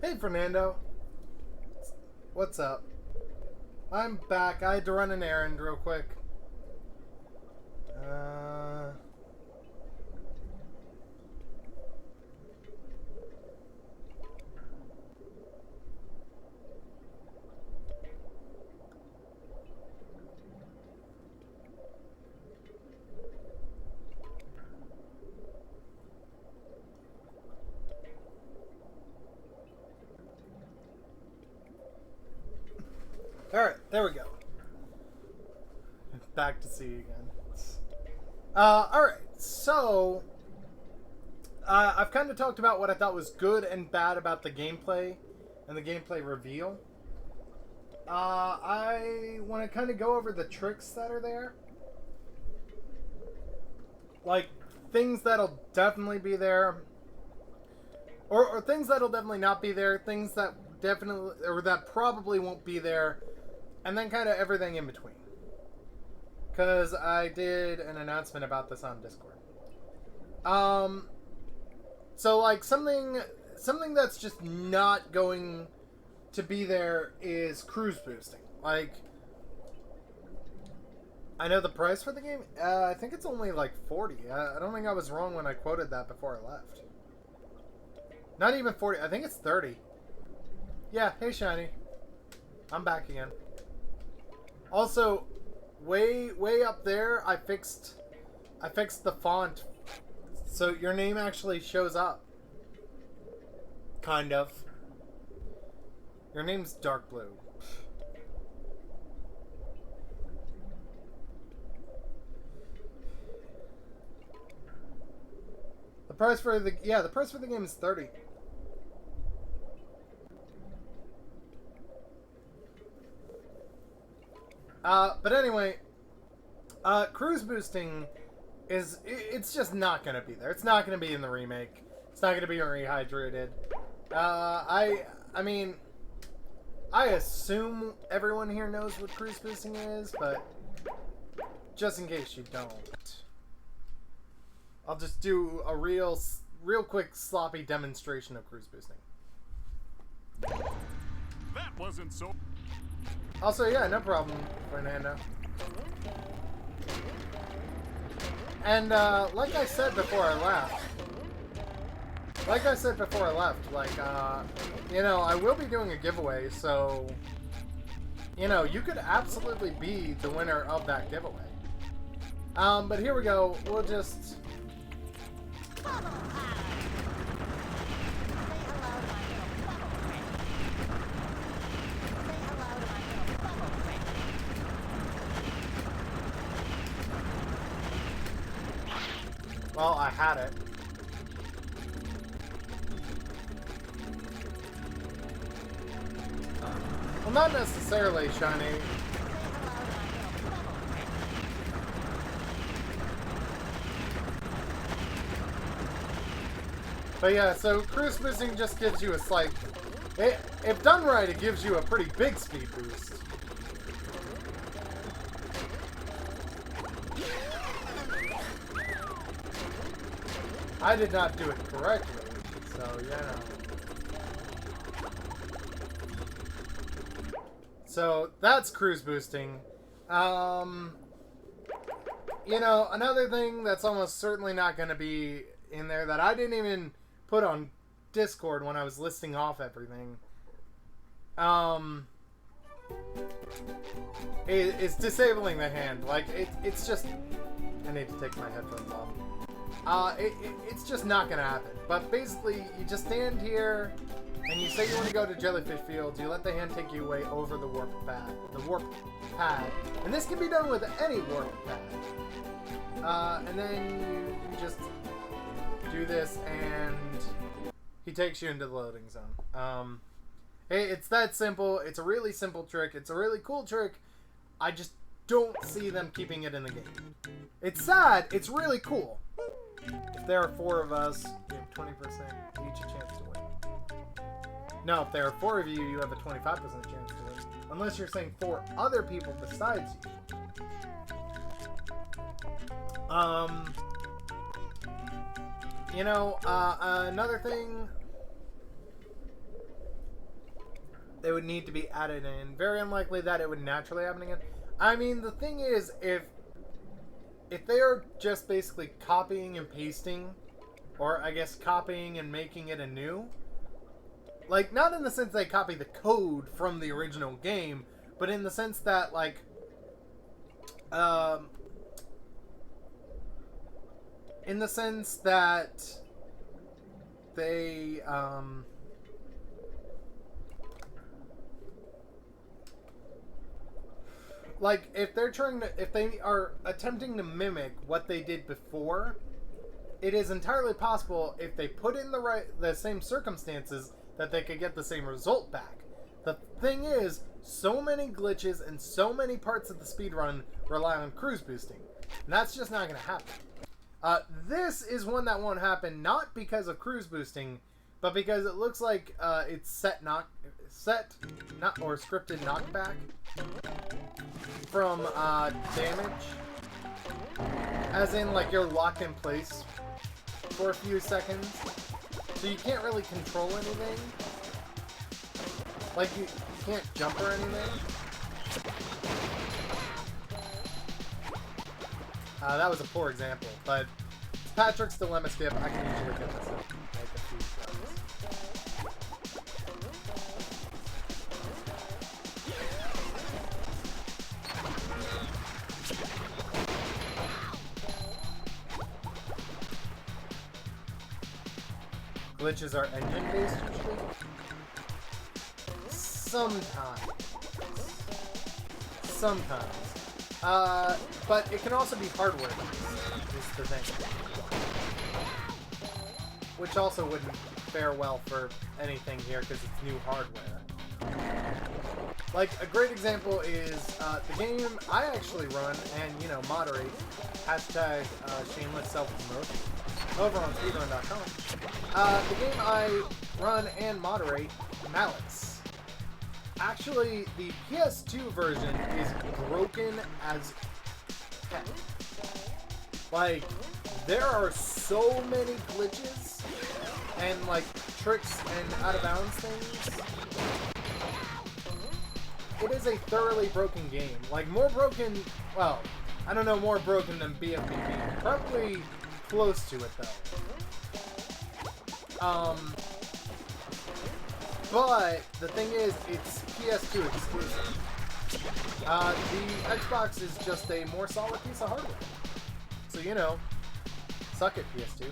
Hey, Fernando. What's up? I'm back. I had to run an errand real quick. Alright, there we go. Back to see you again. Alright, so I've kind of talked about what I thought was good and bad about the gameplay and the gameplay reveal. I want to kind of go over the tricks that are there. Like, things that'll definitely be there. Or things that'll definitely not be there. Things that definitely, or that probably won't be there. And then kind of everything in between. Because I did an announcement about this on Discord. So like something that's just not going to be there is cruise boosting. Like, I know the price for the game. I think it's only like 40. I don't think I was wrong when I quoted that before I left. Not even 40. I think it's 30. Yeah. Hey, Shiny. I'm back again. Also, way up there, I fixed the font, so your name actually shows up. Kind of. Your name's dark blue. The price for the game is 30. But anyway, cruise boosting it's just not gonna be there. It's not gonna be in the remake. It's not gonna be in Rehydrated. I mean, I assume everyone here knows what cruise boosting is, but just in case you don't, I'll just do a real quick sloppy demonstration of cruise boosting. That wasn't so. Also, yeah, no problem, Fernando. And, like I said before I left, like, you know, I will be doing a giveaway, so, you know, you could absolutely be the winner of that giveaway. But here we go. We'll just... Well, I had it. Well, not necessarily, Shiny. But yeah, so cruise boosting just gives you a slight... if done right, it gives you a pretty big speed boost. I did not do it correctly, so yeah. So that's cruise boosting. You know, another thing that's almost certainly not going to be in there that I didn't even put on Discord when I was listing off everything, is disabling the hand. Like, it's just... I need to take my headphones off. It's just not gonna happen. But basically, you just stand here, and you say you want to go to Jellyfish Fields. You let the hand take you away over the warp pad. And this can be done with any warp pad. And then you just do this, and he takes you into the loading zone. Hey, it's that simple. It's a really simple trick. It's a really cool trick. I just don't see them keeping it in the game. It's sad. It's really cool. If there are 4 of us, you have 20% each a chance to win. No, if there are 4 of you, you have a 25% chance to win. Unless you're saying 4 other people besides you. You know, another thing... they would need to be added in. Very unlikely that it would naturally happen again. I mean, the thing is, if they are just basically copying and pasting, or I guess copying and making it anew, like, not in the sense they copy the code from the original game, but in the sense that, like, in the sense that they, like, if they are attempting to mimic what they did before, it is entirely possible, if they put in the same circumstances, that they could get the same result back. The thing is, so many glitches and so many parts of the speedrun rely on cruise boosting. And that's just not going to happen. This is one that won't happen, not because of cruise boosting, but because it looks like it's scripted knockback from damage. As in, like, you're locked in place for a few seconds. So you can't really control anything. Like, you can't jump or anything. That was a poor example, but it's Patrick's Dilemma skip. I can usually get this in like a few seconds. Glitches are engine-based usually. Sometimes. But it can also be hardware-based, is the thing. Which also wouldn't fare well for anything here, because it's new hardware. Like, a great example is the game I actually run and, you know, moderate, hashtag shameless self-promotion, over on speedrun.com. The game I run and moderate, Mallets. Actually, the PS2 version is broken as heck. Like, there are so many glitches and, like, tricks and out-of-bounds things. It is a thoroughly broken game. Like, more broken, well, I don't know, more broken than BFBBR. Probably close to it, though. But the thing is, it's PS2 exclusive. The Xbox is just a more solid piece of hardware. So, you know, suck it, PS2.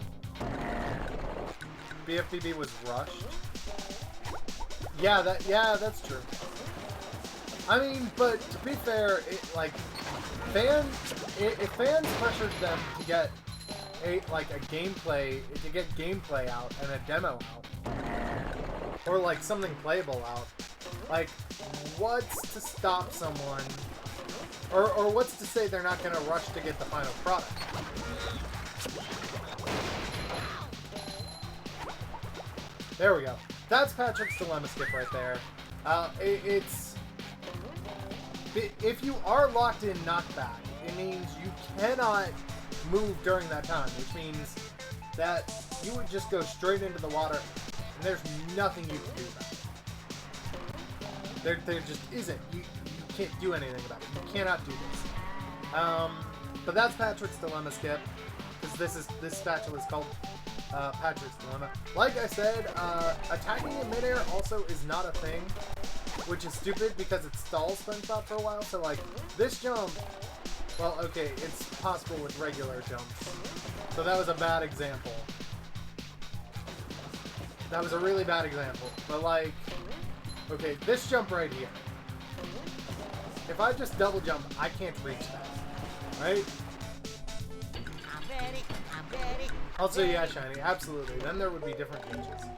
BFBB was rushed. Yeah, that's true. I mean, but to be fair, if fans pressured them to get gameplay out and a demo out, or like something playable out, like, what's to stop someone, or what's to say they're not gonna rush to get the final product? There we go. That's Patrick's Dilemma skip right there. If you are locked in knockback, it means you cannot move during that time, which means that you would just go straight into the water, and there's nothing you can do about it. There just isn't. You can't do anything about it. You cannot do this. But that's Patrick's Dilemma skip, because this spatula is called Patrick's Dilemma. Like I said, attacking in midair also is not a thing, which is stupid because it stalls SpongeBob for a while. So, like, this jump, well, okay, it's possible with regular jumps. So that was a bad example. That was a really bad example. But, like, okay, this jump right here. If I just double jump, I can't reach that. Right? I'm ready. Also, yeah, Shiny, absolutely. Then there would be different glitches.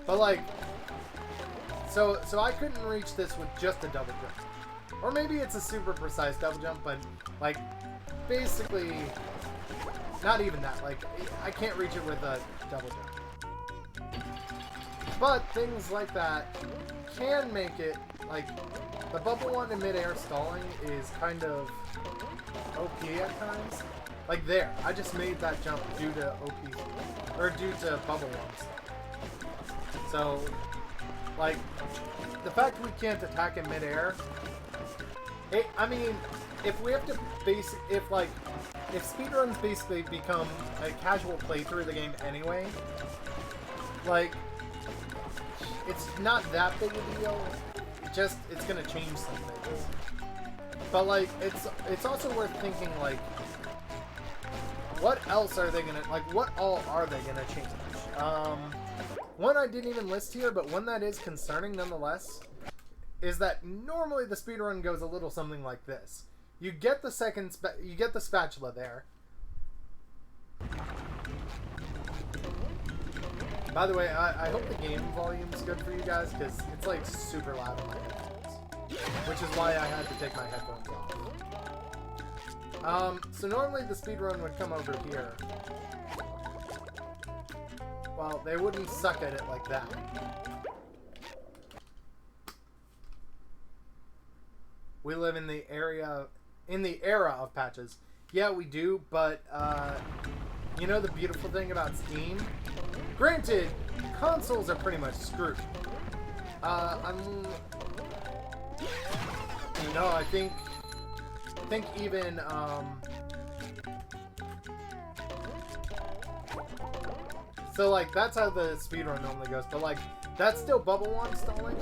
But, like, so I couldn't reach this with just a double jump. Or maybe it's a super precise double jump, but, like, basically, not even that. Like, I can't reach it with a double jump. But things like that can make it, like, the bubble one in midair stalling is kind of OP at times. Like there, I just made that jump due to OP, or due to bubble ones. So, Like, the fact we can't attack in midair, I mean, if we have to if speedruns basically become a casual playthrough of the game anyway, like, it's not that big a deal. It's gonna change some things. But, like, it's also worth thinking, like, what else are they gonna, like, what all are they gonna change? One I didn't even list here, but one that is concerning nonetheless, is that normally the speedrun goes a little something like this. You get the spatula there. By the way, I hope the game volume's good for you guys, because it's like super loud in my headphones. Which is why I had to take my headphones off. So normally the speedrun would come over here. Well, they wouldn't suck at it like that. We live in the era of patches. Yeah, we do, but you know the beautiful thing about Steam? Granted, consoles are pretty much screwed. I think even so, like, that's how the speedrun normally goes, but, like, that's still bubble wand installing.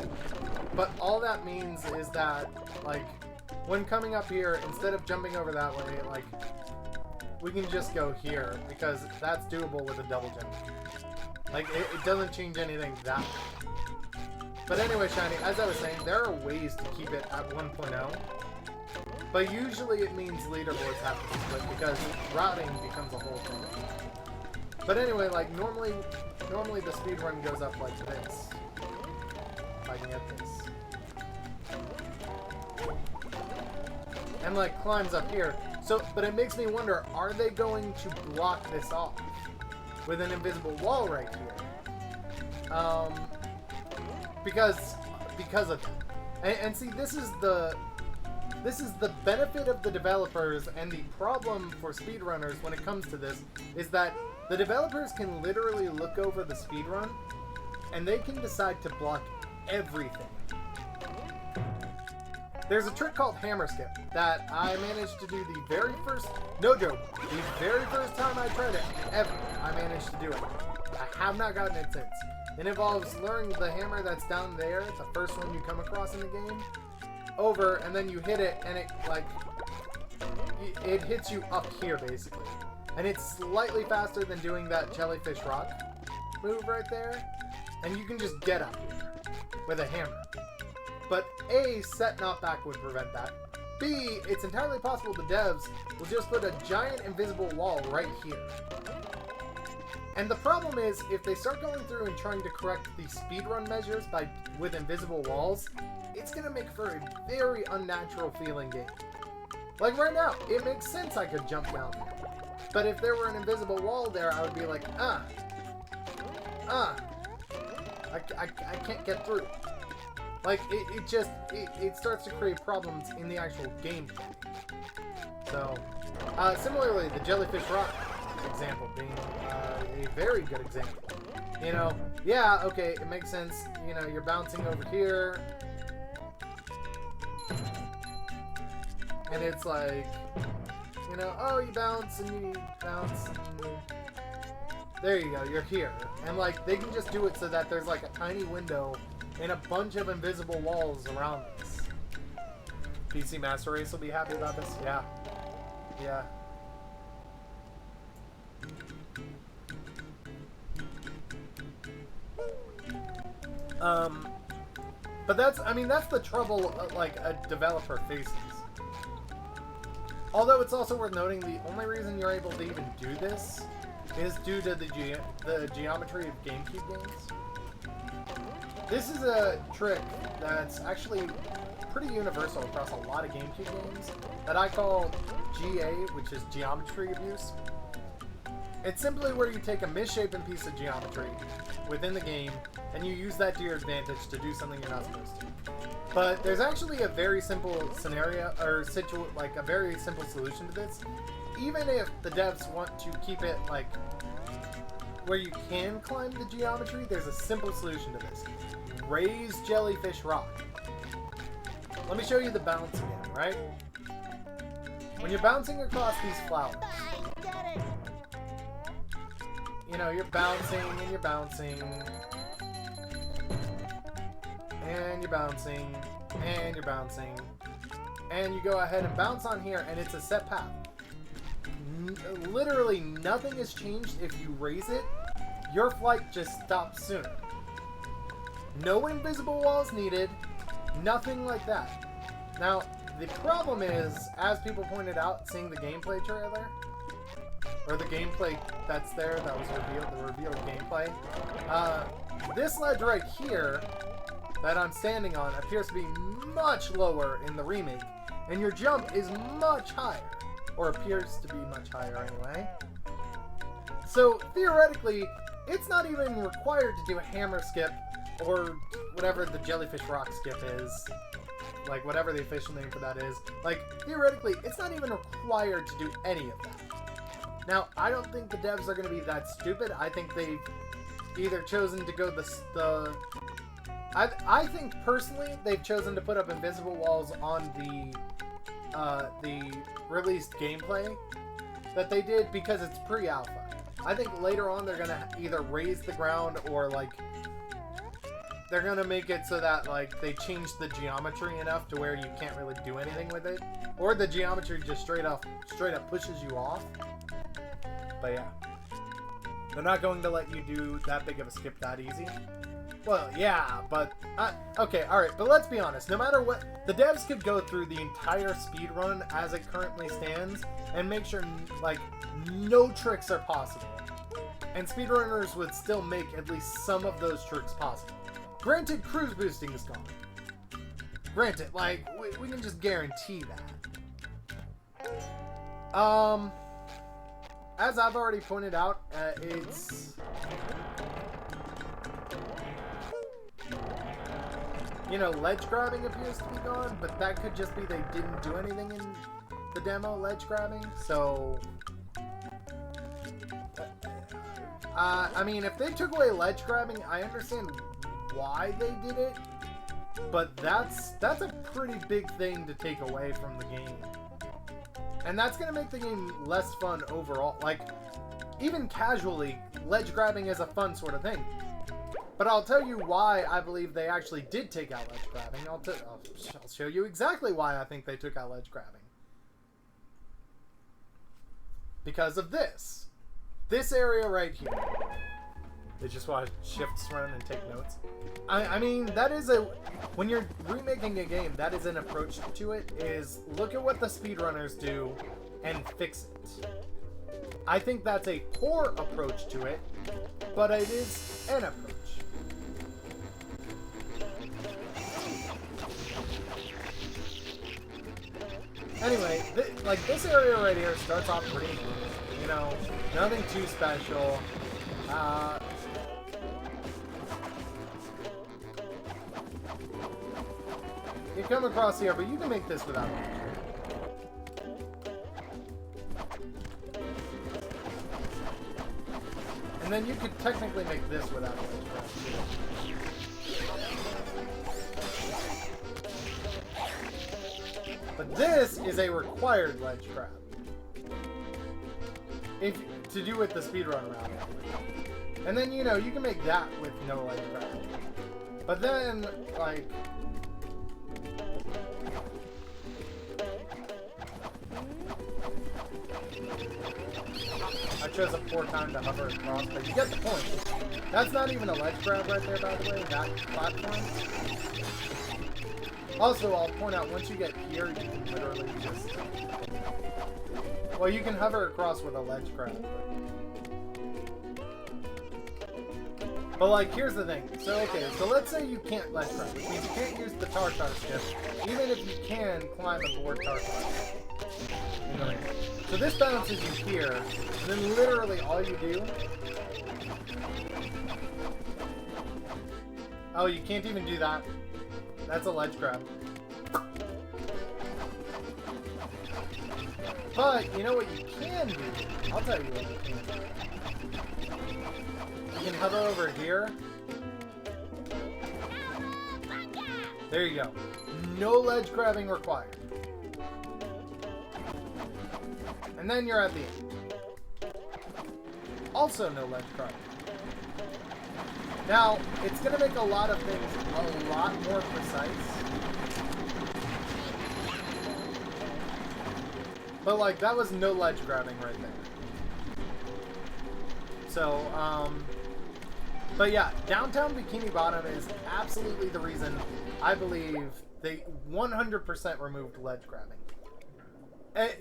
But all that means is that, like, when coming up here, instead of jumping over that way, like, we can just go here, because that's doable with a double jump. Like, it doesn't change anything that way. But anyway, Shiny, as I was saying, there are ways to keep it at 1.0. But usually it means leaderboards have to be split, because routing becomes a whole thing. But anyway, like, normally the speedrun goes up like this. If I can get this. And, like, climbs up here. So, but it makes me wonder, are they going to block this off with an invisible wall right here? Because of that. And see, this is the benefit of the developers, and the problem for speedrunners when it comes to this is that the developers can literally look over the speedrun and they can decide to block everything. There's a trick called hammer skip that I managed to do the very first, no joke, the very first time I tried it ever, I managed to do it. I have not gotten it since. It involves luring the hammer that's down there, the first one you come across in the game, over, and then you hit it, and it, like, it hits you up here, basically. And it's slightly faster than doing that jellyfish rock move right there, and you can just get up here with a hammer. But A, set not back would prevent that. B, it's entirely possible the devs will just put a giant invisible wall right here. And the problem is, if they start going through and trying to correct the speedrun measures with invisible walls, it's going to make for a very unnatural feeling game. Like right now, it makes sense I could jump down there. But if there were an invisible wall there, I would be like, I can't get through. Like, it starts to create problems in the actual gameplay. So, similarly, the jellyfish rock example being a very good example. You know, yeah, okay, it makes sense. You know, you're bouncing over here. And it's like, you know, oh, you bounce and you bounce and there you go, you're here. And like, they can just do it so that there's like a tiny window and a bunch of invisible walls around this. PC Master Race will be happy about this. Yeah. Yeah. But that's the trouble like a developer faces. Although it's also worth noting, the only reason you're able to even do this is due to the geometry of GameCube games. This is a trick that's actually pretty universal across a lot of GameCube games that I call GA, which is geometry abuse. It's simply where you take a misshapen piece of geometry within the game and you use that to your advantage to do something you're not supposed to. But there's actually a very simple scenario, or like a very simple solution to this. Even if the devs want to keep it like where you can climb the geometry, there's a simple solution to this. raise jellyfish rock. Let me show you the bounce again, right? When you're bouncing across these flowers, you know, you're bouncing and you're bouncing and you're bouncing and you're bouncing, and you go ahead and bounce on here, and it's a set path. Literally nothing has changed. If you raise it, your flight just stops sooner. No invisible walls needed, nothing like that. Now, the problem is, as people pointed out, seeing the gameplay trailer, or the gameplay that's there that was revealed, the revealed gameplay, this ledge right here that I'm standing on appears to be much lower in the remake, and your jump is much higher, or appears to be much higher anyway. So theoretically, it's not even required to do a hammer skip, or whatever the jellyfish rock skip is, like whatever the official name for that is. Like, theoretically, it's not even required to do any of that. Now, I don't think the devs are going to be that stupid. I think they've either chosen to go I think, personally, they've chosen to put up invisible walls on the released gameplay that they did because it's pre-alpha. I think later on they're going to either raise the ground or, like, they're going to make it so that, like, they change the geometry enough to where you can't really do anything with it. Or the geometry just straight up pushes you off. But yeah. They're not going to let you do that big of a skip that easy. Well, yeah, but... okay, alright, but let's be honest. No matter what... The devs could go through the entire speedrun as it currently stands and make sure, like, no tricks are possible. And speedrunners would still make at least some of those tricks possible. Granted, cruise boosting is gone. Granted, like, we can just guarantee that. As I've already pointed out, it's... You know, ledge grabbing appears to be gone, but that could just be they didn't do anything in the demo, ledge grabbing, so... I mean, if they took away ledge grabbing, I understand why they did it, but that's a pretty big thing to take away from the game. And that's going to make the game less fun overall. Like, even casually, ledge grabbing is a fun sort of thing. But I'll tell you why I believe they actually did take out ledge grabbing. I'll show you exactly why I think they took out ledge grabbing. Because of this. This area right here. They just want to shift run and take notes. I mean, that is a... When you're remaking a game, that is an approach to it, is look at what the speedrunners do and fix it. I think that's a poor approach to it, but it is an approach. Anyway, like, this area right here starts off pretty easy. You know, nothing too special. You come across here, but you can make this without it. And then you could technically make this without it. But this is a required ledge grab. If to do with the speedrun route. And then, you know, you can make that with no ledge grab. But then, like... I chose a poor time to hover across, but you get the point. That's not even a ledge grab right there, by the way, that platform. Also, I'll point out, once you get here, you can literally just... Well, you can hover across with a ledge grab. But, like, here's the thing. So, okay, so let's say you can't ledge grab, which means you can't use the tartar skip, even if you can climb aboard tartar. You know what I mean? So this bounces you here, and then literally all you do... Oh, you can't even do that. That's a ledge grab. But, you know what you can do? I'll tell you what you can do. You can hover over here. There you go. No ledge grabbing required. And then you're at the end. Also no ledge grabbing. Now, it's going to make a lot of things a lot more precise. But, like, that was no ledge grabbing right there. So, but yeah, downtown Bikini Bottom is absolutely the reason I believe they 100% removed ledge grabbing.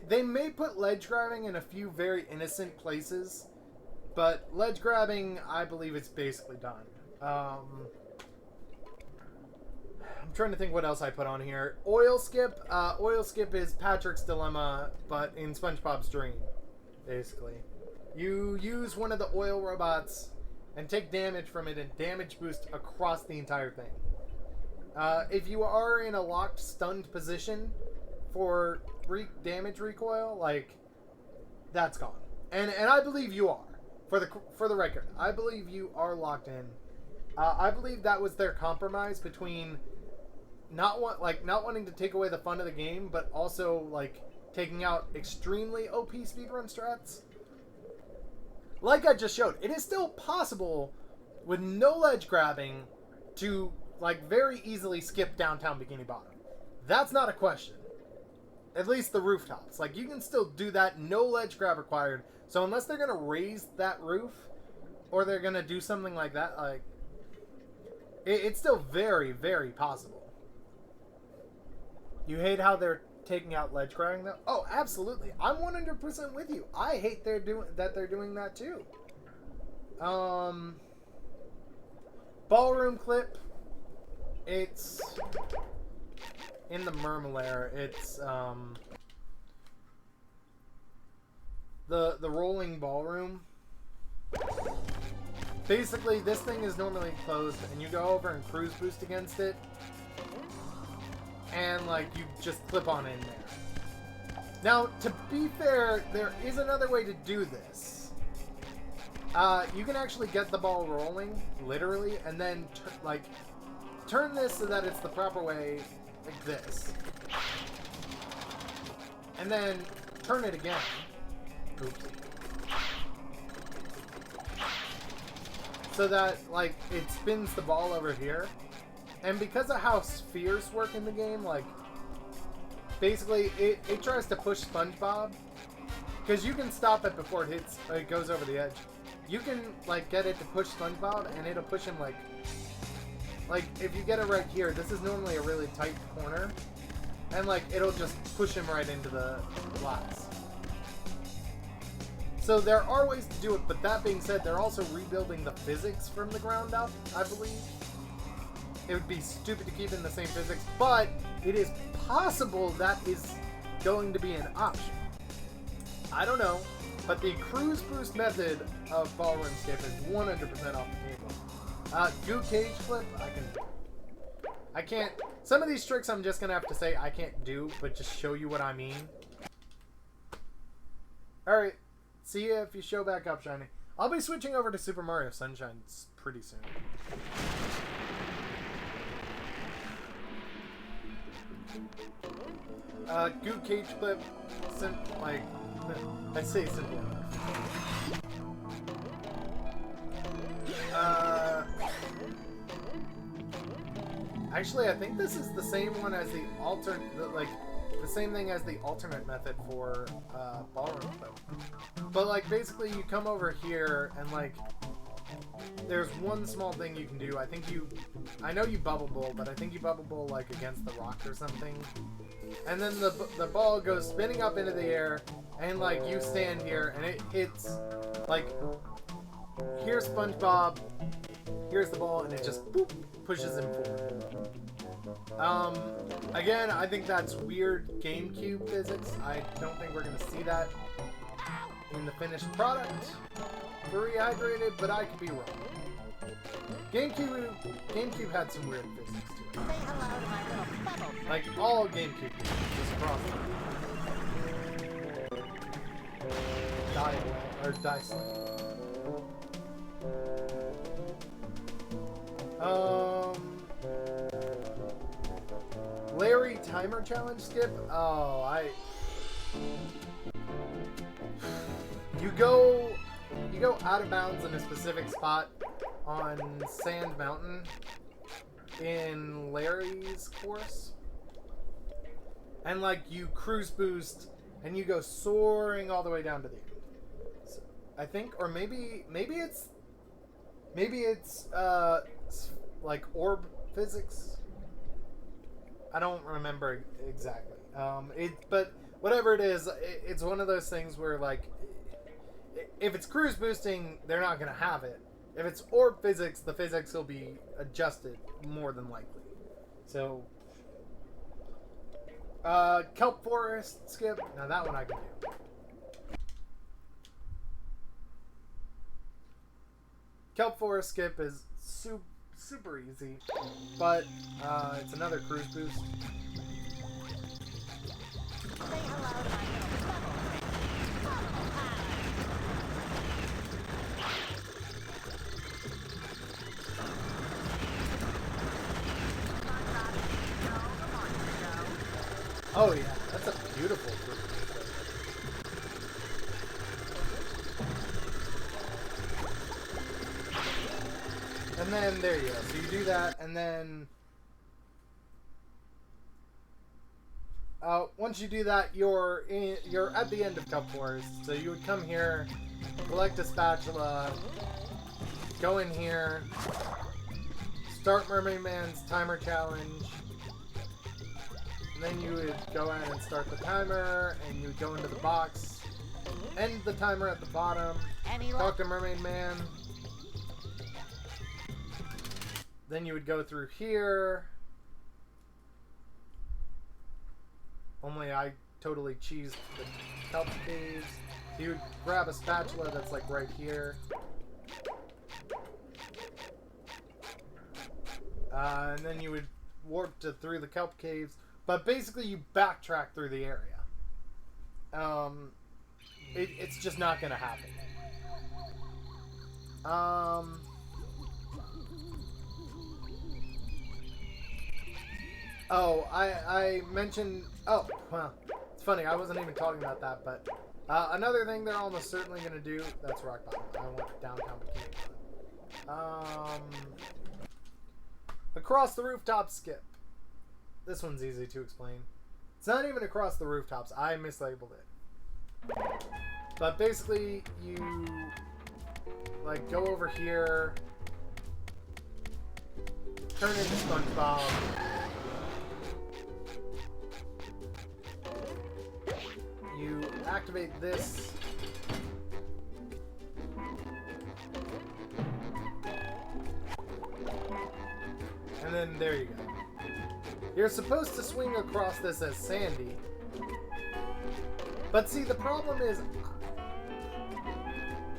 They may put ledge grabbing in a few very innocent places, but ledge grabbing, I believe it's basically done. I'm trying to think what else I put on here. Oil skip. Oil skip is Patrick's Dilemma, but in SpongeBob's Dream, basically. You use one of the oil robots and take damage from it and damage boost across the entire thing. If you are in a locked, stunned position for damage recoil, like, that's gone. And I believe you are. For the record, I believe you are locked in. I believe that was their compromise between not wanting to take away the fun of the game, but also like taking out extremely OP speedrun strats. Like I just showed, it is still possible with no ledge grabbing to like very easily skip downtown Bikini Bottom. That's not a question. At least the rooftops. Like, you can still do that, no ledge grab required. So unless they're gonna raise that roof, or they're gonna do something like that, like, it's still very, very possible. You hate how they're taking out ledge grabbing though? Oh, absolutely. I'm 100% with you. I hate they're doing that too. Ballroom clip. It's in the Murmelair. It's the rolling ballroom. Basically, this thing is normally closed, and you go over and cruise boost against it, and like you just clip on in there. Now, to be fair, there is another way to do this. You can actually get the ball rolling, literally, and then turn this so that it's the proper way, like this, and then turn it again. Oops. So that, like, it spins the ball over here. And because of how spheres work in the game, like, basically, it tries to push SpongeBob. Because you can stop it before it goes over the edge. You can, like, get it to push SpongeBob, and it'll push him, like, if you get it right here, this is normally a really tight corner. And, like, it'll just push him right into the glass. So there are ways to do it, but that being said, they're also rebuilding the physics from the ground up, I believe. It would be stupid to keep in the same physics, but it is possible that is going to be an option. I don't know, but the cruise boost method of ballroom skip is 100% off the table. Goo cage flip, I can't, some of these tricks I'm just gonna have to say I can't do, but just show you what I mean. Alright. See ya if you show back up, Shiny. I'll be switching over to Super Mario Sunshine pretty soon. Goo cage flip. Like, I say simple enough. Actually, I think this is the same one as the the same thing as the alternate method for ballroom flip. But like basically you come over here and like there's one small thing you can do. I know you bubble bowl, but I think you bubble bowl like against the rock or something. And then the ball goes spinning up into the air and like you stand here and it hits like here's SpongeBob, here's the ball, and it just boop, pushes him forward. Again, I think that's weird GameCube physics. I don't think we're going to see that in the finished product for Rehydrated, but I could be wrong. GameCube had some weird physics to it. Like all GameCube games, just across the dice. Larry timer challenge skip? Oh, You go out of bounds in a specific spot on Sand Mountain in Larry's course. And like you cruise boost and you go soaring all the way down to the end. So, I think, or maybe it's like orb physics. I don't remember exactly. But whatever it is, it's one of those things where like if it's cruise boosting, they're not gonna have it. If it's orb physics, the physics will be adjusted more than likely. So Kelp Forest skip. Now that one I can do. Kelp Forest skip is super easy, but it's another cruise boost. Oh yeah, that's a beautiful cruise boost. And then there you go. So you do that, and then once you do that, you're at the end of Kelp Forest. So you would come here, collect a spatula, go in here, start Mermaid Man's timer challenge, and then you would go ahead and start the timer, and you would go into the box, end the timer at the bottom, talk to Mermaid Man. Then you would go through here. Only I totally cheesed the kelp caves. You would grab a spatula that's like right here. And then you would warp through the kelp caves. But basically you backtrack through the area. It's just not going to happen. Oh, I mentioned... Oh, well, it's funny. I wasn't even talking about that, but... another thing they're almost certainly going to do... That's rock bottom. I want downtown Bikini Bottom. Across the rooftop skip. This one's easy to explain. It's not even across the rooftops. I mislabeled it. But basically, you... like, go over here... turn into SpongeBob... You activate this. And then there you go. You're supposed to swing across this as Sandy. But see, the problem is...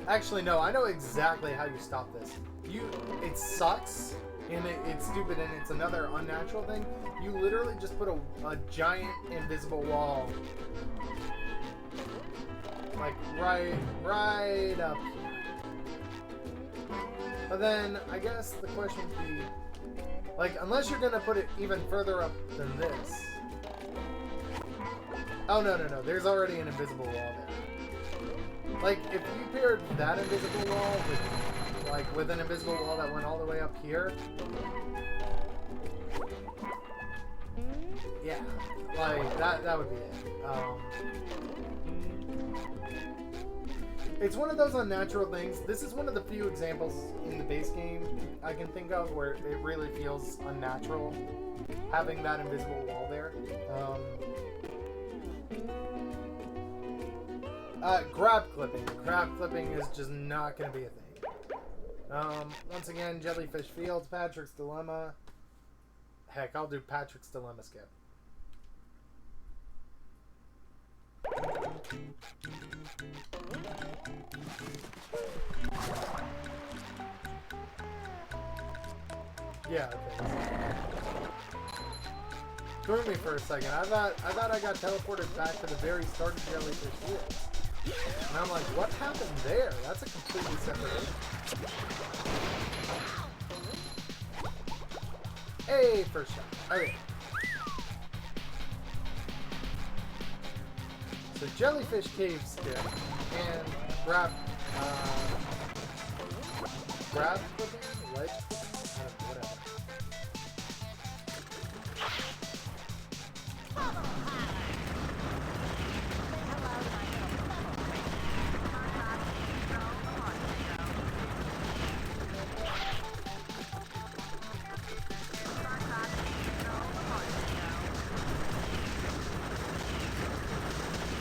Actually, no, I know exactly how you stop this. It sucks, and it's stupid, and it's another unnatural thing. You literally just put a giant invisible wall like right up here. But then I guess the question would be, like, unless you're gonna put it even further up than this. Oh no, there's already an invisible wall there. Like, if you paired that invisible wall with an invisible wall that went all the way up here. Yeah, like that would be it. It's one of those unnatural things. This is one of the few examples in the base game I can think of where it really feels unnatural, having that invisible wall there. Grab clipping. Grab clipping is just not going to be a thing. Once again, Jellyfish Fields, Patrick's Dilemma. Heck, I'll do Patrick's Dilemma skip. Yeah, okay. Threw me for a second. I thought I got teleported back to the very start of Jellyfish Fields. And I'm like, what happened there? That's a completely separate area. Hey, first shot. Okay. So Jellyfish Cave skip and grab clipping, ledge clipping, whatever.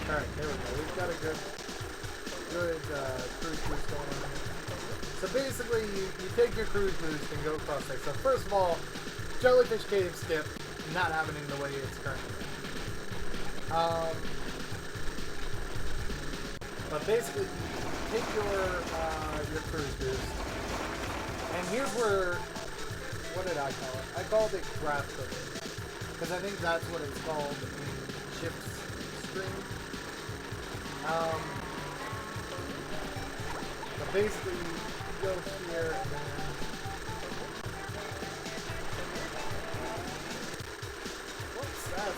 Alright, there we go. We've got a good cruise boost going on. So basically, you take your cruise boost and go across there. So first of all, Jellyfish Cave skip, not happening the way it's currently. But basically, you take your cruise boost, and here's where, what did I call it? I called it grab clipping, because I think that's what it's called in Chip's stream. But basically, you go here and then what's that?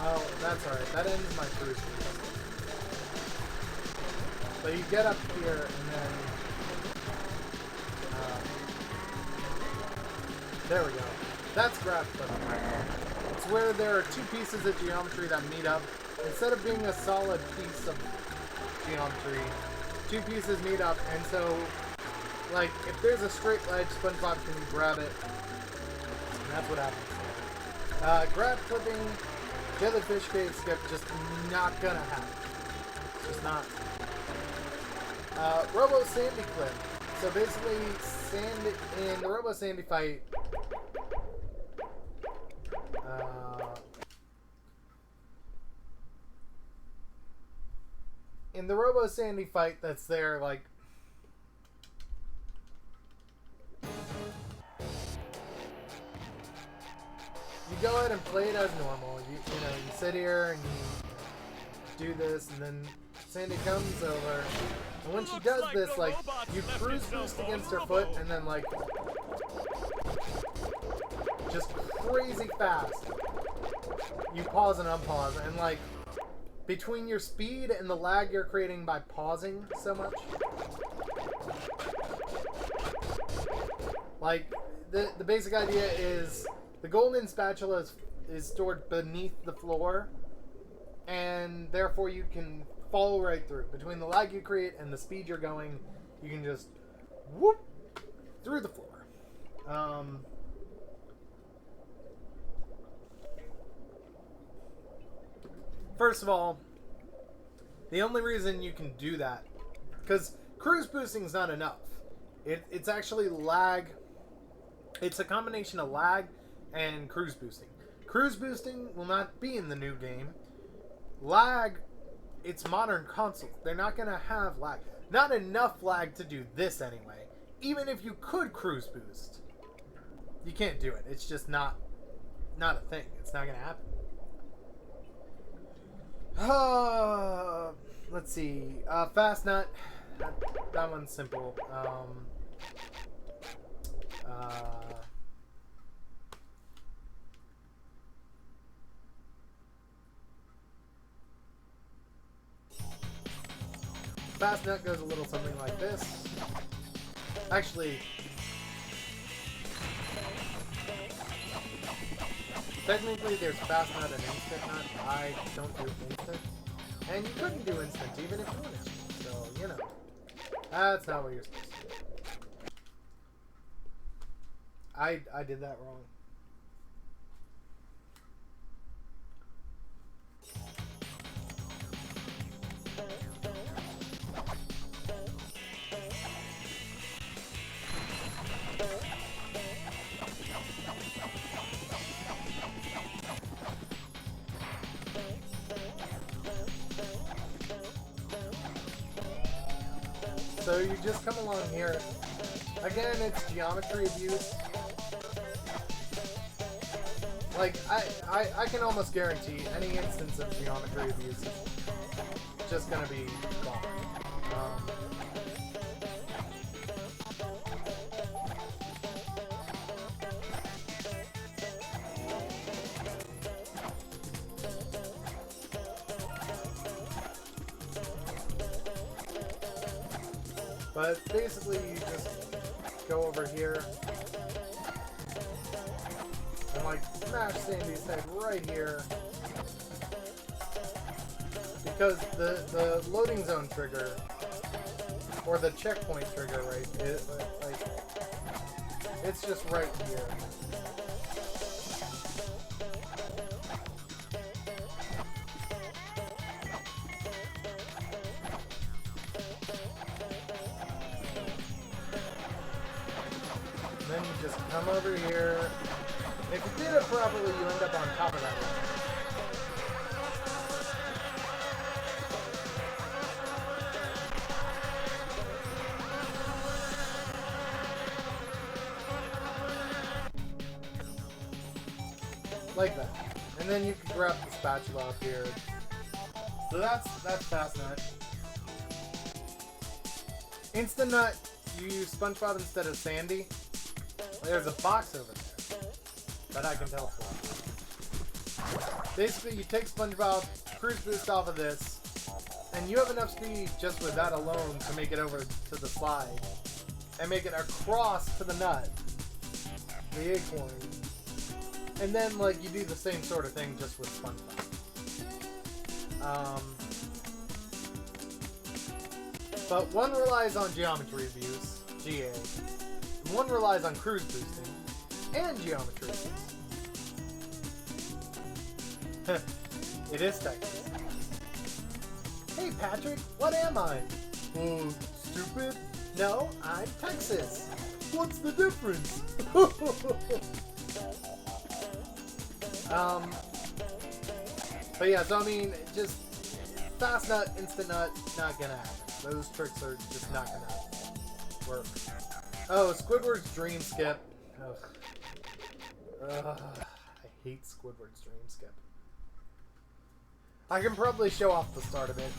Oh, that's alright. That ends my cruise boost. So you get up here and then... there we go. That's grab clipping. It's where there are two pieces of geometry that meet up. Instead of being a solid piece of geometry, two pieces meet up, and so, like, if there's a straight ledge, SpongeBob can grab it. And that's what happens. Grab clipping... Jellyfish Cave skip, just not gonna happen. It's just not. Robo Sandy clip. So basically, in the Robo Sandy fight, that's there, like, you go ahead and play it as normal. You know, you sit here and you do this, and then Sandy comes over, and when she does this, like, you cruise boost against her foot, and then, like, just crazy fast, you pause and unpause, and, like, between your speed and the lag you're creating by pausing so much, like, the basic idea is the golden spatula is stored beneath the floor, and therefore you can follow right through. Between the lag you create and the speed you're going, you can just whoop through the floor. First of all, the only reason you can do that, because cruise boosting is not enough. It's actually lag. It's a combination of lag and cruise boosting. Cruise boosting will not be in the new game. Lag, it's modern consoles. They're not going to have lag. Not enough lag to do this anyway. Even if you could cruise boost, you can't do it. It's just not a thing. It's not going to happen. Let's see. Fast Nut. That one's simple. Fast Nut goes a little something like this. Actually, technically there's Fast Nut and Instant Nut. I don't do Instant. And you couldn't do Instant even if you wanted to. So, you know. That's not what you're supposed to do. I did that wrong. So you just come along here. Again, it's geometry abuse. Like, I can almost guarantee any instance of geometry abuse is just gonna be gone. But basically, you just go over here and like smash Sandy's head right here, because the loading zone trigger or the checkpoint trigger, right? It's just right here. Then you just come over here. If you did it properly, you end up on top of that one. Like that. And then you can grab the spatula up here. So that's Fast Nut. Instant Nut, you use SpongeBob instead of Sandy. There's a box over there that I can teleport. Basically, you take SpongeBob, cruise boost off of this, and you have enough speed just with that alone to make it over to the slide and make it across to the nut, the acorn, and then like you do the same sort of thing just with SpongeBob. But one relies on geometry abuse, GA. One relies on cruise boosting and geometry abuse. It is Texas. Hey Patrick, what am I? Oh, stupid? No, I'm Texas. What's the difference? But yeah, so I mean, just Fast Nut, Instant Nut, not gonna happen. Those tricks are just not gonna work. Oh, Squidward's Dream Skip. Ugh. I hate Squidward's Dream Skip. I can probably show off the start of it.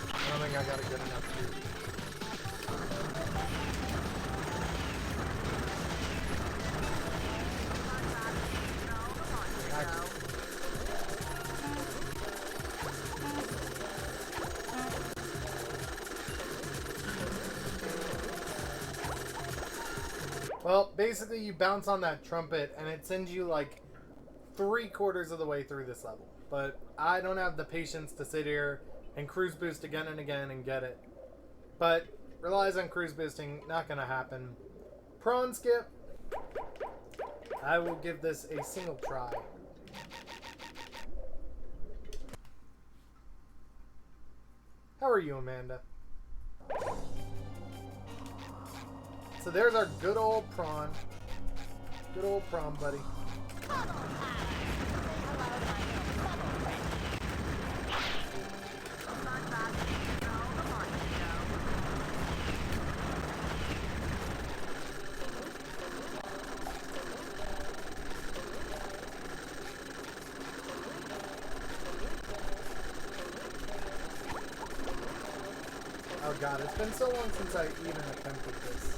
I don't think I got a good enough view. Well, basically you bounce on that trumpet and it sends you like 3/4 of the way through this level. But I don't have the patience to sit here and cruise boost again and again and get it. But relies on cruise boosting, not gonna happen. Prawn skip, I will give this a single try. How are you, Amanda? So there's our good old prawn. Good old prawn, buddy. Oh god, it's been so long since I even attempted this.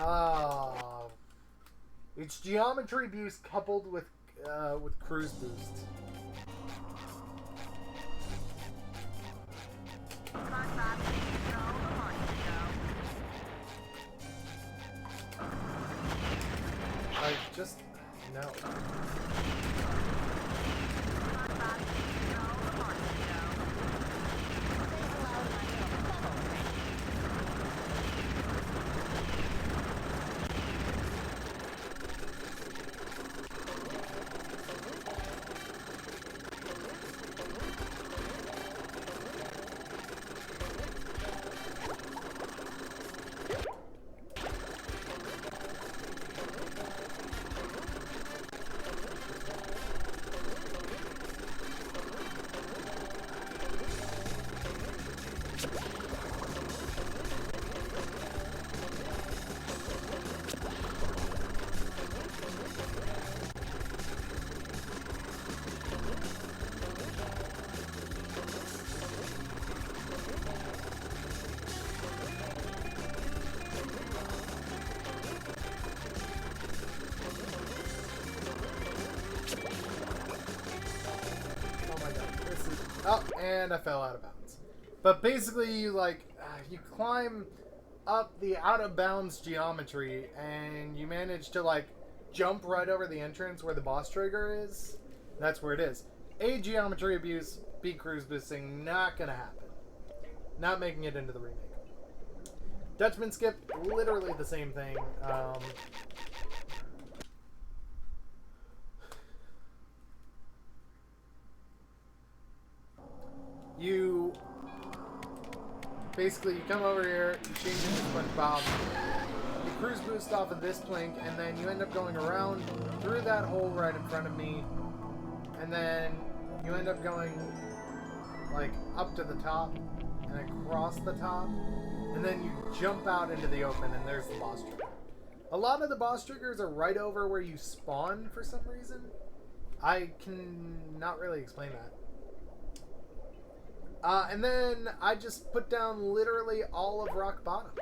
Oh. It's geometry abuse coupled with cruise boost. Like, just no. Oh, and I fell out of bounds. But basically, you you climb up the out of bounds geometry, and you manage to jump right over the entrance where the boss trigger is. That's where it is. A, geometry abuse. B, cruise boosting. Not gonna happen. Not making it into the remake. Dutchman skip, literally the same thing. You come over here, you change into SpongeBob, you cruise boost off of this plank, and then you end up going around through that hole right in front of me, and then you end up going up to the top and across the top, and then you jump out into the open, and there's the boss trigger. A lot of the boss triggers are right over where you spawn for some reason. I can not really explain that. And then I just put down literally all of Rock Bottom.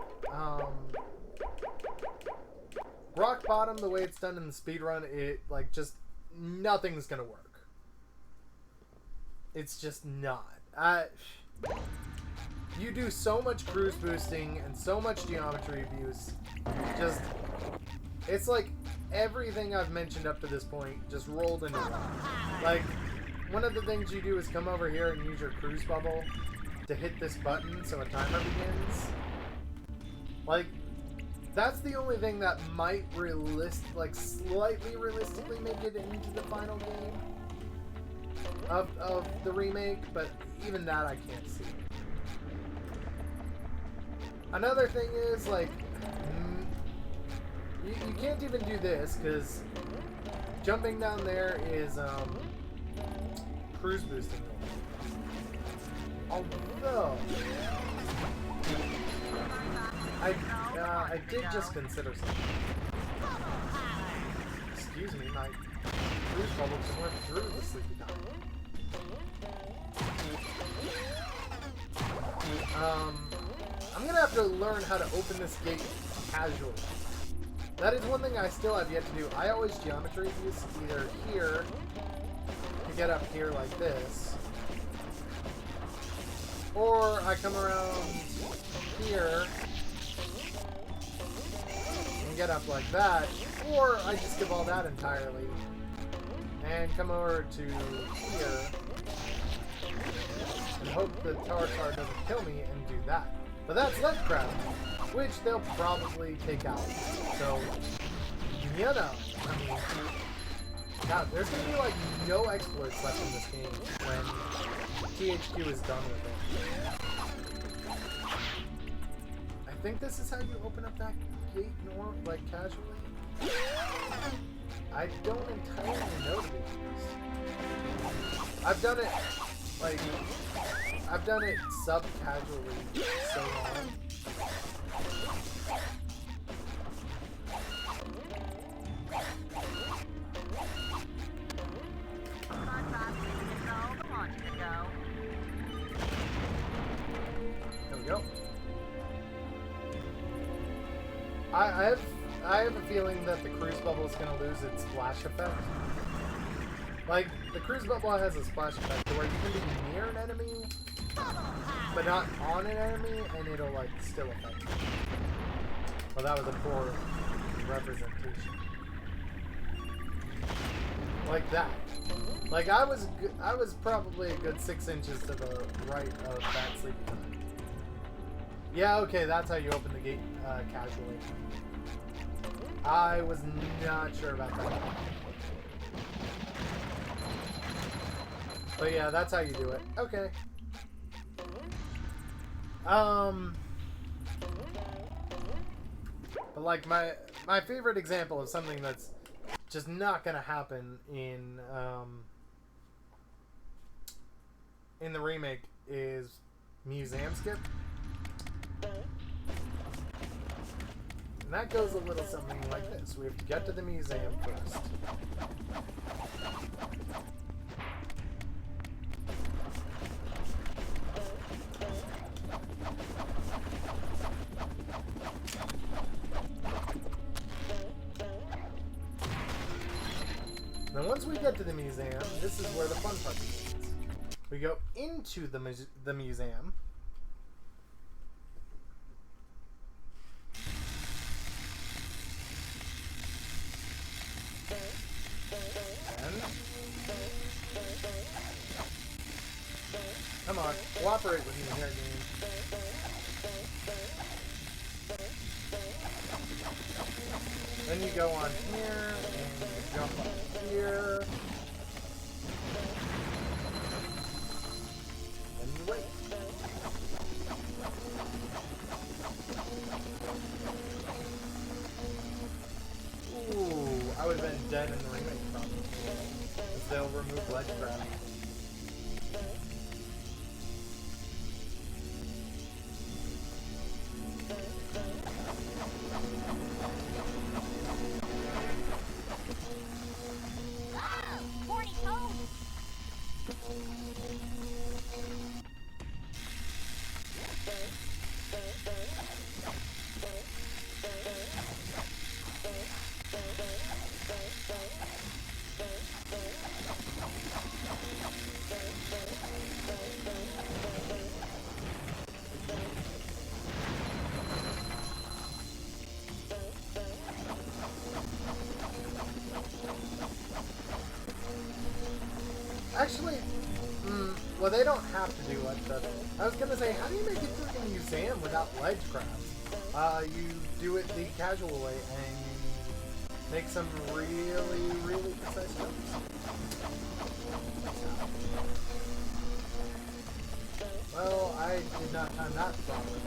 Rock Bottom, the way it's done in the speedrun, it just nothing's gonna work. It's just not. You do so much cruise boosting and so much geometry abuse. It's like everything I've mentioned up to this point just rolled into one. One of the things you do is come over here and use your cruise bubble to hit this button so a timer begins. That's the only thing that might slightly realistically make it into the final game of the remake, but even that I can't see. Another thing is, you can't even do this, because jumping down there is, cruise boosting. Although, I did just consider something. Excuse me, my cruise bubble just went through the sleepy time. I'm gonna have to learn how to open this gate casually. That is one thing I still have yet to do. I always geometry use either here to get up here like this, or I come around here and get up like that, or I just skip all that entirely and come over to here and hope the Tartar doesn't kill me and do that. But that's ledge crab, which they'll probably take out. So, you know, I mean, God, there's gonna be no exploits left in this game when THQ is done with it. I think this is how you open up that gate casually. I don't entirely know, to be honest. I've done it sub-casually so long. There we go. I have a feeling that the cruise bubble is going to lose its splash effect. The cruise bubble has a splash effect where you can be near an enemy, but not on an enemy, and it'll still affect you. Well, that was a poor representation. Like that. I was probably a good 6 inches to the right of that sleepy time. Yeah, okay, that's how you open the gate casually. I was not sure about that. But yeah, that's how you do it. Okay. But my favorite example of something that's just not gonna happen in the remake is museum skip. And that goes a little something like this. We have to get to the museum first. Then once we get to the museum, this is where the fun part begins. We go into the museum. And come on, cooperate with me here, game. Then you go on here, and you jump up here. And you wait. Ooh, I would have been dead in the remake probably. Because they'll remove ledge grab. Actually, well, they don't have to do ledge grabs. I was gonna say, how do you make it through the museum without ledge grabs? You do it the casual way, and you make some really, really precise jumps. Well, I did not time that properly.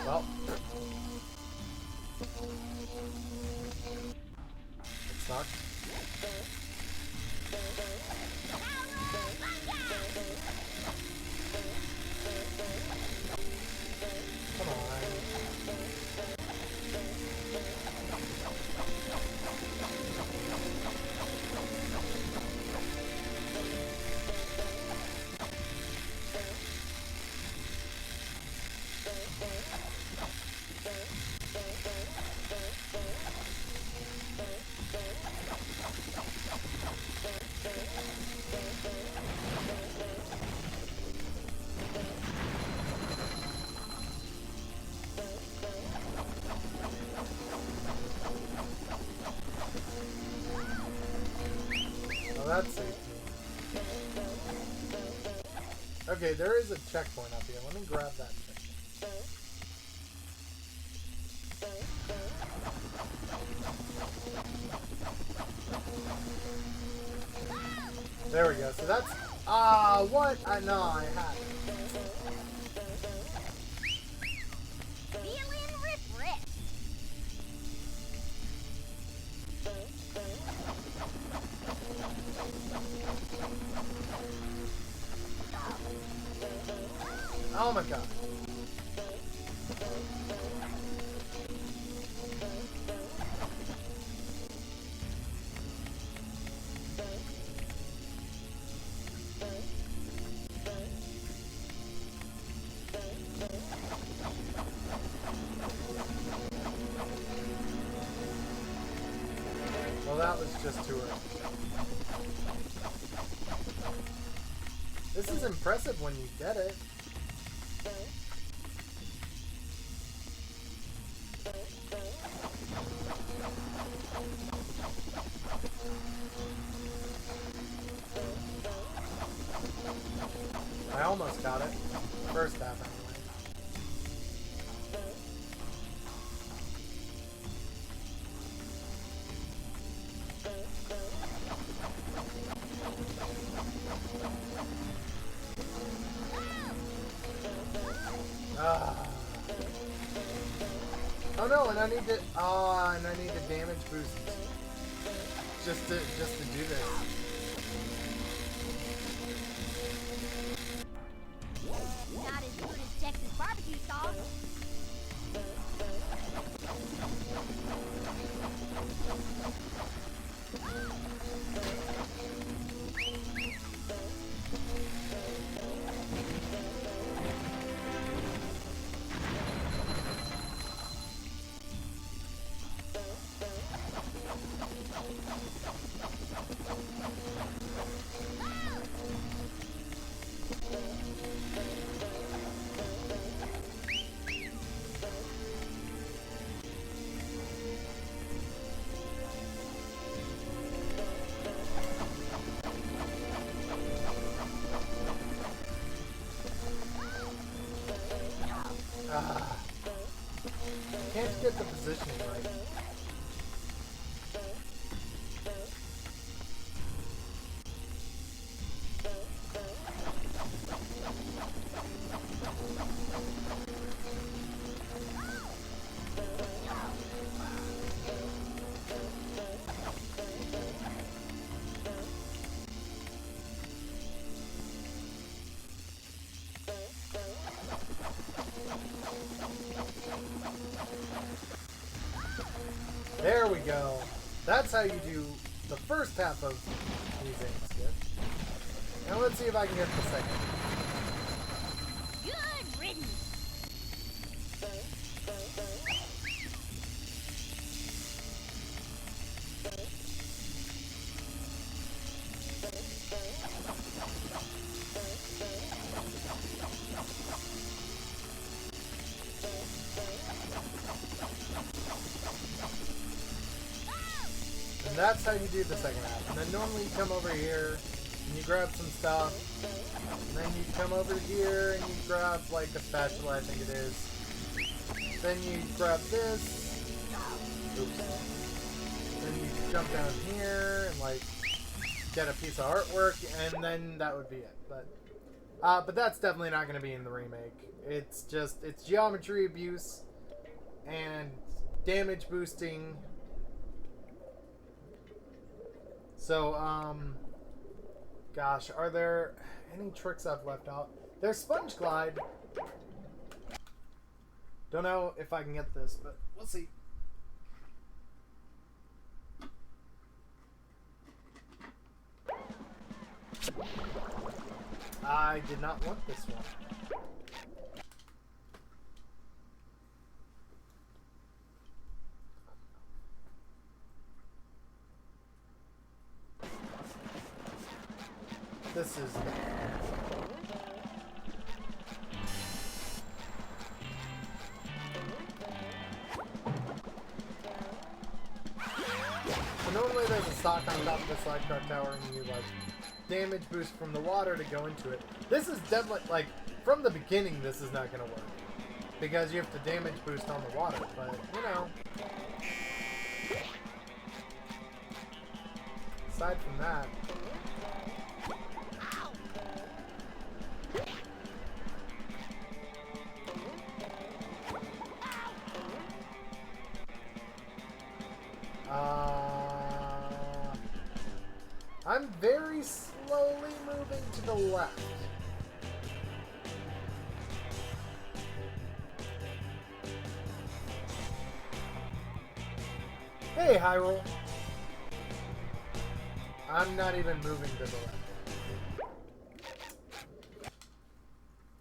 Well, it sucked. Come on. That's safe. Okay, there is a checkpoint up here. Let me grab that checkpoint. There we go. So that's what? No, I had it. Oh my god. Well, that was just too early. This is impressive when you get it. I almost got it. First half, anyway. Oh no, and I need to. Oh, and I need to damage boost just to do this. Not as good as Texas barbecue sauce. Can't get the positioning right. There we go. That's how you do the first half of these aim skips. Now let's see if I can get the second. Good riddance. And that's how you do the second half. And then normally you come over here and you grab some stuff. And then you come over here and you grab like a spatula, I think it is. Then you grab this. Oops. Then you jump down here and like get a piece of artwork, and then that would be it. But that's definitely not going to be in the remake. It's geometry abuse and damage boosting. So, gosh, are there any tricks I've left out? There's Sponge Glide. Don't know if I can get this, but we'll see. I did not want this one. This is... So normally there's a sock on top of the slide car tower and you like damage boost from the water to go into it. This is definitely, like, from the beginning this is not going to work. Because you have to damage boost on the water, but, you know. Aside from that... I'm very slowly moving to the left. Hey, Hyrule. I'm not even moving to the left.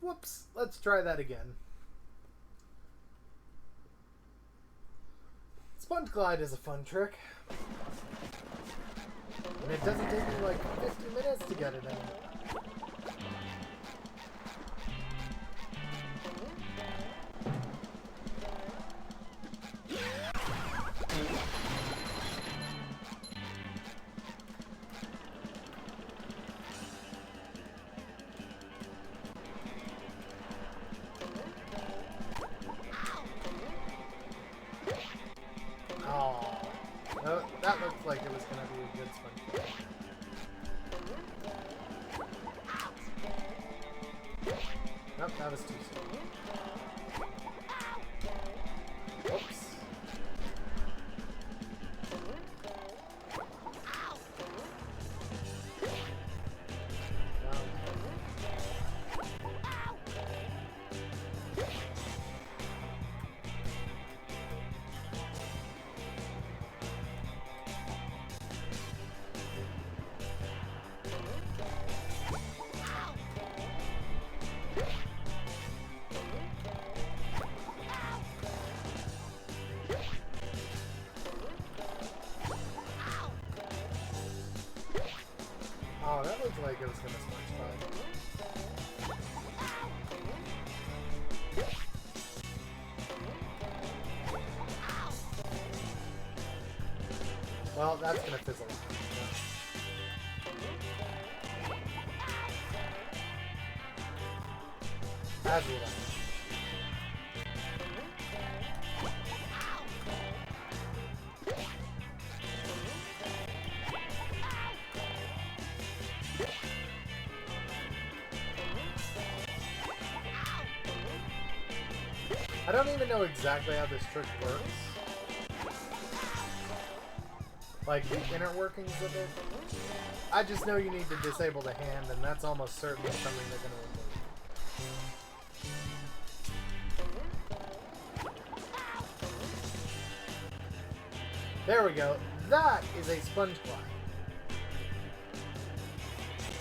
Whoops. Let's try that again. Sponge Glide is a fun trick. And it doesn't take me like 50 minutes to get it in. Oh, that looked like it was going to be a good sponge. Nope, that was too soon. Oops. Oh, that looked like it was gonna smash by. Well, that's gonna fizzle out. Yeah. As we like. I don't even know exactly how this trick works. Like the inner workings of it. I just know you need to disable the hand, and that's almost certainly something they're going to remove. There we go. That is a sponge glide.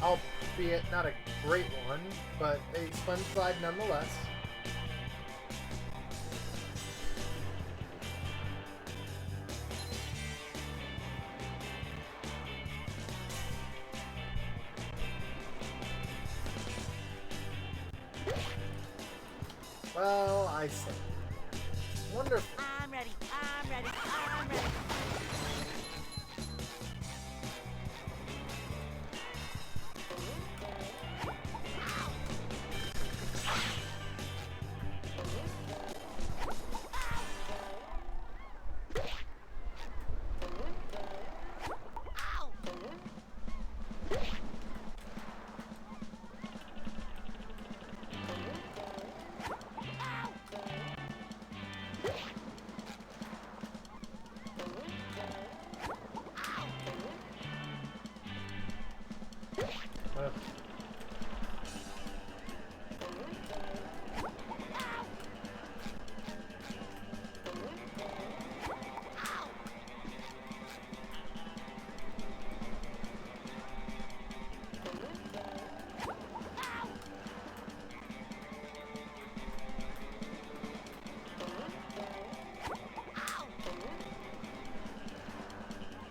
Albeit not a great one, but a sponge glide nonetheless. Well, I see. Wonderful. I'm ready. I'm ready. I'm ready.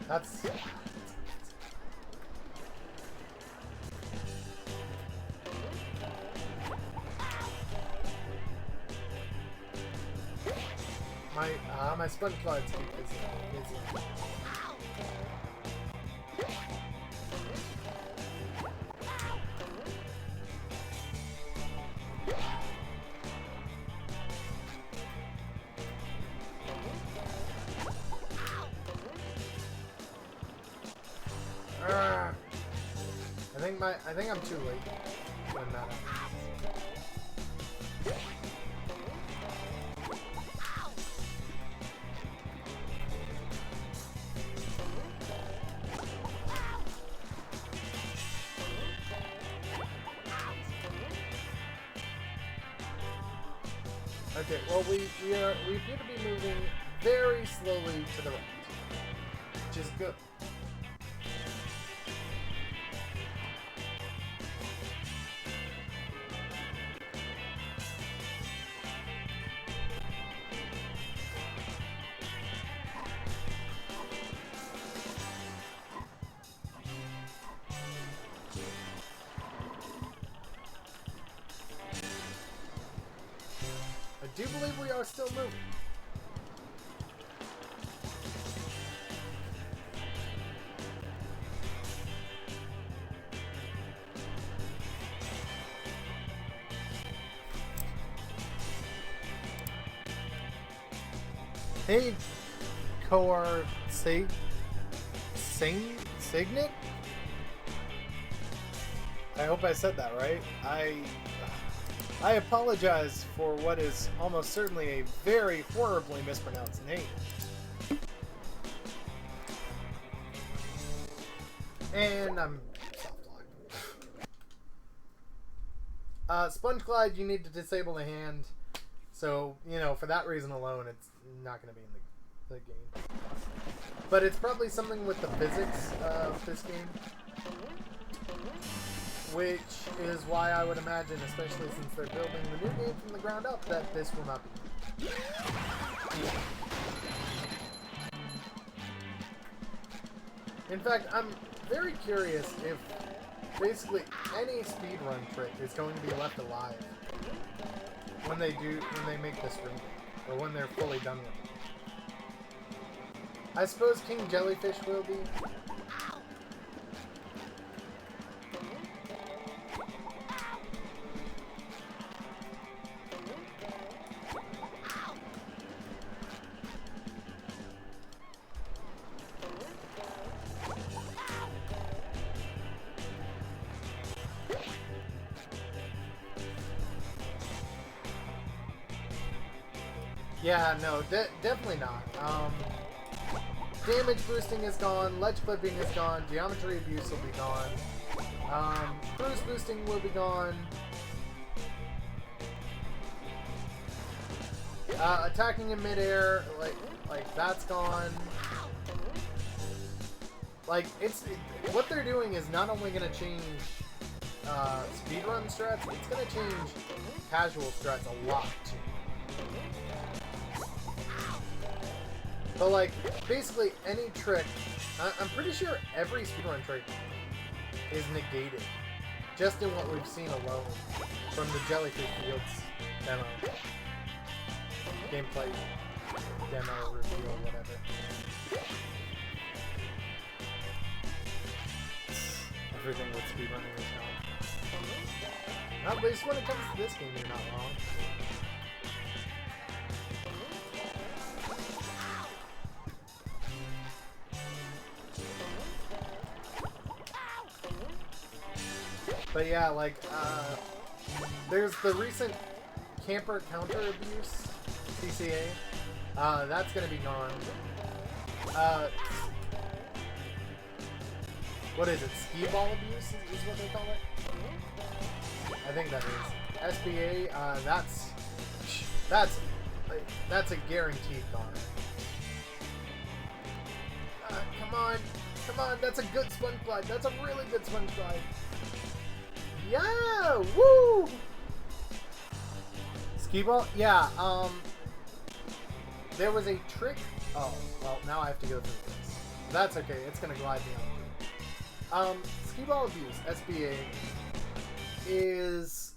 That's... my sponge glide's too busy. I think I'm too late when that happens. Okay, well we appear to be moving very slowly to the right, which is good. I do believe we are still moving. Hey, Coar Signet? I hope I said that right. I apologize for what is almost certainly a very horribly mispronounced name. And I'm soft-locked. Sponge Glide, you need to disable the hand. So, you know, for that reason alone, it's not going to be in the game. But it's probably something with the physics of this game. Which is why I would imagine, especially since they're building the new game from the ground up, that this will not be. In fact, I'm very curious if basically any speedrun trick is going to be left alive when they make this remake, or when they're fully done with it. I suppose King Jellyfish will be. Yeah, no, definitely not. Damage boosting is gone, ledge flipping is gone, geometry abuse will be gone, cruise boosting will be gone, attacking in midair, like that's gone. Like, what they're doing is not only going to change speedrun strats, it's going to change casual strats a lot too. But like, basically any trick, I'm pretty sure every speedrun trick is negated. Just in what we've seen alone from the Jellyfish Fields demo. Gameplay demo review or whatever. Everything with speedrunning is gone. At least when it comes to this game, you're not wrong. But yeah, like, there's the recent camper counter abuse, CCA. That's gonna be gone. What is it? Skee ball abuse is what they call it? I think that is. SBA, that's a guaranteed goner. Come on, that's a good sponge glide. That's a really good sponge glide. Yeah, woo! Skee ball? Yeah, there was a trick. Oh, well, now I have to go through this. That's okay, it's gonna glide me on. Skee ball abuse, SBA, is,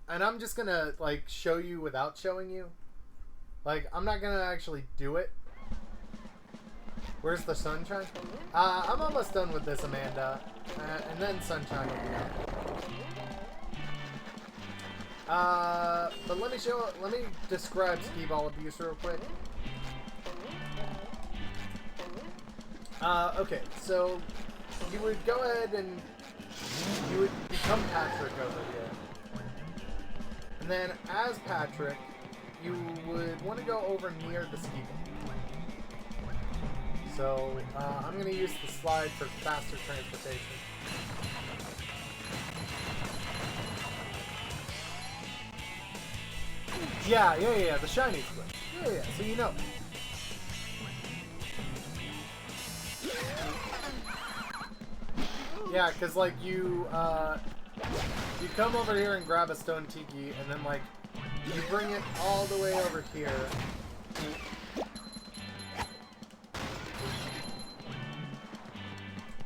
and I'm just gonna, like, show you without showing you. Like, I'm not gonna actually do it. Where's the sunshine? I'm almost done with this, Amanda. And then sunshine will be out. But let me describe skee ball abuse real quick. Okay, so you would go ahead and you would become Patrick over here. And then as Patrick, you would want to go over near the skee ball. So, I'm going to use the slide for faster transportation. Yeah, the shiny split. Yeah, so you know. Yeah, because, like, you come over here and grab a stone tiki, and then, like, you bring it all the way over here.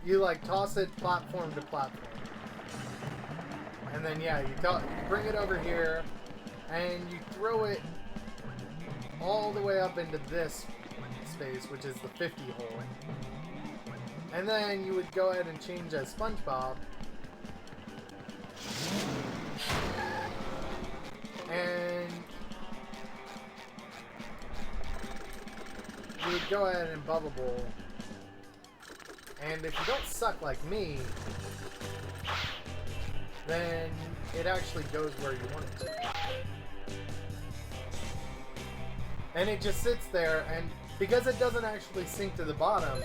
You, like, toss it platform to platform. And then, yeah, you bring it over here, and you throw it all the way up into this space, which is the 50 hole. And then you would go ahead and change as SpongeBob. And you would go ahead and Bubble Bowl. And if you don't suck like me, then it actually goes where you want it to. And it just sits there, and because it doesn't actually sink to the bottom,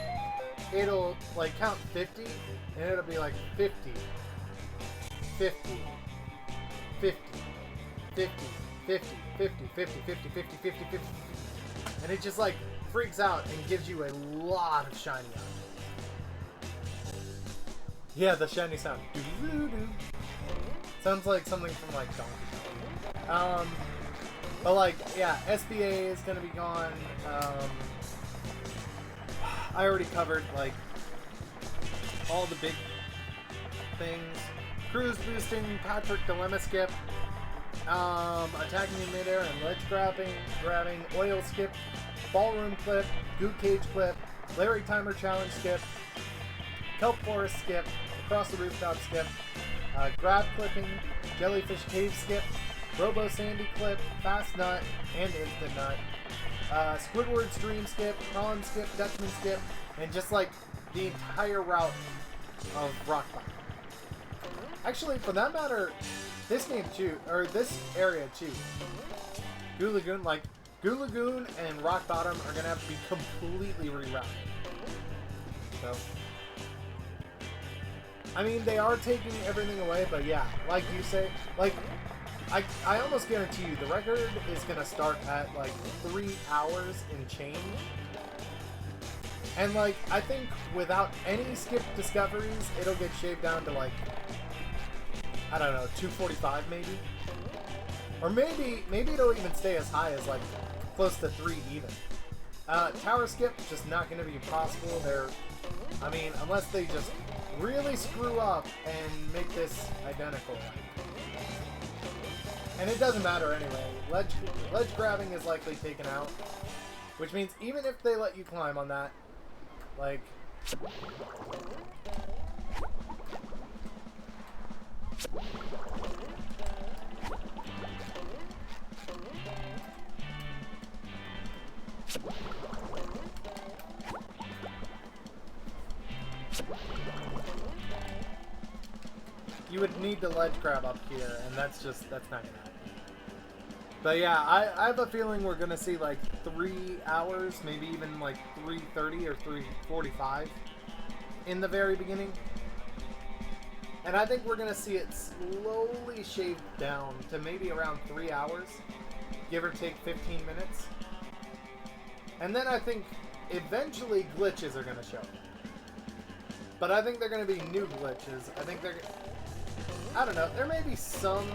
it'll like count 50, and it'll be like 50, 50, 50, 50, 50, 50, 50, 50, 50, 50, 50. And it just like freaks out and gives you a lot of shiny on it. Yeah, the shiny sound. Doo-doo-doo-doo. Sounds like something from like Donkey Kong. But like, yeah, SBA is gonna be gone. I already covered like all the big things. Cruise boosting, Patrick Dilemma skip. attacking in midair and ledge grabbing, oil skip, ballroom clip, goo cage clip, Larry Timer challenge skip, kelp forest skip, across the rooftop skip, grab clipping, jellyfish cave skip, robo sandy clip, fast nut, and instant nut, Squidward stream skip, prawn skip, Dutchman skip, and just like the entire route of rock bottom. Actually, for that matter, this game too, or this area too, Goo Lagoon, like Goo Lagoon and rock bottom are gonna have to be completely rerouted. So, I mean, they are taking everything away, but yeah, like you say, like, I almost guarantee you the record is gonna start at like 3 hours and change. And like, I think without any skip discoveries, it'll get shaved down to like, I don't know, 2:45 maybe? Or maybe it'll even stay as high as like close to 3 even. Tower skip, just not gonna be possible. I mean, unless they just really screw up and make this identical. And it doesn't matter anyway. Ledge grabbing is likely taken out. Which means even if they let you climb on that, like... You would need to ledge grab up here, and that's not gonna happen. But yeah, I have a feeling we're gonna see like 3 hours, maybe even like 3:30 or 3:45 in the very beginning. And I think we're gonna see it slowly shaved down to maybe around 3 hours, give or take 15 minutes. And then I think eventually glitches are gonna show. But I think they're gonna be new glitches. I don't know, there may be some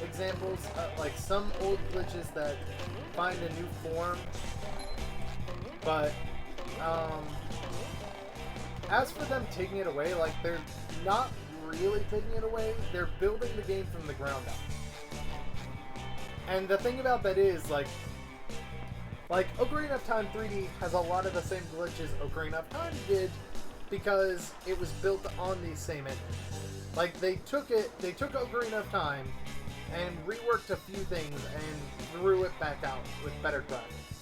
examples, like some old glitches that find a new form, but as for them taking it away, like, they're not really taking it away, they're building the game from the ground up. And the thing about that is, like Ocarina of Time 3D has a lot of the same glitches Ocarina of Time did, because it was built on these same engines. Like, they took Ocarina of Time and reworked a few things and threw it back out with better graphics.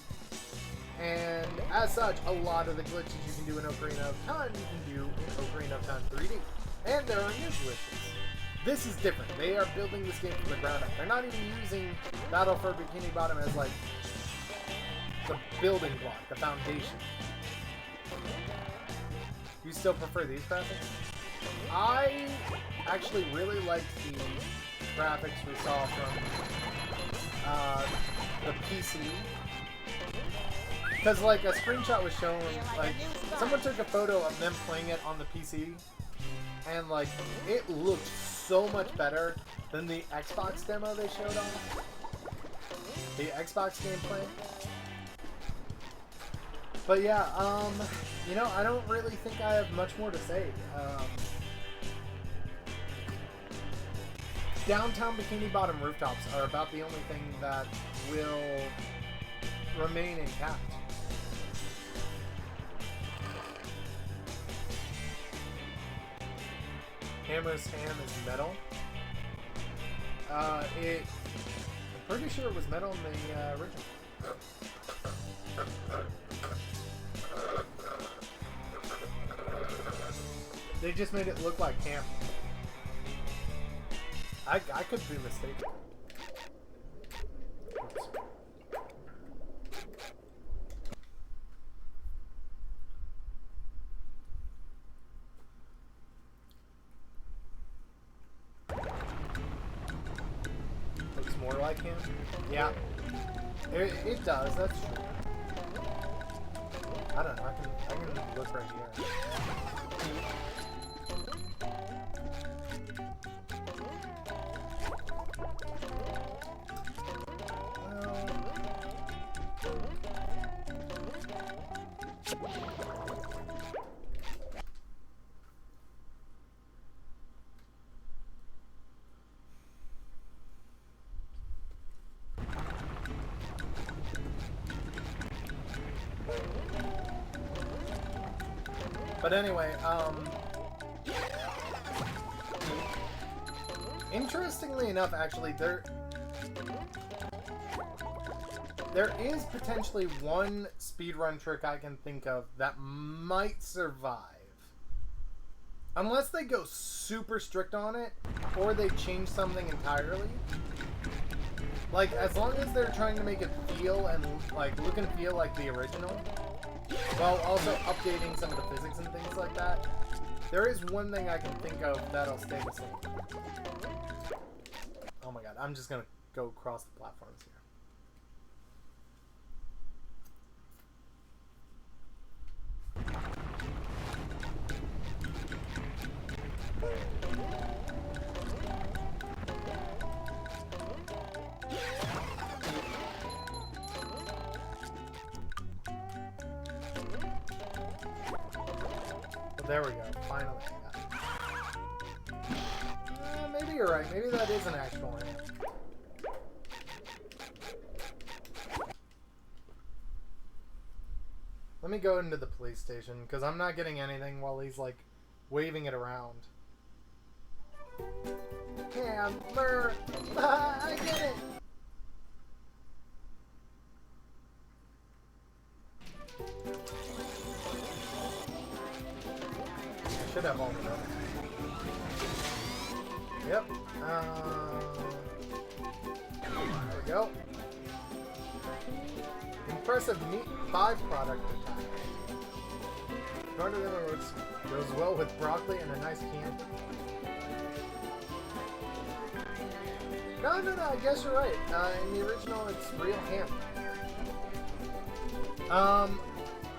And as such, a lot of the glitches you can do in Ocarina of Time, you can do in Ocarina of Time 3D. And there are new glitches. This is different. They are building this game from the ground up. They're not even using Battle for Bikini Bottom as, like, the building block, the foundation. You still prefer these graphics? I actually really liked the graphics we saw from the PC. Because, like, a screenshot was shown, like, someone took a photo of them playing it on the PC, and, like, it looked so much better than the Xbox demo they showed off. The Xbox gameplay. But yeah, you know, I don't really think I have much more to say. Downtown Bikini Bottom rooftops are about the only thing that will remain intact. Hammer's ham is metal. I'm pretty sure it was metal in the original. They just made it look like ham. I could be mistaken. Oops. Looks more like ham? Yeah. It does, that's true. I don't know, I can look right here. But anyway, interestingly enough, actually, there is potentially one speedrun trick I can think of that might survive. Unless they go super strict on it, or they change something entirely. Like, as long as they're trying to make it feel and, like, look and feel like the original, while also updating some of the physics and things like that, there is one thing I can think of that'll stay the same. Oh my god, I'm just gonna go across the platforms here. There we go, finally. Maybe you're right, maybe that is an actual ramp. Let me go into the police station, because I'm not getting anything while he's, like, waving it around. Hammer! I get it! I should have all of them. Yep. There we go. Impressive meat 5 product attack. Garden goes well with broccoli and a nice can. No, I guess you're right. In the original, it's real ham.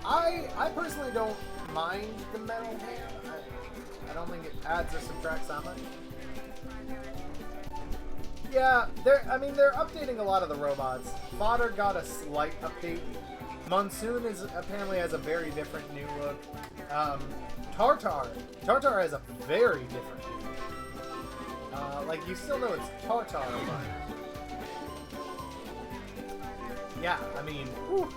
I personally don't mind the metal ham. I don't think it adds or subtracts that much. Yeah, they're updating a lot of the robots. Fodder got a slight update. Monsoon apparently has a very different new look. Tartar has a very different look. Like, you still know it's Tartar, but... Yeah, I mean... Whew.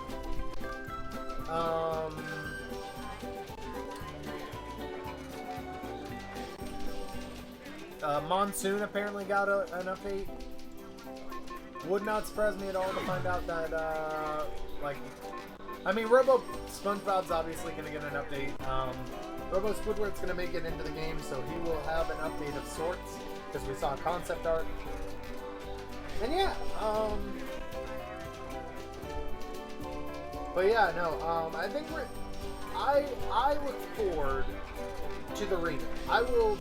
Monsoon apparently got an update. Would not surprise me at all to find out that, Robo SpongeBob's obviously going to get an update. Robo Squidward's going to make it into the game, so he will have an update of sorts, because we saw concept art. And yeah, but yeah, no, I think I look forward to the remake. I will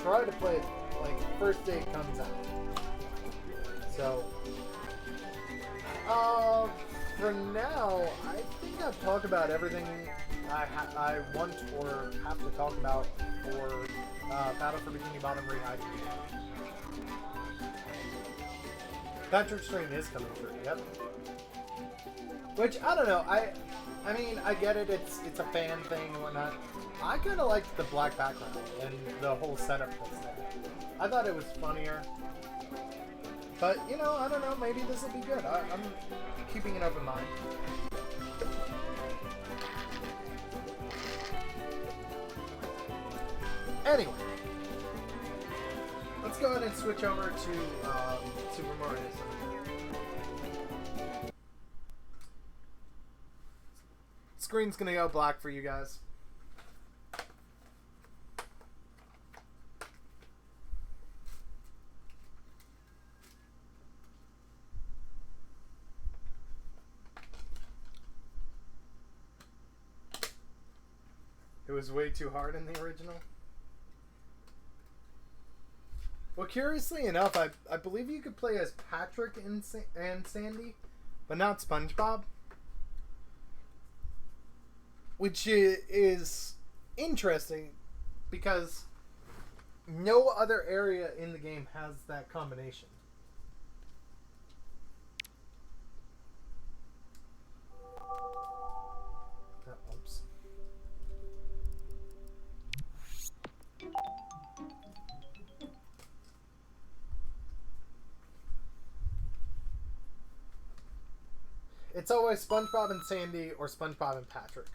try to play it, like, first day it comes out. So, for now, I think I've talked about everything I want or have to talk about for Battle for Bikini Bottom Rehydrated. Patrick's stream is coming through, yep. Which, I don't know, I mean, I get it, it's a fan thing and whatnot. I kind of liked the black background and the whole setup that's there. I thought it was funnier. But, you know, I don't know, maybe this will be good. I'm keeping an open mind. Anyway, let's go ahead and switch over to Super Mario Sunshine. Screen's gonna go black for you guys. It was way too hard in the original. Well, curiously enough, I believe you could play as Patrick and Sandy, but not SpongeBob. Which is interesting, because no other area in the game has that combination. Oops. It's always SpongeBob and Sandy or SpongeBob and Patrick.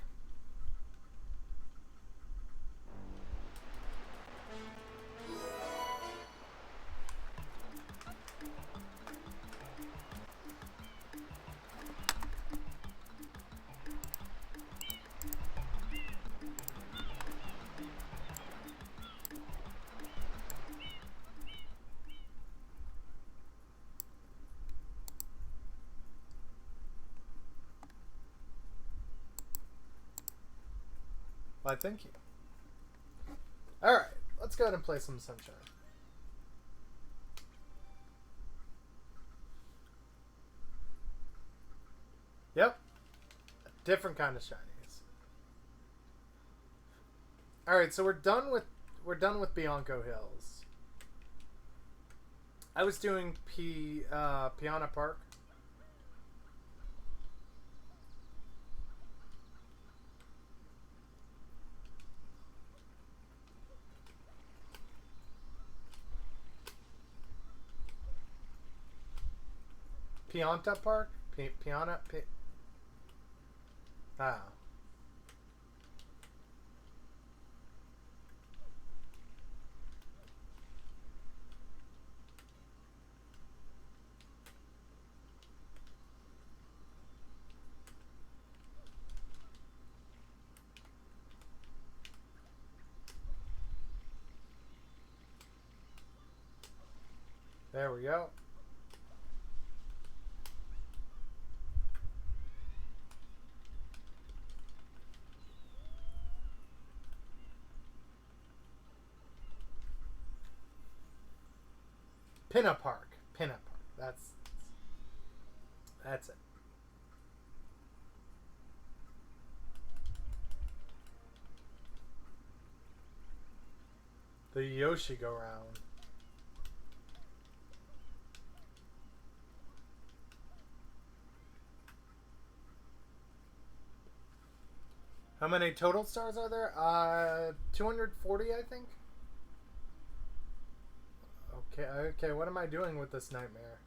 Why, thank you. Alright, let's go ahead and play some Sunshine. Yep. A different kind of shinies. Alright, so we're done with Bianco Hills. I was doing Piana Park. Pianta Park? Piana? Ah. There we go. Pinna Park. That's it. The Yoshi go round. How many total stars are there? 240, I think. Okay, what am I doing with this nightmare?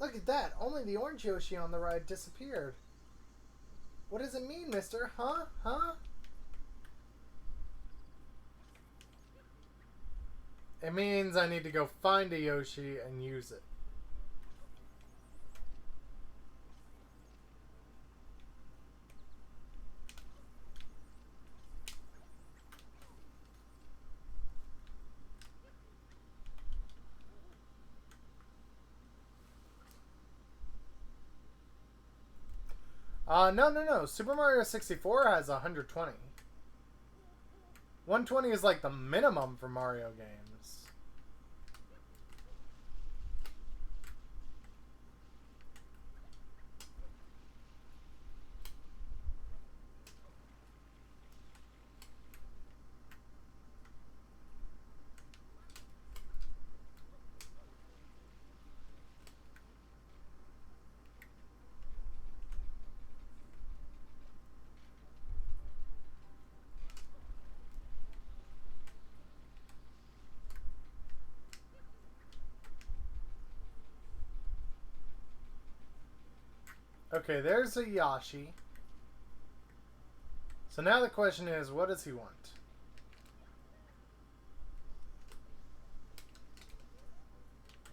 Look at that! Only the orange Yoshi on the ride disappeared. What does it mean, mister? Huh? Huh? It means I need to go find a Yoshi and use it. No. Super Mario 64 has 120. 120 is like the minimum for Mario games. Okay, there's a Yoshi. So now the question is, what does he want?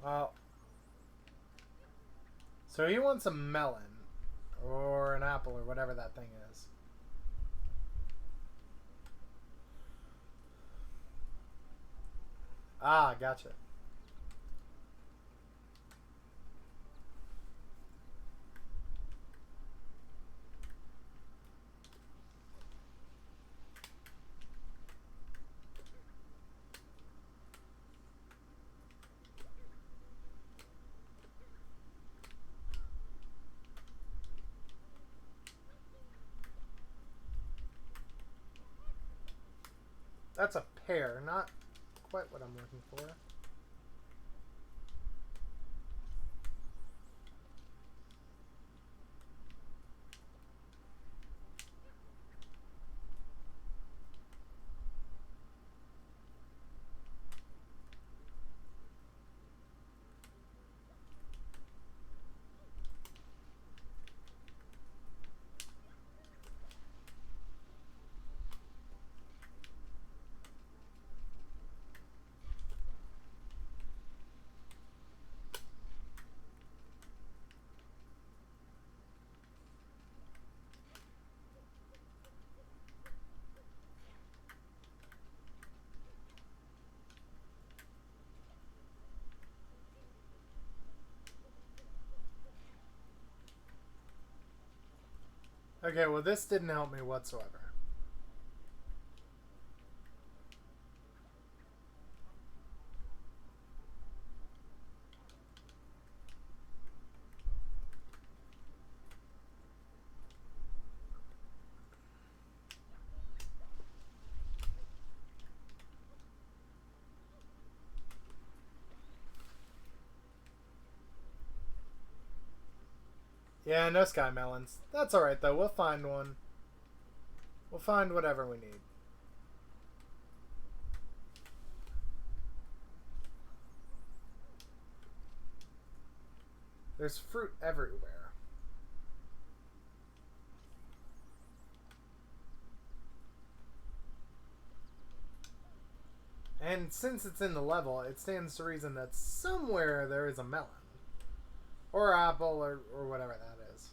Well, so he wants a melon. Or an apple, or whatever that thing is. Ah, gotcha. That's a pear, not quite what I'm looking for. Okay, well this didn't help me whatsoever. Yeah, no sky melons. That's alright though, we'll find one. We'll find whatever we need. There's fruit everywhere. And since it's in the level, it stands to reason that somewhere there is a melon. Or apple, or whatever that is.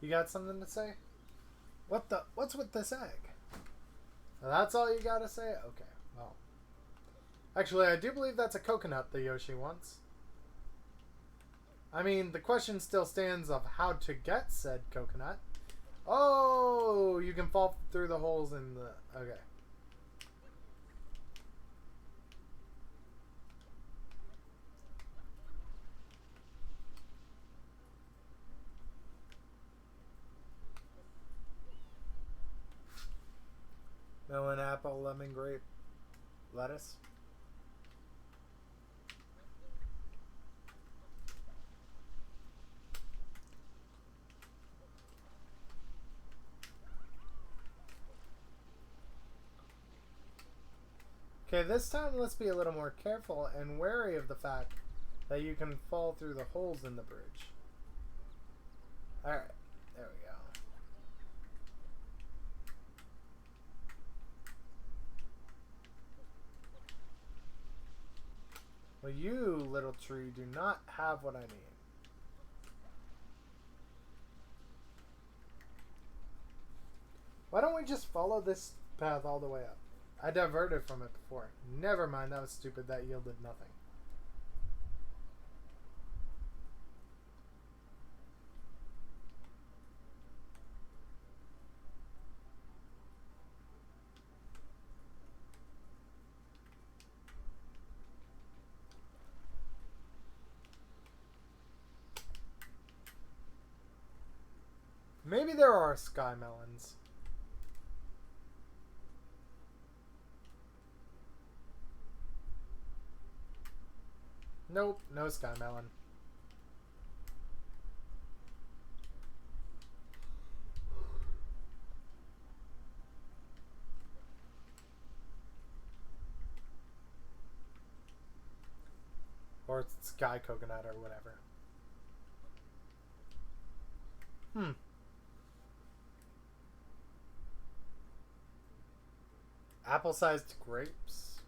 You got something to say? What's with this egg? That's all you gotta say? Okay, well. Actually, I do believe that's a coconut the Yoshi wants. I mean, the question still stands of how to get said coconut. Oh, you can fall through the holes in the... Okay. Melon, apple, lemon, grape, lettuce. Okay, this time let's be a little more careful and wary of the fact that you can fall through the holes in the bridge. Alright, there we go. Well, you, little tree, do not have what I need. Why don't we just follow this path all the way up? I diverted from it before. Never mind, that was stupid. That yielded nothing. Maybe there are sky melons. Nope, no sky melon. Or sky coconut or whatever. Apple-sized grapes.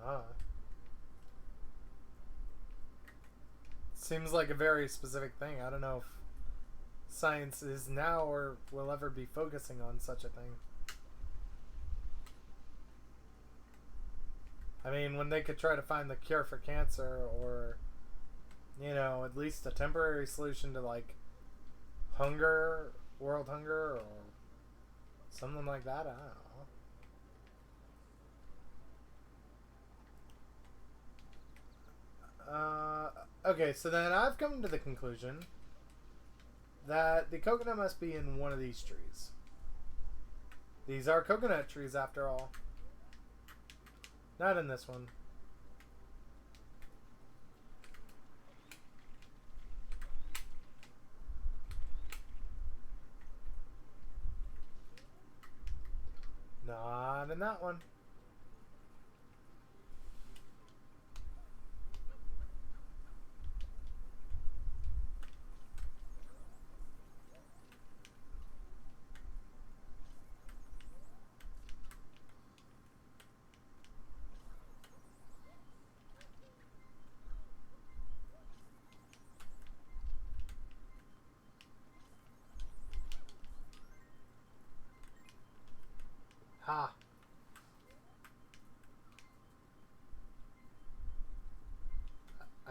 Ah. Seems like a very specific thing. I don't know if science is now or will ever be focusing on such a thing. I mean, when they could try to find the cure for cancer or, you know, at least a temporary solution to, like, hunger, world hunger, or something like that, I don't know. Okay, so then I've come to the conclusion that the coconut must be in one of these trees. These are coconut trees, after all. Not in this one. Not in that one.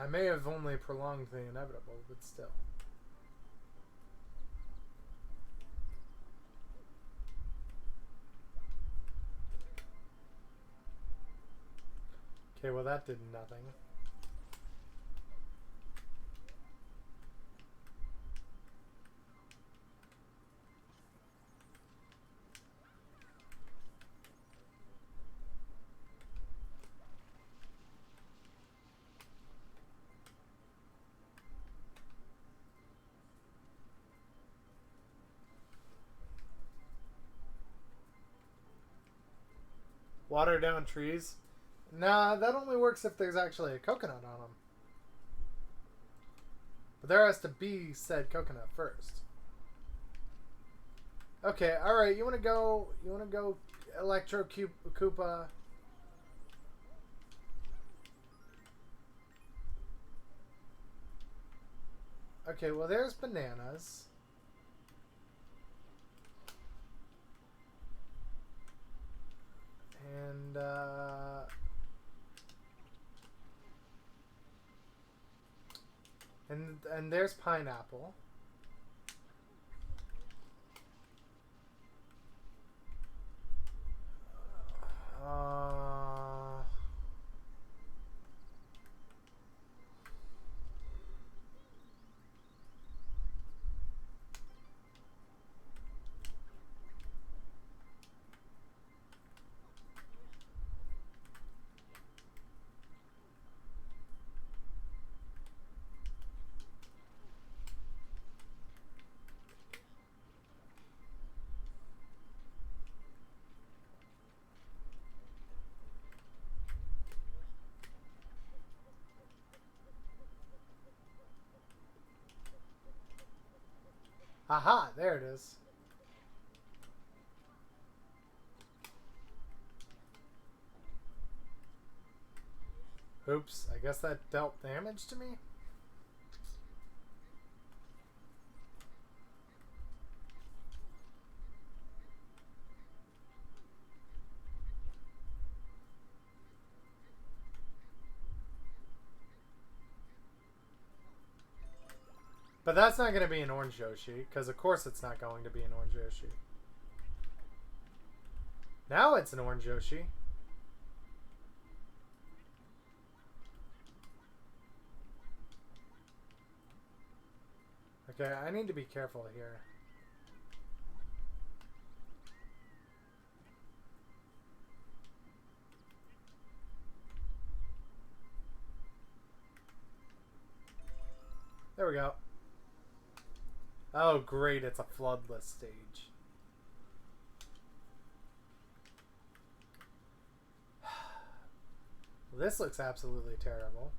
I may have only prolonged the inevitable, but still. Okay, well that did nothing. Water down trees? Nah, that only works if there's actually a coconut on them. But there has to be said coconut first. Okay, alright, you wanna go Electro Koopa? Okay, well there's bananas. And there's pineapple. Aha, there it is. Oops, I guess that dealt damage to me? But that's not going to be an orange Yoshi, because of course it's not going to be an orange Yoshi. Now it's an orange Yoshi. Okay, I need to be careful here. There we go. Oh, great, it's a floodless stage. This looks absolutely terrible.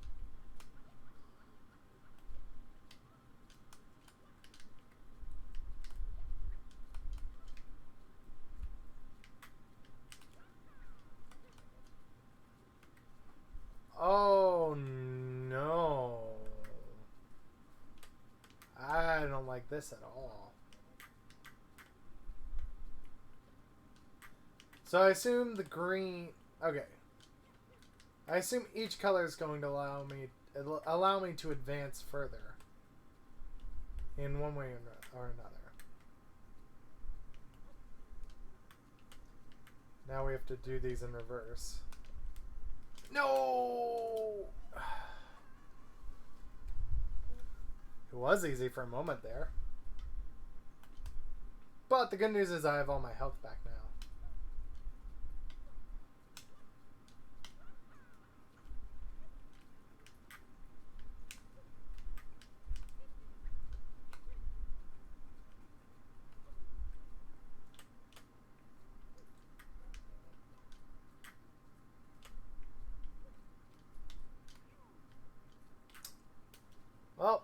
Oh, no. I don't like this at all. So I assume the green... Okay. I assume each color is going to allow me to advance further. In one way or another. Now we have to do these in reverse. No! It was easy for a moment there. But the good news is I have all my health back now. Well,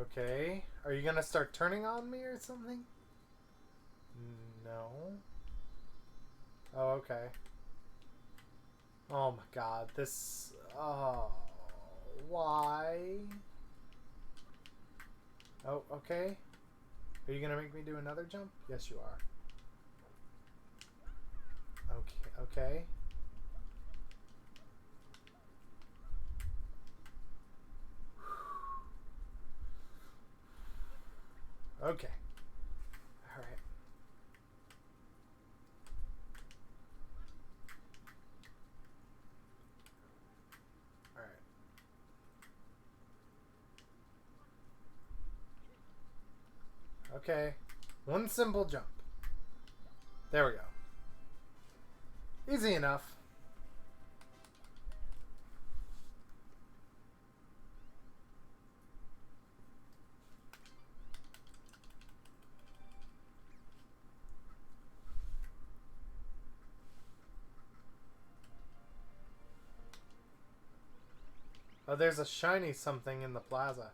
Okay. Are you gonna start turning on me or something? No. Oh, okay. Oh my god, this... Oh... Why? Oh, okay. Are you gonna make me do another jump? Yes, you are. Okay, okay. Okay. Alright. Alright. Okay. One simple jump. There we go. Easy enough. Oh, there's a shiny something in the plaza.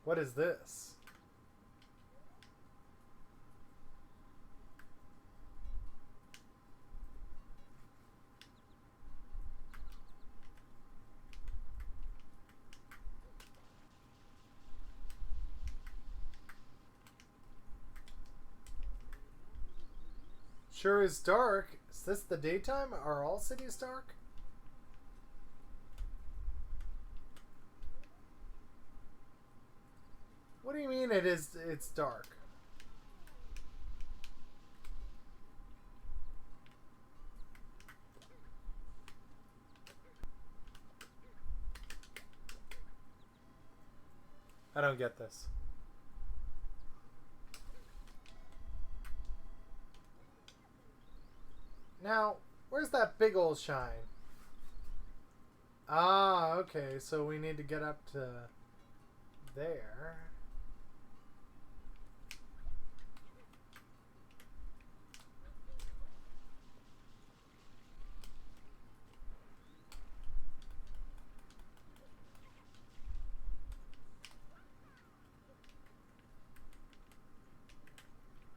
What is this? Sure is dark. Is this the daytime? Are all cities dark? What do you mean it's dark? I don't get this. Now, where's that big old shine? Ah, okay, so we need to get up to there.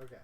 Okay.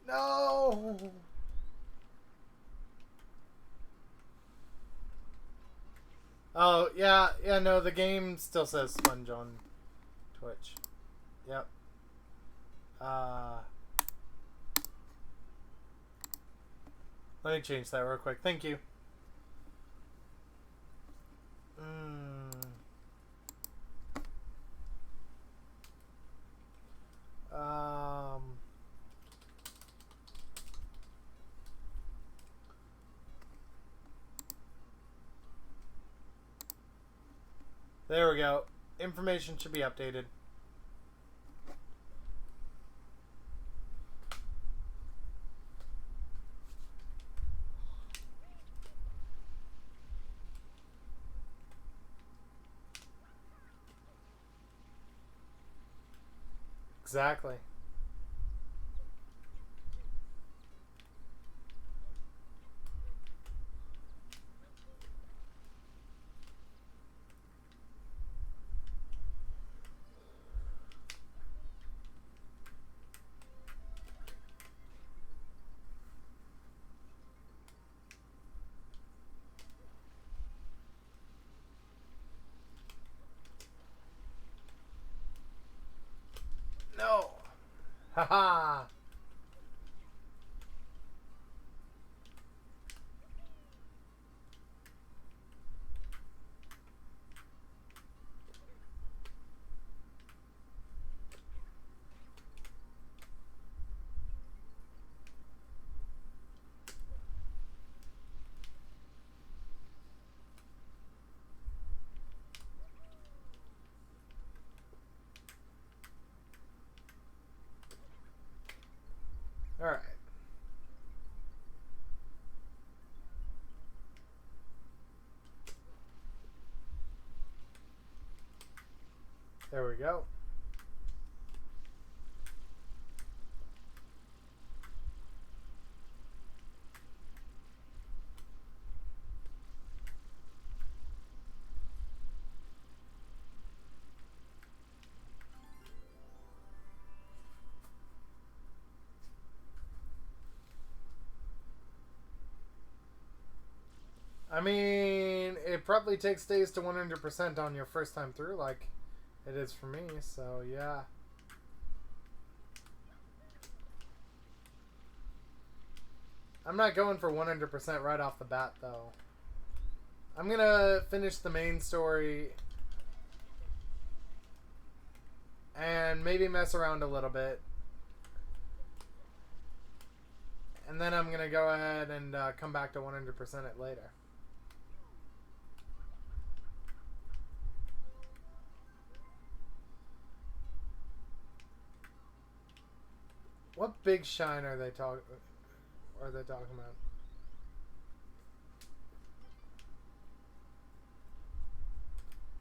No! Oh, yeah, no, the game still says Sponge on Twitch. Yep. Let me change that real quick. Thank you. There we go. Information should be updated. Exactly. No. Haha. All right. There we go. I mean, it probably takes days to 100% on your first time through, like it is for me, so yeah. I'm not going for 100% right off the bat, though. I'm gonna finish the main story and maybe mess around a little bit. And then I'm gonna go ahead and come back to 100% it later. What big shine are they talking about?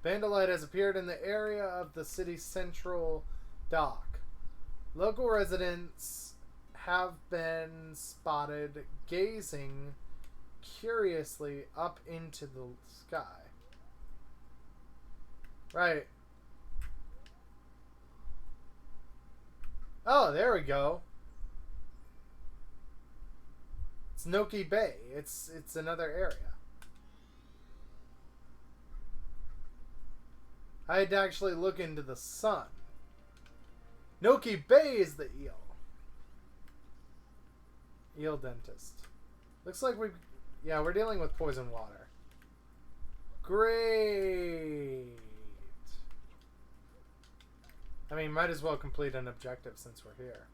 Vandalite has appeared in the area of the city's central dock. Local residents have been spotted gazing curiously up into the sky. Right. Oh, there we go. It's Noki Bay. It's another area. I had to actually look into the sun. Noki Bay is the eel. Eel dentist. Looks like we're dealing with poison water. Great. I mean, might as well complete an objective since we're here.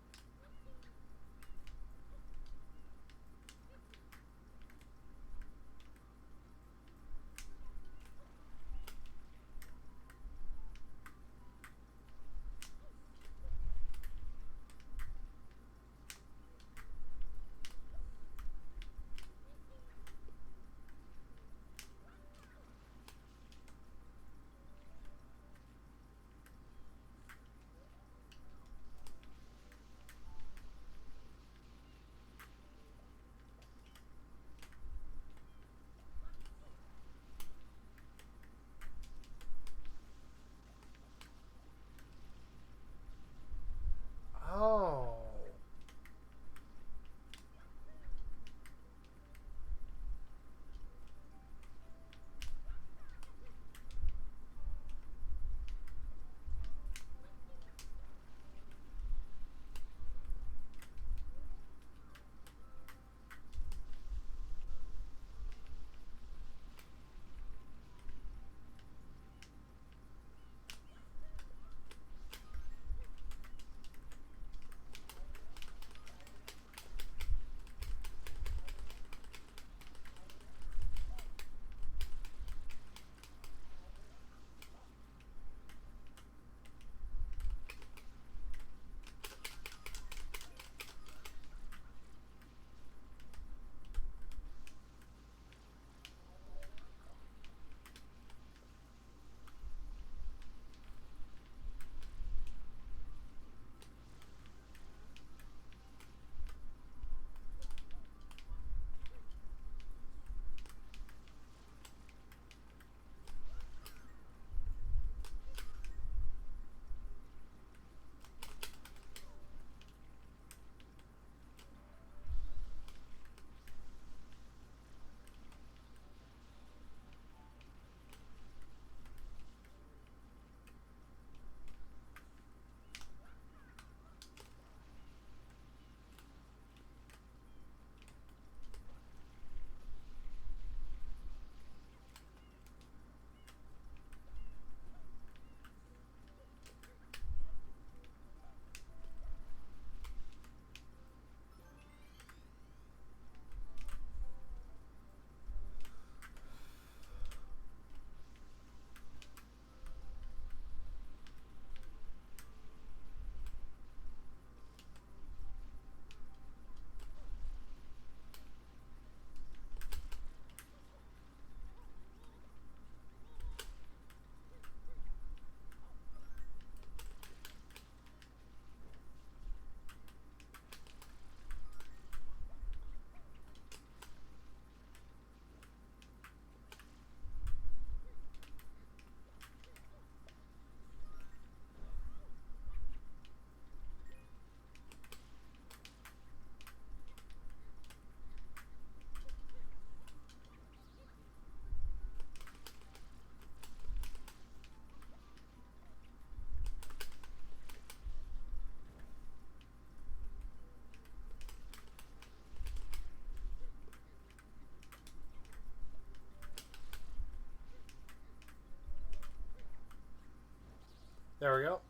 There we go.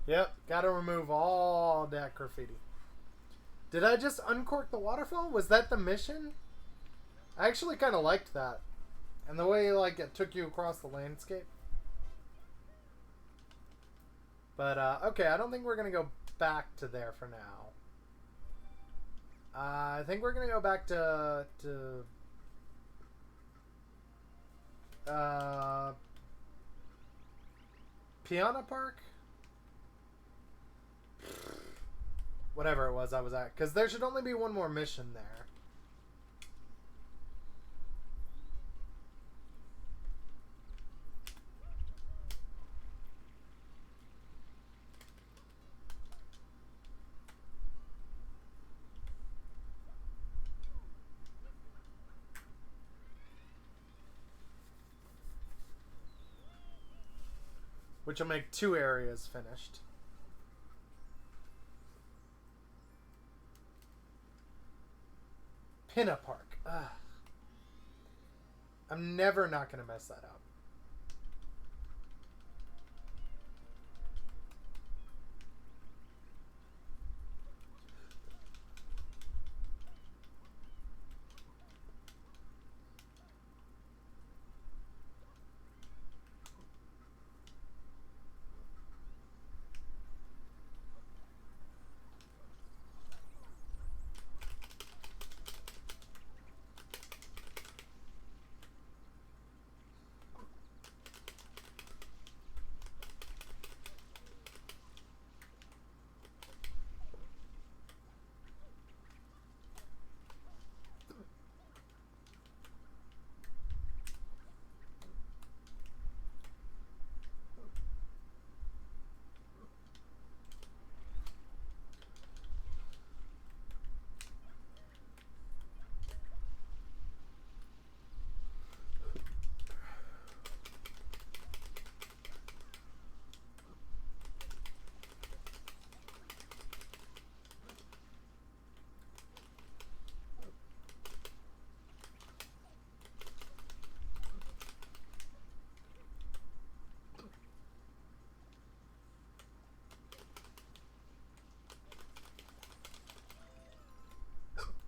Yep, gotta remove all that graffiti. Did I just uncork the waterfall? Was that the mission? I actually kind of liked that. And the way, like, it took you across the landscape. But, okay, I don't think we're gonna go back to there for now. I think we're gonna go back to Piana Park? Whatever it was I was at. Because there should only be one more mission there. Which will make 2 areas finished. Pinna Park. Ugh. I'm never not going to mess that up.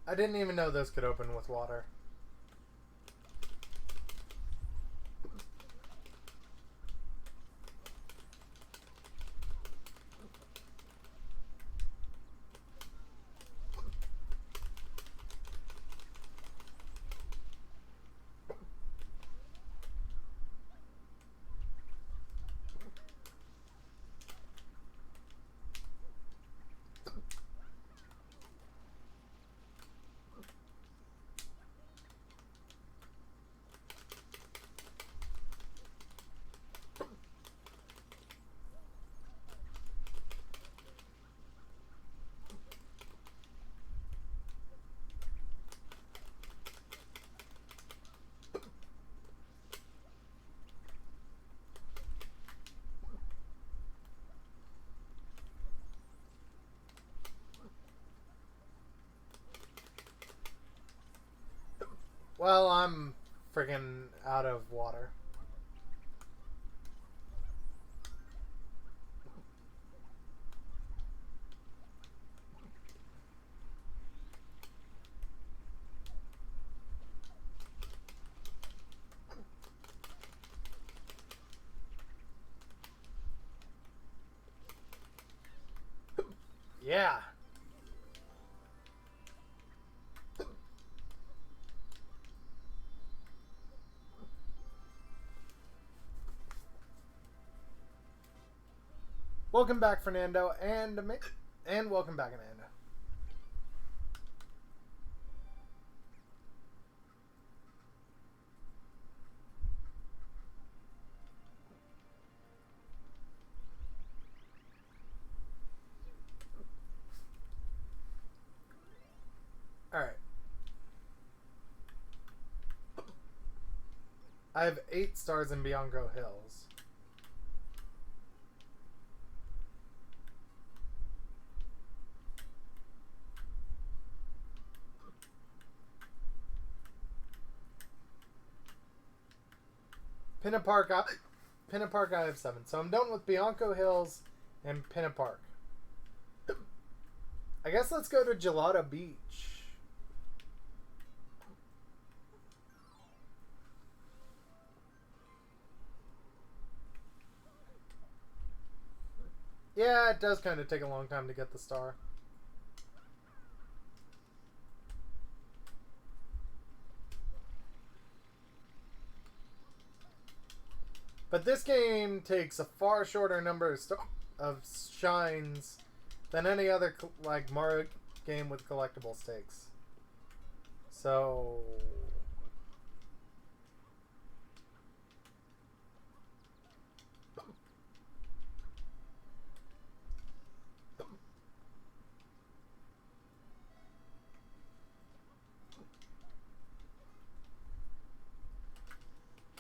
I didn't even know those could open with water. Well, I'm friggin' out of water. Yeah. Welcome back, Fernando, and welcome back, Amanda. All right. I have 8 stars in Bianco Hills. Pinna Park I have 7. So I'm done with Bianco Hills and Pinna Park. I guess let's go to Gelato Beach. Yeah, it does kind of take a long time to get the star. But this game takes a far shorter number of shines than any other like Mario game with collectibles takes. So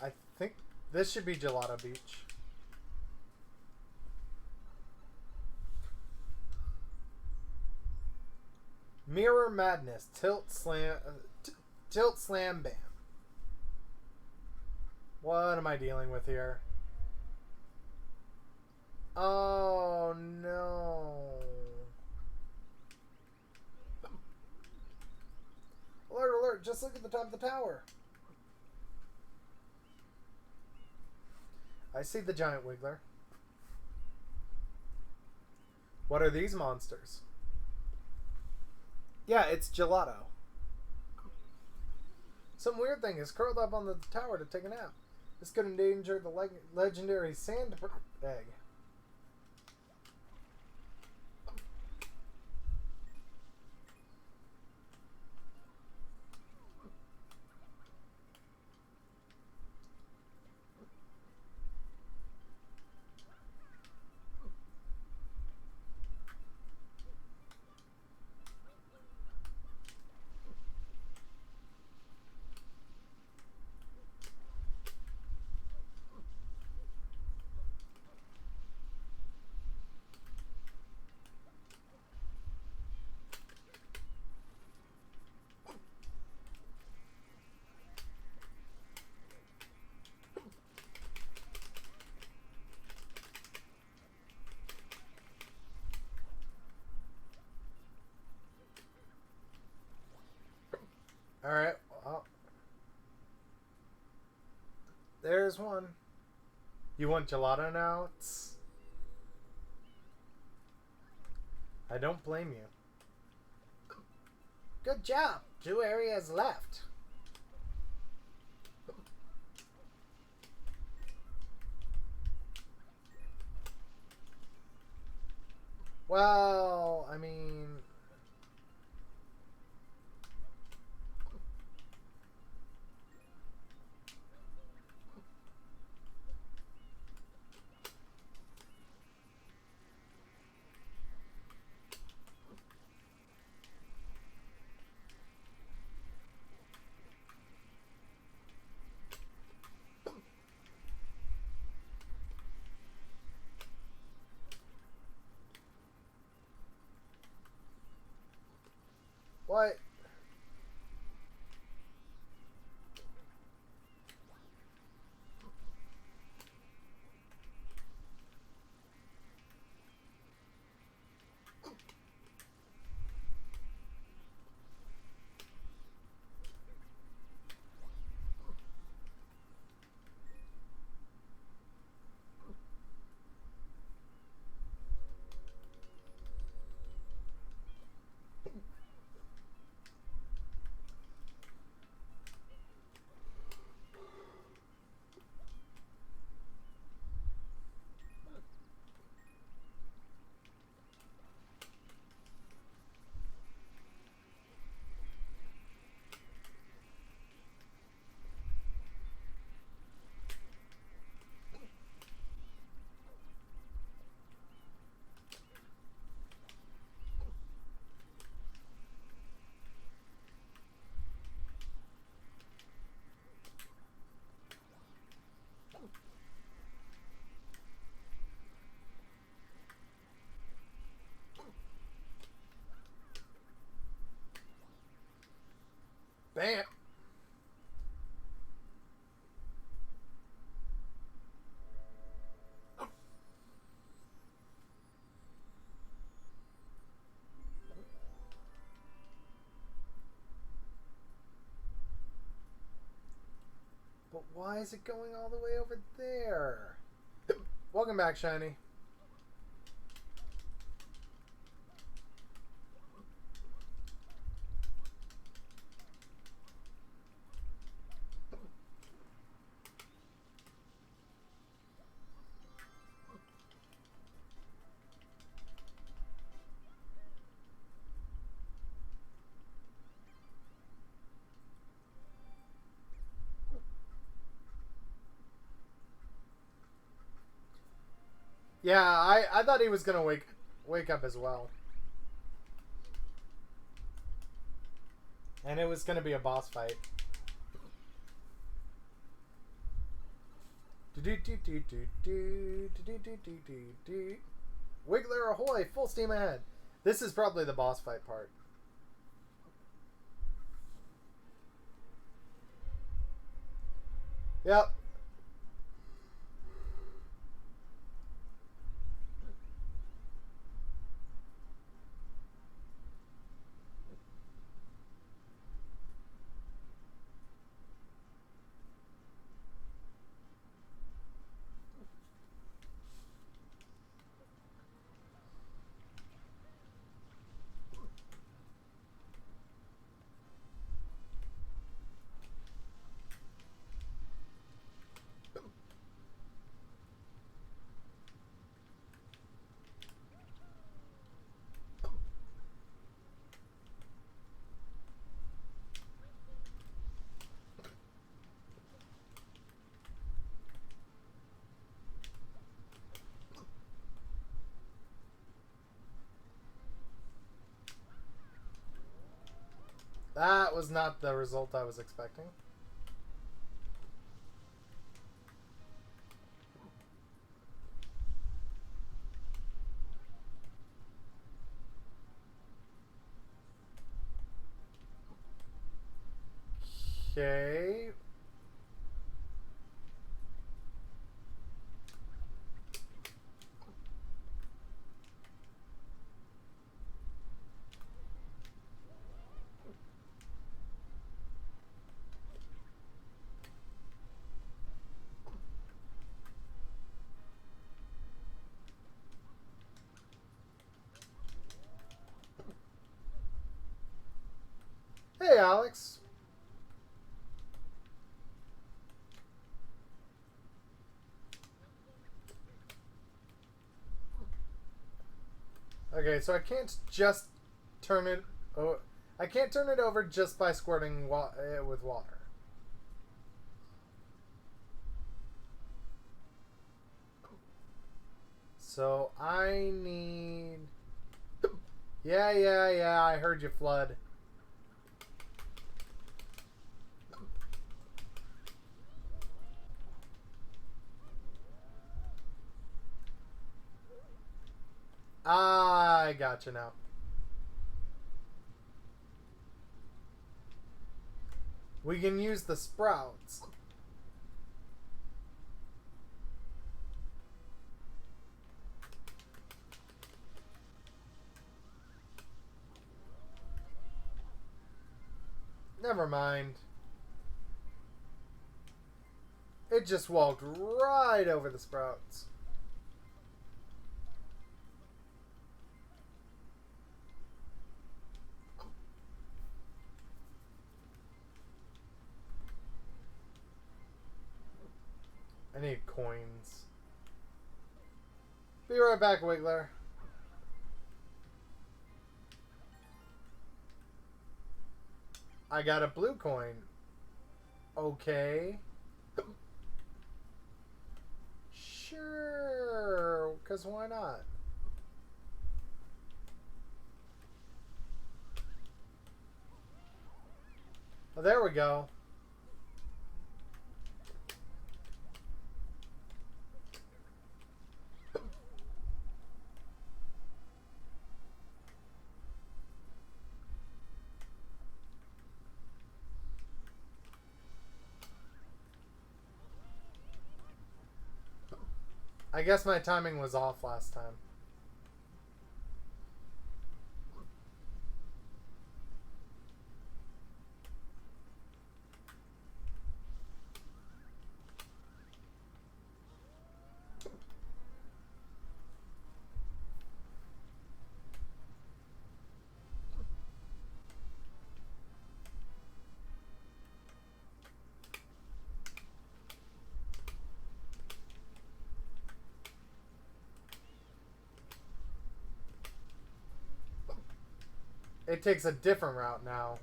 I think this should be Gelato Beach. Mirror Madness, Tilt Slam Bam. What am I dealing with here? Oh no. Alert, alert, just look at the top of the tower. I see the giant wiggler. What are these monsters? Yeah, it's gelato. Some weird thing is curled up on the tower to take a nap. This could endanger the legendary sand egg. Alright, well, there's one. You want gelato now? I don't blame you. Good job. 2 areas left. Well, I mean... What? Bam! Why is it going all the way over there? Welcome back, Shiny. Yeah, I thought he was gonna wake up as well. And it was gonna be a boss fight. Wiggler ahoy! Full steam ahead. This is probably the boss fight part. Yep. That was not the result I was expecting. Okay. Hey, Alex. Okay, so I can't just turn it... Oh, I can't turn it over just by squirting it with water. So I need... Yeah, I heard you, Flood. I gotcha now. We can use the sprouts. Never mind. It just walked right over the sprouts. I need coins. Be right back, Wiggler. I got a blue coin. Okay. Sure, because why not? Oh, there we go. I guess my timing was off last time. it takes a different route now.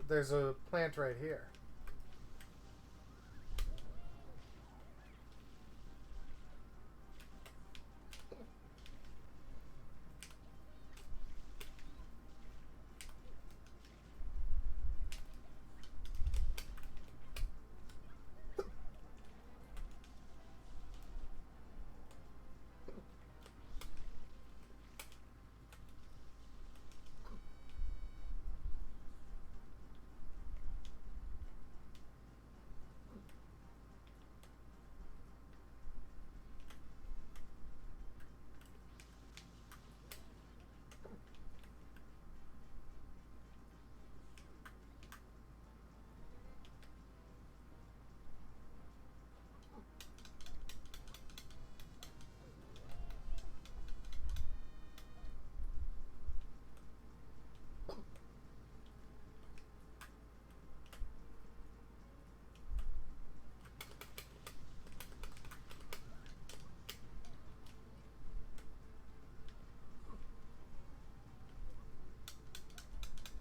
There's a plant right here.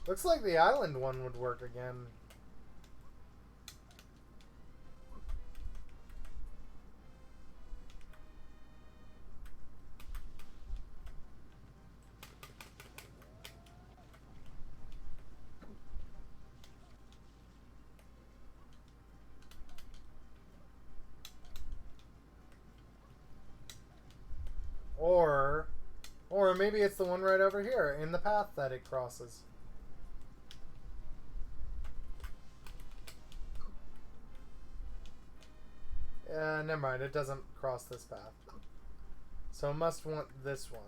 Looks like the island one would work again. Or maybe it's the one right over here in the path that it crosses. Never mind, it doesn't cross this path. So it must want this one.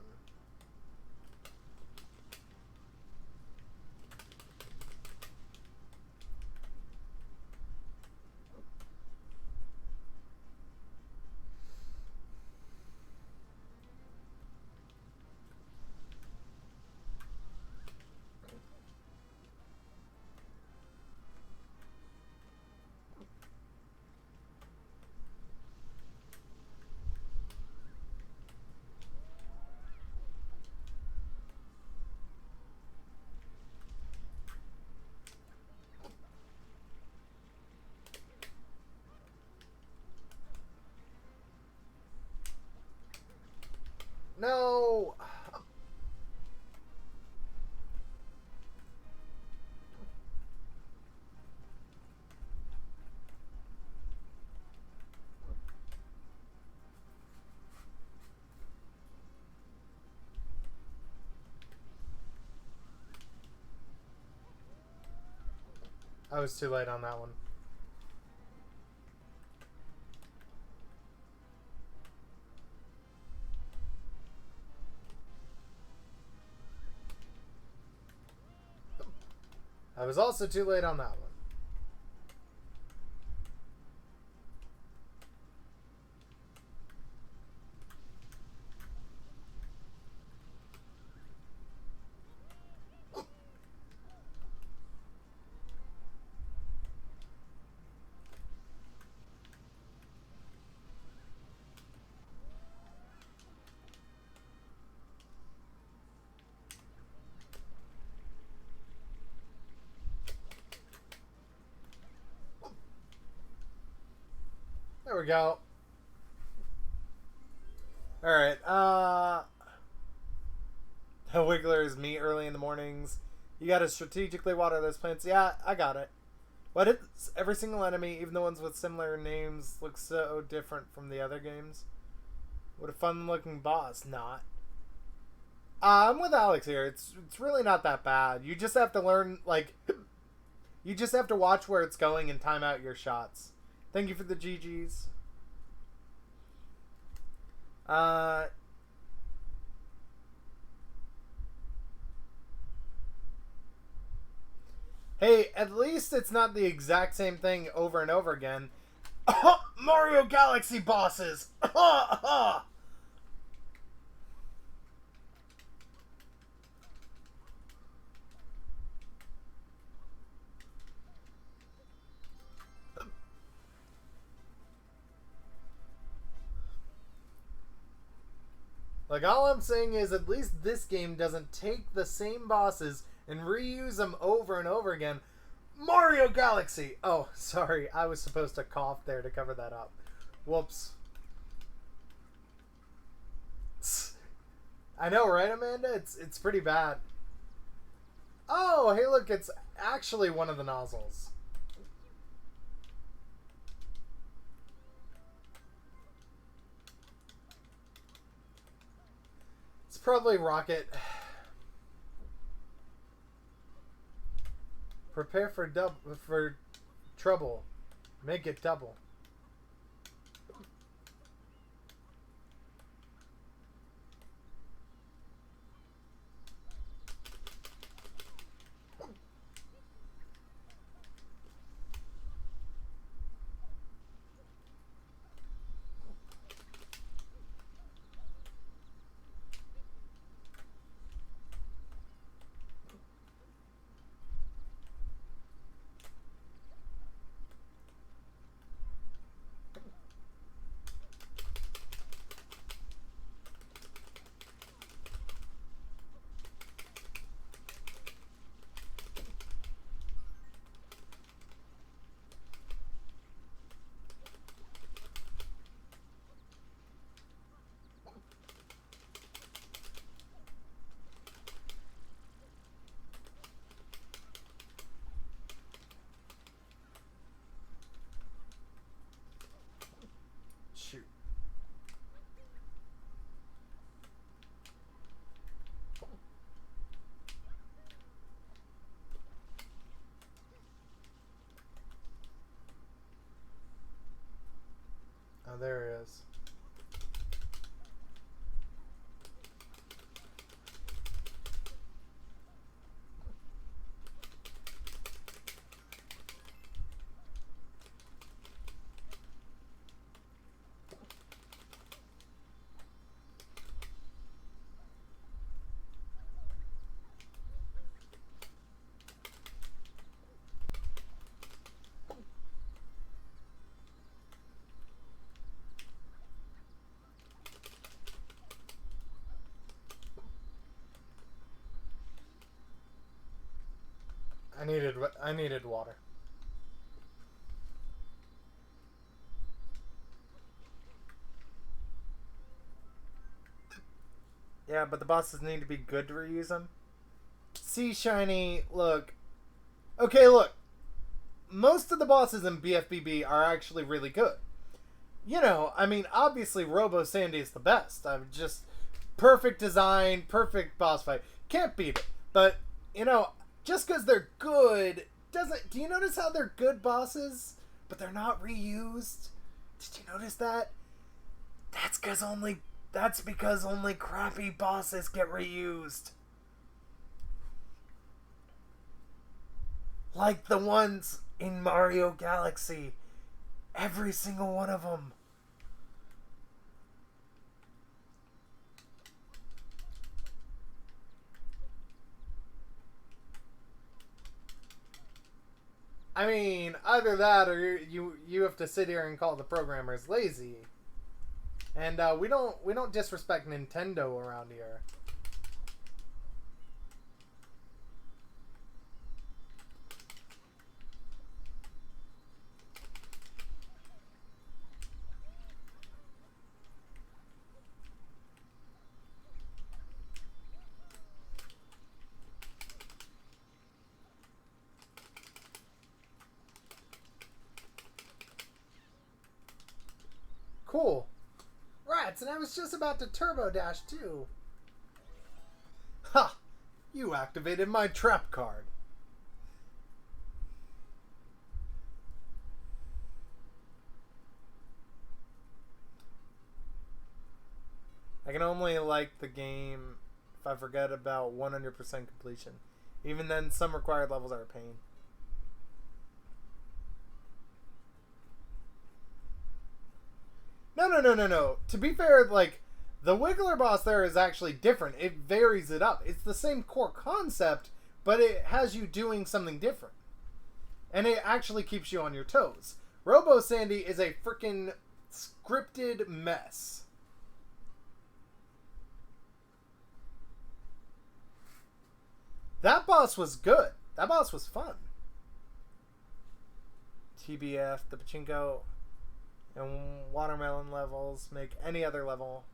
No! I was too late on that one. I was also too late on that one. There we go. Alright, the Wigglers meet early in the mornings. You gotta strategically water those plants. Yeah, I got it. But it's every single enemy, even the ones with similar names, looks so different from the other games. What a fun looking boss. Not. I'm with Alex here. It's really not that bad. You just have to learn, like, you just have to watch where it's going and time out your shots. Thank you for the GGs. Hey, at least it's not the exact same thing over and over again. Mario Galaxy bosses! Like, all I'm saying is at least this game doesn't take the same bosses and reuse them over and over again. Mario Galaxy! Oh, sorry. I was supposed to cough there to cover that up. Whoops. I know, right, Amanda? It's pretty bad. Oh, hey, look, it's actually one of the nozzles. It's probably Rocket. Prepare for trouble. Make it double. Shoot. Oh, there he is. I needed water. Yeah, but the bosses need to be good to reuse them. See, Shiny, look. Okay, look. Most of the bosses in BFBB are actually really good. You know, I mean, obviously Robo Sandy is the best. I'm just perfect design, perfect boss fight. Can't beat it. But, you know, just because they're good doesn't... Do you notice how they're good bosses, but they're not reused? Did you notice that? That's because only crappy bosses get reused. Like the ones in Mario Galaxy. Every single one of them. I mean, either that or you have to sit here and call the programmers lazy. And we don't disrespect Nintendo around here. Cool. Rats, and I was just about to turbo dash too. Ha! You activated my trap card. I can only like the game if I forget about 100% completion. Even then, some required levels are a pain. No. To be fair, like, the Wiggler boss there is actually different. It varies it up. It's the same core concept, but it has you doing something different. And it actually keeps you on your toes. Robo Sandy is a freaking scripted mess. That boss was good. That boss was fun. TBF, the pachinko, and watermelon levels make any other level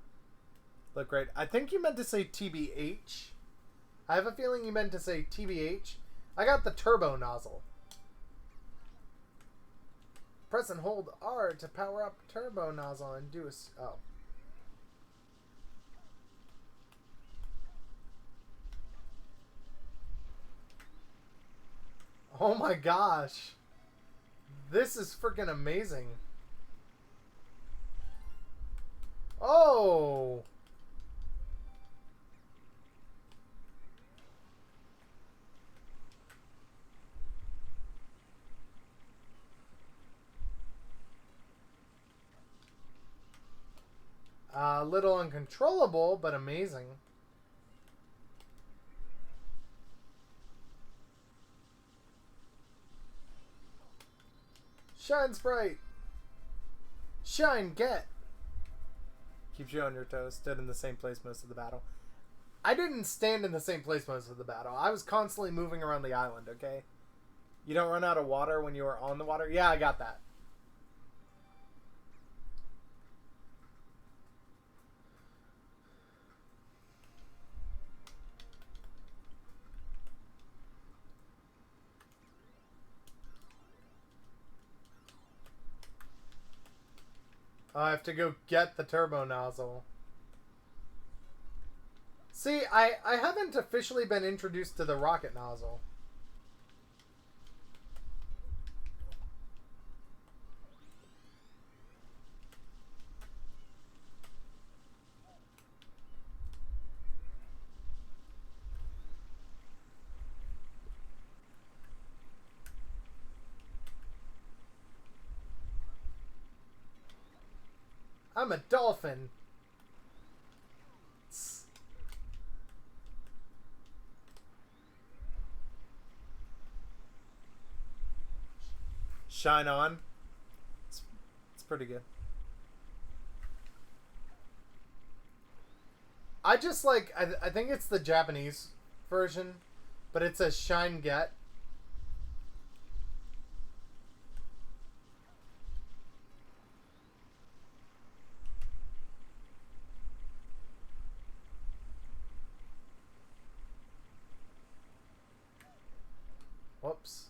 look great. I think you meant to say TBH. I have a feeling you meant to say TBH. I got the turbo nozzle. Press and hold R to power up turbo nozzle and do a... Oh. Oh my gosh. This is freaking amazing. Oh! A little uncontrollable, but amazing. Shine Sprite! Shine Get! Keeps you on your toes. Stood in the same place most of the battle. I didn't stand in the same place most of the battle. I was constantly moving around the island, okay? You don't run out of water when you are on the water? Yeah, I got that. I have to go get the turbo nozzle. See, I haven't officially been introduced to the rocket nozzle. I'm a dolphin. Shine on. It's pretty good. I just like, I think it's the Japanese version, but it says Shine Get. Whoops.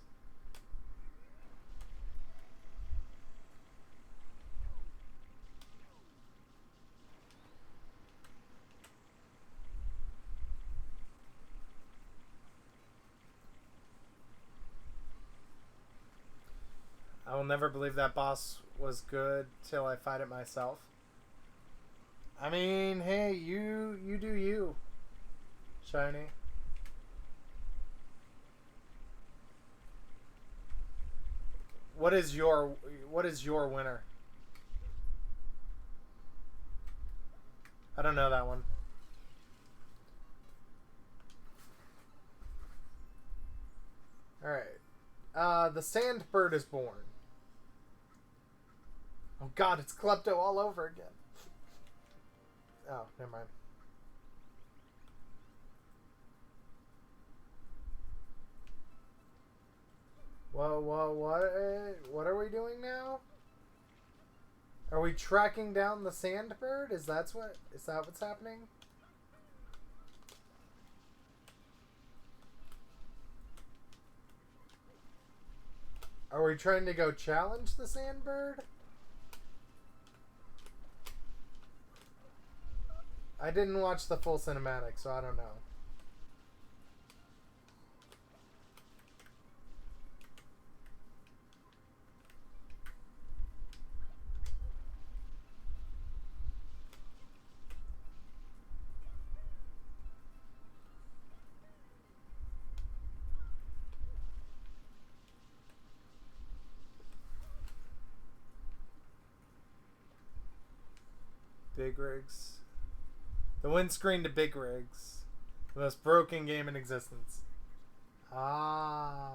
I will never believe that boss was good till I fight it myself. I mean, hey, you do you, Shiny. What is your winner? I don't know that one. Alright. The sand bird is born. Oh god, it's Klepto all over again. Oh, never mind. Whoa, what are we doing now? Are we tracking down the sand bird? Is that what's happening? Are we trying to go challenge the sand bird? I didn't watch the full cinematic, so I don't know. Big rigs. The windscreen to big rigs. The most broken game in existence. Ah.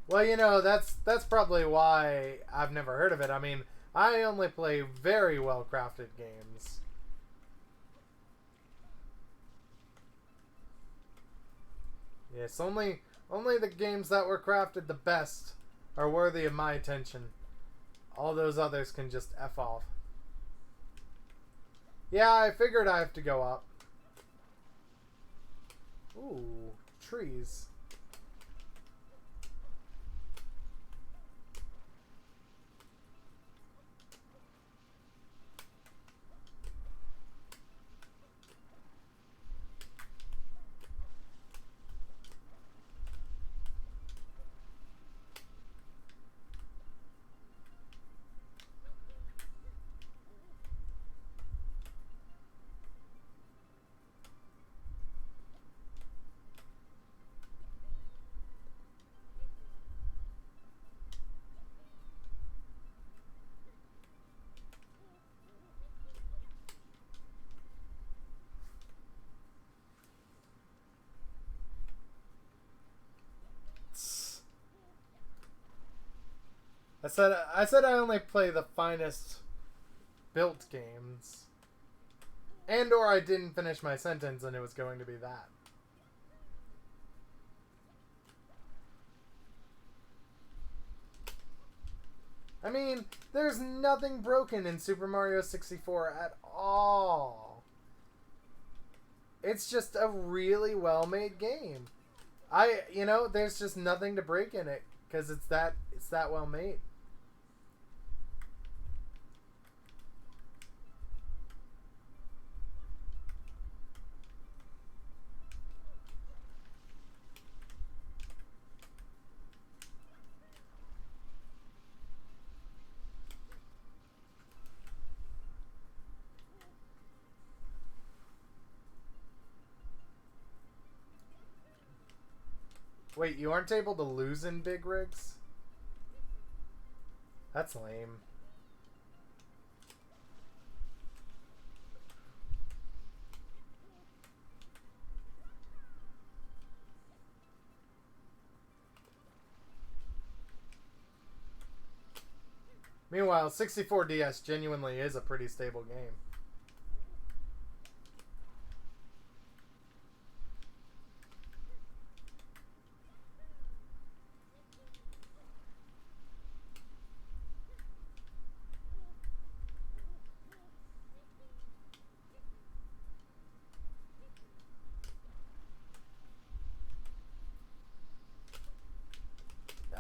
Well, you know, that's probably why I've never heard of it. I mean, I only play very well crafted games. Yes, only the games that were crafted the best are worthy of my attention. All those others can just F off. Yeah, I figured I have to go up. Ooh, trees. I said I only play the finest built games. And or I didn't finish my sentence and it was going to be that. I mean, there's nothing broken in Super Mario 64 at all. It's just a really well-made game. There's just nothing to break in it because it's that well made. Wait, you aren't able to lose in big rigs? That's lame. Meanwhile, 64 DS genuinely is a pretty stable game.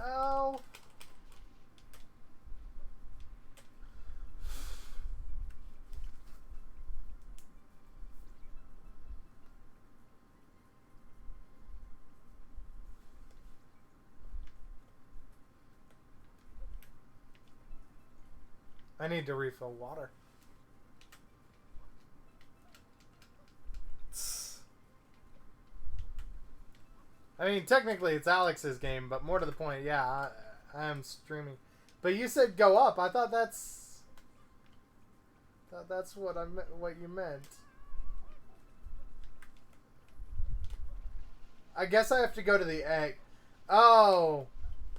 No. I need to refill water. I mean, technically it's Alex's game, but more to the point, yeah, I am streaming. But you said go up. I thought that's what you meant. I guess I have to go to the egg. Oh,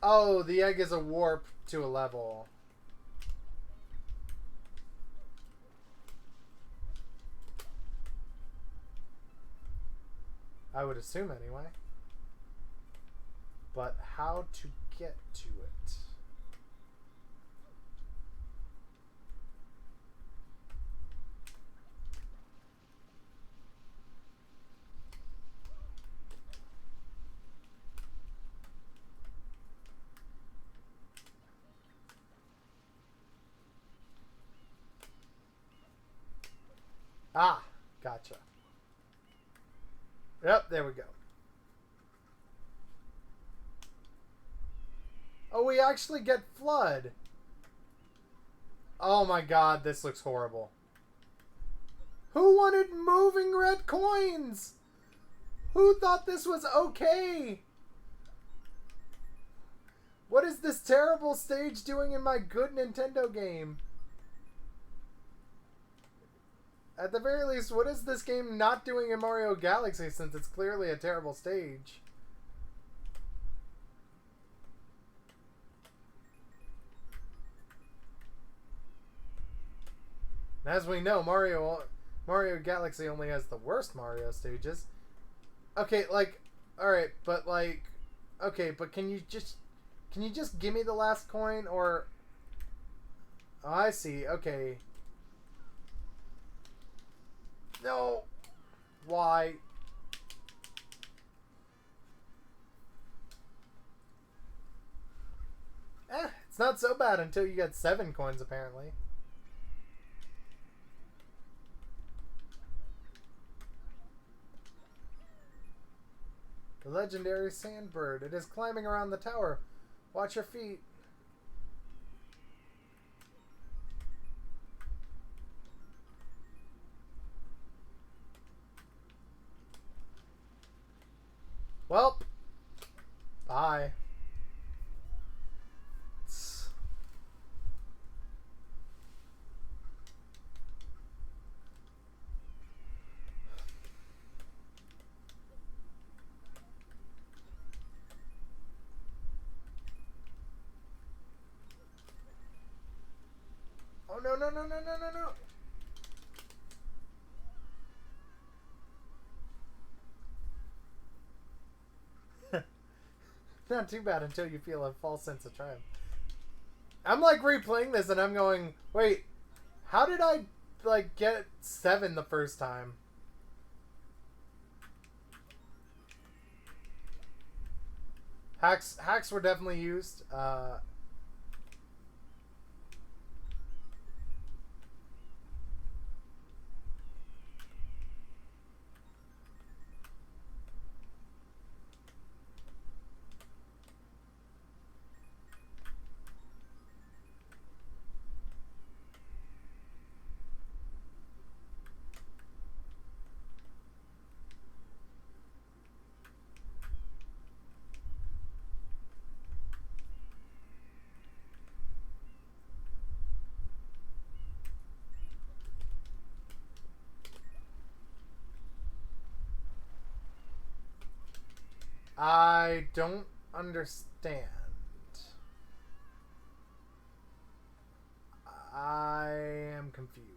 the egg is a warp to a level. I would assume anyway. But how to get to it? Ah, gotcha. Yep, there we go. Oh, we actually get flood. Oh my god, this looks horrible. Who wanted moving red coins? Who thought this was okay? What is this terrible stage doing in my good Nintendo game? At the very least, what is this game not doing in Mario Galaxy since it's clearly a terrible stage? As we know, Mario Galaxy only has the worst Mario stages. Okay, like, Alright, but like... Okay, but can you just give me the last coin, or... Oh, I see. Okay. No! Why? It's not so bad until you get 7 coins, apparently. The legendary sandbird. It is climbing around the tower. Watch your feet. Welp. Bye. Oh, no, no, no, no, no, no, no. Not too bad until you feel a false sense of triumph. I'm like replaying this and I'm going, wait, how did I like get 7 the first time? Hacks were definitely used. I don't understand. I am confused.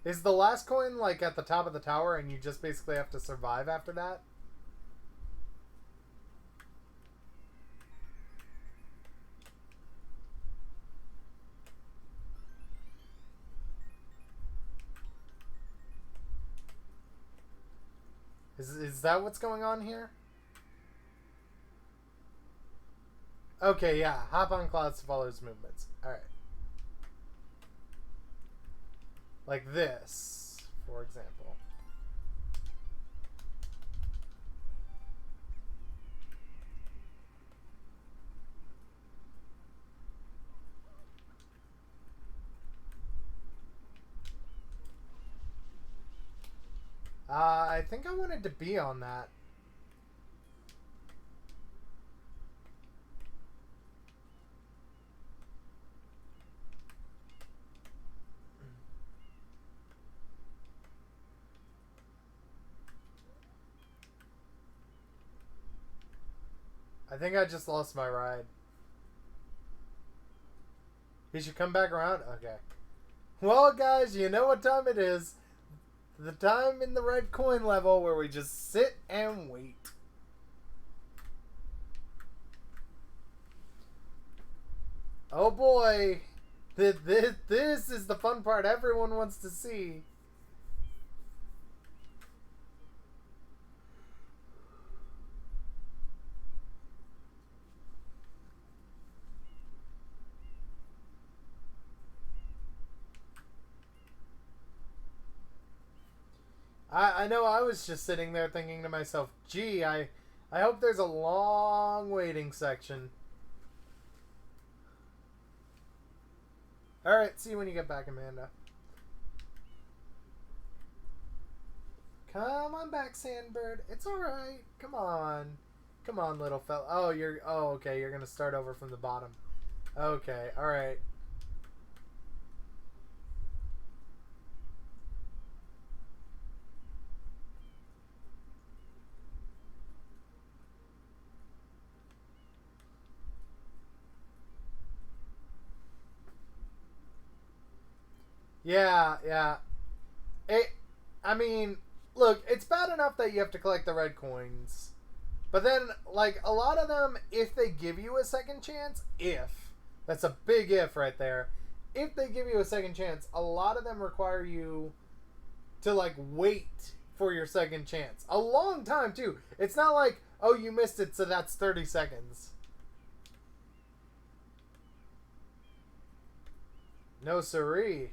Is the last coin like at the top of the tower and you just basically have to survive after that? Is that what's going on here? Okay, yeah. Hop on clouds to follow his movements. Alright. Like this, for example. I think I wanted to be on that. I think I just lost my ride. He should come back around? Okay. Well, guys, you know what time it is. The time in the red coin level where we just sit and wait. Oh boy. This is the fun part everyone wants to see. I know I was just sitting there thinking to myself, gee, I hope there's a long waiting section. Alright, see you when you get back, Amanda. Come on back, Sandbird. It's alright. Come on. Come on, little fella. Oh, okay, you're gonna start over from the bottom. Okay, alright. Yeah, yeah. I mean, look, it's bad enough that you have to collect the red coins. But then, like, a lot of them, if they give you a second chance, that's a big if right there. If they give you a second chance, a lot of them require you to, like, wait for your second chance. A long time, too. It's not like, oh, you missed it, so that's 30 seconds. No siree.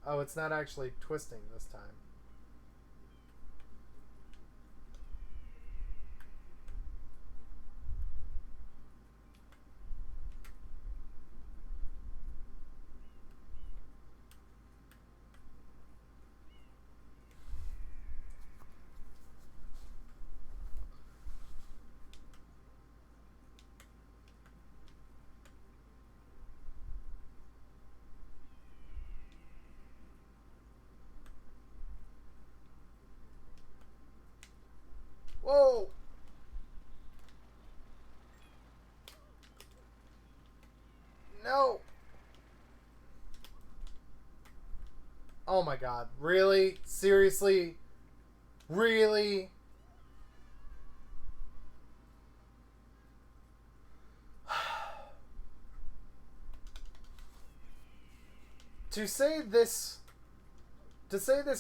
Oh, it's not actually twisting this time. Whoa! No! Oh my god. Really? Seriously? Really? To say this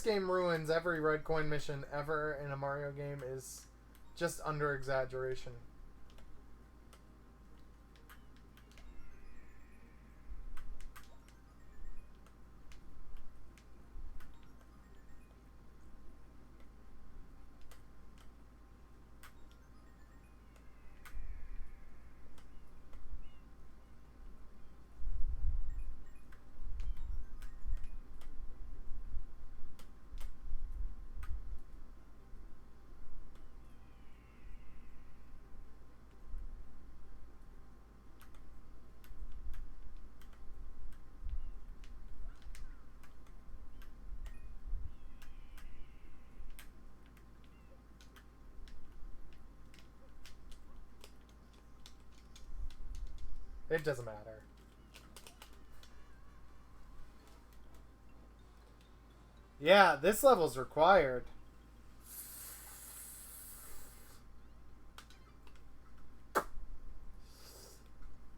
game ruins every red coin mission ever in a Mario game is just under exaggeration. It doesn't matter. Yeah, this level's required.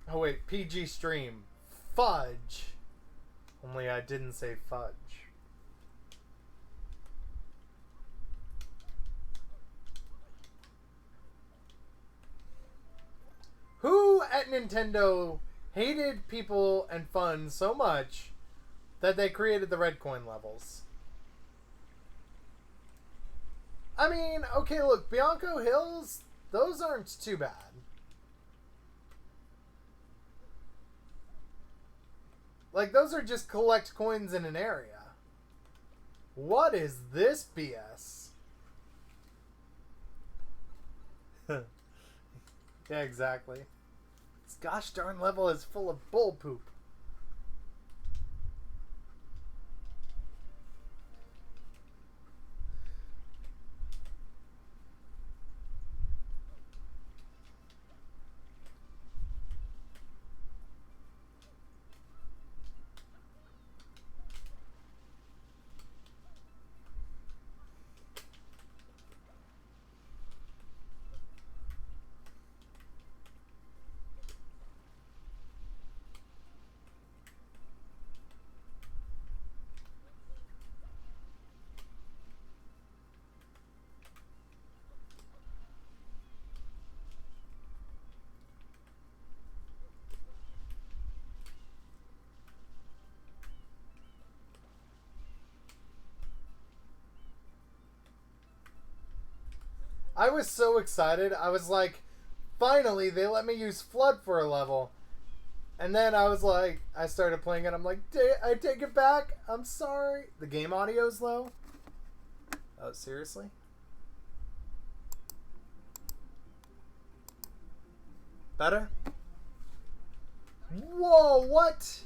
Oh wait, PG stream. Fudge. Only I didn't say fudge. Who at Nintendo hated people and fun so much that they created the red coin levels? I mean, okay, look, Bianco Hills, those aren't too bad. Like, those are just collect coins in an area. What is this BS? Yeah, exactly. This gosh darn level is full of bull poop. I was so excited. I was like, finally, they let me use Flood for a level. And then I was like, I started playing it. I'm like, I take it back. I'm sorry. The game audio's low. Oh, seriously? Better? Whoa, what?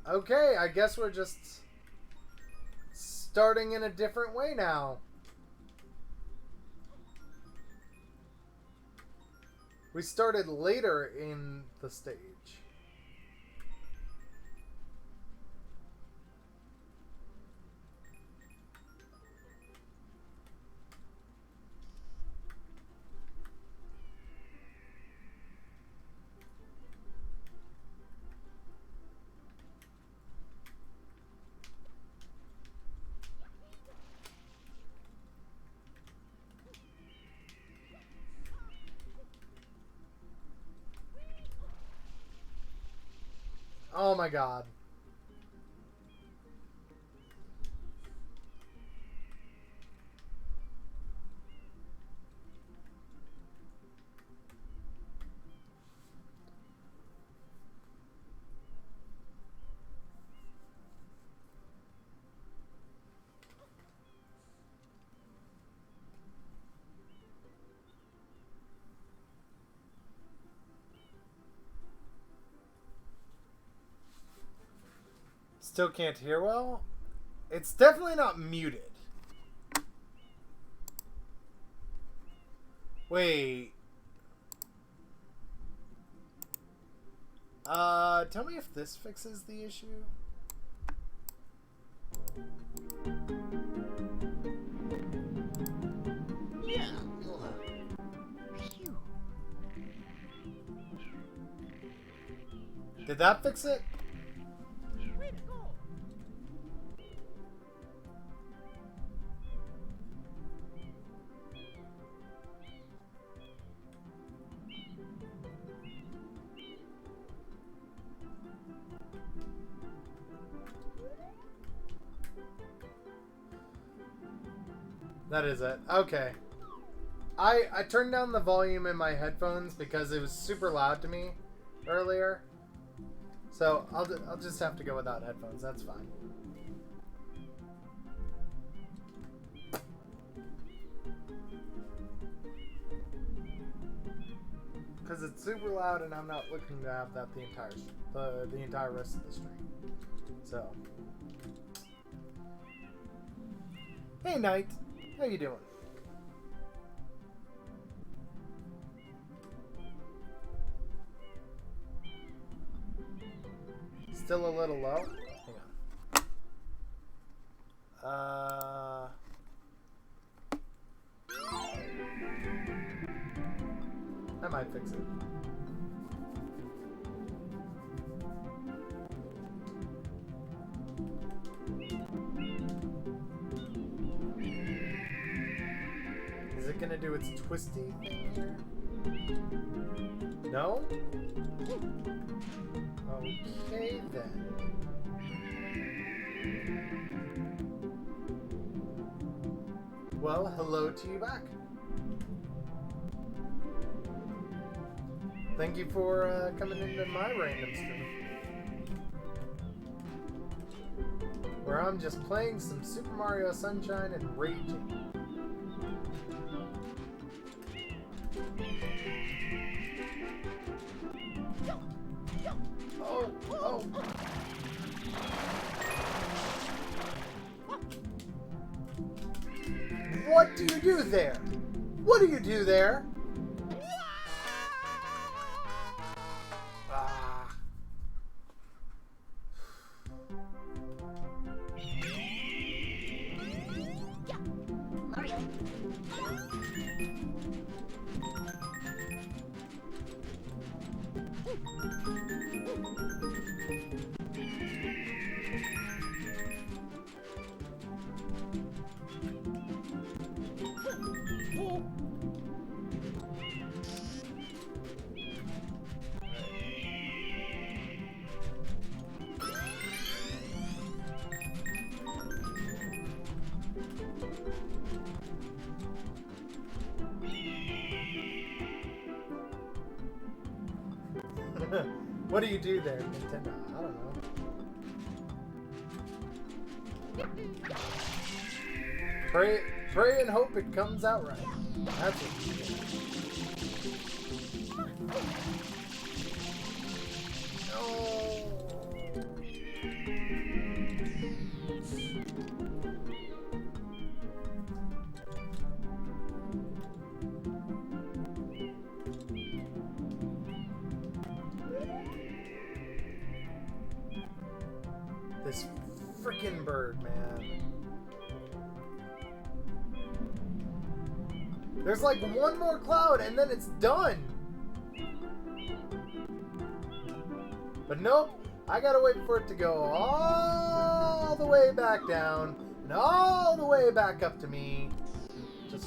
Okay, I guess we're just starting in a different way now. We started later in the stage. Oh my god. Still can't hear well? It's definitely not muted. Wait. Tell me if this fixes the issue. Yeah. Did that fix it? Way to go. That is it. Okay. I turned down the volume in my headphones because it was super loud to me earlier. So I'll just have to go without headphones. That's fine. Because it's super loud and I'm not looking to have that the entire rest of the stream. So. Hey Knight, how you doing? Still a little low? Hang on. I might fix it. Is it gonna do its twisty thing here? No? Okay then. Well, hello to you back. Thank you for coming into my random stream. Where I'm just playing some Super Mario Sunshine and raging. Oh, oh. What do you do there? What do you do there? Ah. Mario. What do you do there, Nintendo? I don't know. Pray and hope it comes out right. That's what you do. No. Bacon Bird, man. There's like one more cloud and then it's done. But nope, I gotta wait for it to go all the way back down and all the way back up to me. Just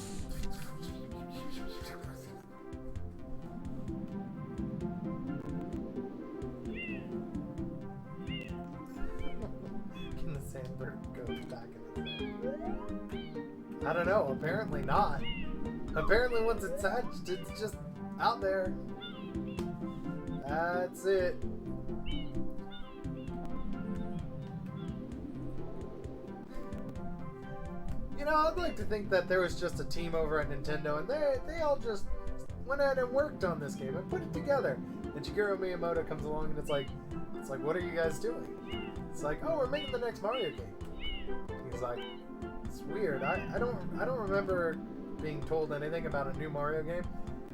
can the sandbird go back in its head? I don't know, apparently not. Apparently once it's hatched, it's just out there. That's it. You know, I'd like to think that there was just a team over at Nintendo and they all just went out and worked on this game and put it together. And Shigeru Miyamoto comes along and it's like, what are you guys doing? It's like, oh, we're making the next Mario game. He's like, it's weird. I don't remember being told anything about a new Mario game.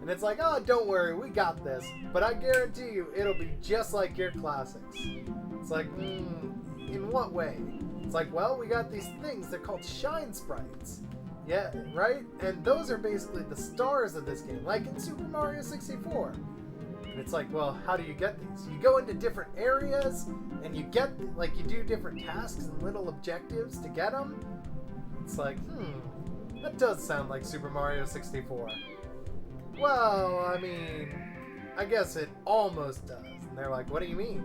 And it's like, oh, don't worry, we got this. But I guarantee you, it'll be just like your classics. It's like, in what way? It's like, well, we got these things. They're called shine sprites. Yeah, right? And those are basically the stars of this game, like in Super Mario 64. And it's like, well, how do you get these? You go into different areas, and you get, like, you do different tasks and little objectives to get them. It's like, that does sound like Super Mario 64. Well, I mean, I guess it almost does. And they're like, what do you mean?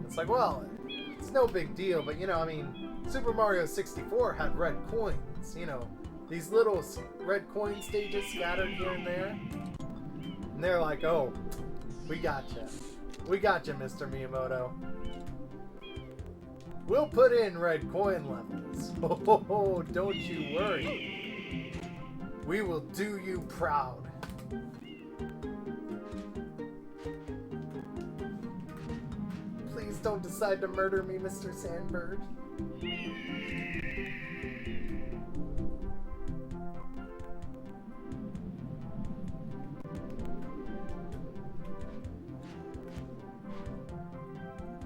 It's like, well, it's no big deal, but, you know, I mean, Super Mario 64 had red coins, you know, these little red coin stages scattered here and there. And they're like, oh, we gotcha. We gotcha, Mr. Miyamoto. We'll put in red coin levels. Oh, don't you worry. We will do you proud. Please don't decide to murder me, Mr. Sandbird.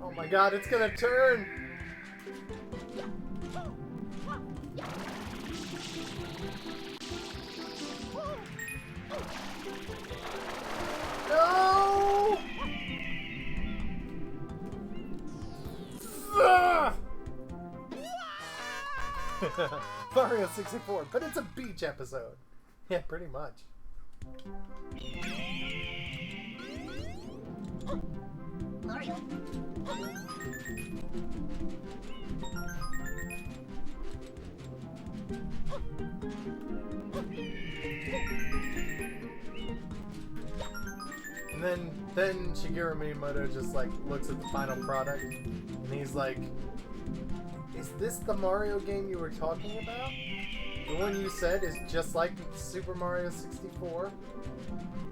Oh my god, it's gonna turn! No! Mario 64, but it's a beach episode. Yeah, pretty much. Mario. And then Shigeru Miyamoto just like looks at the final product and he's like, is this the Mario game you were talking about? The one you said is just like Super Mario 64?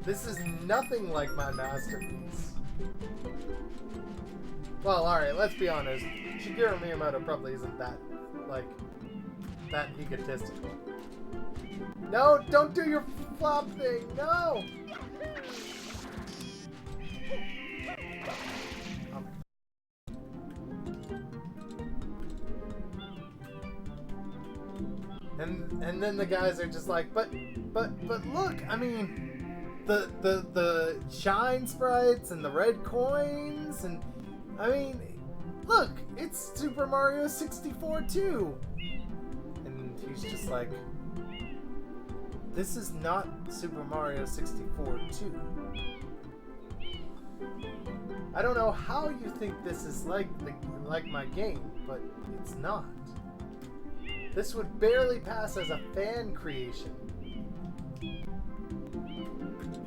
This is nothing like my masterpiece. Well, alright, let's be honest. Shigeru Miyamoto probably isn't that, like, that egotistical. No, don't do your flop thing, no! And then the guys are just like, but look, I mean, the shine sprites and the red coins and I mean, look, it's Super Mario 64 too. And he's just like, this is not Super Mario 64 2. I don't know how you think this is like my game, but it's not. This would barely pass as a fan creation.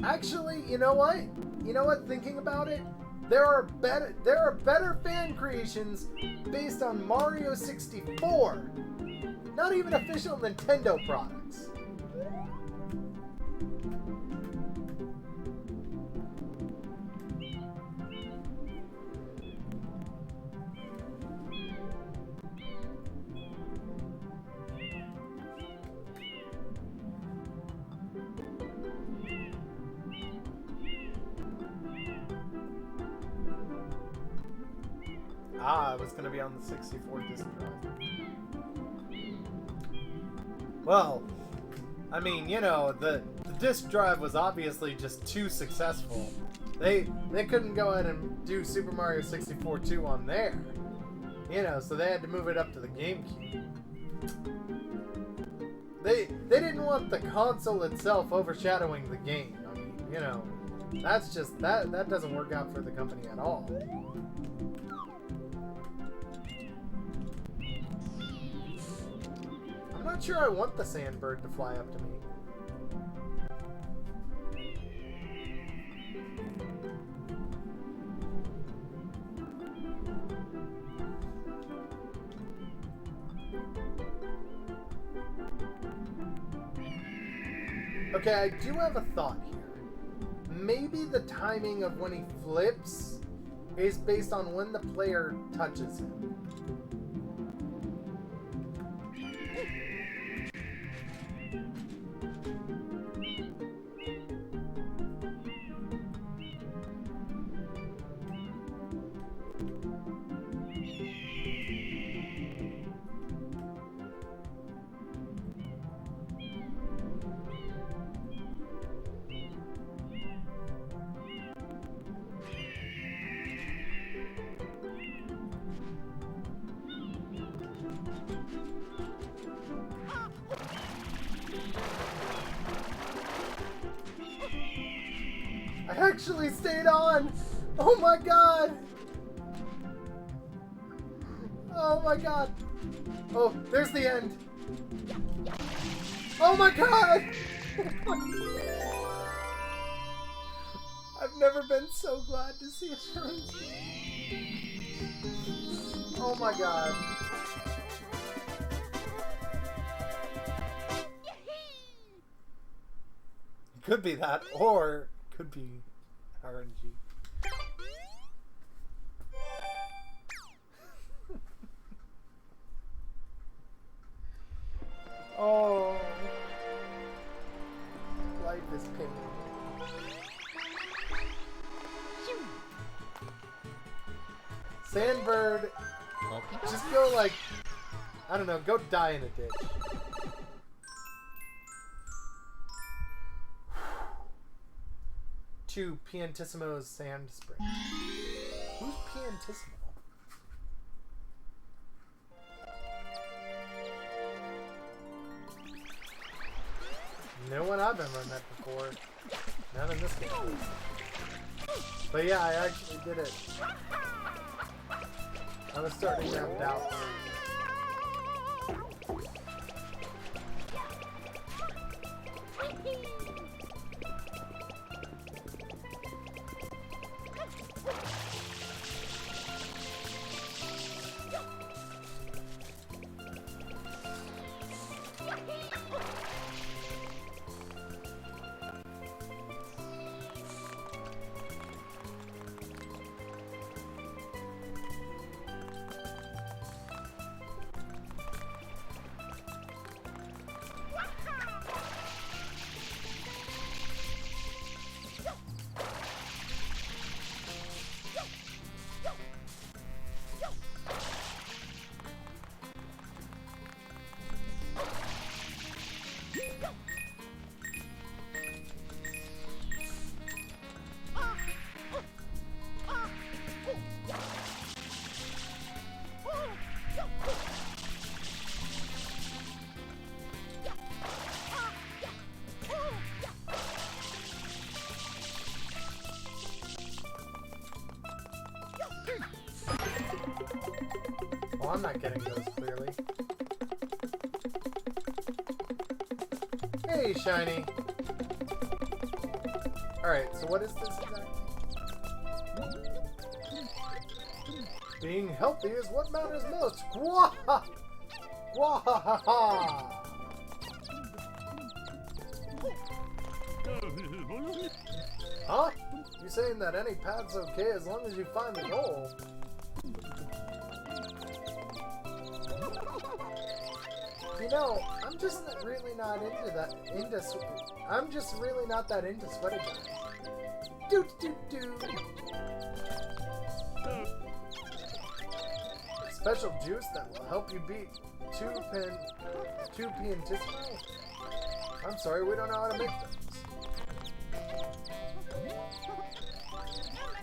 Actually, you know what? You know what? Thinking about it, there are better fan creations based on Mario 64. Not even official Nintendo products. Ah, it was going to be on the 64 disk drive. Well, I mean, you know, the disk drive was obviously just too successful. They couldn't go ahead and do Super Mario 64 2 on there. You know, so they had to move it up to the GameCube. They didn't want the console itself overshadowing the game. I mean, you know, that's just that doesn't work out for the company at all. I'm not sure I want the sandbird to fly up to me. Okay, I do have a thought here. Maybe the timing of when he flips is based on when the player touches him. I actually stayed on! Oh my god! Oh my god! Oh, there's the end! Oh my god! I've never been so glad to see a shrine. Oh my god. Could be that, or could be RNG. Oh, life is pain. Sandbird, just go like, I don't know, go die in a ditch. To Piantissimo's Sand Spring. Who's Piantissimo? No one I've ever met before. Not in this game. But yeah, I actually did it. I was starting to have doubts. Well, I'm not getting those clearly. Hey, Shiny! Alright, so what is this exactly? Being healthy is what matters most! Gwaha! Gwahahaha! Huh? You saying that any path's okay as long as you find the goal? You know, I'm just really not into that. I'm just really not that into sweaty guys. Doot doot doot. special juice that will help you beat 2P and Tismo? I'm sorry, we don't know how to make those.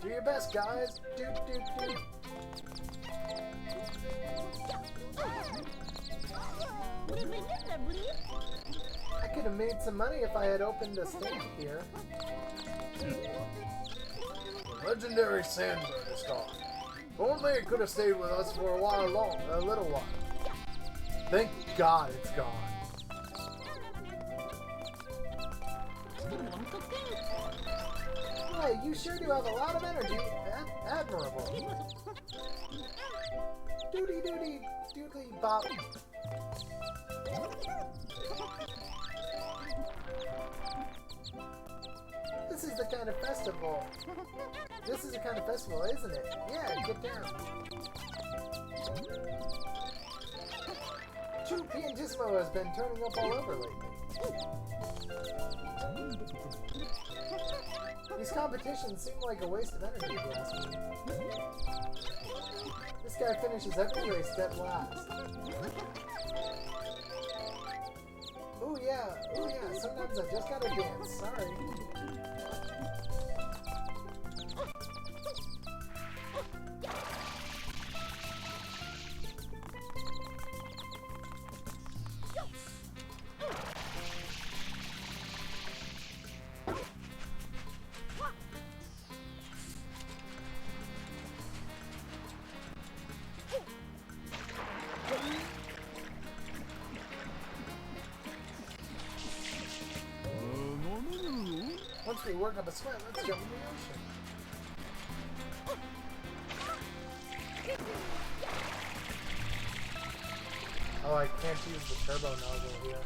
Do your best, guys. Doot, doot, doot. I could have made some money if I had opened a stand here. The legendary sandbird is gone. If only it could have stayed with us for a little while. Thank God it's gone. Hey, you sure do have a lot of energy. Admirable. Doody doody doodly bop. This is the kind of festival. This is the kind of festival, isn't it? Yeah, get down. 2P and Tismo has been turning up all over lately. These competitions seem like a waste of energy, if you ask me. This guy finishes every race dead last. Ooh yeah, sometimes I just gotta dance, sorry. Once we work up a sweat, let's jump in the ocean. Oh, I can't use the turbo nozzle here.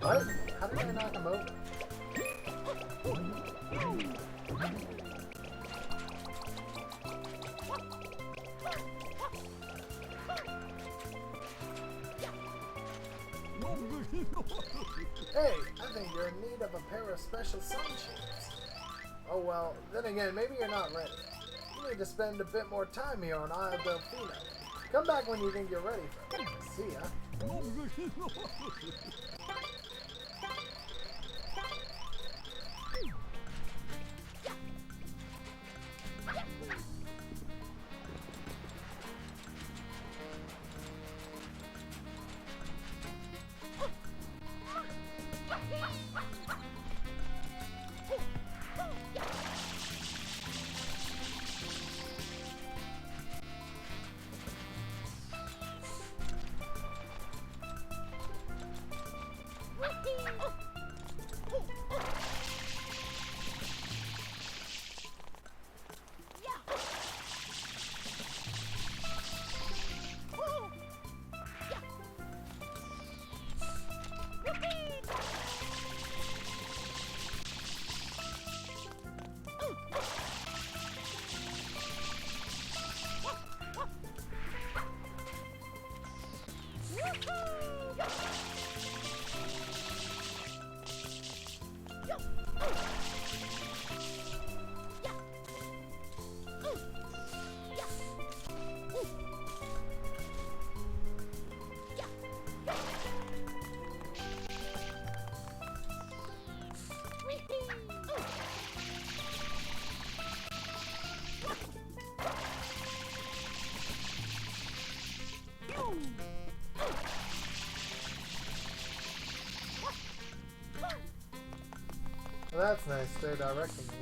What? How did I knock him over? Hey, I think you're in need of a pair of special sunshades. Oh well, then again, maybe you're not ready. You need to spend a bit more time here on Isle Delfino. Come back when you think you're ready for it. See ya. Well, that's nice, they're directing me.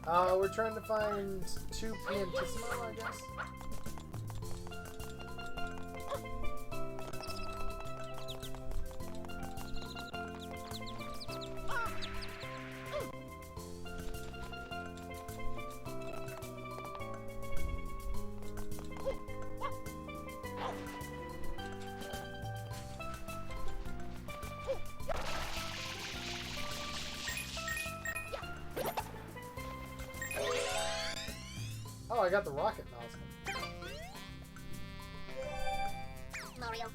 We're trying to find 2 Piantissimo, I guess. Oh, I got the rocket nozzle. Mario.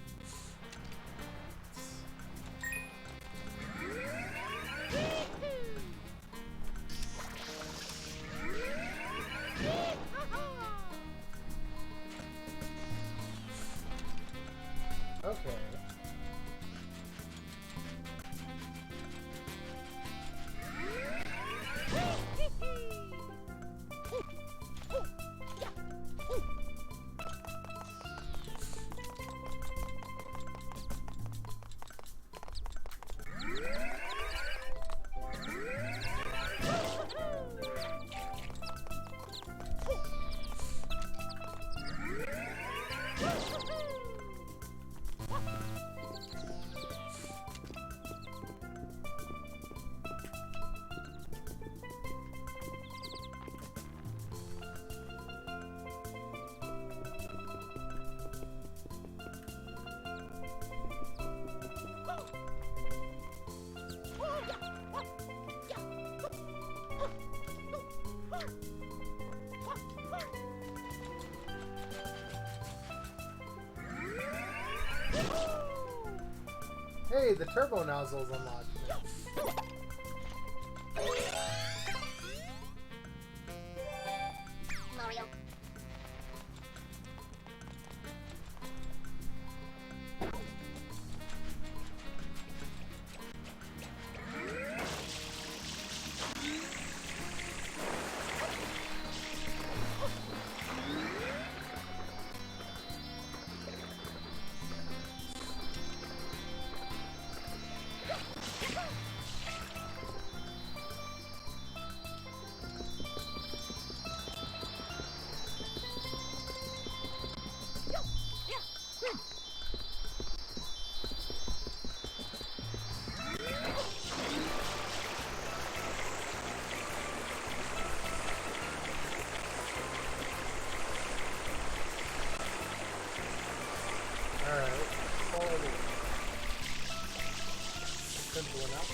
Okay. Hey, the turbo nozzle's unlocked. Mario. Alright, follow me. Simple enough.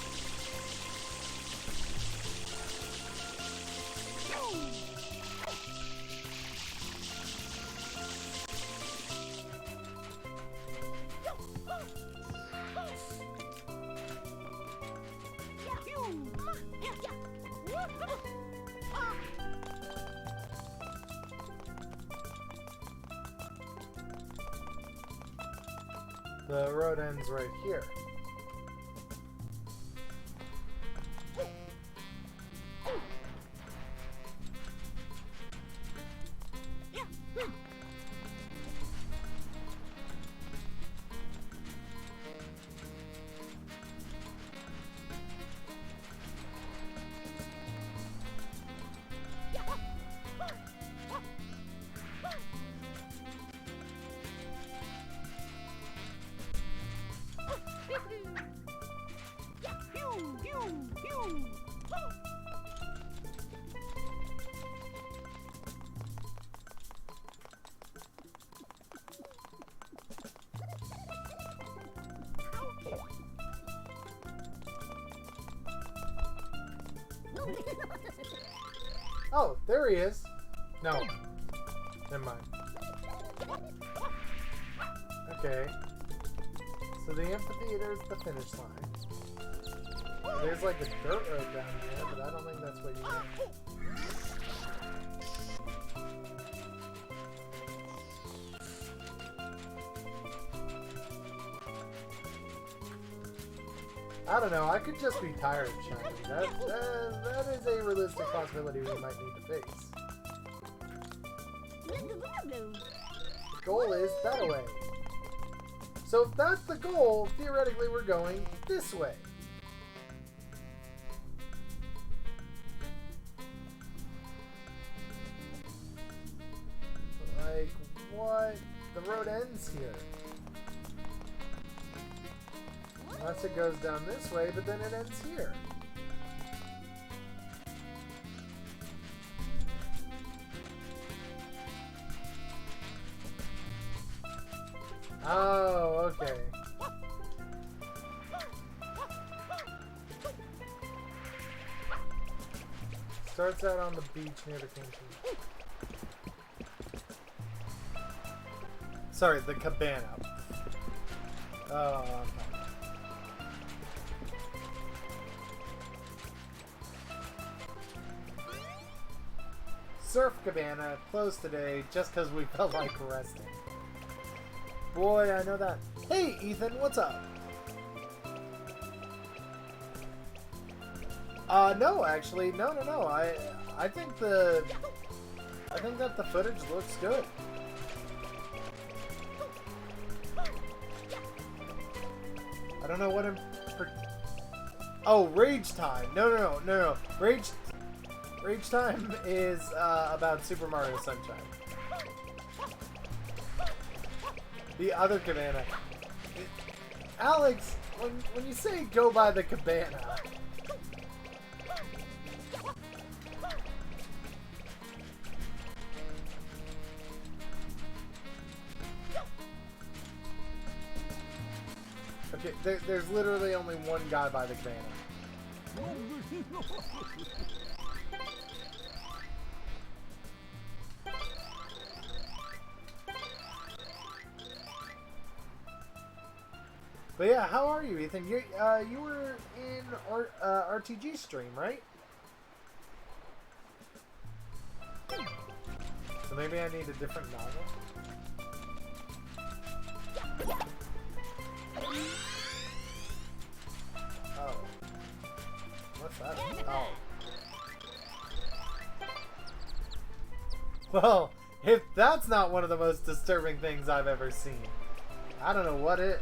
The road ends right here. Oh, there he is. No. Never mind. Okay. So the amphitheater is the finish line. There's like a dirt road down here, but I don't think that's what you meant. I don't know, I could just be tired of Shiny. That is a realistic possibility we might need to face. The goal is that way. So if that's the goal, theoretically we're going this way. What? The road ends here. Unless it goes down this way, but then it ends here. Oh, okay. Starts out on the beach near the canteen. Sorry, the cabana. Oh, okay. Surf cabana closed today just because we felt like resting. Boy, I know that. Hey, Ethan, what's up? No, actually, no. I think that the footage looks good. I don't know what I'm. Oh, Rage Time. No. Rage Time is about Super Mario Sunshine. The other cabana. Alex, when you say go by the cabana. Okay, there's literally only one guy by the cabana. But yeah, how are you, Ethan? You were in RTG stream, right? So maybe I need a different novel. Oh. What's that? Oh. Well, if that's not one of the most disturbing things I've ever seen, I don't know what is.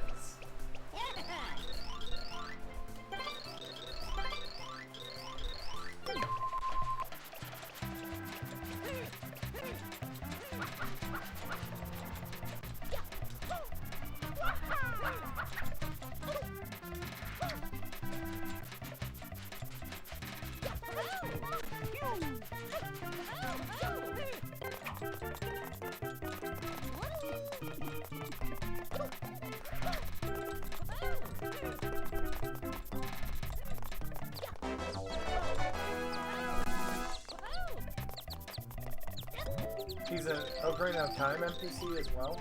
He's an Ocarina of Time NPC as well?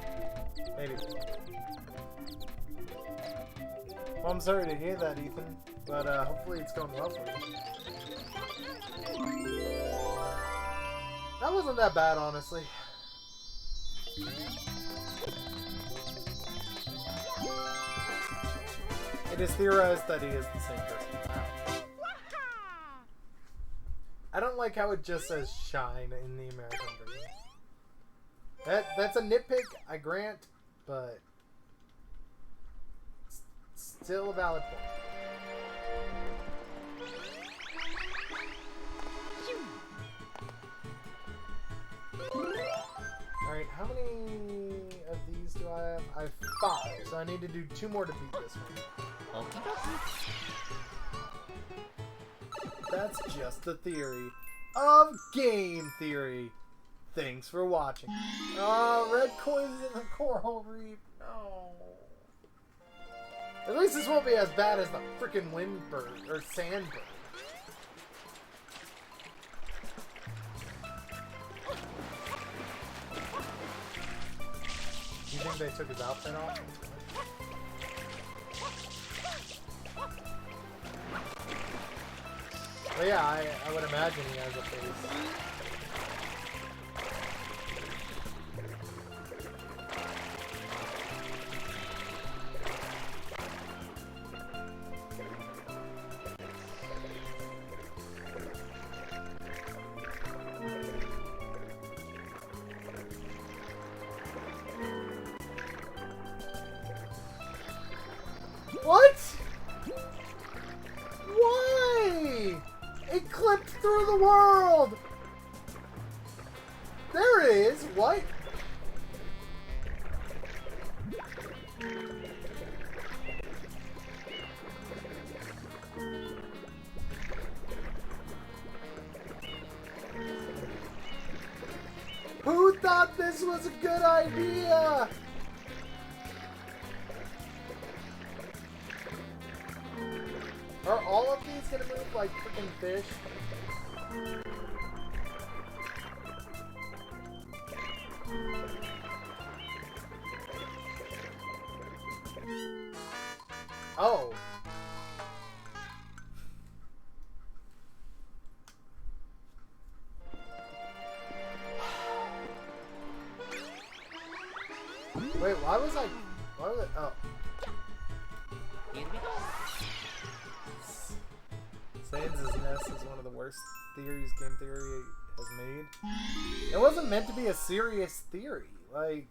Maybe. Well, I'm sorry to hear that, Ethan, but hopefully it's going well for you. That wasn't that bad, honestly. It is theorized that he is the same person. Wow. I don't like how it just says Shine in the American version. That's a nitpick, I grant, but still a valid point. Alright, how many of these do I have? I have 5, so I need to do 2 more to beat this one. That's just the theory of game theory. Thanks for watching. Oh, red coins in the coral reef. No. At least this won't be as bad as the freaking windbird or sandbird. You think they took his outfit off? But yeah, I would imagine he has a face. What? Why? It clipped through the world! There it is! What? thought this was a good idea! Are all of these gonna move like freaking fish? Oh. Wait, why was I... Oh. Here we go. Sans' nest is one of the worst theories game theory has made. It wasn't meant to be a serious theory. Like,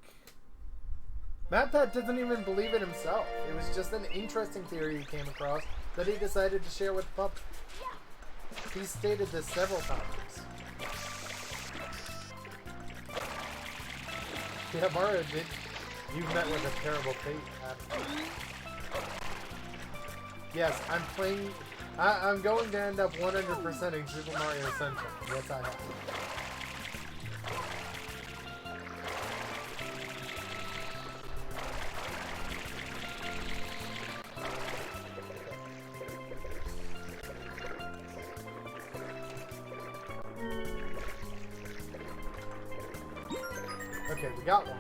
MatPat doesn't even believe it himself. It was just an interesting theory he came across that he decided to share with the public. He's stated this several times. Yeah, Mario, you've met with a terrible fate. Yes, I'm playing... I'm going to end up 100%ing Super Mario Sunshine. Yes, I have. Okay, we got one.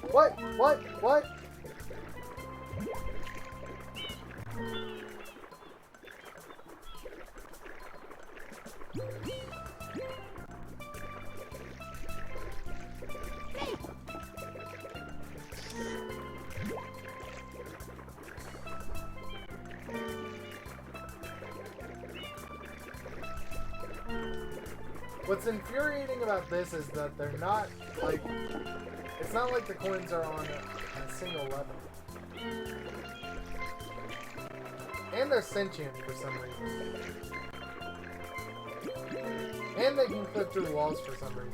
What? What? What? What's infuriating about this is that they're not, like, it's not like the coins are on a single level. And they're sentient for some reason. And they can clip through walls for some reason.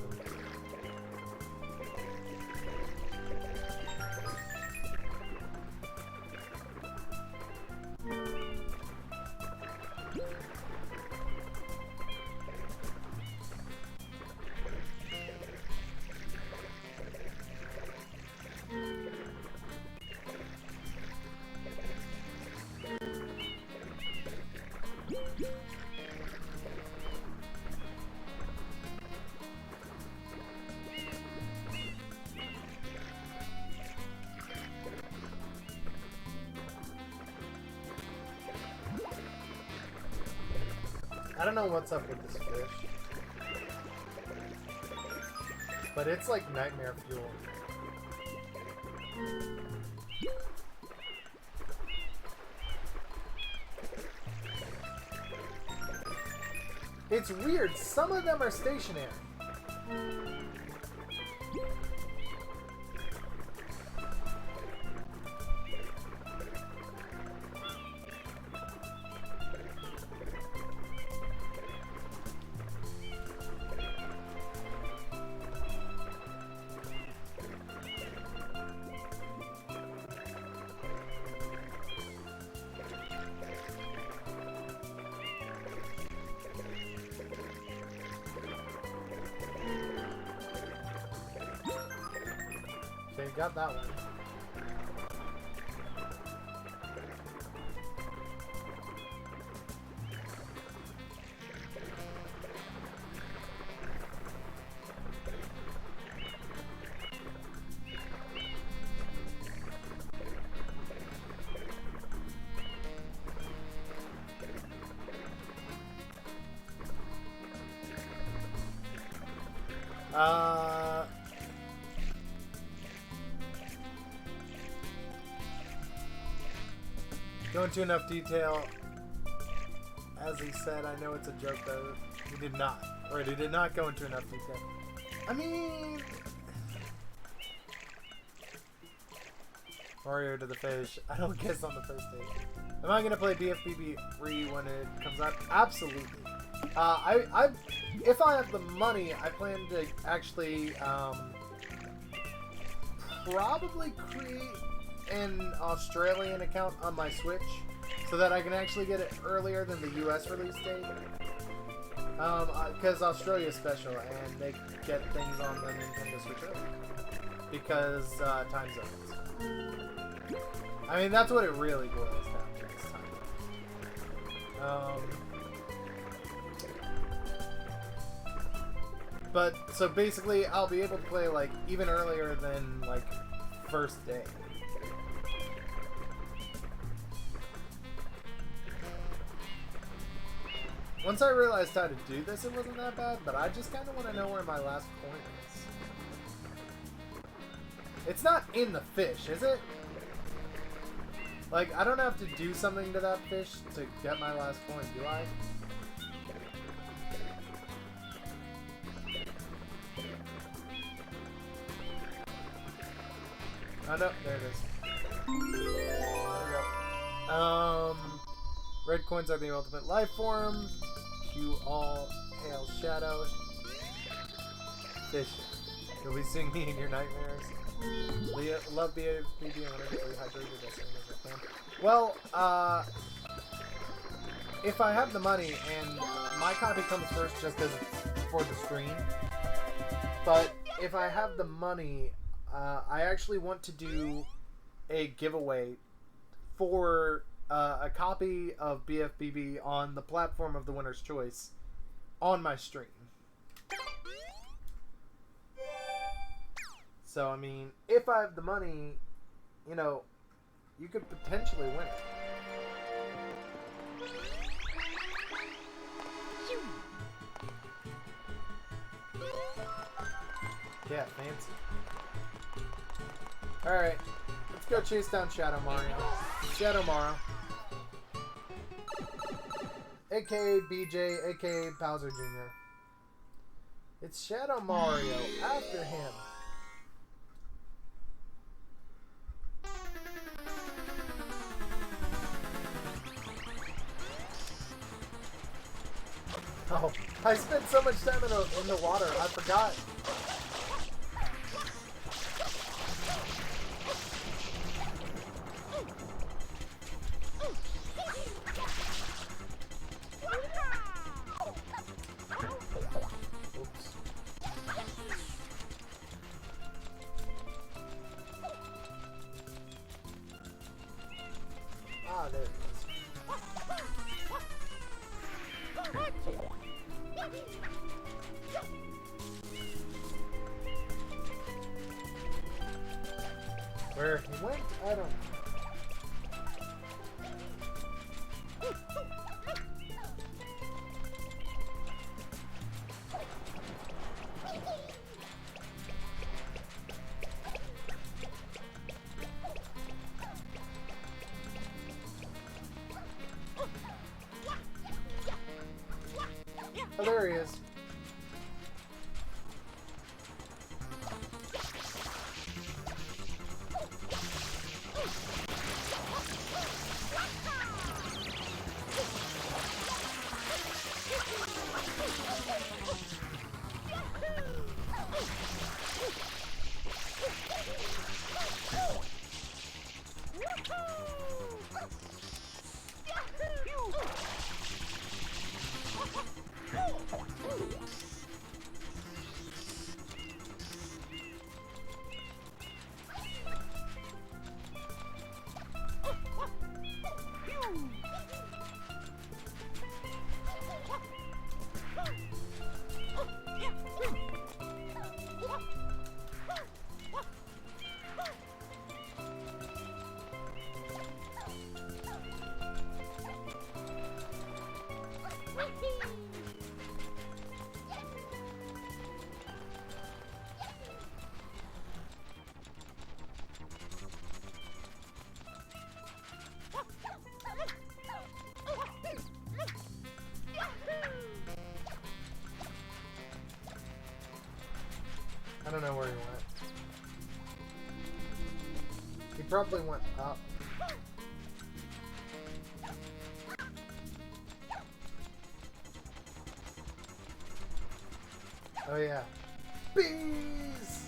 I don't know what's up with this fish, but it's like nightmare fuel. It's weird, some of them are stationary. Okay, got that one. Go into enough detail. As he said, I know it's a joke though. He did not. Or he did not go into enough detail. I mean... Mario to the fish. I don't guess on the first stage. Am I gonna play BFBBR when it comes out? Absolutely. If I have the money, I plan to actually probably create an Australian account on my Switch so that I can actually get it earlier than the US release date. Because Australia is special and they get things on the Nintendo Switch early because time zones. I mean, that's what it really boils down to this time. But, so basically, I'll be able to play, like, even earlier than, like, first day. Once I realized how to do this, it wasn't that bad, but I just kind of want to know where my last coin is. It's not in the fish, is it? Like, I don't have to do something to that fish to get my last coin, do I? Oh no, there it is. There we go. Red coins are the ultimate life form. You all hail Shadow. Fish. You'll be seeing me in your nightmares. Leah, love BFBBR and whenever get rehydrated as soon as I can. Well, if I have the money, and my copy comes first just because it's for the stream, but if I have the money, I actually want to do a giveaway for a copy of BFBB on the platform of the winner's choice on my stream. So, I mean, if I have the money, you know, you could potentially win it. Yeah, fancy. Alright, let's go chase down Shadow Mario. Shadow Mario. A.K.A. BJ, a.k.a. Bowser Jr. It's Shadow Mario, after him. Oh, I spent so much time in the water, I forgot. Oops. Ah, there it is. Where he went, I don't know. Oh, there he is. don't know where he went. He probably went up. Oh yeah. Bees!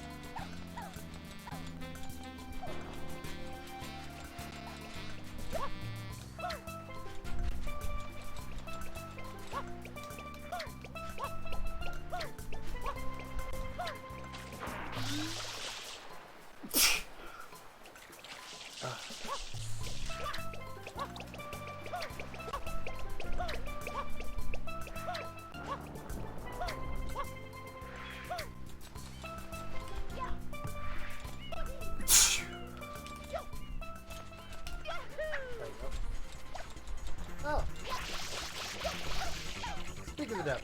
Oh. Speak of the devil.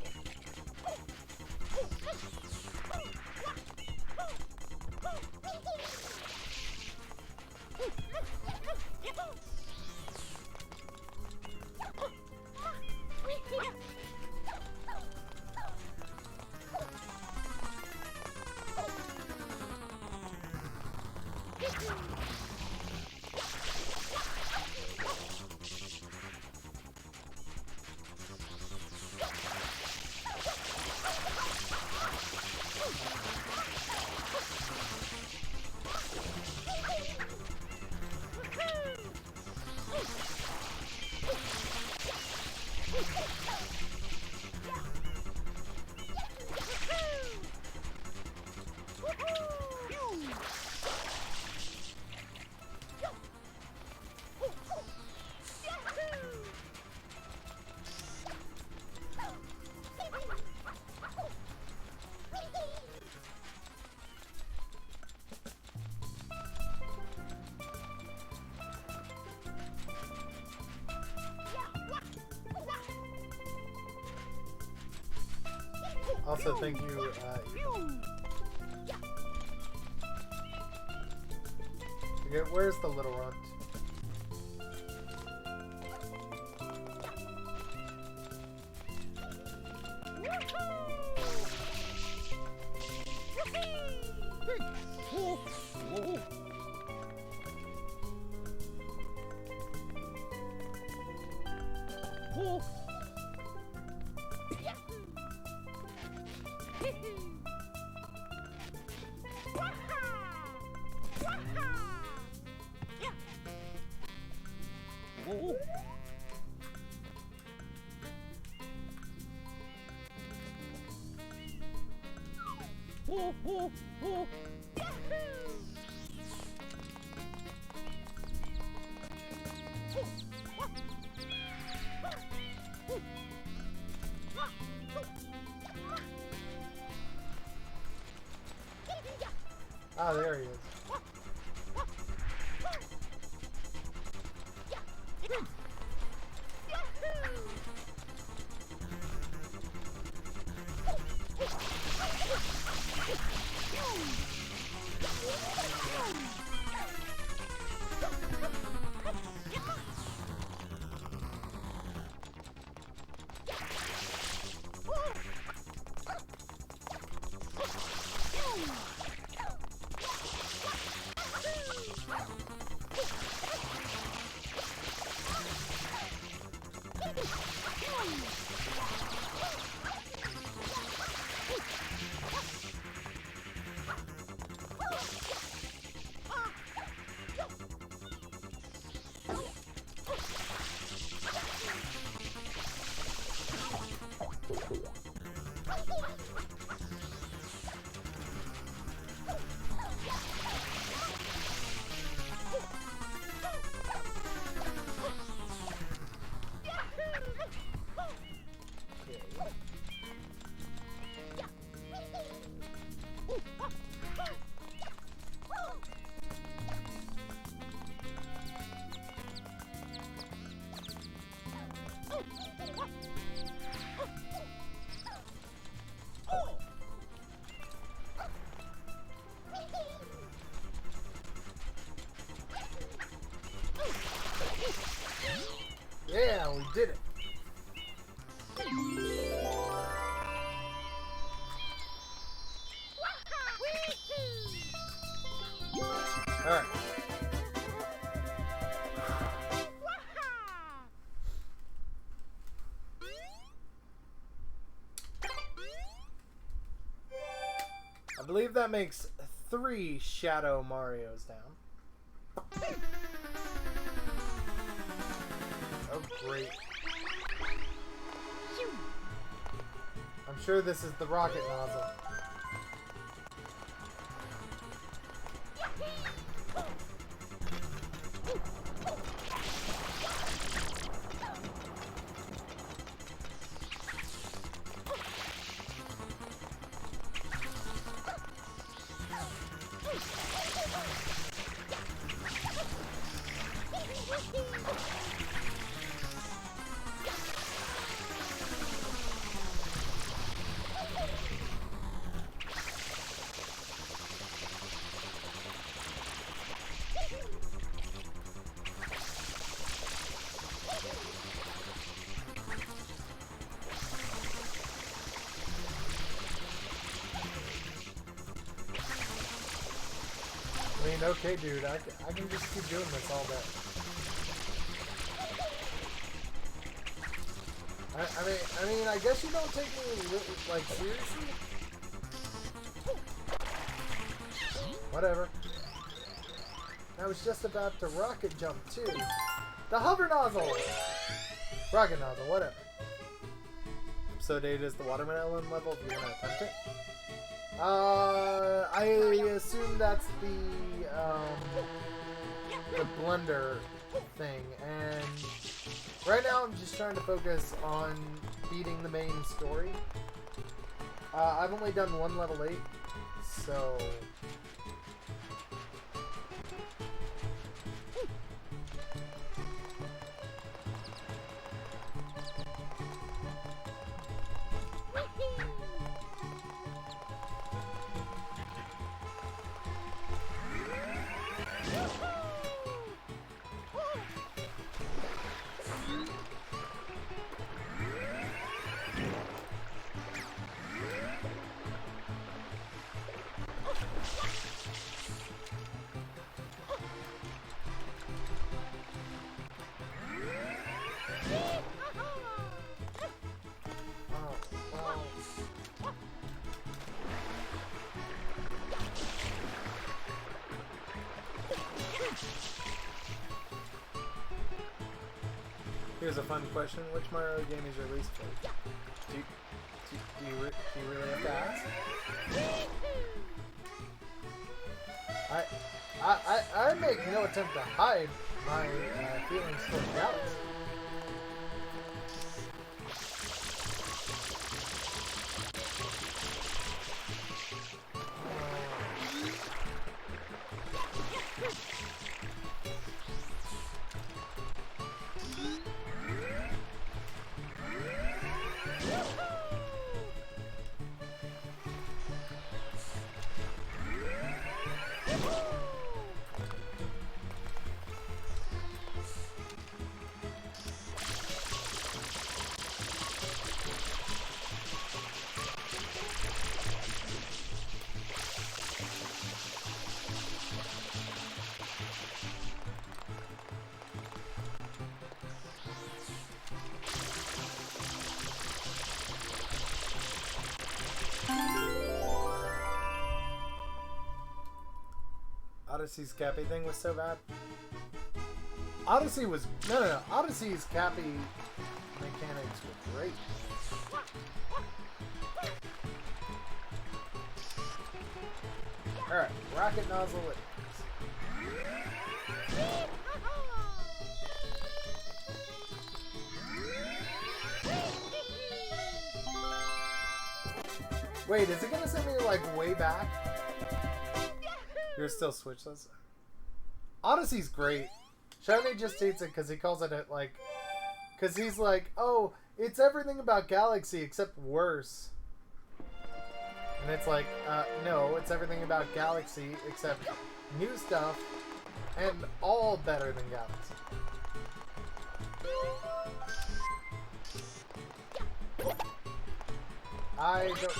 Also, thank you, okay, where's the little runt? Ah, there he is. Yeah, we did it. believe that makes 3 Shadow Marios down. Oh, great. I'm sure this is the rocket nozzle. I mean, okay, dude, I can just keep doing this all day. I mean, I guess you don't take me, like, seriously? Whatever. I was just about to rocket jump, too. The hover nozzle! Rocket nozzle, whatever. Episode 8 is the watermelon level if you're gonna attempt it. I assume that's the blender thing, and right now I'm just trying to focus on beating the main story. I've only done 1 level 8, so... Here's a fun question. Which Mario game is your least favorite? Do you really have to ask? I make no attempt to hide my feelings toward Galaxy. Odyssey's Cappy thing was so bad. Odyssey was... No. Odyssey's Cappy mechanics were great. Alright, rocket nozzle it is. Wait, is it gonna send me, like, way back? You're still switchless? Odyssey's great. Shiny just hates it because he calls it, like... Because he's like, oh, it's everything about Galaxy except worse. And it's like, no, it's everything about Galaxy except new stuff and all better than Galaxy. I don't...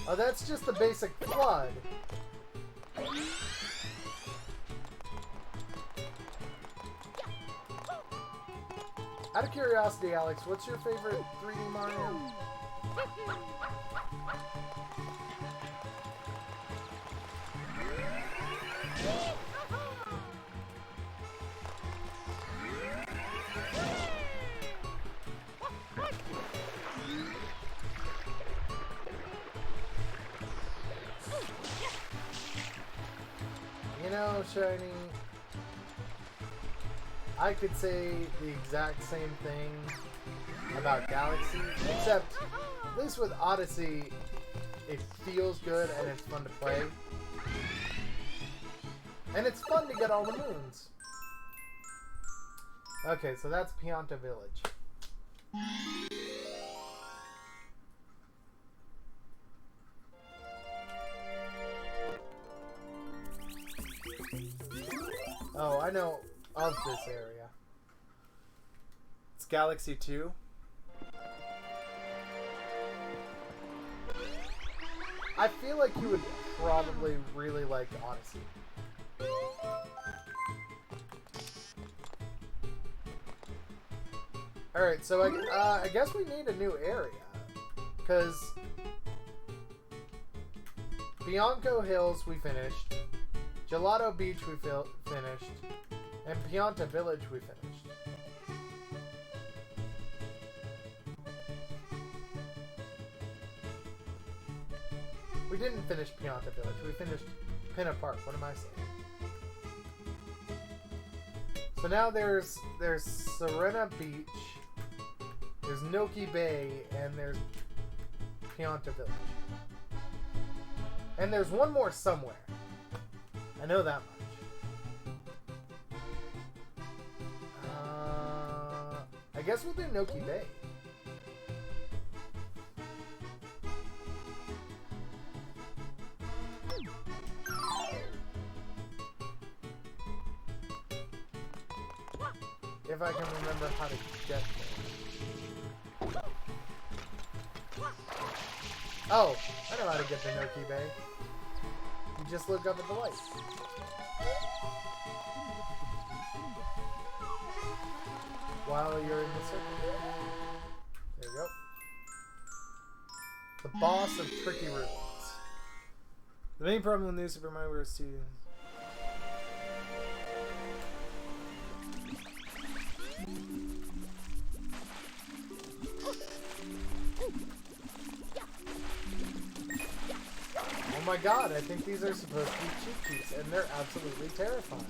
Oh, that's just the basic flood. Out of curiosity, Alex, what's your favorite 3D Mario? shiny. I could say the exact same thing about Galaxy, except at least with Odyssey, it feels good and it's fun to play. And it's fun to get all the moons. Okay, so that's Pianta Village. Oh, I know of this area. It's Galaxy 2. I feel like you would probably really like Odyssey. Alright, so I guess we need a new area. Because Bianco Hills we finished. Gelato Beach we finished. And Pianta Village we finished. We didn't finish Pianta Village. We finished Pinna Park. What am I saying? So now there's Serena Beach, there's Noki Bay, and there's Pianta Village. And there's one more somewhere. I know that much. I guess we'll do Noki Bay. If I can remember how to get there. Oh, I know how to get to Noki Bay. You just look up at the light. While you're in the circle. There you go. The boss of Tricky Roots. The main problem with New Super Mario Bros. 2. Oh my god, I think these are supposed to be cheat sheets, and they're absolutely terrifying.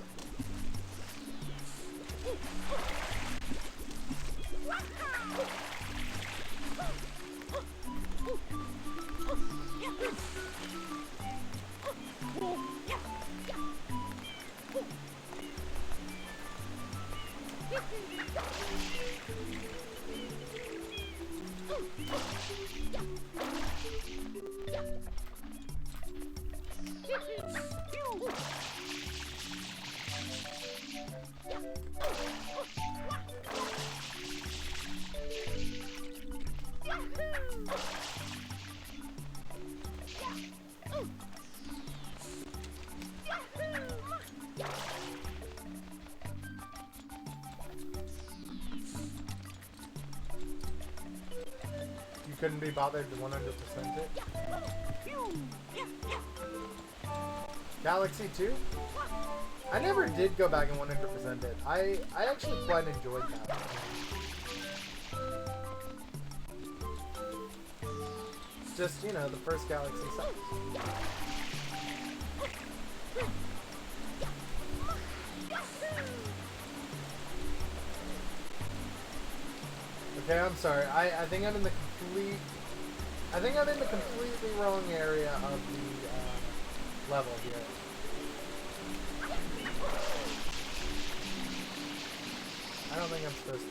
You couldn't be bothered to 100% it? Galaxy 2? I never did go back and 100% it. I actually quite enjoyed that one. Just, you know, the first Galaxy sucks. Okay, I'm sorry. I think I'm in the completely wrong area of the level here. I don't think I'm supposed to.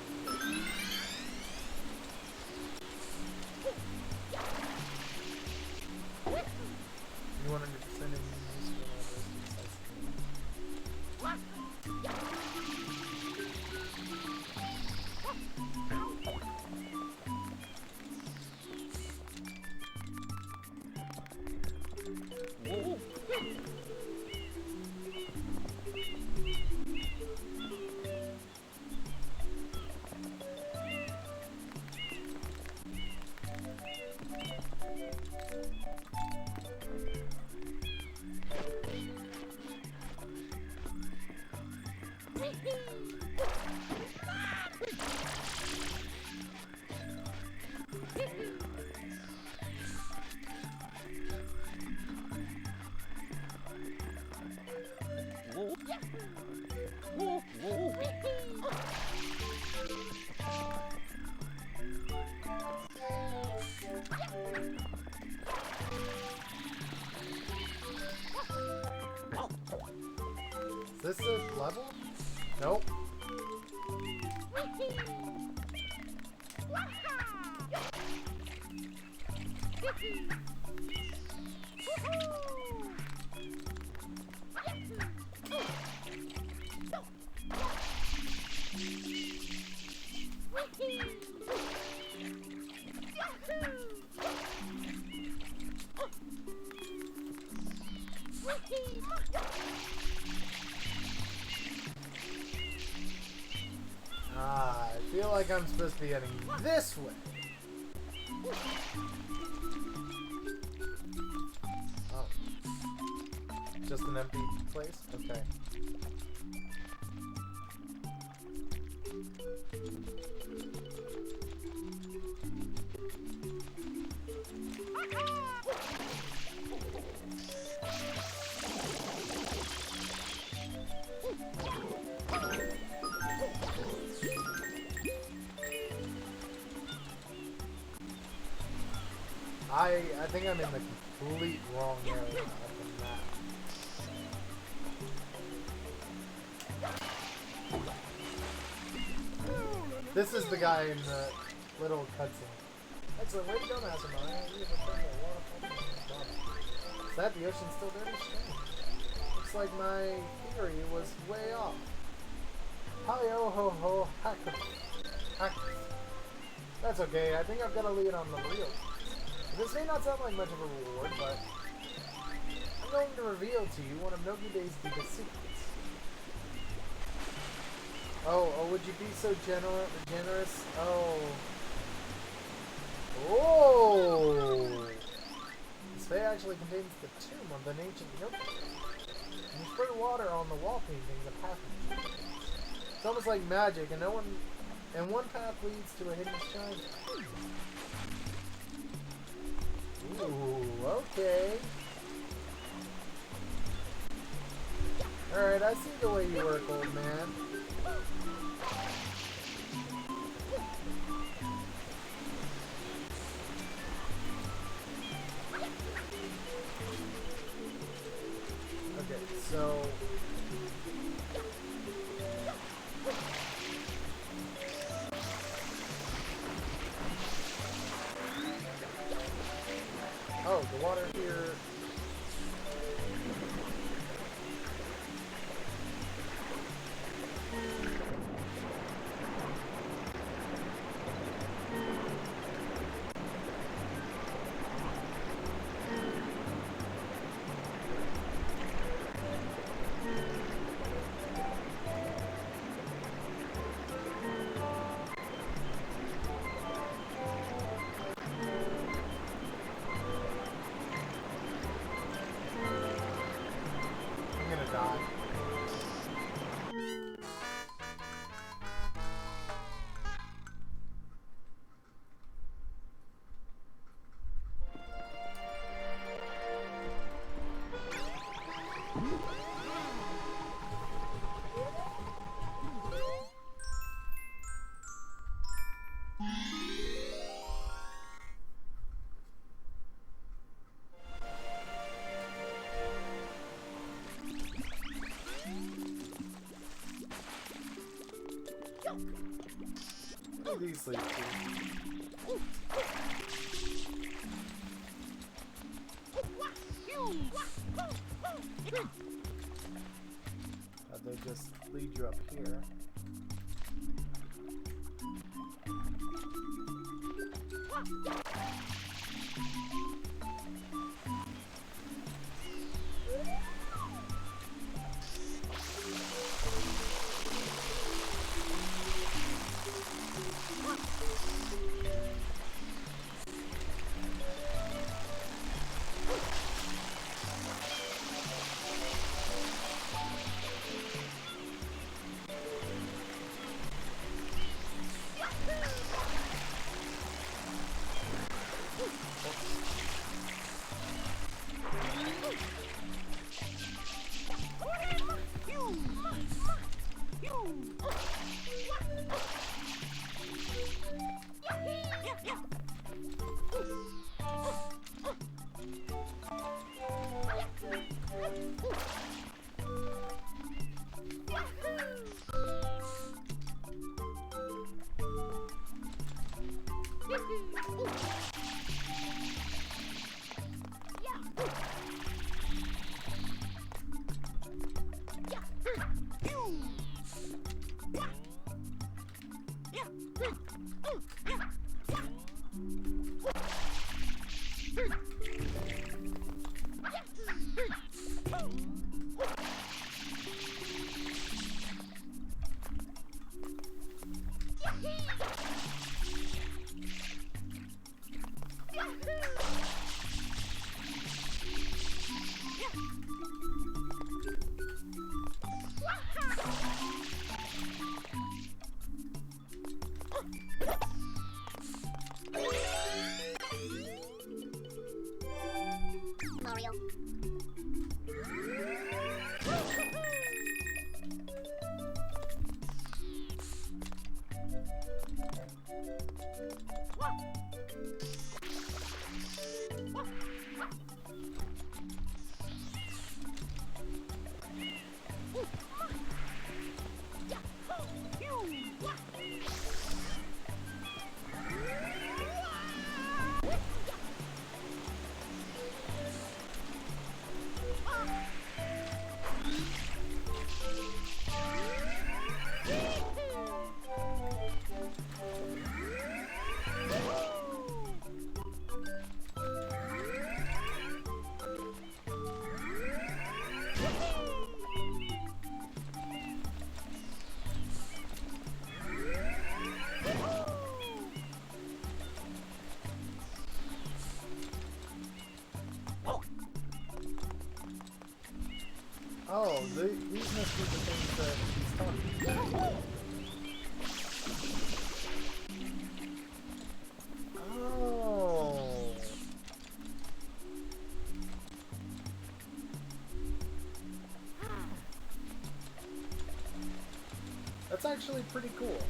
You 100% in this one. Ah, I feel like I'm supposed to be heading this way. Oh. Just an empty place? Okay. I think I'm in the complete wrong area of the map. This is the guy in the little cutscene. Excellent, way to go, Mastermind. You have returned a lot of fun. Is that the ocean still dirty? Strange. Looks like my theory was way off. Hi-yo-ho-ho, hack. That's okay, I think I've got a lead on the real. This may not sound like much of a reward, but I'm going to reveal to you one of Nogi Day's deepest secrets. Oh, would you be so generous? Oh! This bay actually contains the tomb of an ancient Yogi. And you spray water on the wall painting the path. It's almost like magic, and one path leads to a hidden shrine. Ooh, okay. Alright, I see the way you work, old man. Okay, so... Oh, the water here... These sleep too. They just lead you up here. Mario. Oh, these must be the things that he's talking about. Oh. That's actually pretty cool.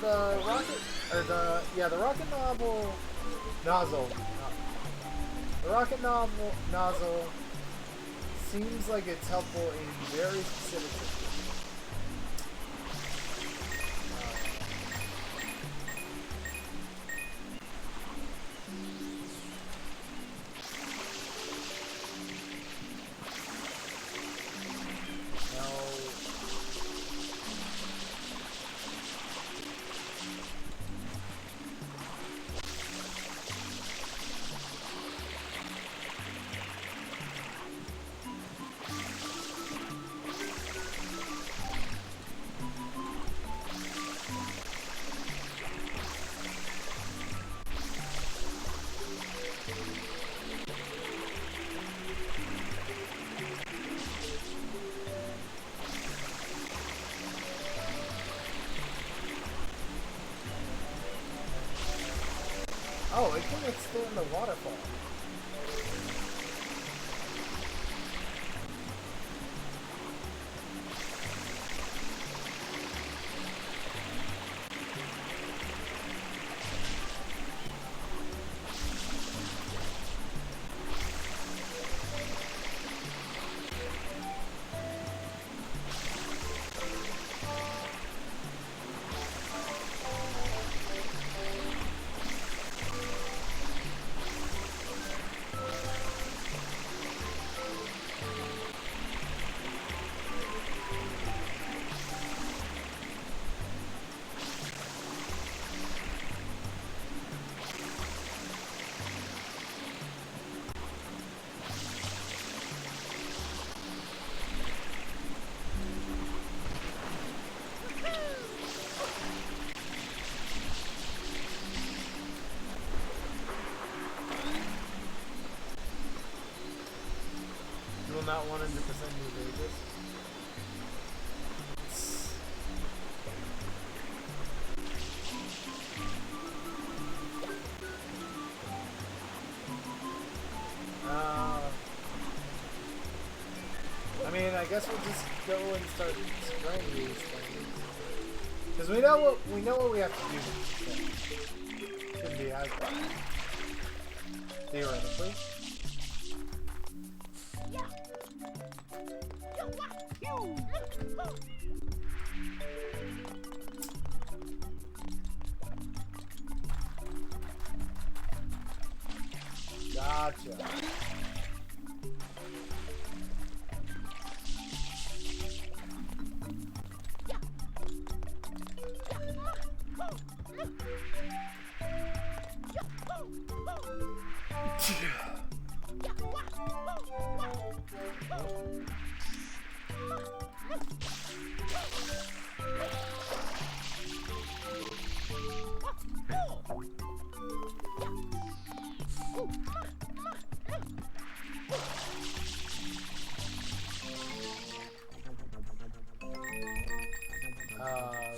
The rocket, or the rocket nozzle, the rocket nozzle seems like it's helpful in very specific situations. Oh, it can withstand the waterfall. not 100% New Vegas. I mean, I guess we'll just go and start spraying these things. Because we know what we have to do. So shouldn't be as bad. Theoretically. Gotcha.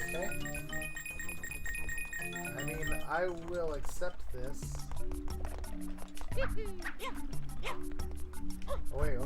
Okay. I mean, I will accept this. Oh, wait.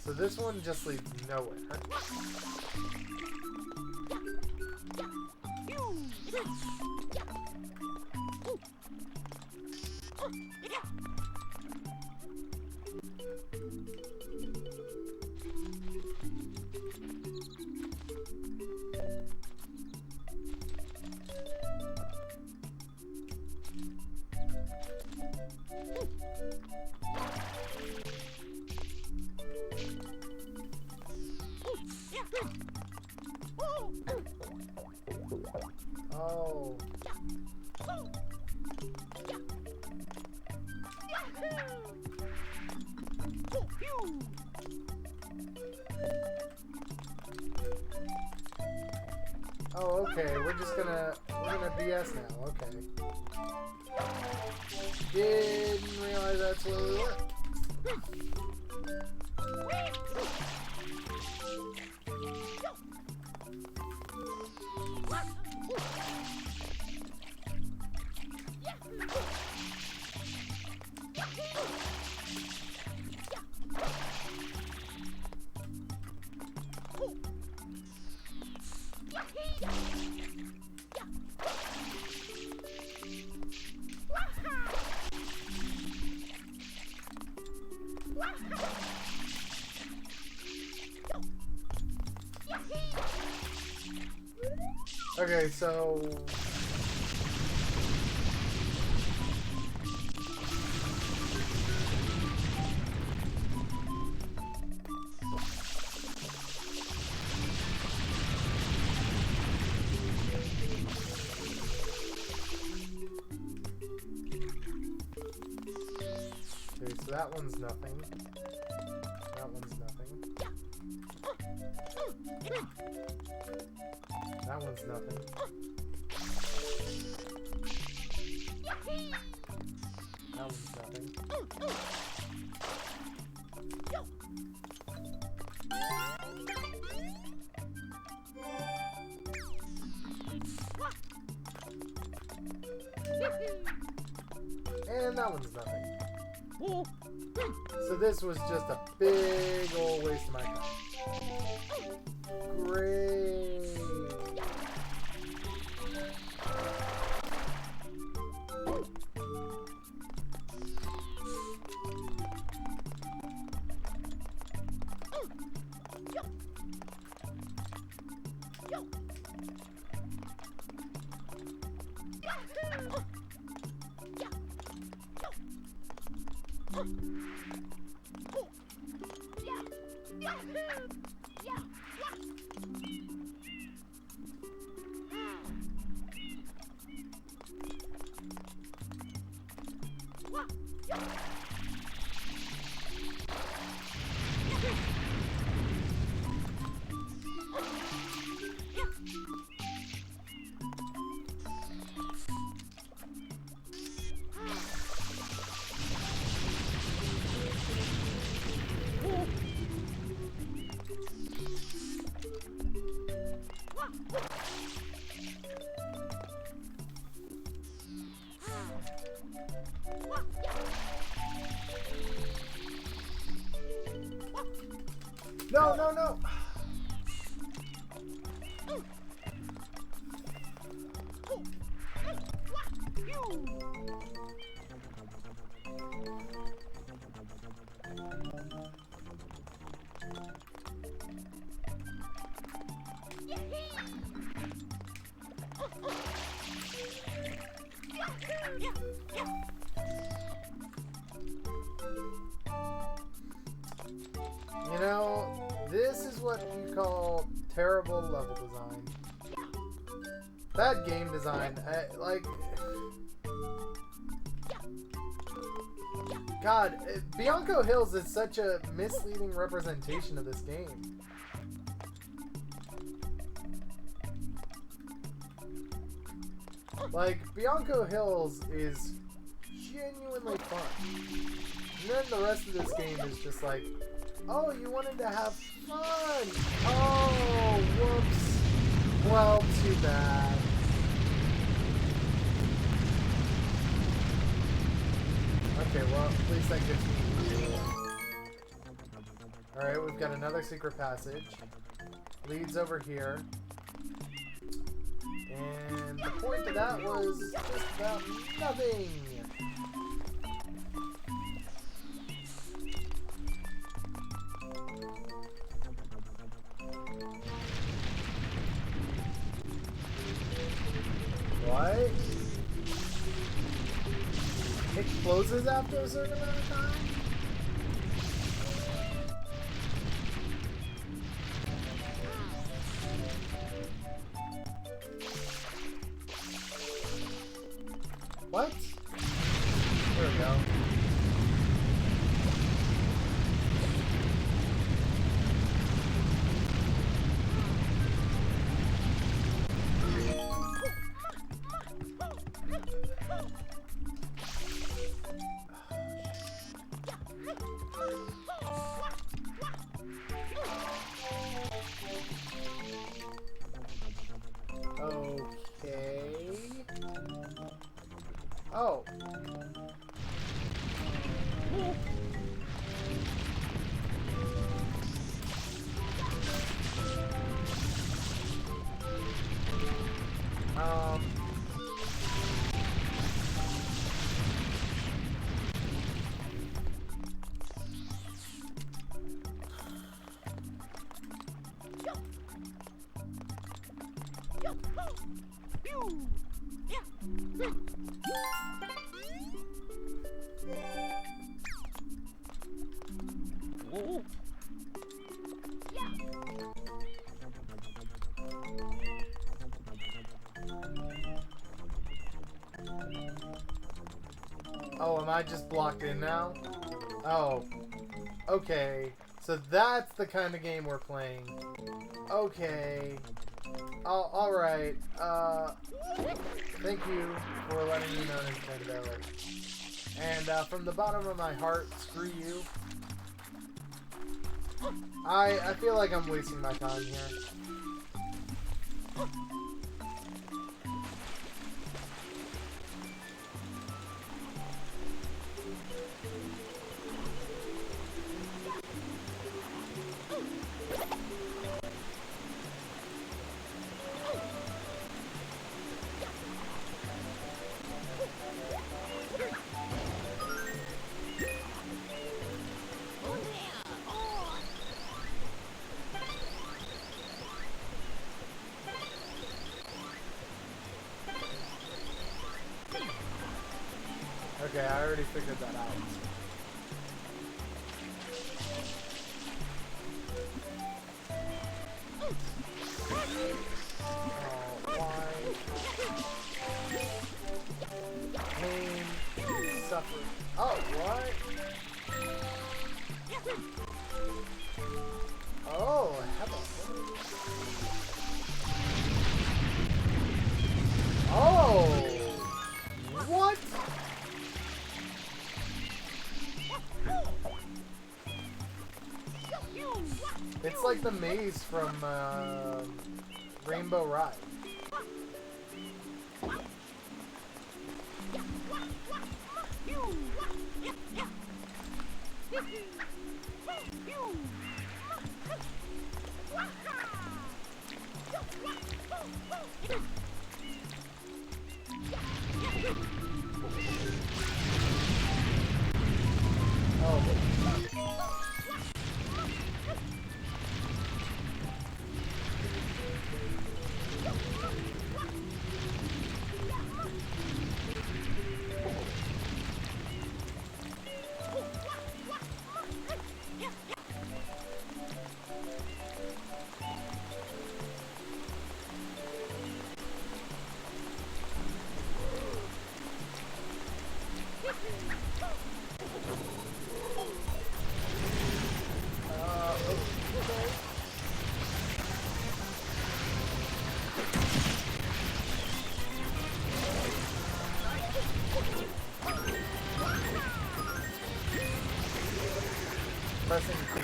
So this one just leads nowhere. Oh. Oh, okay. We're gonna BS now. Okay. Didn't realize that's where we were. Okay, so that one's nothing. That one's nothing. That one's nothing. That one's nothing. And that one's nothing. So this was just a big old waste of my time. Great. No, no, no! You know, this is what you call terrible level design. Bad game design. God, Bianco Hills is such a misleading representation of this game. Like, Bianco Hills is genuinely fun. And then the rest of this game is just like, oh, you wanted to have fun! Oh, whoops. Well, too bad. Okay, well, at least that gives me... Alright, we've got another secret passage. Leads over here. And the point of that was just about nothing! What? It closes after a certain amount of time? What? There we go. Okay. Oh. Oh, am I just blocked in now? Oh. Okay. So that's the kind of game we're playing. Okay. Oh, alright. Thank you for letting me know Nintendo. And from the bottom of my heart, screw you. I feel like I'm wasting my time here. Okay, I already figured that out. Oh, why? Pain, suffering. for... Oh, what? Oh, hello. Oh! What? It's like the maze from Rainbow Ride. Oh. Pressing B.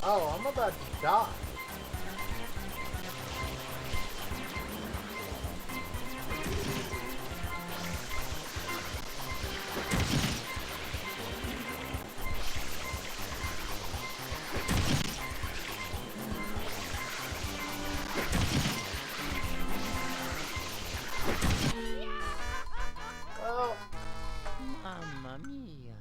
Oh, I'm about to die. Oh. Mamma mia.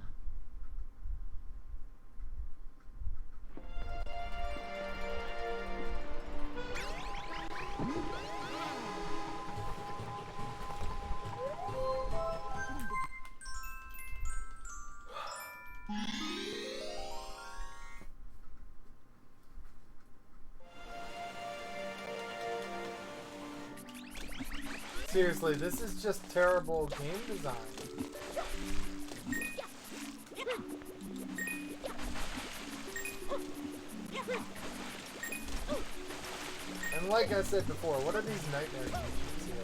Seriously, this is just terrible game design. And like I said before, what are these nightmare conditions here?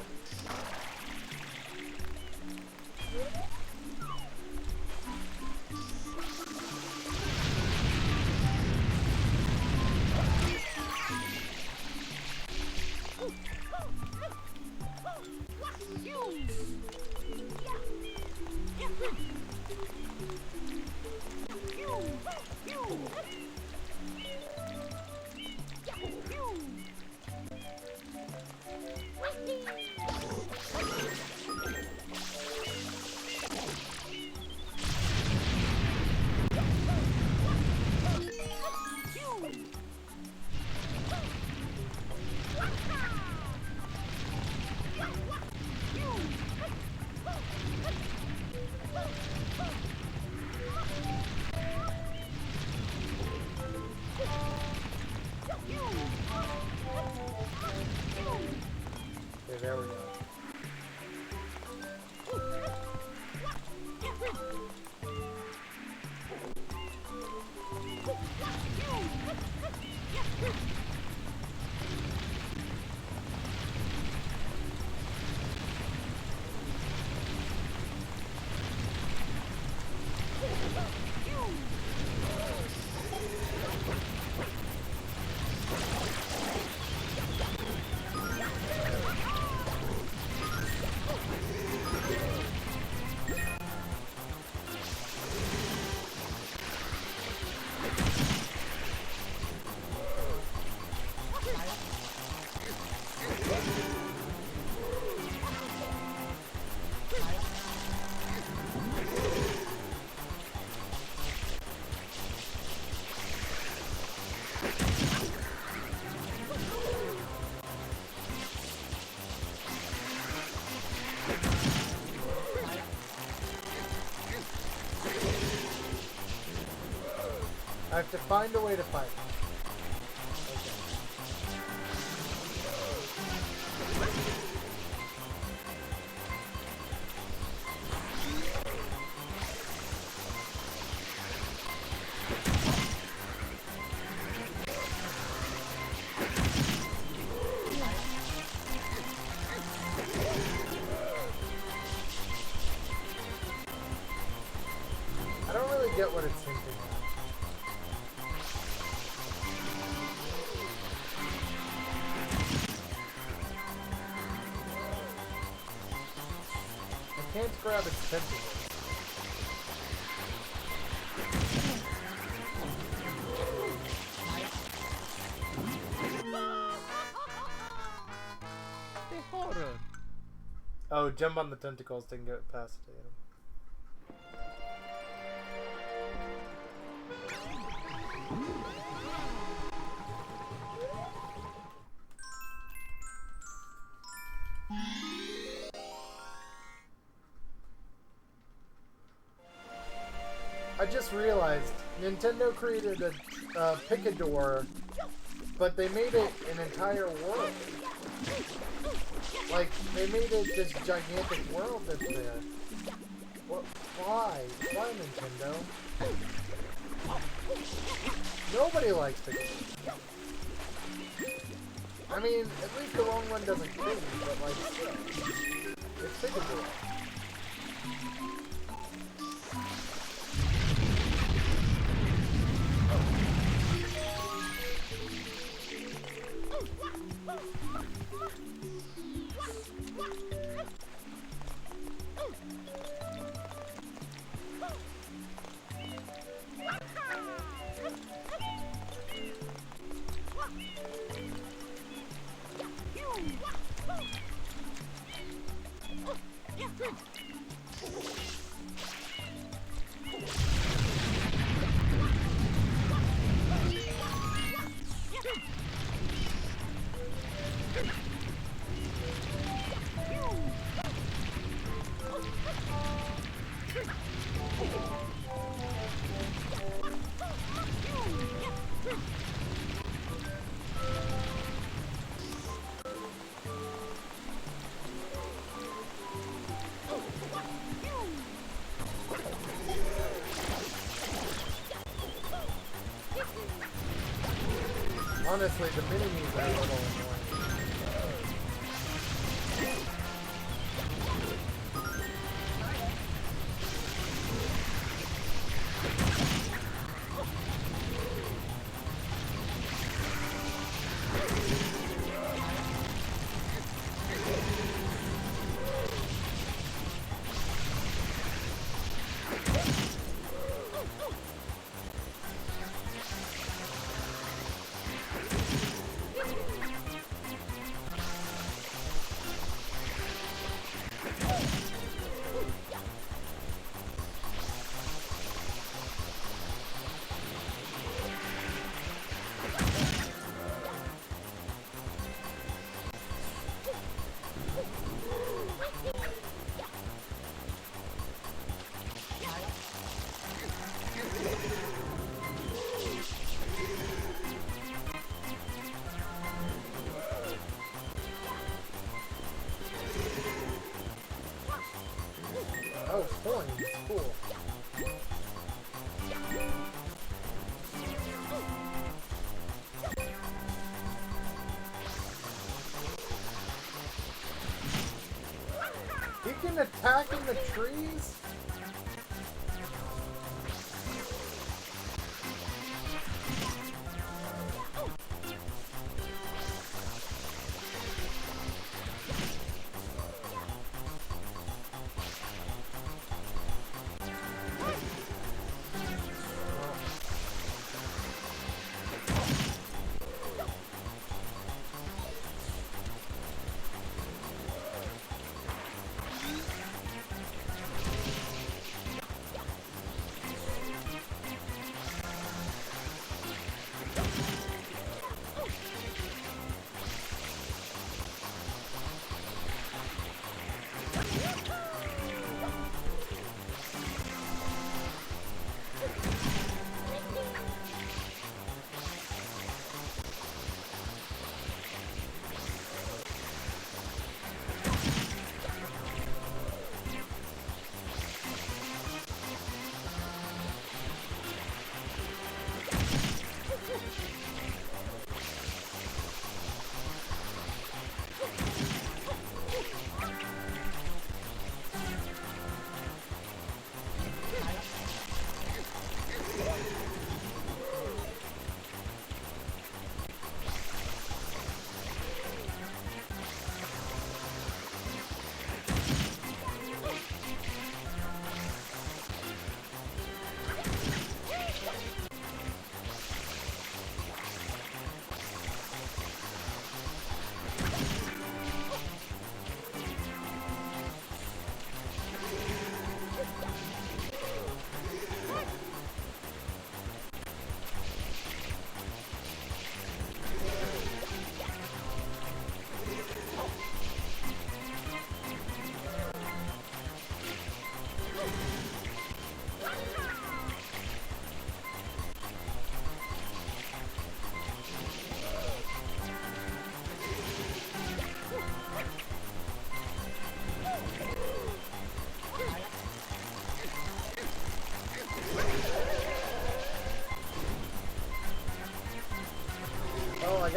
Okay, there we go. I have to find a way to fight him. I don't really get what it's hinting at. I can't grab its tentacles. The horror. Oh, jump on the tentacles to get past it. I just realized Nintendo created a Picador, but they made it an entire world. Like, they made it this gigantic world that's there. What? Why? Why, Nintendo? Nobody likes Picador. I mean, at least the wrong one doesn't kill you, but like, it's Picador. Honestly, the mini-me's are a little annoying. Oh, coins. Cool. He can attack in the trees?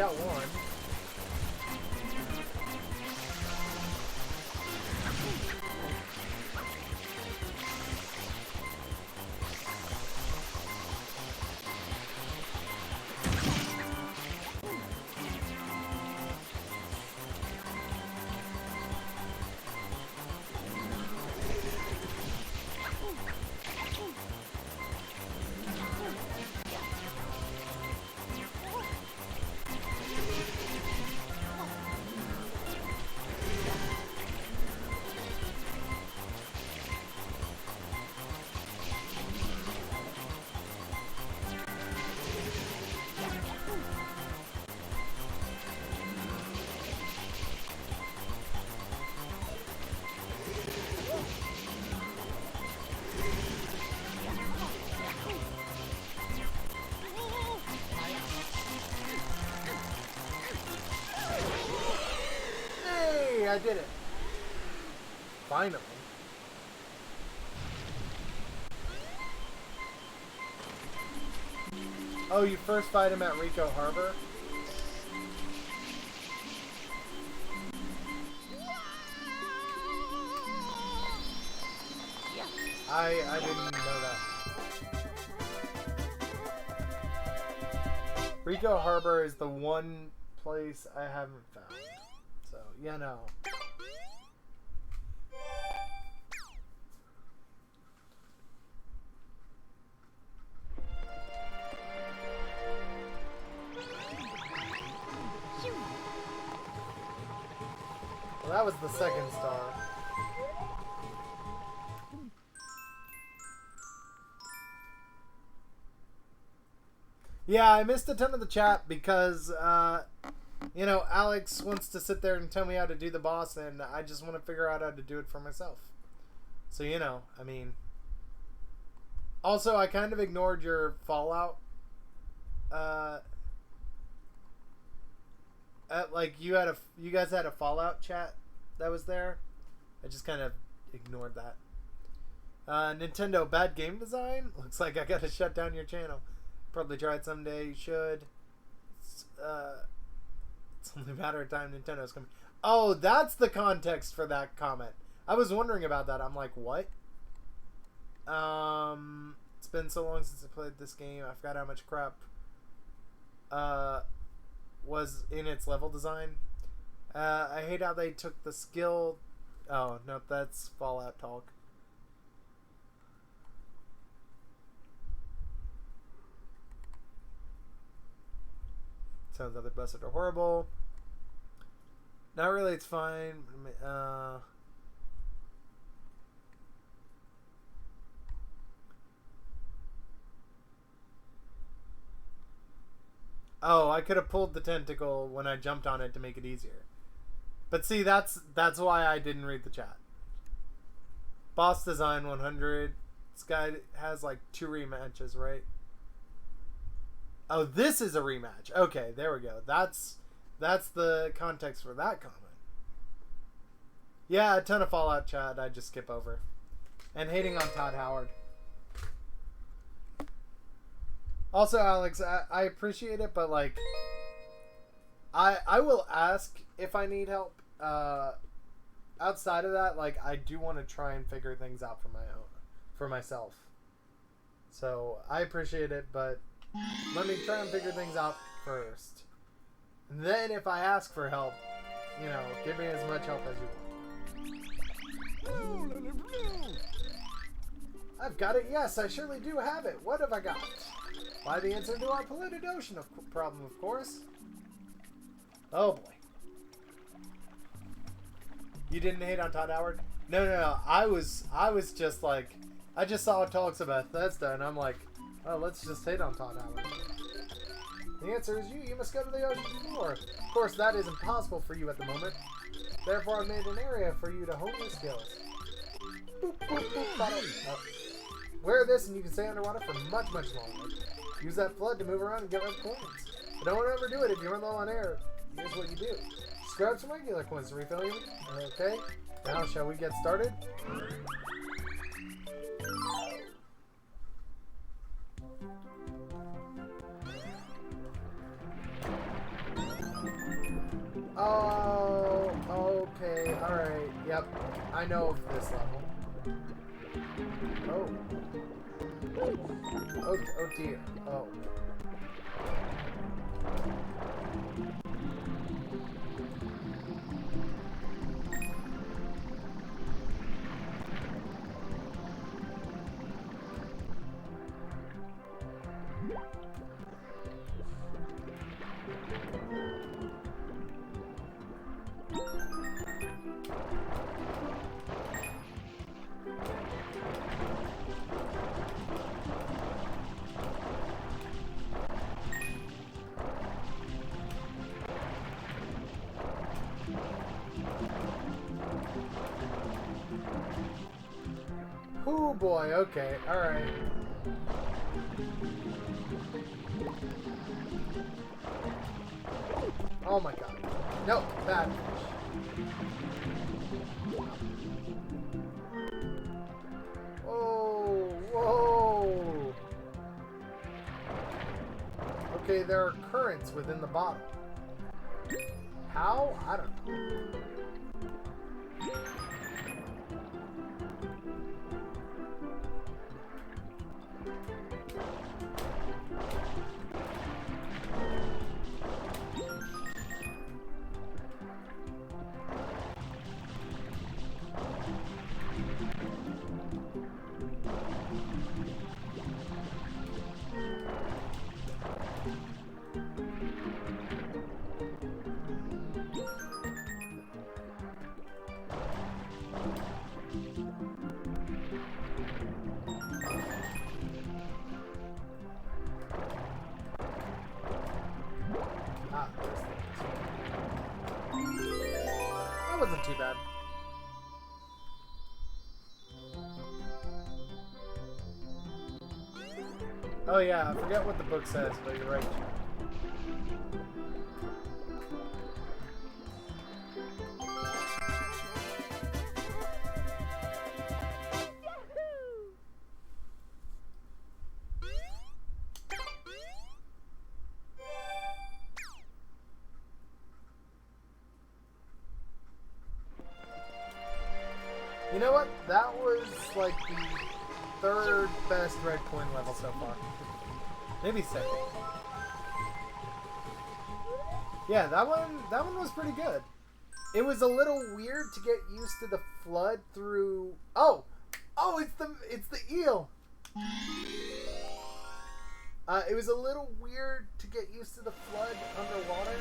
got one. I did it. Finally. Oh, you first fight him at Rico Harbor? I didn't know that. Rico Harbor is the one place I haven't found. So, you know. Well, that was the second star. Yeah, I missed a ton of the chat because, you know, Alex wants to sit there and tell me how to do the boss, and I just want to figure out how to do it for myself. So, you know, I mean... Also, I kind of ignored your Fallout. Like, you guys had a Fallout chat that was there. I just kind of ignored that. Nintendo, bad game design? Looks like I gotta shut down your channel. Probably try it someday. You should. It's only a matter of time. Nintendo's coming. Oh, that's the context for that comment. I was wondering about that. I'm like, what? It's been so long since I played this game. I forgot how much crap was in its level design. I hate how they took the skill. Oh, no, that's Fallout talk. Sounds other buses are horrible. Not really, it's fine. Oh, I could have pulled the tentacle when I jumped on it to make it easier. But see, that's why I didn't read the chat. Boss design 100. This guy has like 2 rematches, right? Oh, this is a rematch. Okay, there we go. That's the context for that comment. Yeah, a ton of Fallout chat I just skip over. And hating on Todd Howard. Also, Alex, I appreciate it, but like, I will ask if I need help. Outside of that, like, I do want to try and figure things out for myself. So I appreciate it, but let me try and figure things out first. And then if I ask for help, you know, give me as much help as you want. I've got it. Yes, I surely do have it. What have I got? Why, the answer to our polluted ocean problem, of course. Oh boy. You didn't hate on Todd Howard? No. I was just like, I just saw talks about Bethesda, and I'm like, oh, let's just hate on Todd Howard. The answer is you. You must go to the ocean floor. Of course, that is impossible for you at the moment. Therefore, I've made an area for you to hone your skills. Boop, boop, boop, bada. Wear this, and you can stay underwater for much, much longer. Use that flood to move around and get rid of coins. But don't ever do it if you run low on air. Here's what you do. Just grab some regular coins to refill you. Okay. Now, shall we get started? Yep, I know of this level. Oh. Oh dear. Oh. Oh boy, okay, alright. Oh my god. No, bad fish. Oh, whoa! Okay, there are currents within the bottle. How? I don't know. That wasn't too bad. Oh yeah, I forget what the book says, but you're right. You know what? That was like the third best red coin level so far. Maybe second. Yeah, that one was pretty good. It was a little weird to get used to the flood through. Oh, it's the eel. It was a little weird to get used to the flood underwater.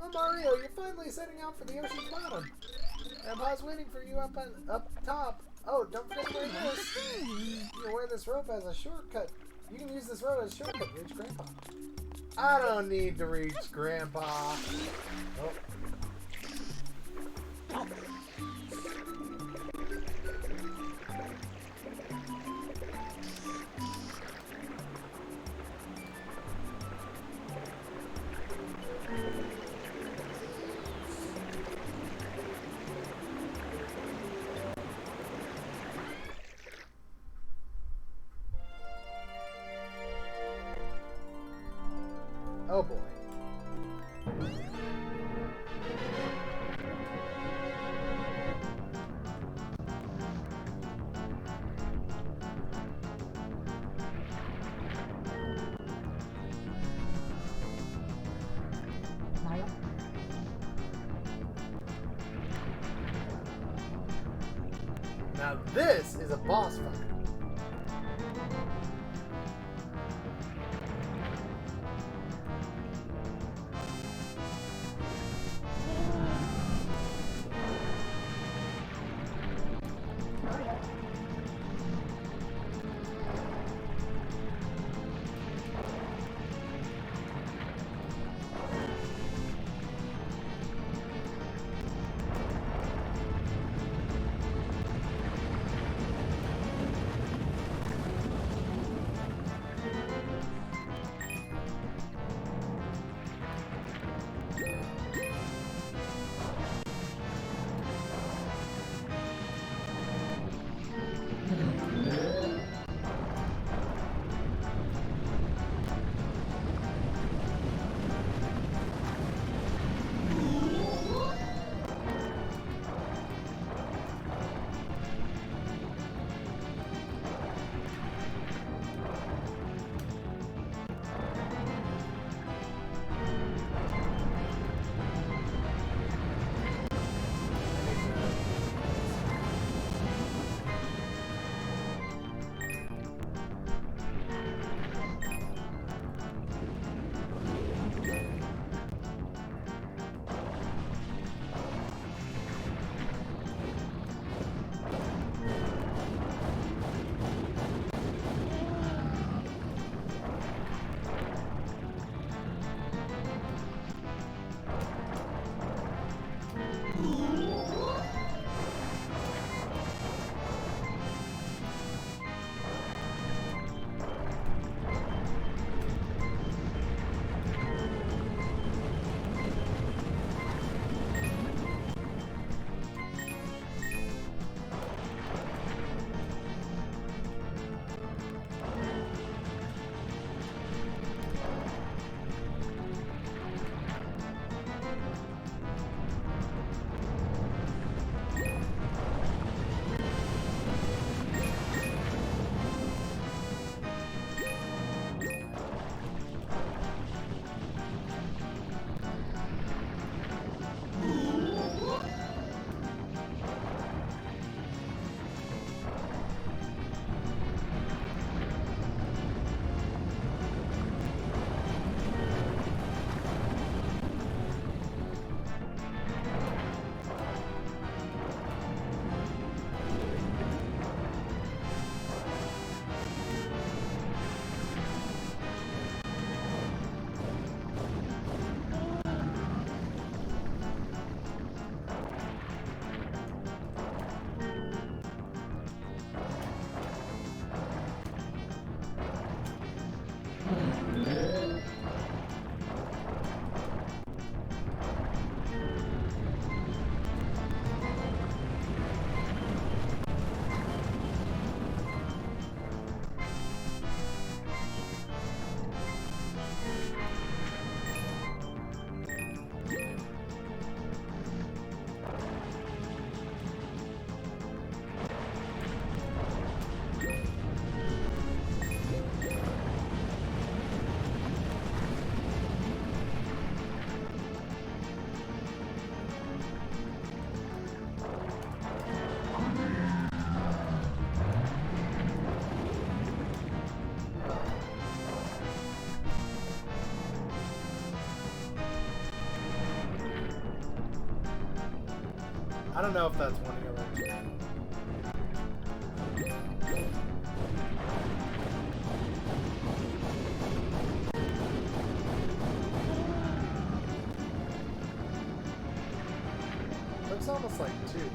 Oh, Mario, you're finally setting out for the ocean's bottom. Grandpa's waiting for you up top. Oh, don't forget to wear this. You can wear this rope as a shortcut. You can use this rope as a shortcut to reach Grandpa. I don't need to reach Grandpa. Oh. Oh boy. Now this is a boss fight. I don't know if that's one of your legs. Looks almost like two.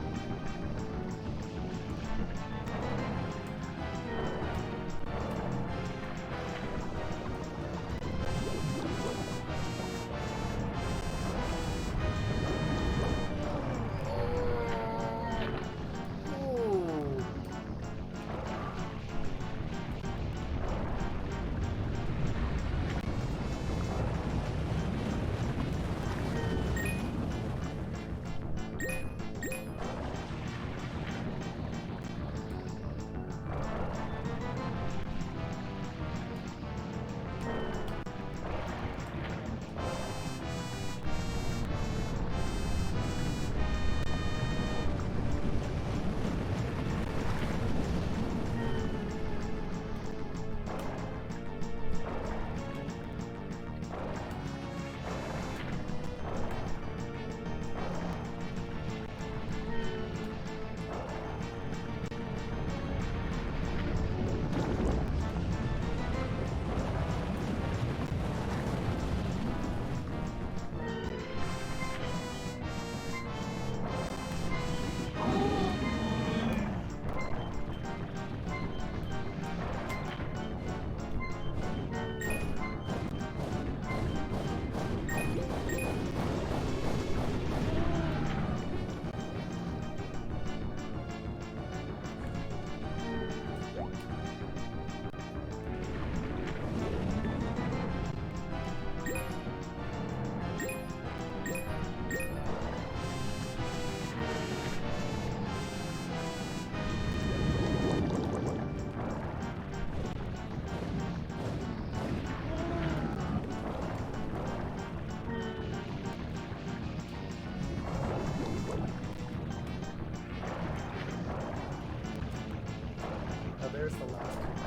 There's the last one.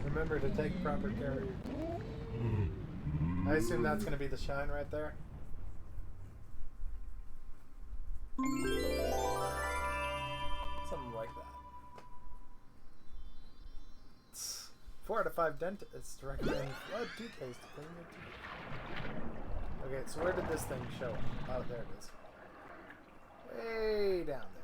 Remember to take proper care of your teeth. I assume that's going to be the shine right there. Something like that. 4 out of 5 dentists recommend blood toothpaste to clean your teeth. Okay, so where did this thing show up? Oh, there it is. Way down there.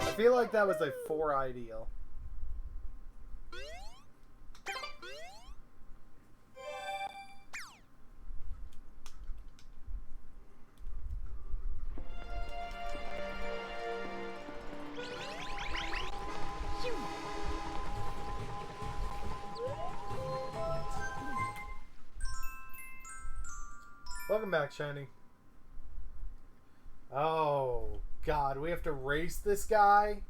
I feel like that was a 4 ideal. Welcome back, Shiny. Oh, God, we have to race this guy?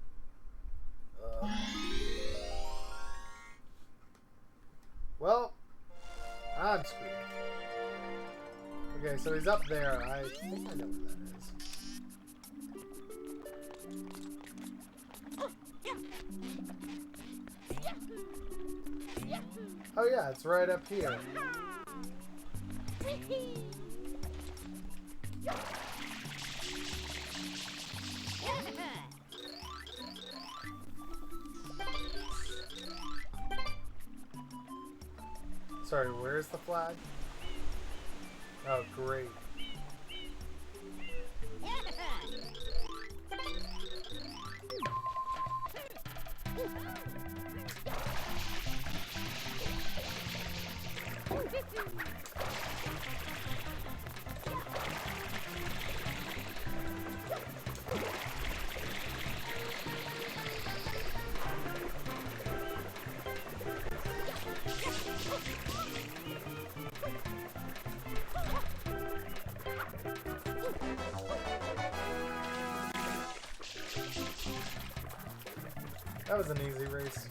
Well, I'm screwed. Okay, so he's up there. I think I know where that is. Oh yeah, it's right up here. Sorry, where's the flag? Oh, great. That was an easy race.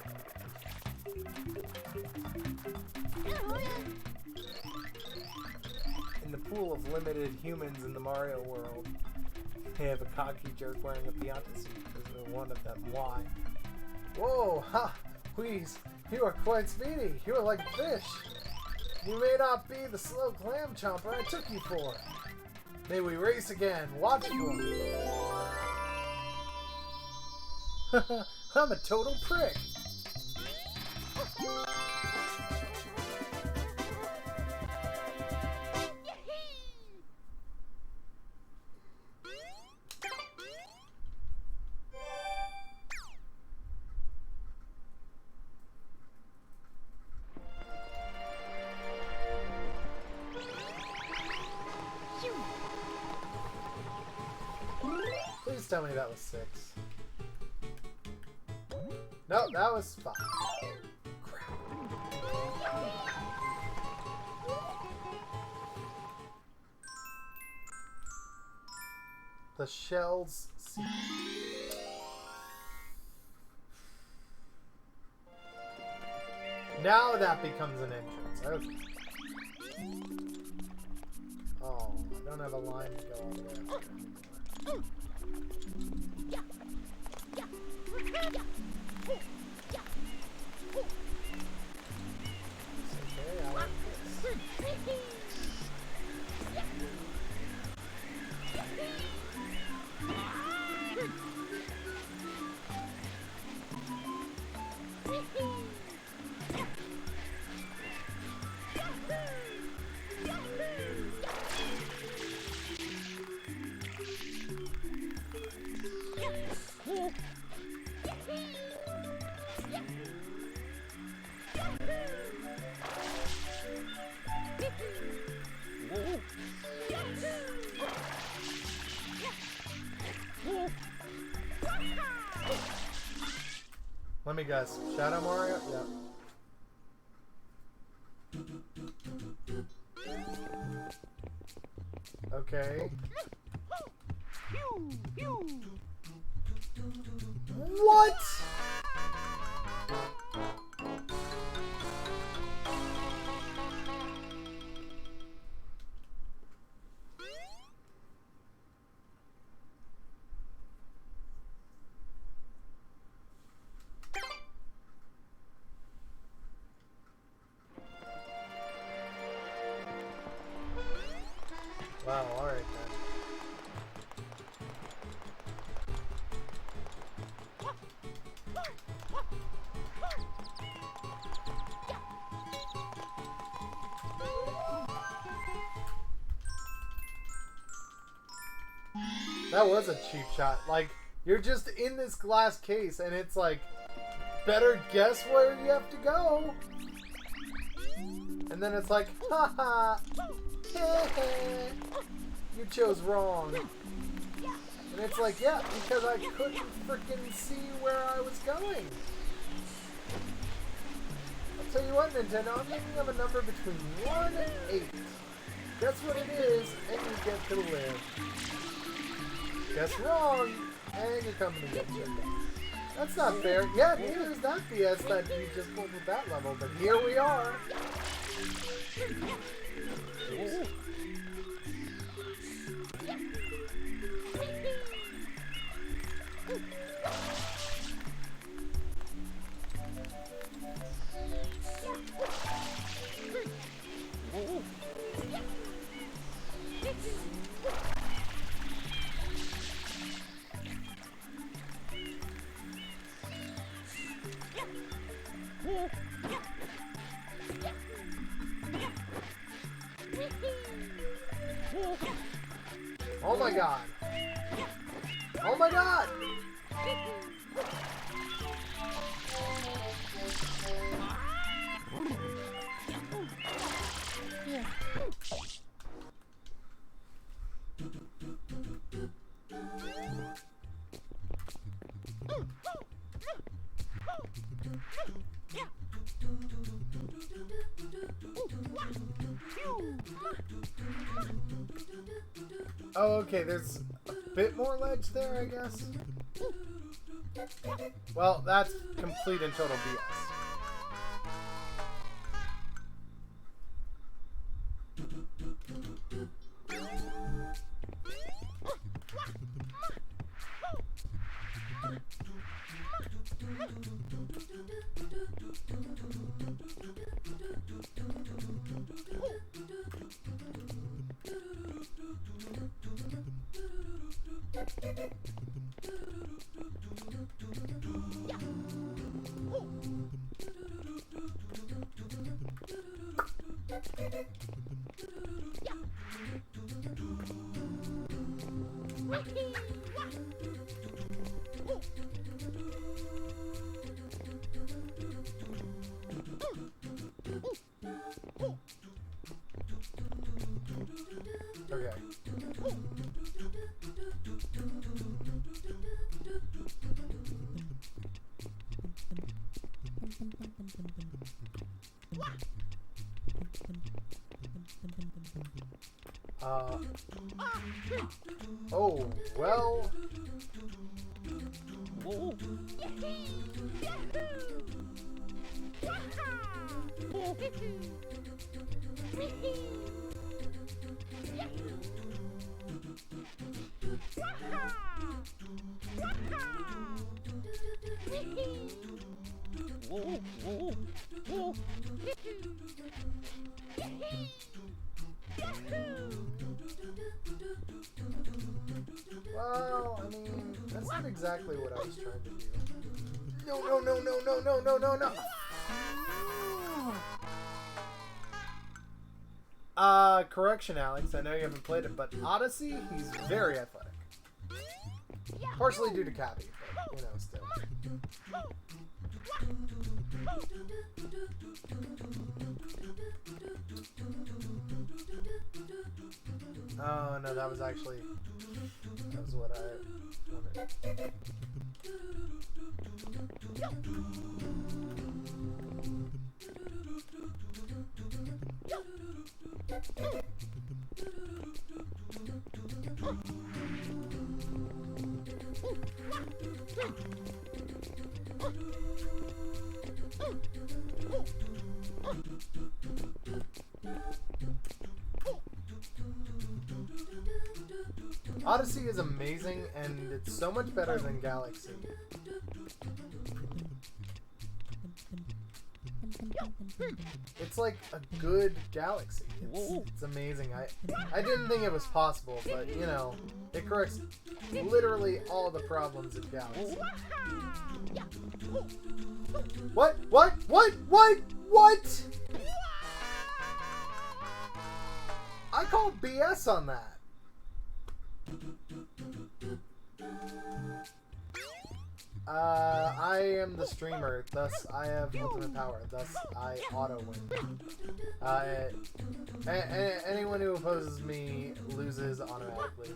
In the pool of limited humans in the Mario world, they have a cocky jerk wearing a Pianta suit. There's one of them. Why? Whoa! Ha! Please! You are quite speedy! You are like fish! You may not be the slow clam chomper I took you for! May we race again! Watch for me! I'm a total prick! Please tell me that was 6. No, that was 5. Crap. The shells. Now that becomes an entrance. Okay. Oh, I don't have a line to go all the way up there anymore. Okay, I like this. Let me guess. Shadow Mario? Yeah. Okay. What? Wow, alright then. That was a cheap shot. Like, you're just in this glass case and it's like, better guess where you have to go. And then it's like, haha, you chose wrong. And it's like, yeah, because I couldn't freaking see where I was going. I'll tell you what, Nintendo, I'm thinking of a number between 1 and 8. Guess what it is, and you get to live. Guess wrong, and your company gets shut down. That's not fair. Yeah, neither is that BS that you just pulled with that level, but here we are. Ooh. Oh my god! Oh my god! Oh, okay, there's a bit more ledge there, I guess. Well, that's complete and total BS. Okay. Oh, well. Whoa. Well, I mean, that's not exactly what I was trying to do. No, no, no, no, no, no, no, no, no. Correction, Alex. I know you haven't played it, but Odyssey, he's very athletic. Partially due to Cappy, but, you know, still. Oh, no, that was what I wanted. Odyssey is amazing, and it's so much better than Galaxy. It's like a good Galaxy. It's amazing. I didn't think it was possible, but, you know, it corrects literally all the problems of Galaxy. What? What? What? What? What? I call BS on that. I am the streamer, thus I have ultimate power, thus I auto-win. Anyone who opposes me loses automatically.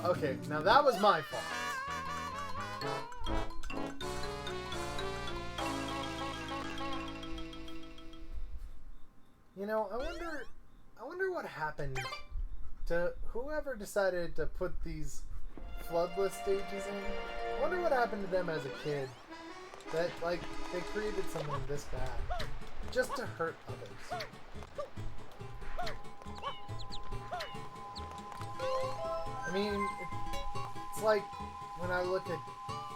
Okay, now that was my fault. You know, I wonder what happened to whoever decided to put these floodless stages in. I wonder what happened to them as a kid. That, like, they created something this bad. Just to hurt others. I mean, it's like when I look at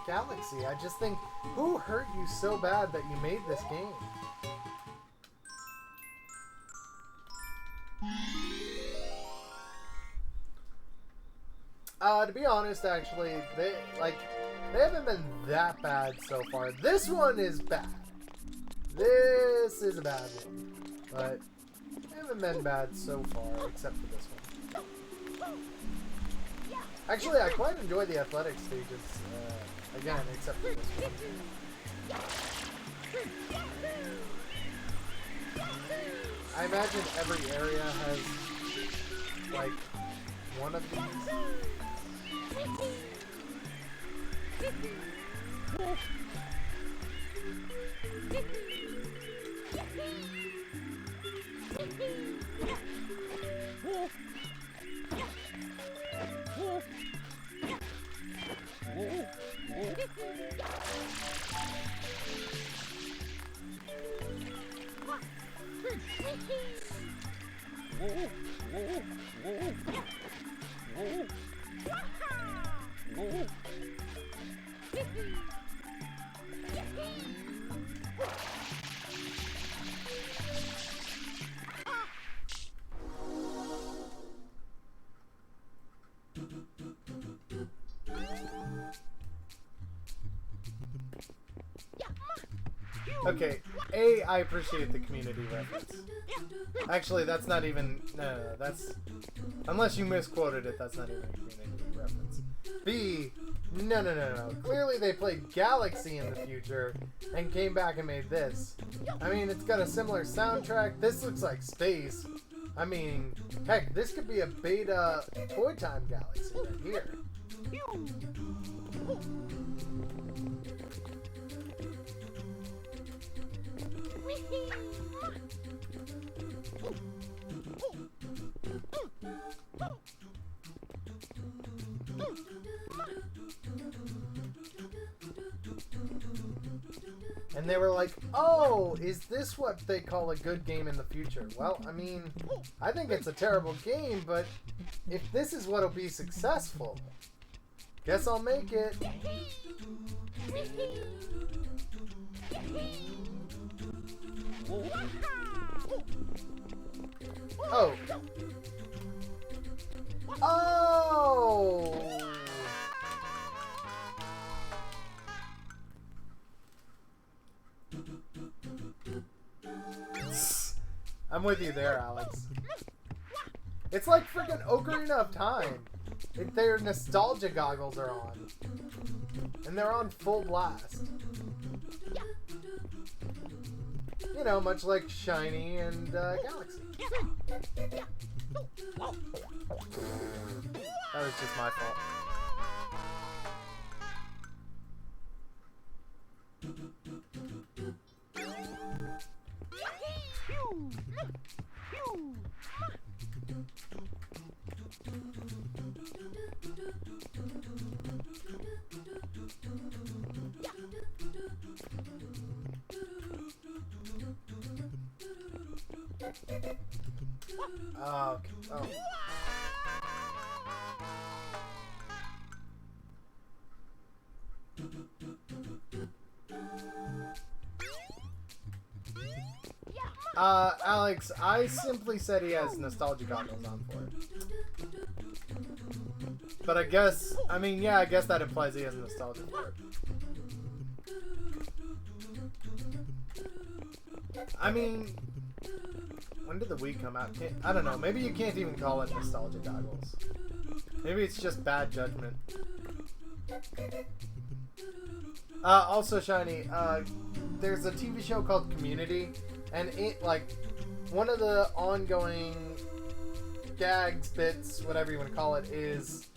Galaxy, I just think, who hurt you so bad that you made this game? To be honest, actually, they haven't been that bad so far. This one is bad. This is a bad one. But they haven't been bad so far, except for this one. Actually, I quite enjoy the athletic stages, again, except for this one. I imagine every area has, like, one of these. Okay, I appreciate the community reference. Actually, that's not even... No, that's... Unless you misquoted it, that's not even a community reference. B, no. Clearly they played Galaxy in the future and came back and made this. I mean, it's got a similar soundtrack. This looks like space. I mean, heck, this could be a beta Toy Time Galaxy right here. And they were like, oh, is this what they call a good game in the future? Well, I mean, I think it's a terrible game, but if this is what'll be successful, guess I'll make it. Oh. Oh! I'm with you there, Alex. It's like freaking Ocarina of Time. Their nostalgia goggles are on. And they're on full blast. You know, much like Shiny and Galaxy. That was just my fault. Oh, okay. Oh. Alex, I simply said he has nostalgia goggles on for it. But I guess, I mean, yeah, I guess that implies he has nostalgia for it. I mean, when did the Wii come out? I don't know. Maybe you can't even call it nostalgia goggles. Maybe it's just bad judgment. Also, Shiny, there's a TV show called Community, and it, like, one of the ongoing gags, bits, whatever you want to call it, is...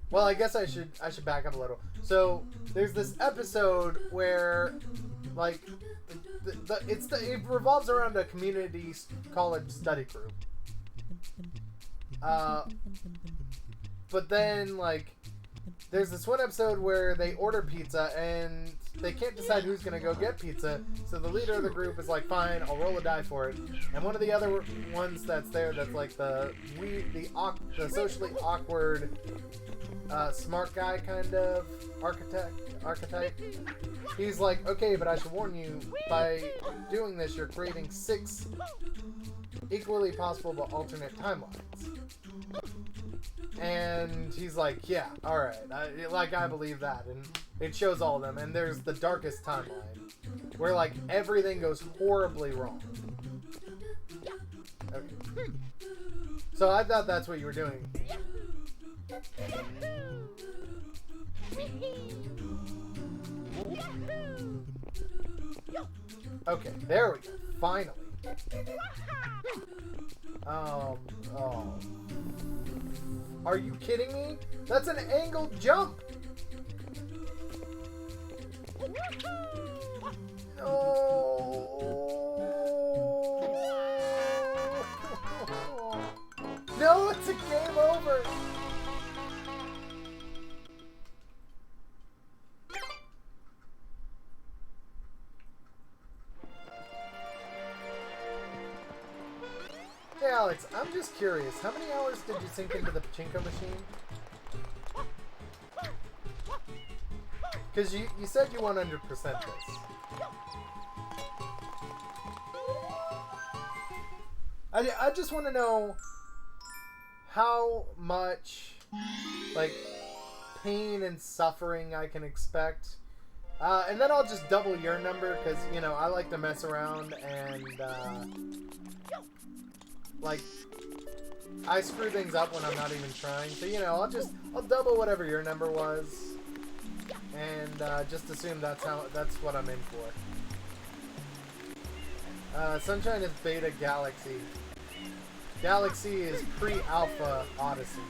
Well, I guess I should back up a little. So, there's this episode where, like... It revolves around a community college study group. But then, like, there's this one episode where they order pizza and they can't decide who's gonna go get pizza. So the leader of the group is like, "Fine, I'll roll a die for it." And one of the other ones that's there, that's like the socially awkward, smart guy kind of archetype. He's like, "Okay, but I should warn you, by doing this, you're creating 6 equally possible but alternate timelines." And he's like, "Yeah, alright, I believe that." And it shows all of them, and there's the darkest timeline, where, like, everything goes horribly wrong. Okay. So I thought that's what you were doing. Okay, there we go. Finally. Oh. Are you kidding me? That's an angled jump! No, it's a game over. Hey Alex, I'm just curious, how many hours did you sink into the pachinko machine? Because you said you 100% this. I just want to know how much, like, pain and suffering I can expect. And then I'll just double your number, because, you know, I like to mess around, and, like, I screw things up when I'm not even trying. So, you know, I'll double whatever your number was, and just assume that's what I'm in for. Sunshine is Beta Galaxy. Galaxy is pre-alpha Odyssey.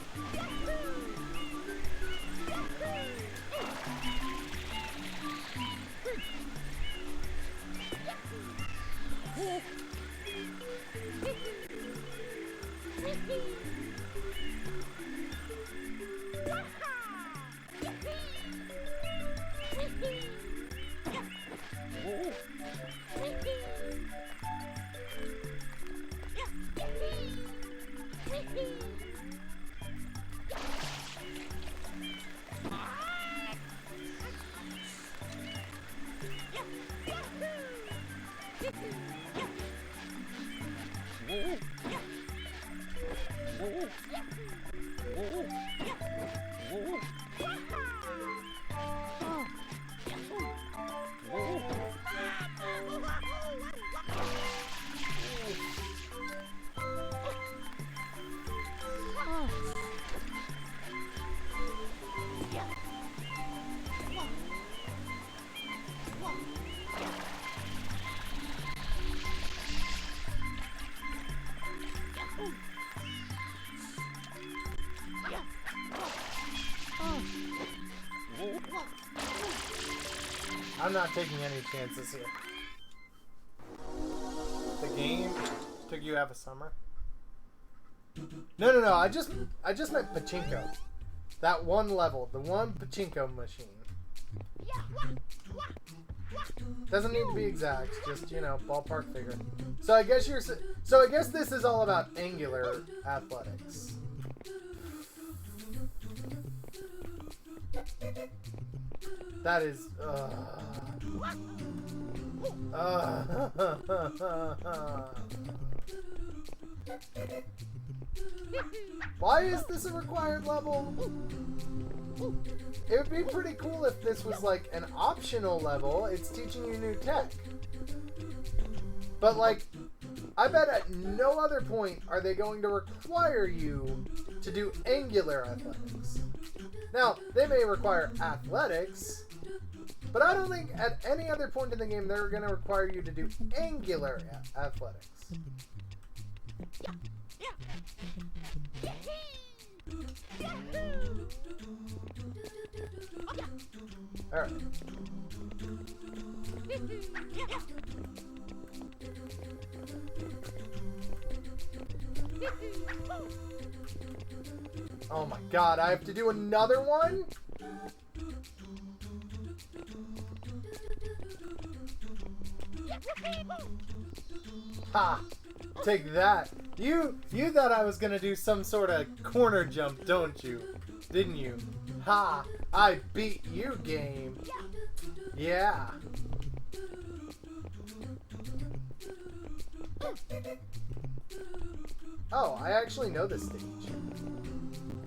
I'm not taking any chances here. The game took you half a summer? No. I just meant pachinko. That one level, the one pachinko machine. Doesn't need to be exact, just, you know, ballpark figure. So I guess this is all about angular athletics. That is, Why is this a required level? It would be pretty cool if this was like an optional level. It's teaching you new tech. But like, I bet at no other point are they going to require you to do angular athletics. Now, they may require athletics, but I don't think at any other point in the game they're going to require you to do angular athletics. Alright. Oh my god, I have to do another one? Ha! Take that. You thought I was gonna do some sort of corner jump, don't you? Didn't you? Ha! I beat you, game. Yeah. Oh, I actually know this stage.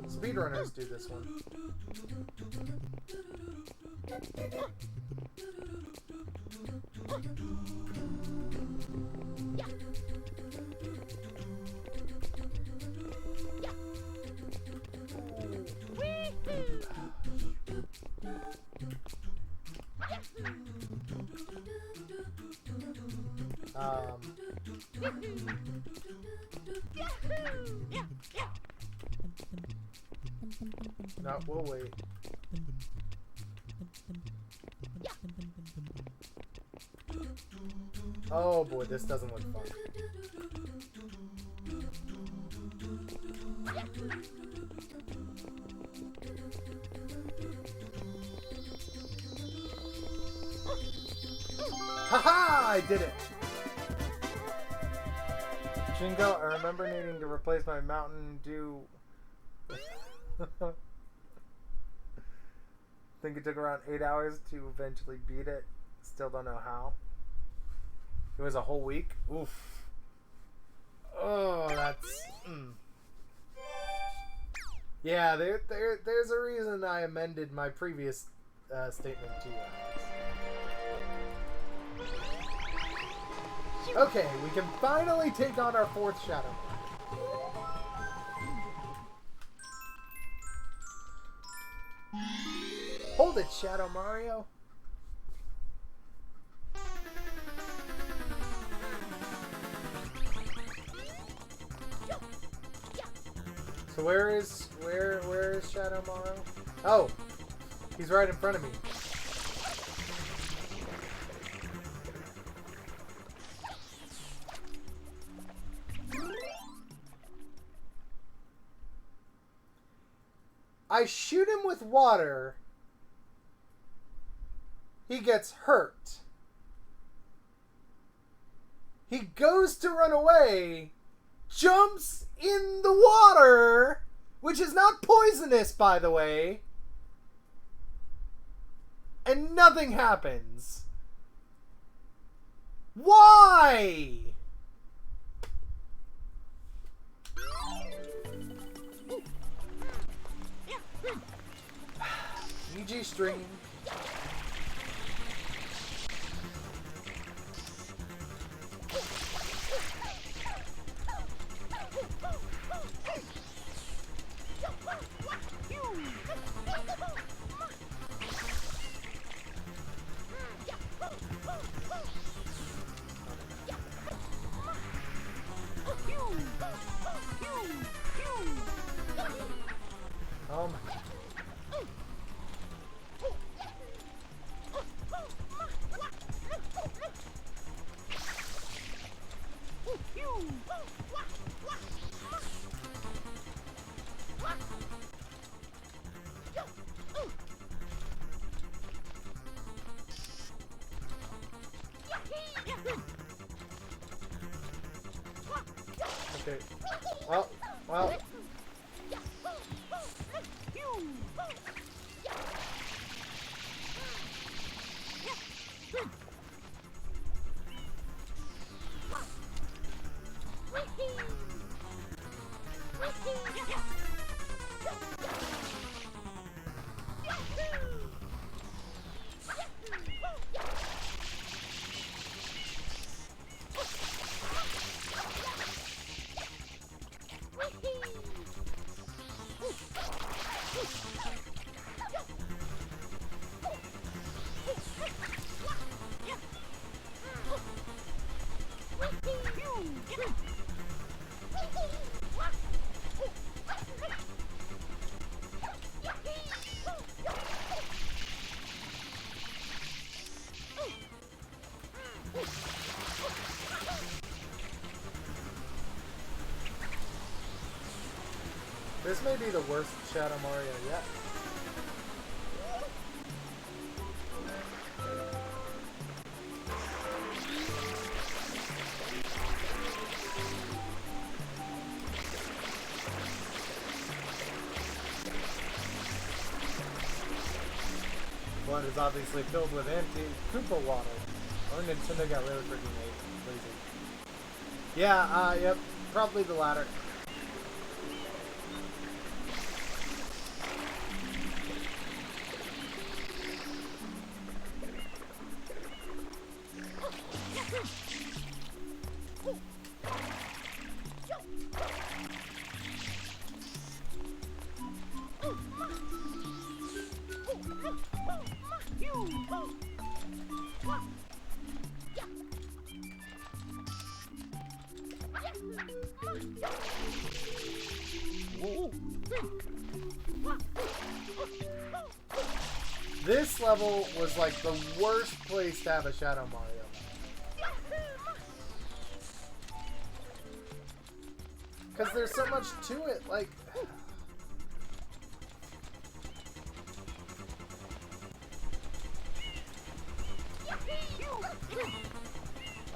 Speedrunners do this one. No, we'll wait. Oh boy, this doesn't look fun. Haha! I did it! Jingo, I remember needing to replace my Mountain Dew. Think it took around 8 hours to eventually beat it. Still don't know how. It was a whole week? Oof. Oh, that's... Yeah, there's a reason I amended my previous statement to you, Alex. Okay, we can finally take on our 4th Shadow. Hold it, Shadow Mario. So where is Shadow Mario? Oh, he's right in front of me. I shoot him with water. He gets hurt. He goes to run away, jumps in the water, which is not poisonous, by the way, and nothing happens. Why? EG string. Oh my. Okay. Well. This may be the worst Shadow Mario yet. Blood is obviously filled with anti-Koopa water. Or Nintendo got really freaking lazy. Yeah, yep, probably the latter. This level was like the worst place to have a Shadow Mario. Because there's so much to it, like...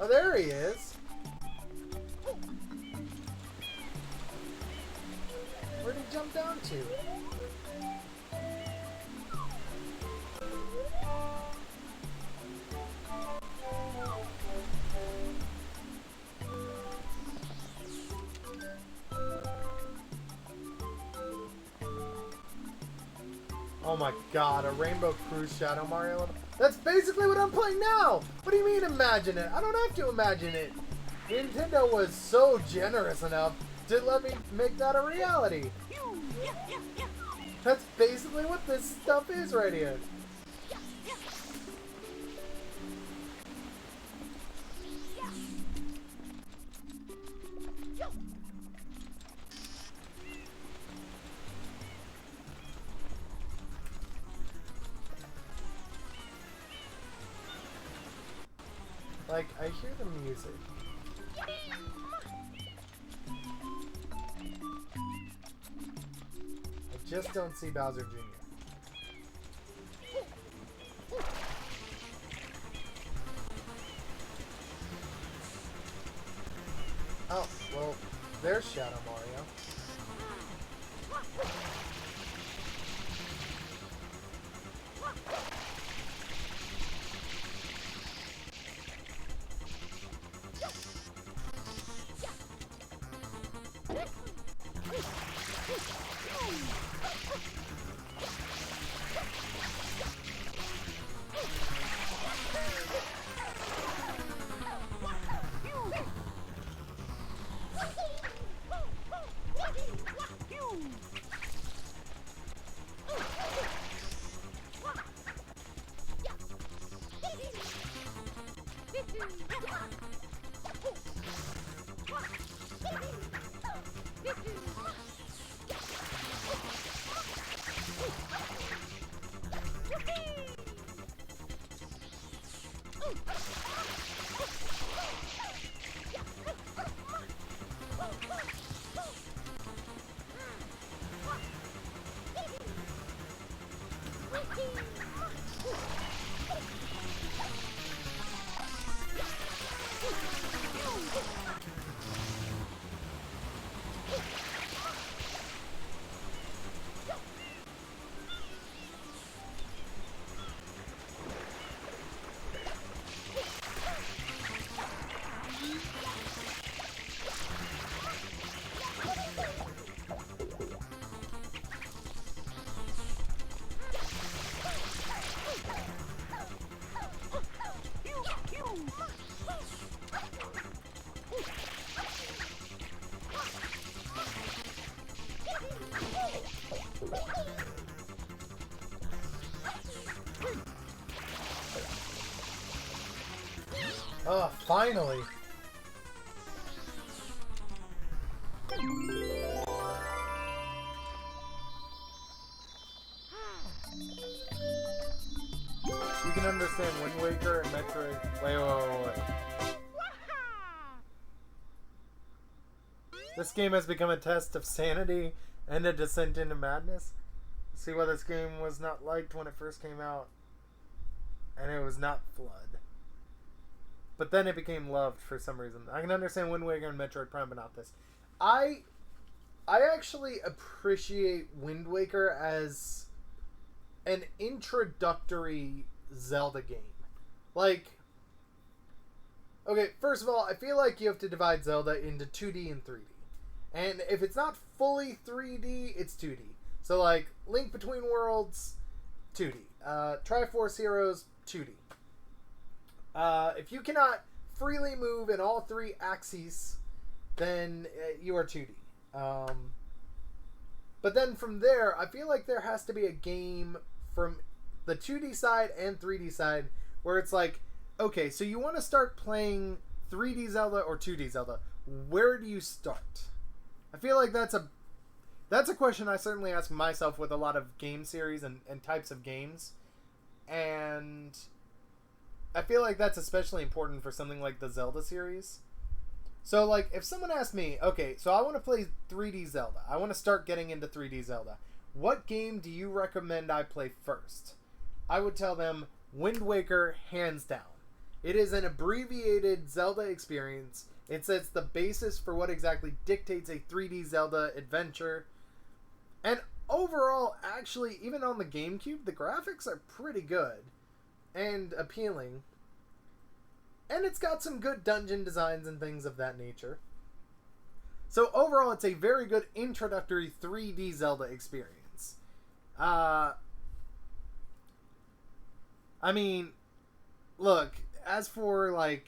Oh, there he is. Where'd he jump down to? Oh my god, a Rainbow Cruise Shadow Mario level? That's basically what I'm playing now! What do you mean imagine it? I don't have to imagine it. Nintendo was so generous enough to let me make that a reality. That's basically what this stuff is right here. Like, I hear the music. I just don't see Bowser Jr. Oh, well, there's Shadow Mario. Oh, finally! You can understand Wind Waker and Metroid. Wait. This game has become a test of sanity and a descent into madness. See why this game was not liked when it first came out. And it was not Flood. But then it became loved for some reason. I can understand Wind Waker and Metroid Prime, but not this. I actually appreciate Wind Waker as an introductory Zelda game. Like, okay, first of all, I feel like you have to divide Zelda into 2D and 3D. And if it's not fully 3D, it's 2D. So, like, Link Between Worlds, 2D. Triforce Heroes, 2D. If you cannot freely move in all three axes, then you are 2D. But then from there, I feel like there has to be a game from the 2D side and 3D side where it's like, okay, so you want to start playing 3D Zelda or 2D Zelda. Where do you start? I feel like that's a question I certainly ask myself with a lot of game series and types of games. And I feel like that's especially important for something like the Zelda series, So, like, if someone asked me, okay, so I want to play 3D Zelda. I want to start getting into 3D Zelda. What game do you recommend I play first? I would tell them Wind Waker, hands down. It is an abbreviated Zelda experience. It sets the basis for what exactly dictates a 3D Zelda adventure. And overall, actually, even on the GameCube, the graphics are pretty good and appealing. And it's got some good dungeon designs and things of that nature. So overall, it's a very good introductory 3D Zelda experience. I mean, look, as for, like,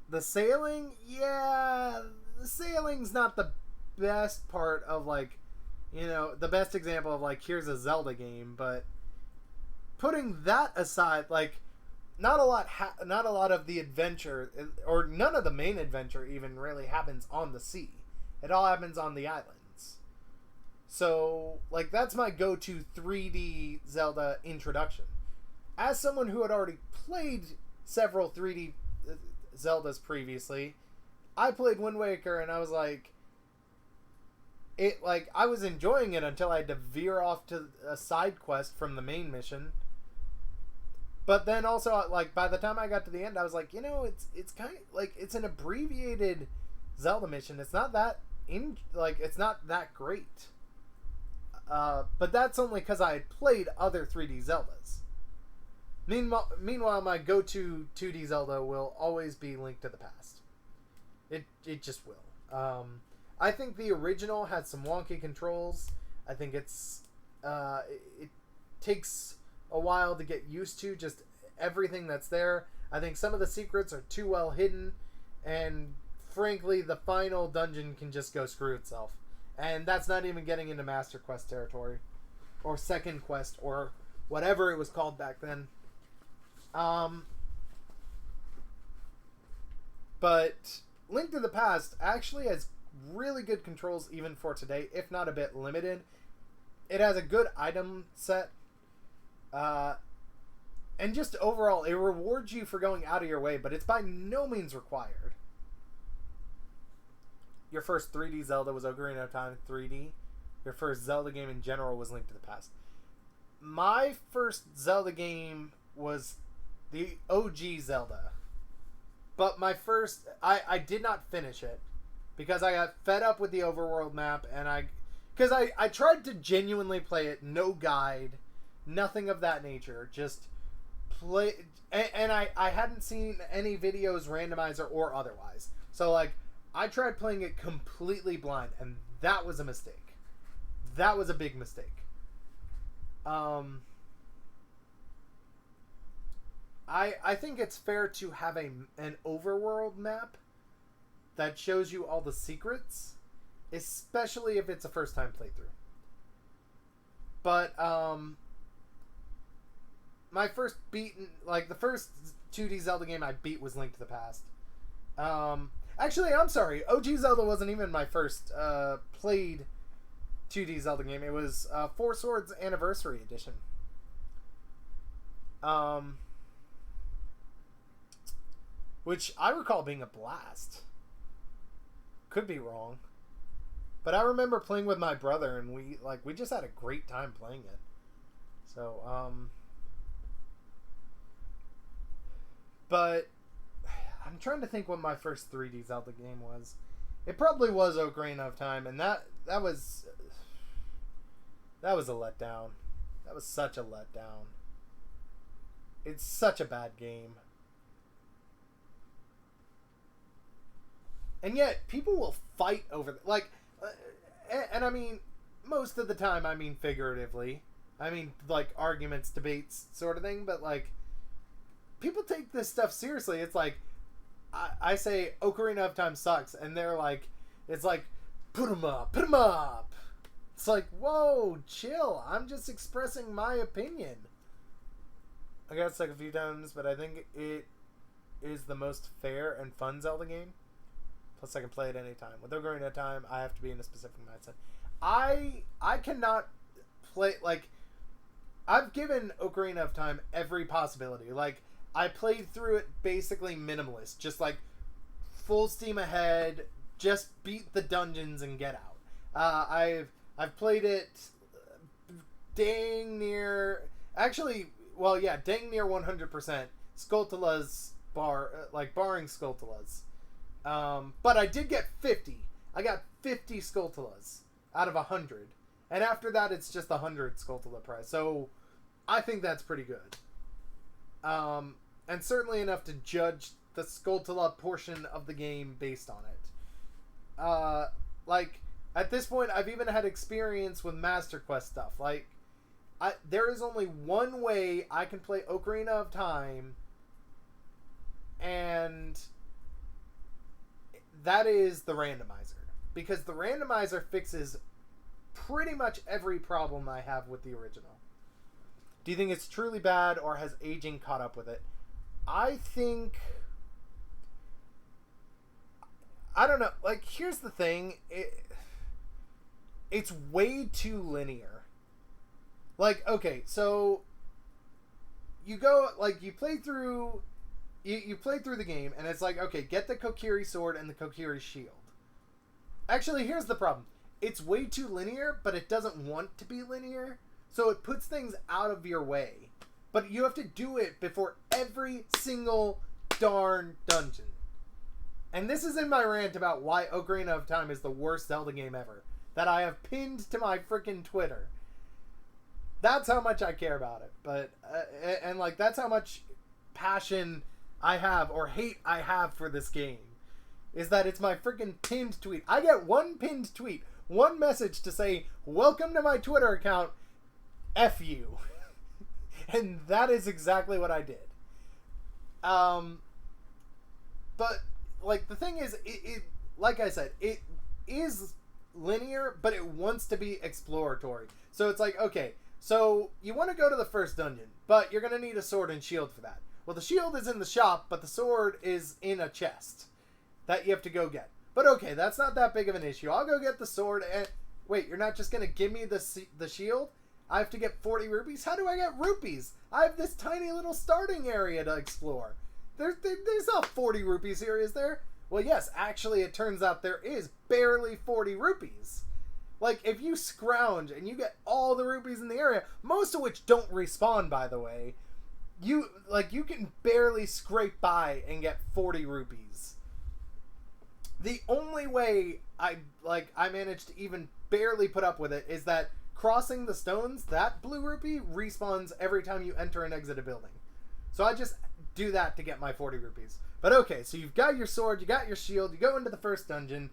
the sailing, yeah, the sailing's not the best part of, like, you know, the best example of, like, here's a Zelda game, but putting that aside, like, not a lot of the adventure, or none of the main adventure even really happens on the sea. It all happens on the islands. So, like, that's my go-to 3D Zelda introduction. As someone who had already played several 3D Zeldas previously, I played Wind Waker and I was like, I was enjoying it until I had to veer off to a side quest from the main mission. But then also, like, by the time I got to the end, I was like, you know, it's kind of like, it's an abbreviated Zelda mission. It's not that it's not that great. But that's only because I had played other 3D Zeldas. Meanwhile, my go-to 2D Zelda will always be Link to the Past. It just will. I think the original had some wonky controls. I think it takes a while to get used to just everything that's there. I think some of the secrets are too well hidden, and frankly, the final dungeon can just go screw itself. And that's not even getting into Master Quest territory, or Second Quest, or whatever it was called back then. But Link to the Past actually has really good controls even for today, if not a bit limited. It has a good item set. And just overall, it rewards you for going out of your way, but it's by no means required. Your first 3D Zelda was Ocarina of Time 3D. Your first Zelda game in general was Link to the Past. My first Zelda game was the OG Zelda. But my first... I did not finish it. Because I got fed up with the overworld map, and because I tried to genuinely play it, no guide, nothing of that nature, just play, and I hadn't seen any videos, randomizer or otherwise, so like I tried playing it completely blind, and that was a mistake. That was a big mistake. I think it's fair to have an overworld map that shows you all the secrets, especially if it's a first time playthrough. But my first the first 2D Zelda game I beat was Link to the Past. Actually, I'm sorry, OG Zelda wasn't even my first played 2D Zelda game. It was Four Swords Anniversary Edition. Which I recall being a blast. Could be wrong. But I remember playing with my brother, and we just had a great time playing it. So, but I'm trying to think what my first 3D Zelda game was. It probably was Ocarina of Time, and that was a letdown. That was such a letdown. It's such a bad game. And yet, people will fight over... and I mean, most of the time, I mean figuratively. I mean, like, arguments, debates, sort of thing. But, like, people take this stuff seriously. It's like, I say, Ocarina of Time sucks. And they're like, it's like, put 'em up, put 'em up. It's like, whoa, chill. I'm just expressing my opinion. I got stuck a few times, but I think it is the most fair and fun Zelda game. Plus, I can play it anytime. With Ocarina of Time, I have to be in a specific mindset. I cannot play... Like, I've given Ocarina of Time every possibility. Like, I played through it basically minimalist. Just, like, full steam ahead, just beat the dungeons and get out. I've played it dang near, dang near 100%. Skulltulas barring Skulltulas. But I did get 50. I got 50 Skulltulas out of 100. And after that, it's just 100 Skulltula prize. So I think that's pretty good. And certainly enough to judge the Skulltula portion of the game based on it. At this point, I've even had experience with Master Quest stuff. There is only one way I can play Ocarina of Time, and that is the randomizer. Because the randomizer fixes pretty much every problem I have with the original. Do you think it's truly bad, or has aging caught up with it? I think... I don't know. Here's the thing. It's way too linear. Okay, so... You go... you play through... You play through the game, and it's okay, get the Kokiri sword and the Kokiri shield. Actually, here's the problem. It's way too linear, but it doesn't want to be linear, so it puts things out of your way. But you have to do it before every single darn dungeon. And this is in my rant about why Ocarina of Time is the worst Zelda game ever, that I have pinned to my freaking Twitter. That's how much I care about it. But that's how much passion I have, or hate I have for this game, is that it's my freaking pinned tweet. I get one pinned tweet, one message to say, welcome to my Twitter account, F you. And that is exactly what I did. But, the thing is, it like I said, it is linear, but it wants to be exploratory. So it's okay, so you want to go to the first dungeon, but you're going to need a sword and shield for that. Well, the shield is in the shop, but the sword is in a chest that you have to go get. But okay, that's not that big of an issue. I'll go get the sword and... Wait, you're not just going to give me the shield? I have to get 40 rupees? How do I get rupees? I have this tiny little starting area to explore. There's not 40 rupees here, is there? Well, yes, actually, it turns out there is barely 40 rupees. If you scrounge and you get all the rupees in the area, most of which don't respawn, by the way, you can barely scrape by and get 40 rupees. The only way I managed to even barely put up with it is that crossing the stones, that blue rupee respawns every time you enter and exit a building. So I just do that to get my 40 rupees. But okay, so you've got your sword, you got your shield, you go into the first dungeon.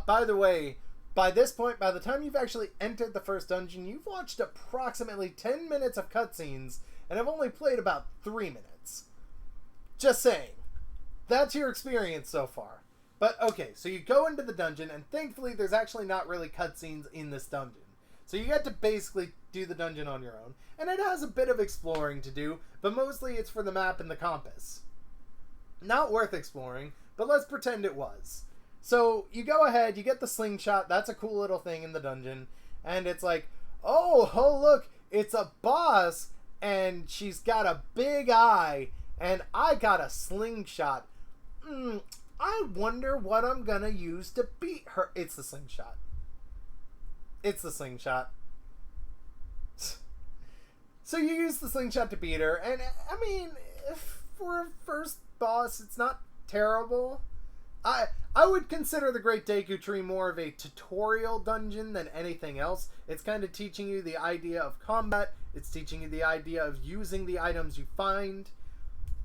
By the way, by this point, by the time you've actually entered the first dungeon, you've watched approximately 10 minutes of cutscenes, and I've only played about 3 minutes. Just saying. That's your experience so far. But okay, so you go into the dungeon, and thankfully there's actually not really cutscenes in this dungeon. So you get to basically do the dungeon on your own. And it has a bit of exploring to do, but mostly it's for the map and the compass. Not worth exploring, but let's pretend it was. So you go ahead, you get the slingshot, that's a cool little thing in the dungeon, and it's oh look, it's a boss, and she's got a big eye, and I got a slingshot. I wonder what I'm gonna use to beat her. It's the slingshot. It's the slingshot. So you use the slingshot to beat her, and I mean, for a first boss, it's not terrible. I would consider the Great Deku Tree more of a tutorial dungeon than anything else. It's kind of teaching you the idea of combat. It's teaching you the idea of using the items you find.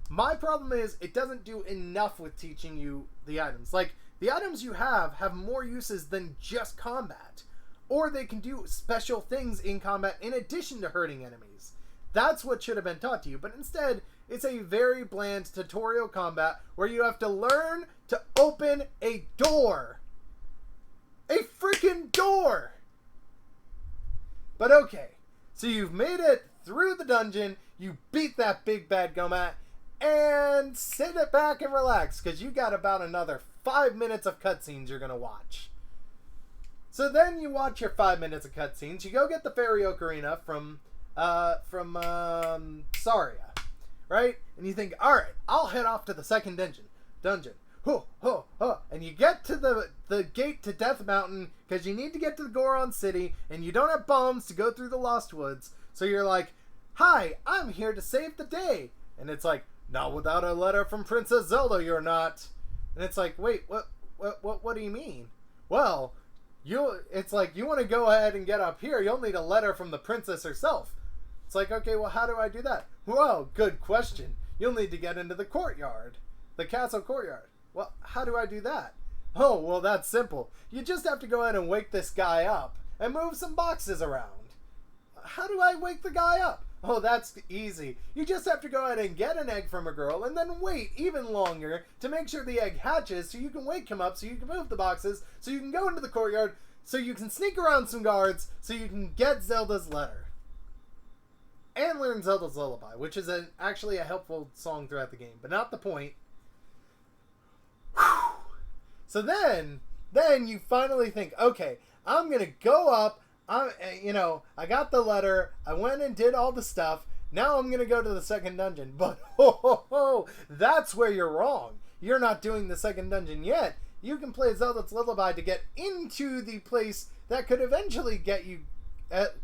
My problem is it doesn't do enough with teaching you the items. The items you have more uses than just combat. Or they can do special things in combat in addition to hurting enemies. That's what should have been taught to you. But instead, it's a very bland tutorial combat where you have to learn to open a door. A freaking door! But okay, so you've made it through the dungeon, you beat that big bad Gomat, and sit it back and relax, because you got about another 5 minutes of cutscenes you're going to watch. So then you watch your 5 minutes of cutscenes, you go get the Fairy Ocarina from Saria, right? And you think, alright, I'll head off to the second dungeon. ho, ho, ho, and you get to the gate to Death Mountain because you need to get to the Goron City, and you don't have bombs to go through the Lost Woods. So you're like, hi, I'm here to save the day. And it's like, not without a letter from Princess Zelda, you're not. And it's like, wait, what do you mean? Well, it's like, you want to go ahead and get up here, you'll need a letter from the princess herself. It's like, okay, well, how do I do that? Well, good question. You'll need to get into the courtyard, the castle courtyard. Well, how do I do that? Oh, well, that's simple. You just have to go ahead and wake this guy up and move some boxes around. How do I wake the guy up? Oh, that's easy. You just have to go ahead and get an egg from a girl and then wait even longer to make sure the egg hatches so you can wake him up so you can move the boxes so you can go into the courtyard so you can sneak around some guards so you can get Zelda's letter. And learn Zelda's Lullaby, which is actually a helpful song throughout the game, but not the point. Whew. So then you finally think, okay, I'm going to go up. I got the letter. I went and did all the stuff. Now I'm going to go to the second dungeon. But, that's where you're wrong. You're not doing the second dungeon yet. You can play Zelda's Lullaby to get into the place that could eventually get you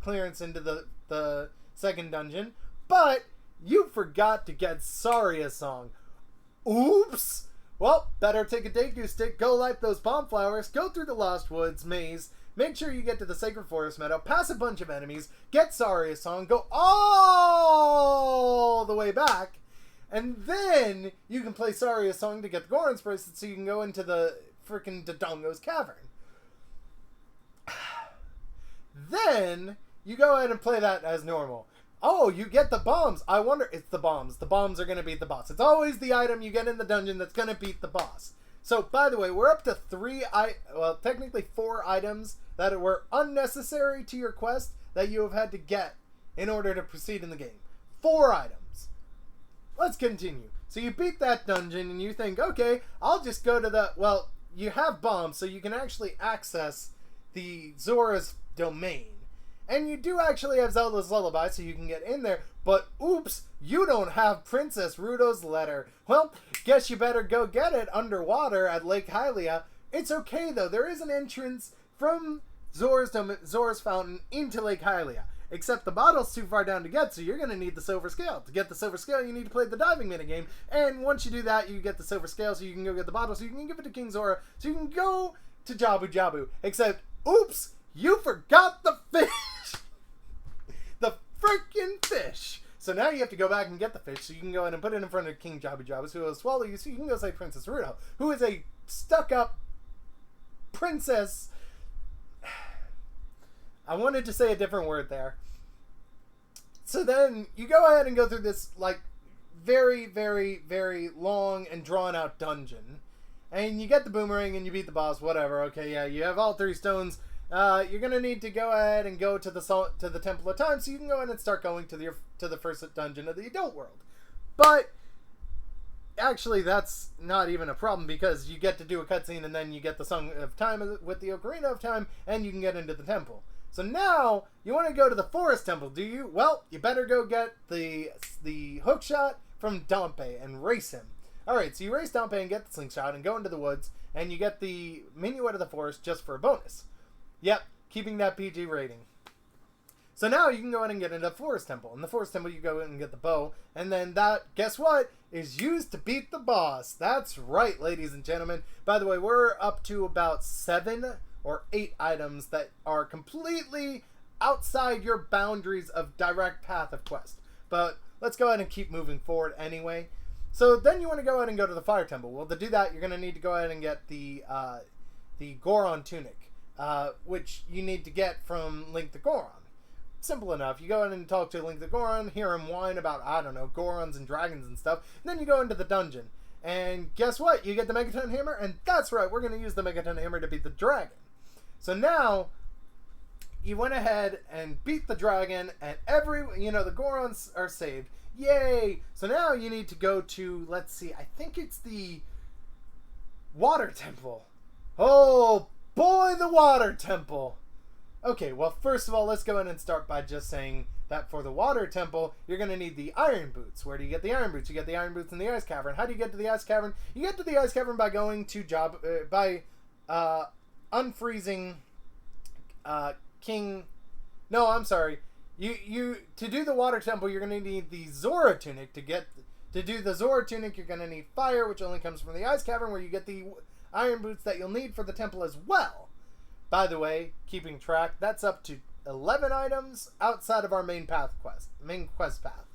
clearance into the second dungeon, but you forgot to get Saria song. Oops! Well, better take a Deku stick, go light those bomb flowers, go through the Lost Woods maze, make sure you get to the Sacred Forest Meadow, pass a bunch of enemies, get Saria song, go all the way back, and then you can play Saria song to get the Goron's bracelet so you can go into the frickin' Dodongo's cavern. Then you go ahead and play that as normal. Oh, you get the bombs. I wonder, it's the bombs. The bombs are going to beat the boss. It's always the item you get in the dungeon that's going to beat the boss. So, by the way, we're up to technically 4 items that were unnecessary to your quest that you have had to get in order to proceed in the game. 4 items. Let's continue. So you beat that dungeon and you think, okay, I'll just go to well, you have bombs, so you can actually access the Zora's domain. And you do actually have Zelda's Lullaby, so you can get in there. But, oops, you don't have Princess Ruto's letter. Well, guess you better go get it underwater at Lake Hylia. It's okay, though. There is an entrance from Zora's Fountain into Lake Hylia. Except the bottle's too far down to get, so you're going to need the Silver Scale. To get the Silver Scale, you need to play the diving minigame. And once you do that, you get the Silver Scale, so you can go get the bottle, so you can give it to King Zora, so you can go to Jabu Jabu. Except, oops, you forgot the fish! The freaking fish! So now you have to go back and get the fish, so you can go in and put it in front of King Jabu Jabu, who will swallow you, so you can go say Princess Ruto, who is a stuck-up princess. I wanted to say a different word there. So then you go ahead and go through this, like, very, very, very long and drawn-out dungeon. And you get the boomerang and you beat the boss, whatever. Okay, yeah, you have all 3 stones. You're going to need to go ahead and go to the Temple of Time, so you can go ahead and start going to the first dungeon of the adult world. But actually, that's not even a problem, because you get to do a cutscene and then you get the Song of Time with the Ocarina of Time, and you can get into the temple. So now, you want to go to the Forest Temple, do you? Well, you better go get the hookshot from Dompe and race him. Alright, so you race Dompe and get the slingshot and go into the woods, and you get the Minuet of the Forest just for a bonus. Yep, keeping that PG rating. So now you can go in and get into the Forest Temple. In the Forest Temple, you go in and get the bow, and then that, guess what, is used to beat the boss. That's right, ladies and gentlemen. By the way, we're up to about 7 or 8 items that are completely outside your boundaries of direct path of quest. But let's go ahead and keep moving forward anyway. So then you want to go ahead and go to the Fire Temple. Well, to do that, you're going to need to go ahead and get the Goron Tunic, which you need to get from Link the Goron. Simple enough. You go in and talk to Link the Goron, hear him whine about, I don't know, Gorons and dragons and stuff, and then you go into the dungeon. And guess what? You get the Megaton Hammer, and that's right, we're going to use the Megaton Hammer to beat the dragon. So now, you went ahead and beat the dragon, and the Gorons are saved. Yay! So now you need to go to, let's see, I think it's the Water Temple. Oh, boy, the Water Temple. Okay, well, first of all, let's go ahead and start by just saying that for the water temple, you're going to need the iron boots. Where do you get the iron boots? You get the iron boots in the ice cavern. How do you get to the ice cavern? You get to the ice cavern by going to unfreezing King... No, I'm sorry. To do the water temple, you're going to need the Zora tunic. To do the Zora tunic, you're going to need fire, which only comes from the ice cavern, where you get the iron boots that you'll need for the temple as well. By the way, keeping track, that's up to 11 items outside of our main quest path.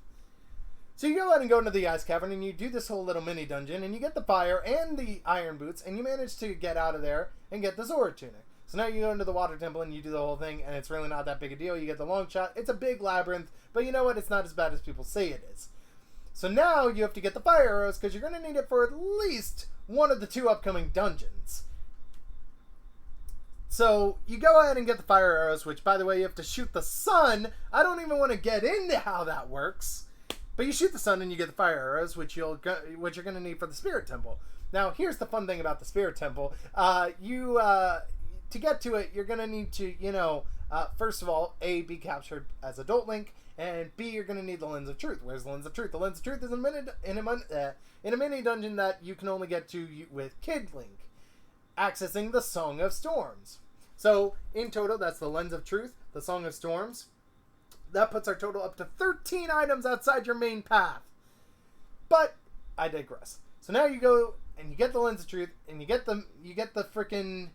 So you go ahead and go into the ice cavern, and you do this whole little mini dungeon, and you get the fire and the iron boots, and you manage to get out of there and get the Zora tunic. So now you go into the water temple, and you do the whole thing, and it's really not that big a deal. You get the long shot. It's a big labyrinth, but you know what? It's not as bad as people say it is. So now you have to get the fire arrows, because you're going to need it for at least one of the 2 upcoming dungeons. So you go ahead and get the fire arrows, which, by the way, you have to shoot the sun. I don't even want to get into how that works. But you shoot the sun and you get the fire arrows, which you're going to need for the spirit temple. Now, here's the fun thing about the spirit temple. To get to it, you're going to need to, first of all, A, be captured as Adult Link, and B, you're going to need the Lens of Truth. Where's the Lens of Truth? The Lens of Truth is in a mini dungeon that you can only get to with Kid Link, accessing the Song of Storms. So, in total, that's the Lens of Truth, the Song of Storms. That puts our total up to 13 items outside your main path. But, I digress. So now you go, and you get the Lens of Truth, and you get the frickin',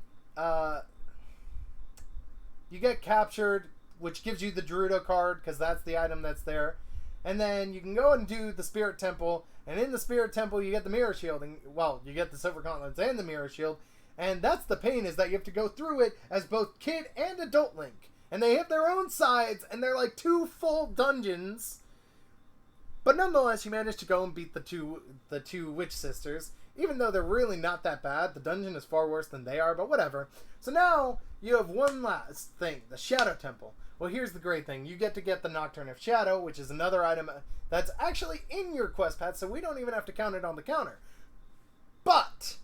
you get captured, which gives you the Gerudo card, because that's the item that's there. And then you can go and do the Spirit Temple, and in the Spirit Temple you get the Mirror Shield, and, well, you get the Silver Gauntlets and the Mirror Shield. And that's the pain, is that you have to go through it as both Kid and Adult Link. And they have their own sides, and they're like 2 full dungeons. But nonetheless, you manage to go and beat the two witch sisters. Even though they're really not that bad, the dungeon is far worse than they are, but whatever. So now, you have one last thing, the Shadow Temple. Well, here's the great thing. You get to get the Nocturne of Shadow, which is another item that's actually in your quest path, so we don't even have to count it on the counter. But...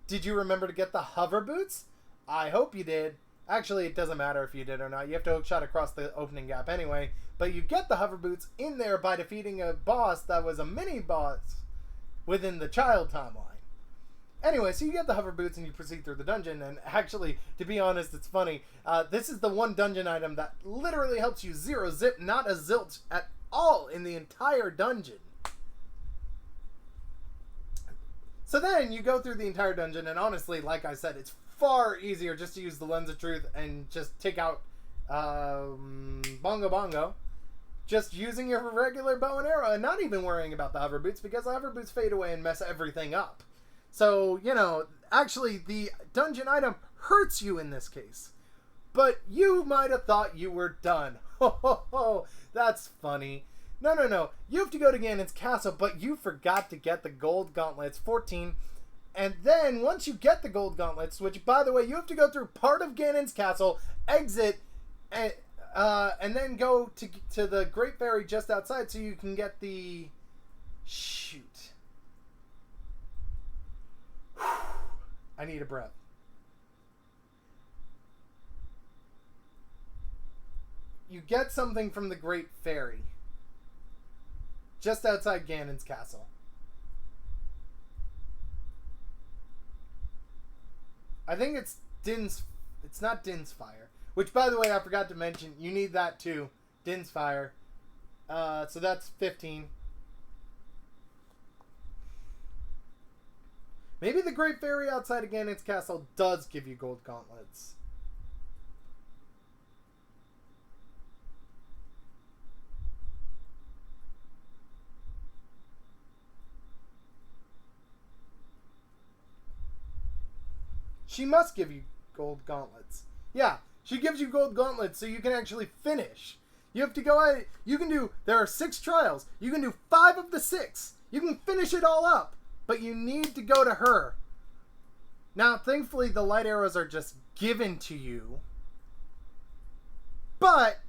did you remember to get the hover boots? I hope you did. Actually, it doesn't matter if you did or not. You have to hookshot across the opening gap anyway. But you get the hover boots in there by defeating a boss that was a mini boss within the child timeline. Anyway, so you get the hover boots and you proceed through the dungeon. And actually, to be honest, it's funny. This is the one dungeon item that literally helps you zero zip, not a zilch at all in the entire dungeon. So then you go through the entire dungeon, and honestly, like I said, it's far easier just to use the Lens of Truth and just take out Bongo Bongo, just using your regular bow and arrow, and not even worrying about the hover boots, because the hover boots fade away and mess everything up. So, actually, the dungeon item hurts you in this case. But you might have thought you were done. Ho ho ho, that's funny. No. You have to go to Ganon's castle, but you forgot to get the gold gauntlets, 14. And then, once you get the gold gauntlets, which, by the way, you have to go through part of Ganon's castle, exit, and then go to the Great Fairy just outside so you can get the... shoot. I need a breath. You get something from the Great Fairy just outside Ganon's castle. I think it's Din's... it's not Din's Fire. Which, by the way, I forgot to mention, you need that too. Din's Fire. So that's 15. Maybe the Great Fairy outside of Ganon's castle does give you gold gauntlets. She must give you gold gauntlets. Yeah, she gives you gold gauntlets so you can actually finish. You have to go out. You can do... there are 6 trials. You can do 5 of the 6. You can finish it all up. But you need to go to her. Now, thankfully, the light arrows are just given to you. But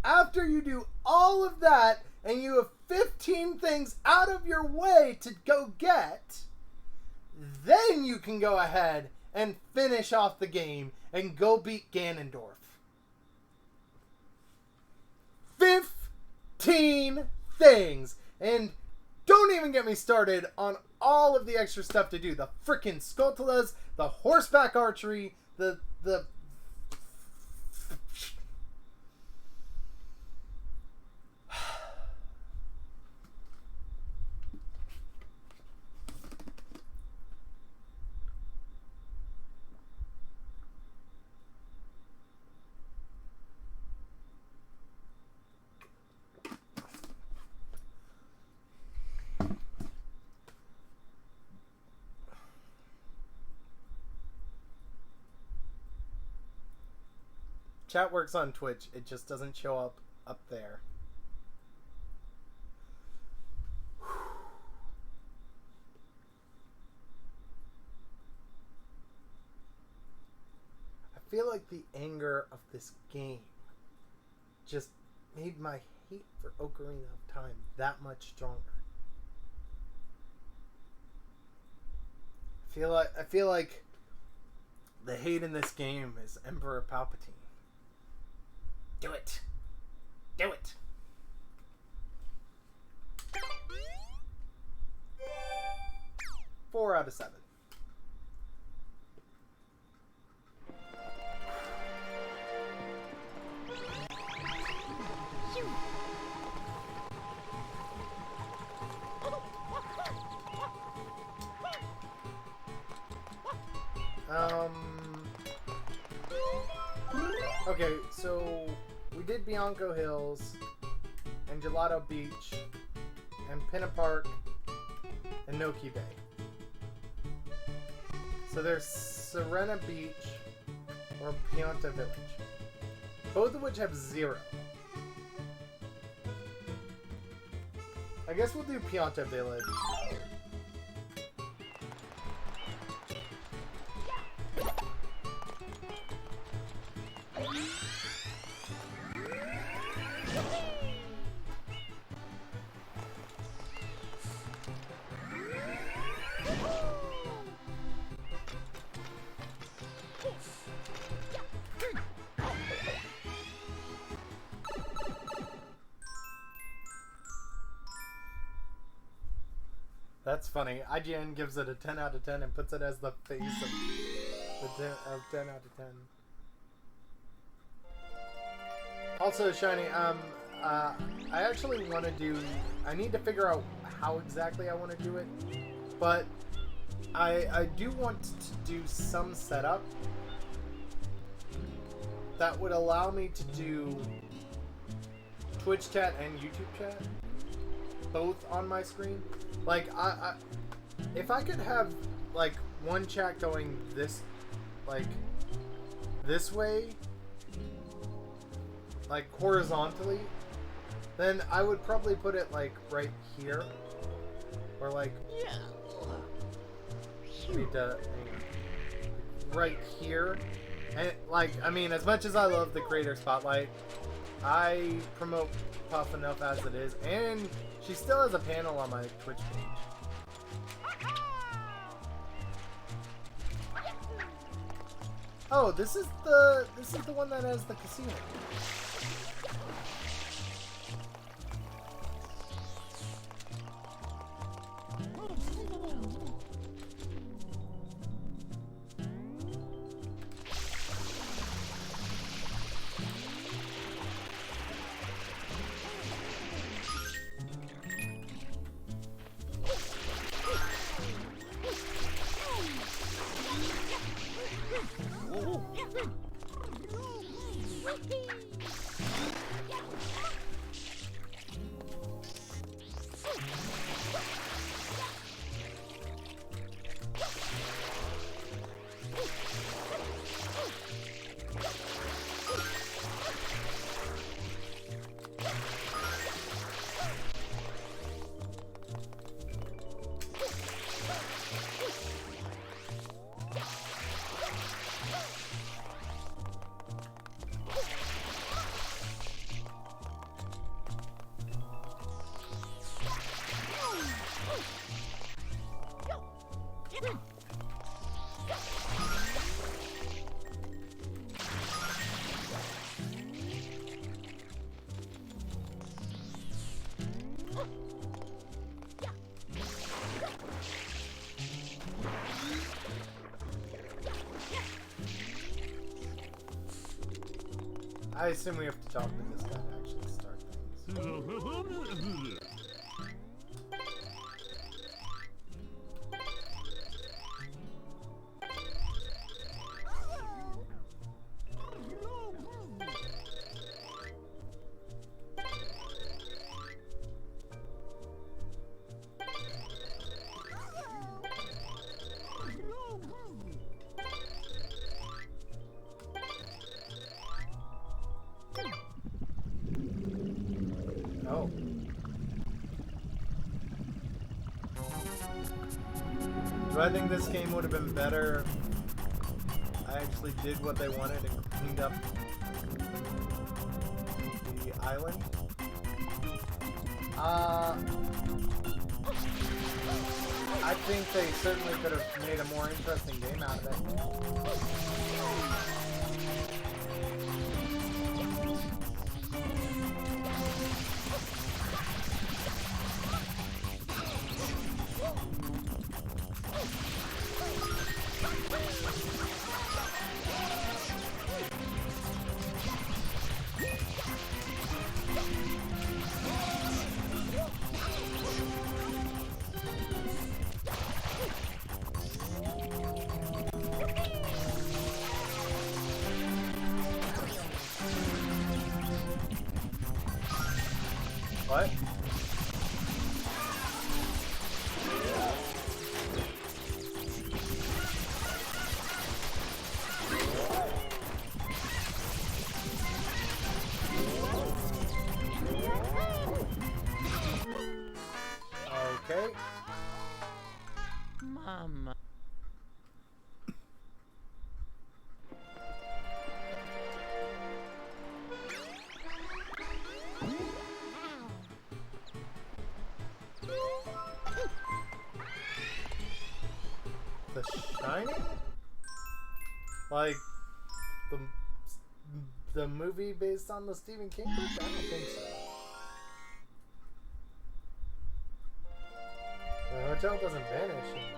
after you do all of that, and you have 15 things out of your way to go get... then you can go ahead and finish off the game and go beat Ganondorf. 15 things! And don't even get me started on all of the extra stuff to do. The frickin' Skulltulas, the horseback archery, the chat works on Twitch. It just doesn't show up there. I feel like the anger of this game just made my hate for Ocarina of Time that much stronger. I feel like the hate in this game is Emperor Palpatine. Do it. Do it. Four out of 7. Okay, so we did Bianco Hills, and Gelato Beach, and Pinna Park, and Noki Bay. So there's Serena Beach, or Pianta Village. Both of which have 0. I guess we'll do Pianta Village. That's funny. IGN gives it a 10 out of 10 and puts it as the face of 10 out of 10. Also, Shiny, I actually want to do... I need to figure out how exactly I want to do it, but I do want to do some setup that would allow me to do Twitch chat and YouTube chat both on my screen. Like, if I could have, like, one chat going this, like, this way, like, horizontally, then I would probably put it, like, right here, or, like, need to, right here, and, like, I mean, as much as I love the Creator Spotlight, I promote Puff enough as it is, and she still has a panel on my Twitch page. Oh, this is the one that has the casino. I assume we have to talk to this guy to actually start things. Oh. Do I think this game would have been better if I actually did what they wanted and cleaned up the island? I think they certainly could have made a more interesting game out of it. What? Okay. Mama. The Shining? Like the movie based on the Stephen King book? I don't think so. The hotel doesn't vanish in that.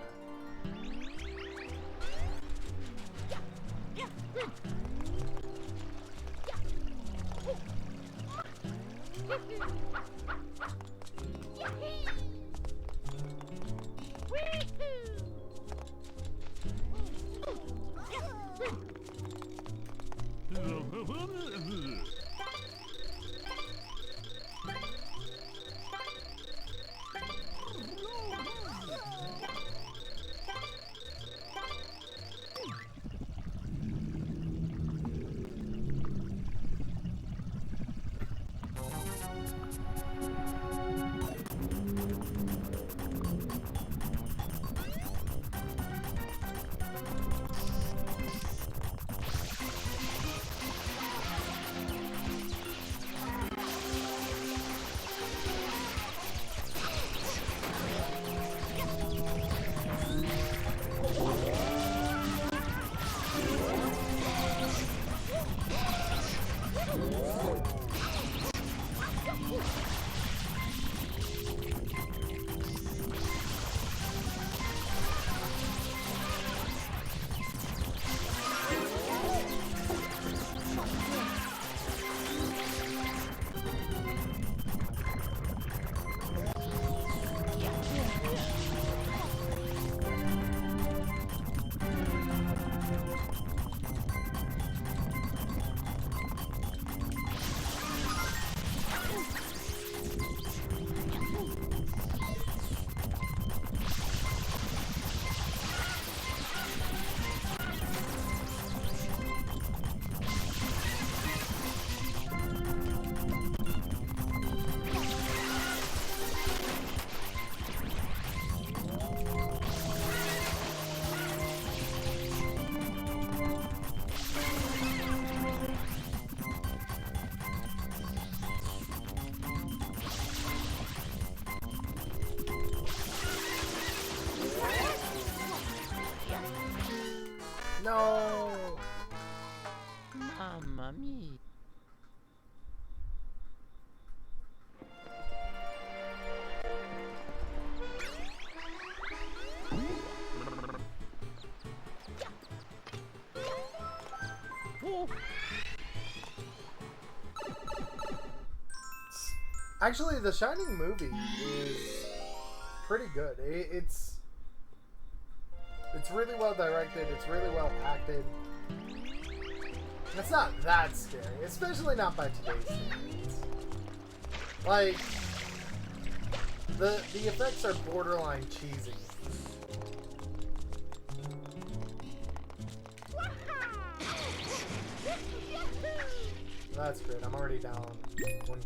No! Mamma mia. Actually, the Shining movie is pretty good. It's really well directed. It's really well acted. It's not that scary, especially not by today's standards. Like, the effects are borderline cheesy. That's great. I'm already down one.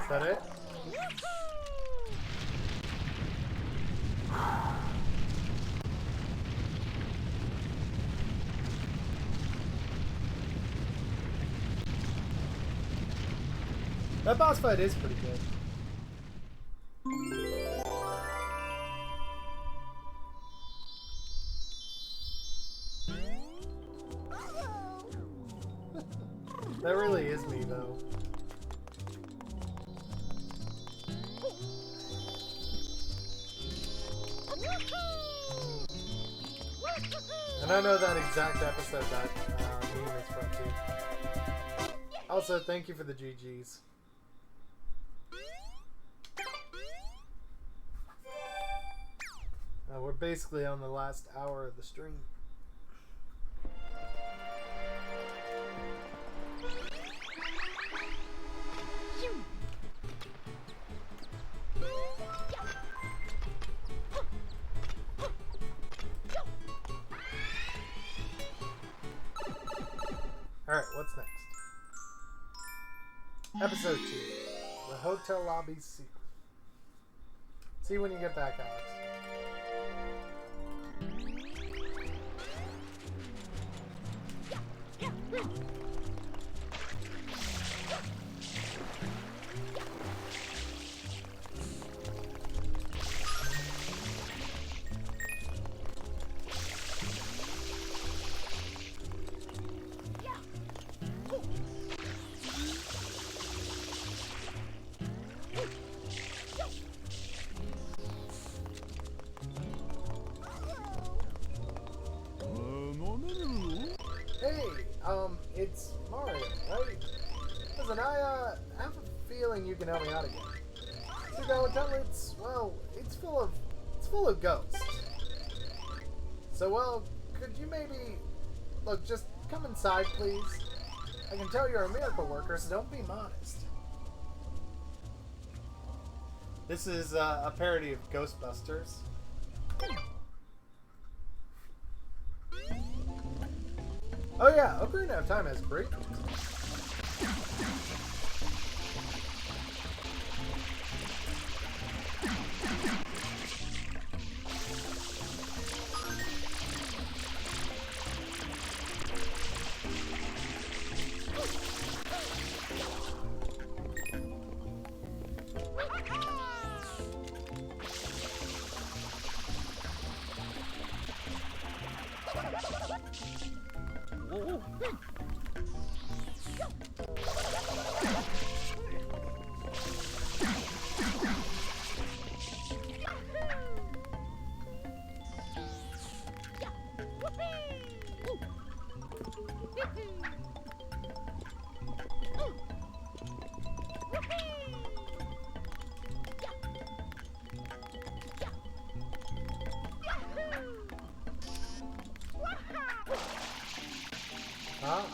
Is that it? That boss fight is pretty good. That really is me, though. And I know that exact episode that meme is from too. Also, thank you for the GGs. We're basically on the last hour of the stream. Alright, what's next? Episode 2. The Hotel Lobby's Secret. See you when you get back, Alex. It's Mario, right? Listen, I have a feeling you can help me out again. The hotel, it's full of ghosts. So, could you maybe, look, just come inside, please? I can tell you're a miracle worker, so don't be modest. This is a parody of Ghostbusters. Oh yeah, Ocarina of Time has great music. Ah.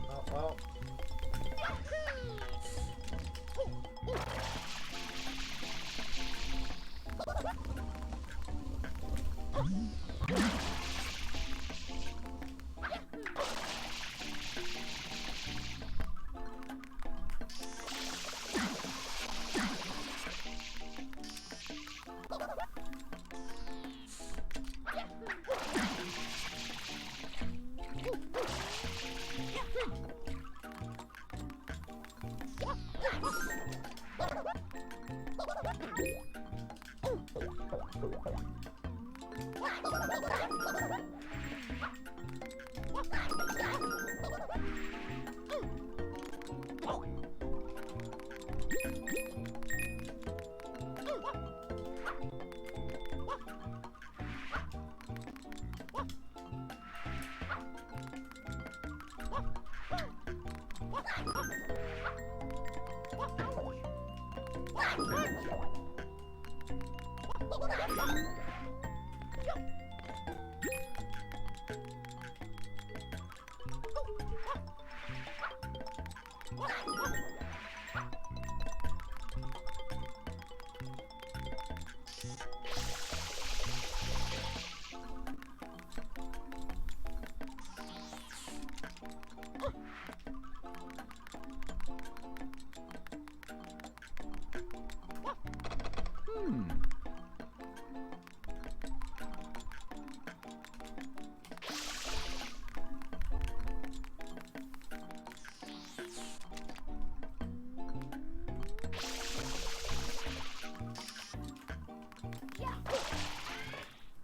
Oh, well.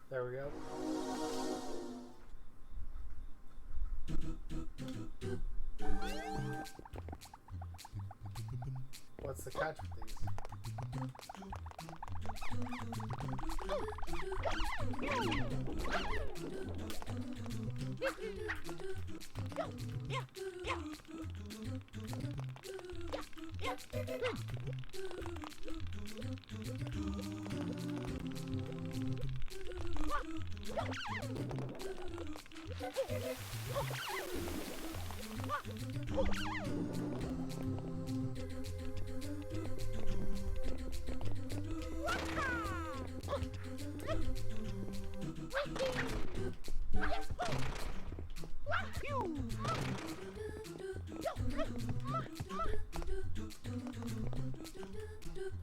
There we go. What's the catch with these?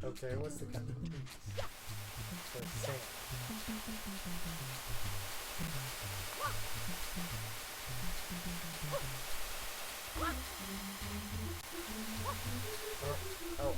Okay, what's the catch with these? So it's sand. Oh.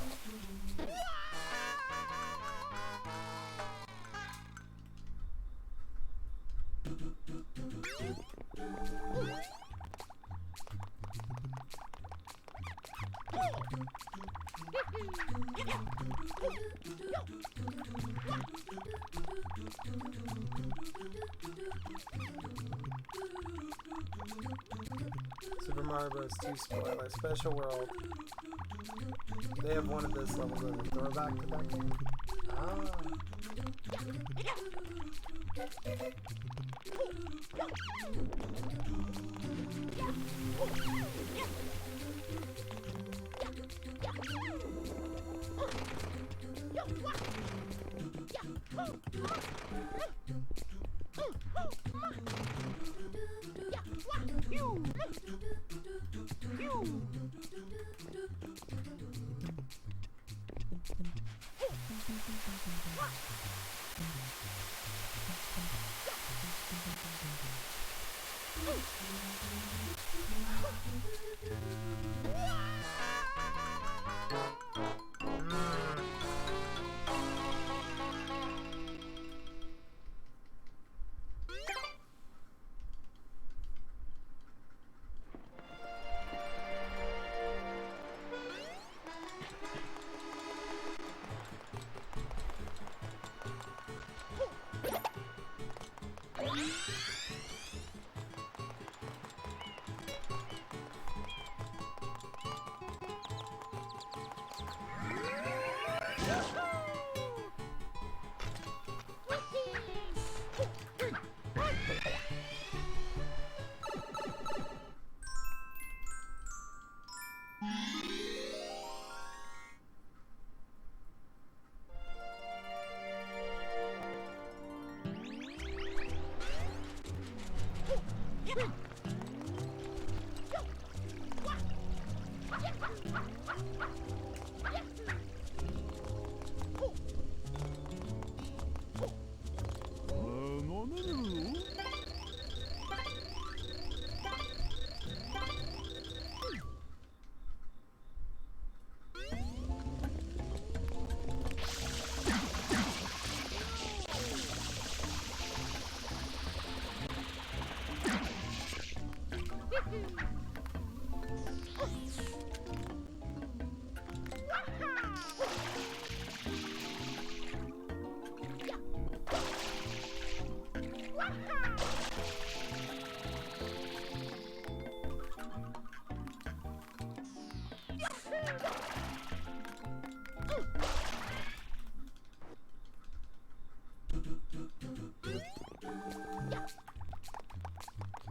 Super Mario Bros. 2 Spoiler Special World. They have one of this level in the throwback to that game. Ah.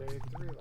Okay, 3 lives.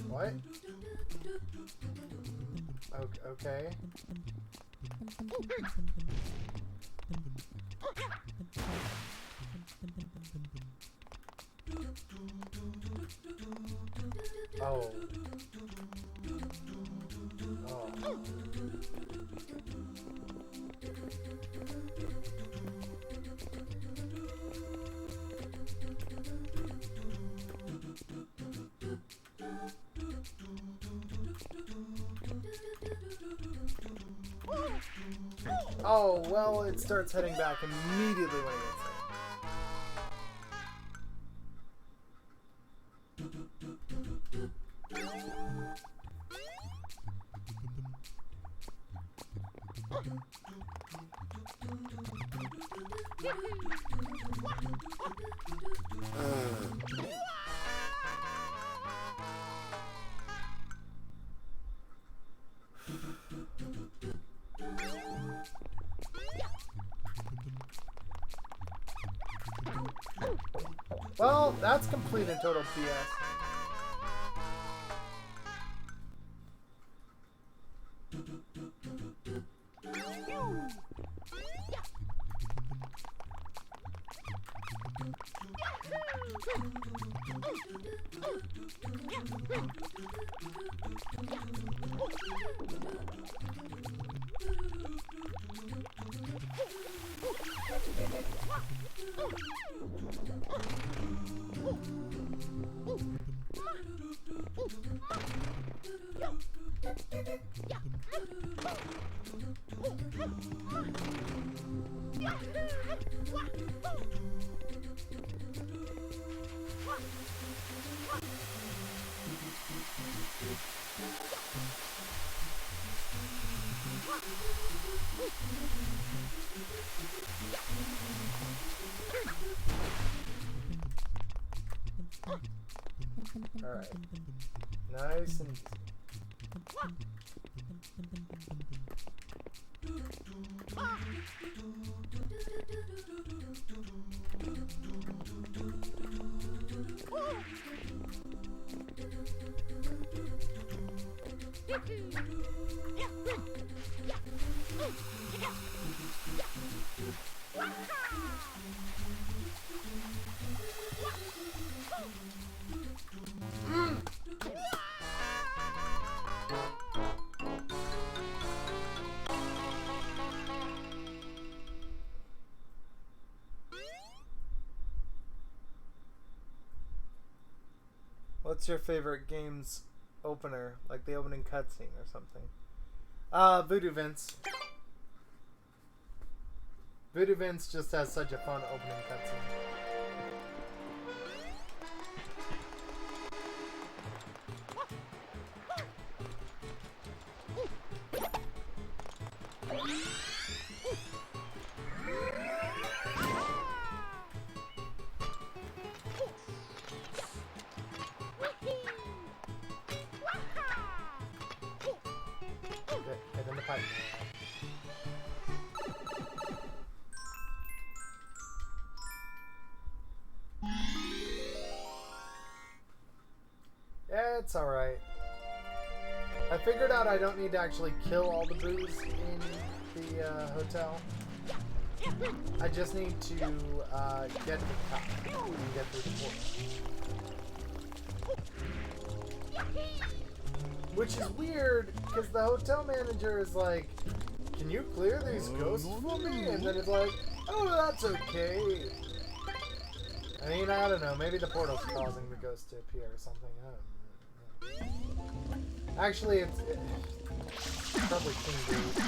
What? Okay. Oh. Oh. Oh, well, it starts heading back immediately when it gets there. Well, that's complete and total BS. Alright. Nice and easy. What's your favorite game's opener? Like the opening cutscene or something? Voodoo Vince. Voodoo Vince just has such a fun opening cutscene. Head in the pipe. Yeah, it's alright. I figured out I don't need to actually kill all the boos in the hotel. I just need to get to the top and get through the portal. Which is weird, because the hotel manager is like, can you clear these ghosts for me? And then it's like, oh, that's okay. I mean, I don't know. Maybe the portal's causing the ghost to appear or something. I don't know. Actually, it's probably King Boo.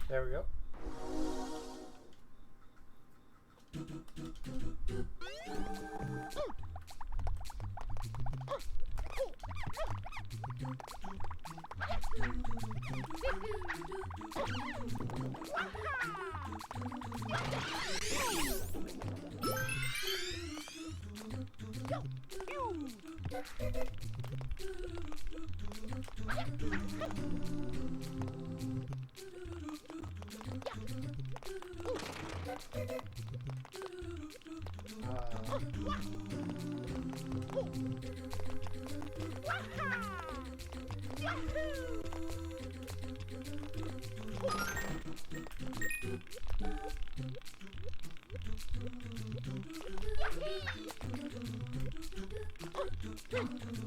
There we go.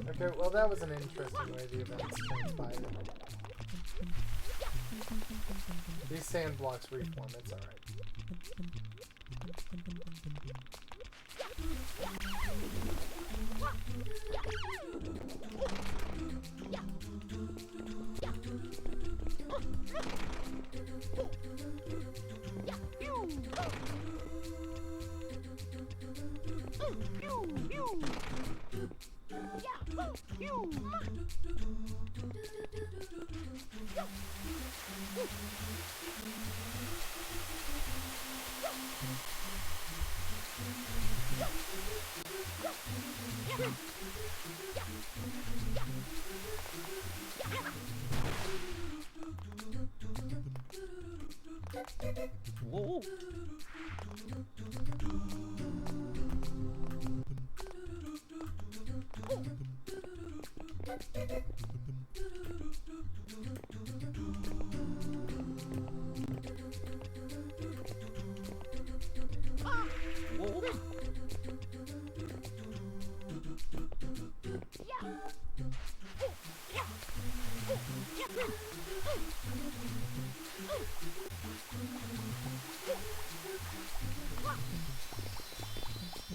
Okay, well that was an interesting way the events transpired. These sand blocks reform, it's alright. Whoa.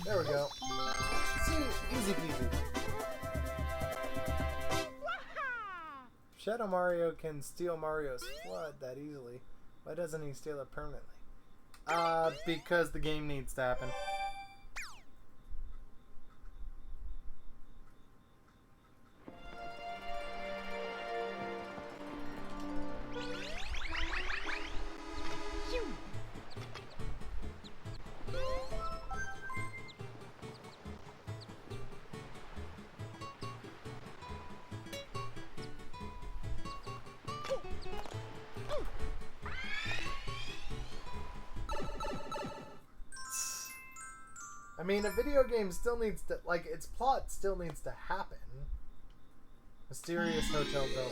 There we go. See, easy peasy. Shadow Mario can steal Mario's flood that easily. Why doesn't he steal it permanently? Because the game needs to happen. I mean, a video game still needs to, like, its plot still needs to happen. Mysterious Hotel Bell.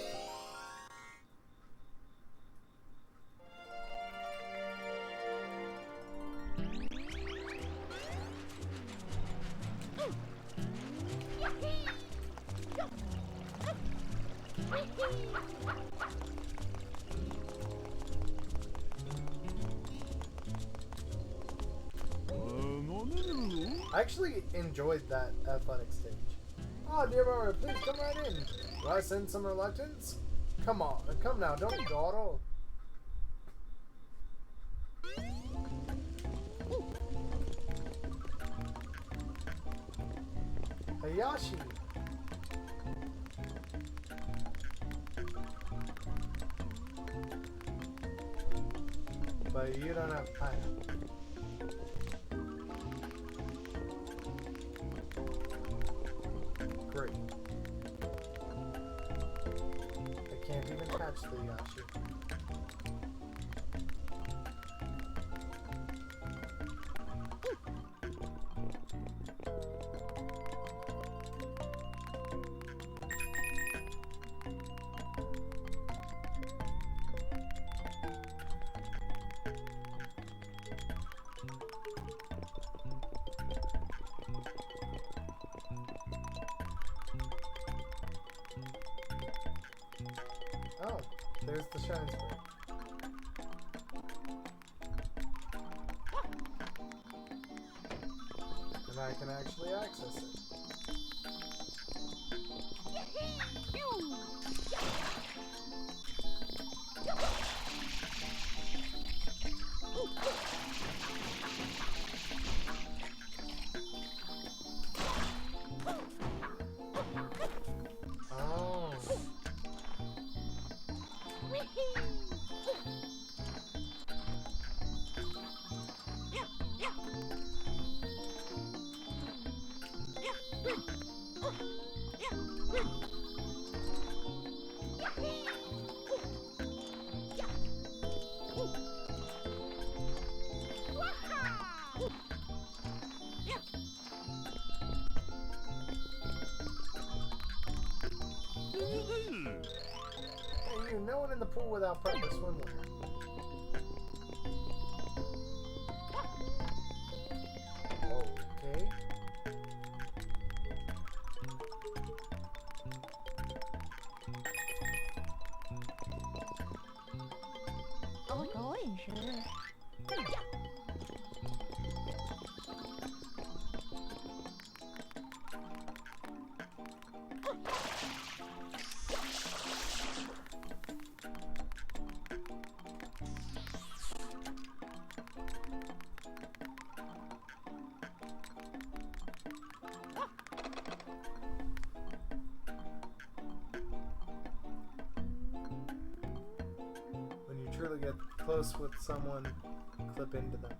I actually enjoyed that athletic stage. Oh, dear Mario, please come right in. Do I sense some reluctance? Come on, come now, don't dawdle. Hayashi. But you don't have pineapple. Great. I can't even catch the Yashi. Oh, there's the shine spray. And I can actually access it. Oh. Hey, you, no one in the pool without proper swimwear. Okay. Oh, 我也是。When you truly get close with someone, clip into them.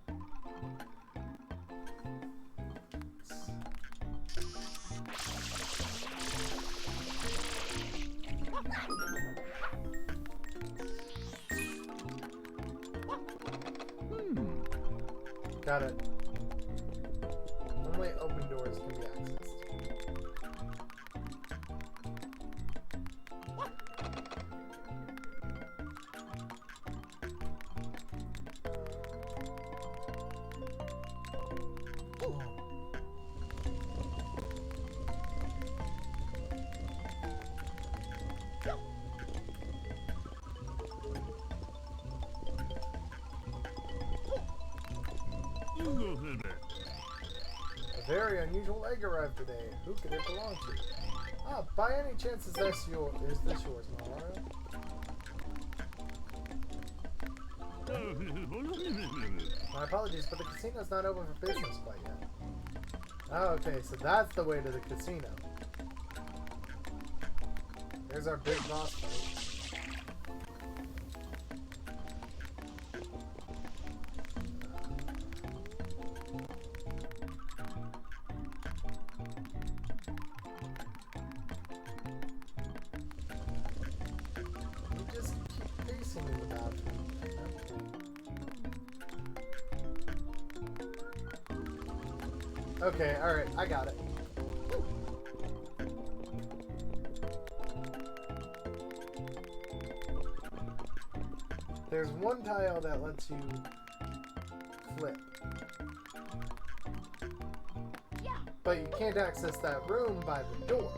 Got it. Only open doors can be accessed. very unusual egg arrived today. Who could it belong to? Ah, by any chance is this yours, Mario? My apologies, but the casino's not open for business quite yet. Oh, okay, so that's the way to the casino. There's our big boss fight. You just keep pacing in the bathroom. Okay, alright, I got it. There's one tile that lets you flip. Yeah. But you can't access that room by the door.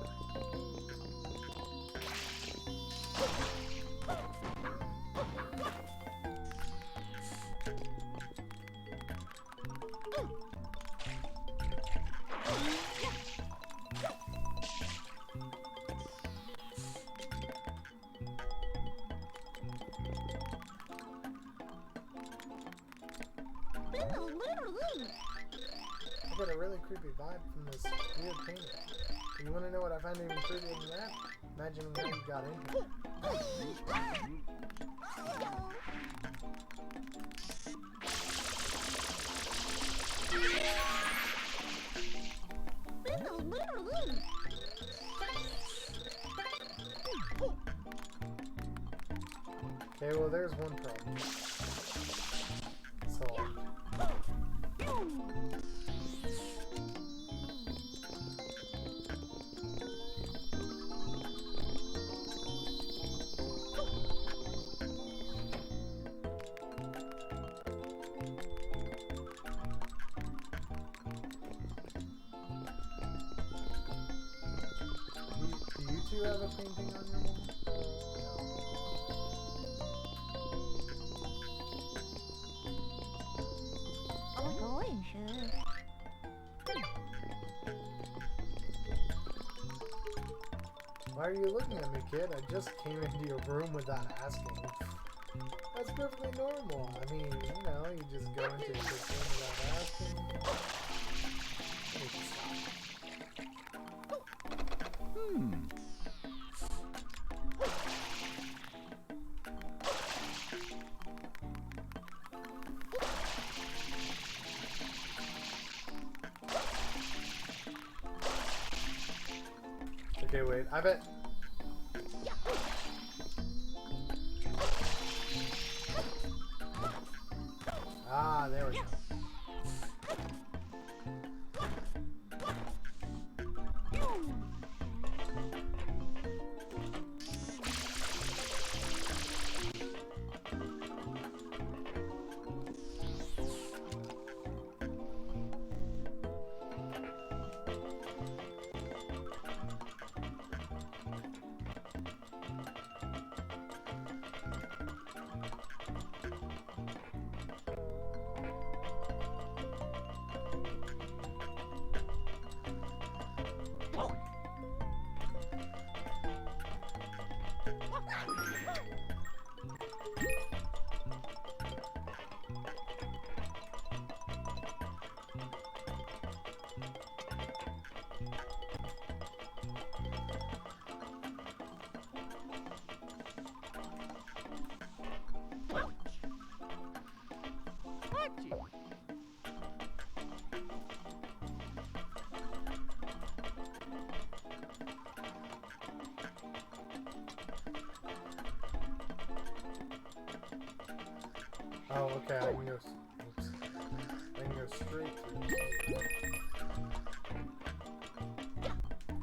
I get a really creepy vibe from this weird painting. You want to know what I find even creepier than that? Imagining how you got in here. Okay, well there's one problem. So do you two have a painting on your wall? Why are you looking at me, kid? I just came into your room without asking. That's perfectly normal. I mean, you know, you just go into your room without asking. I need to stop. Okay, wait, I bet... Ah, there we go. Oh, okay, I can go, oops. I can go straight through.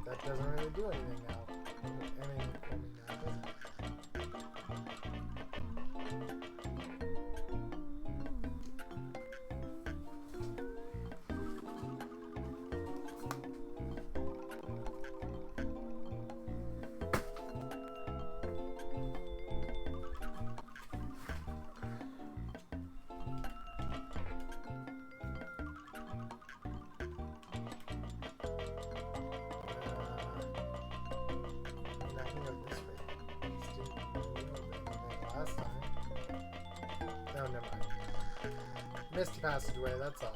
That doesn't really do anything now. Anything for me now, does it? Misty passageway, that's all.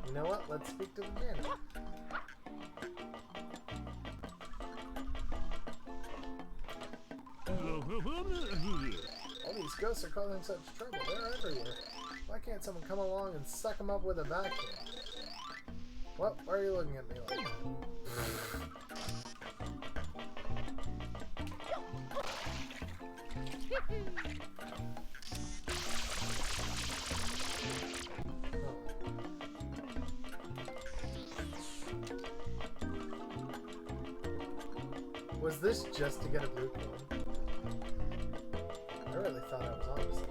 You know what? Let's speak to the janitor. All these ghosts are causing such trouble. They're everywhere. Why can't someone come along and suck them up with a vacuum? What? Why are you looking at me like that? Was this just to get a blue coin? I really thought I was onto something.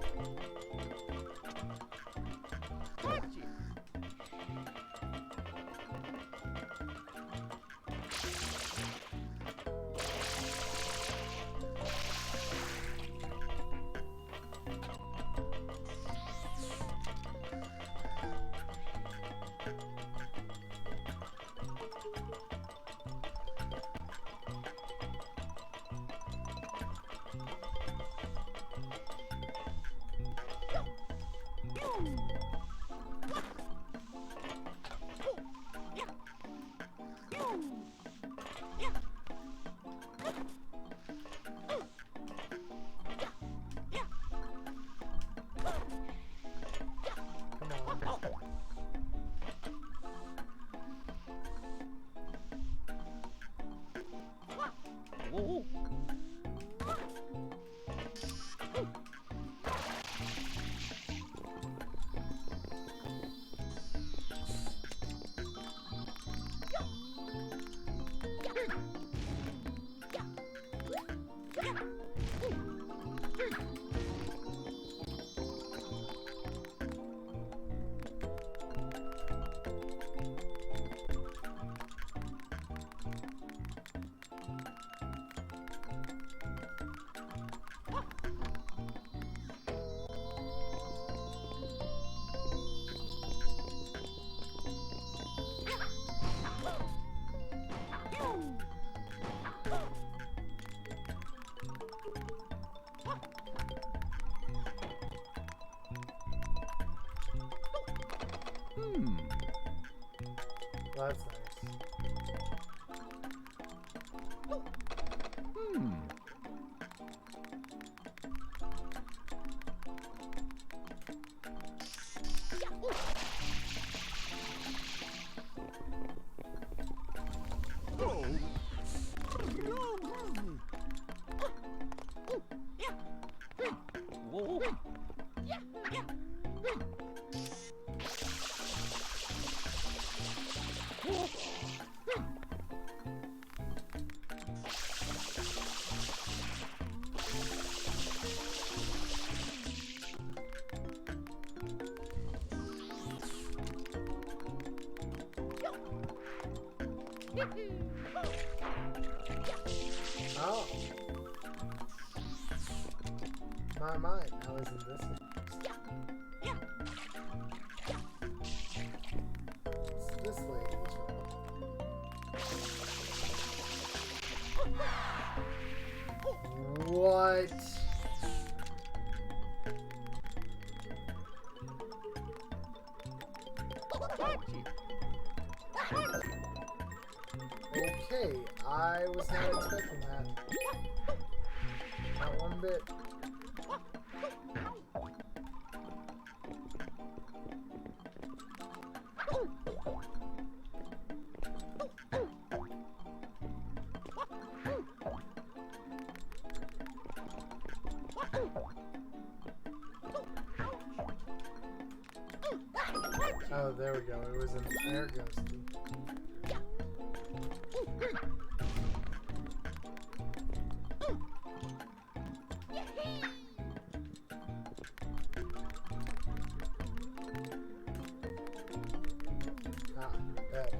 Whoa. Well, that's nice. Whoa. Oh. My mind. How isn't this interesting? It's this lady's room. What? Okay, I was not expecting that. Not one bit. Oh, there we go. It was an air ghosty. Ah, bad.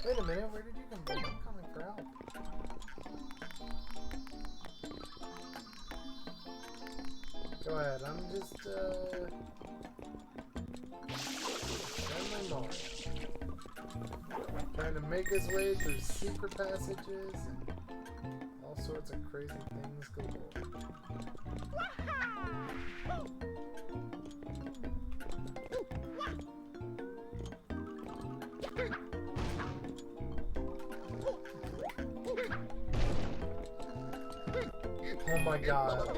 Wait a minute, where did you come from? I'm coming for help. Go ahead, I'm just, trying my Mario. Trying to make his way through secret passages and all sorts of crazy things galore. Oh my god.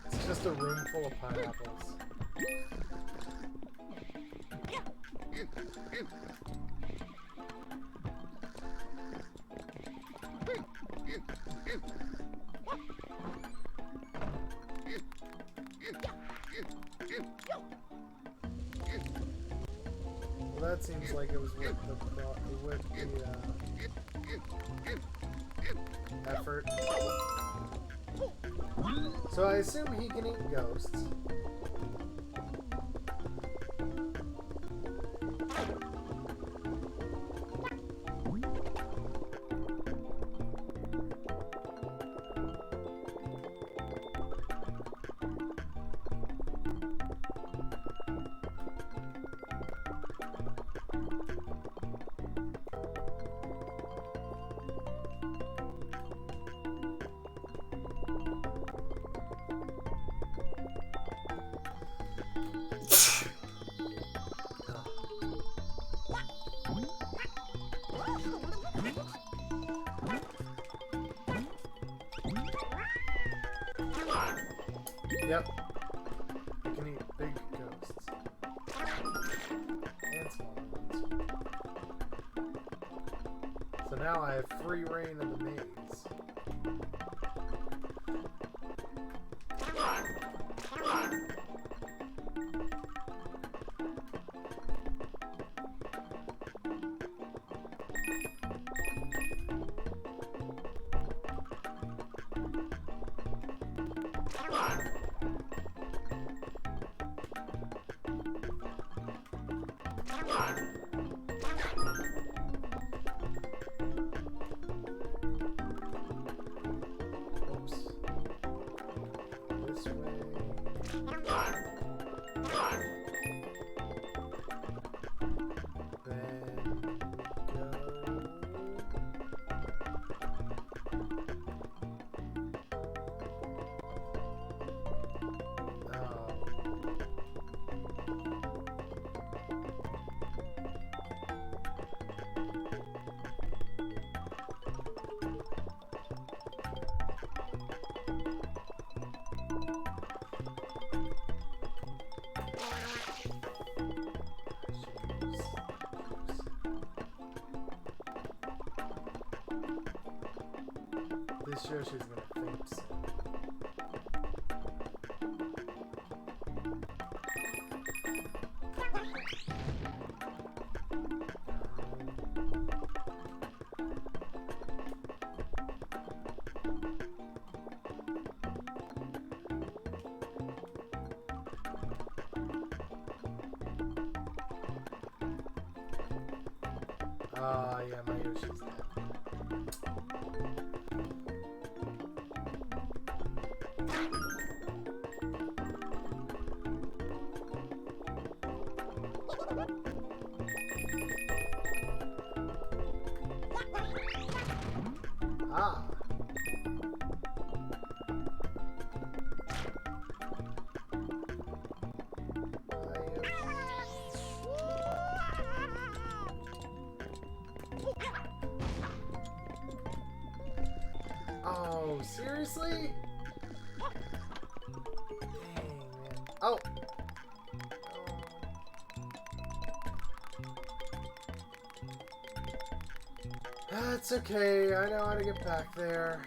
It's just a room full of pineapples. Well, that seems like it was worth the effort. So I assume he can eat ghosts. Yep. You can eat big ghosts. And small ones. So now I have free reign of the maze. Oops. This way. This Yoshi's gonna faint soon. Yeah, my Yoshi's dead. Ah. Oh, seriously? Dang, man. Oh! That's okay. I know how to get back there.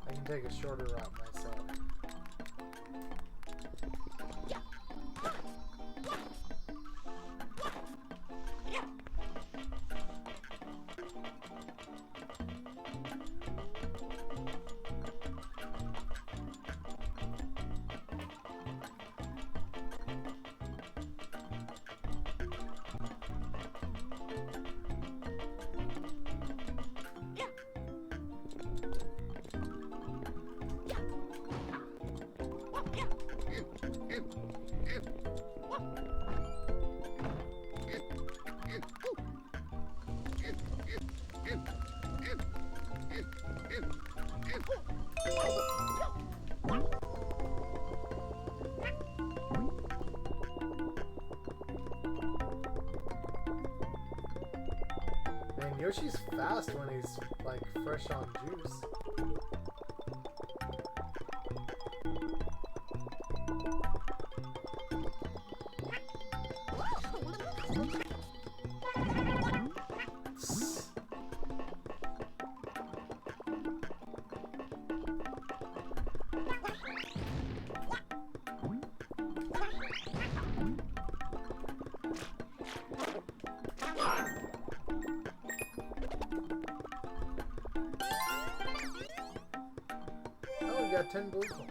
I can take a shorter route myself. Man, Yoshi's fast when he's, like, fresh on juice. Oh, we got 10 blue coins.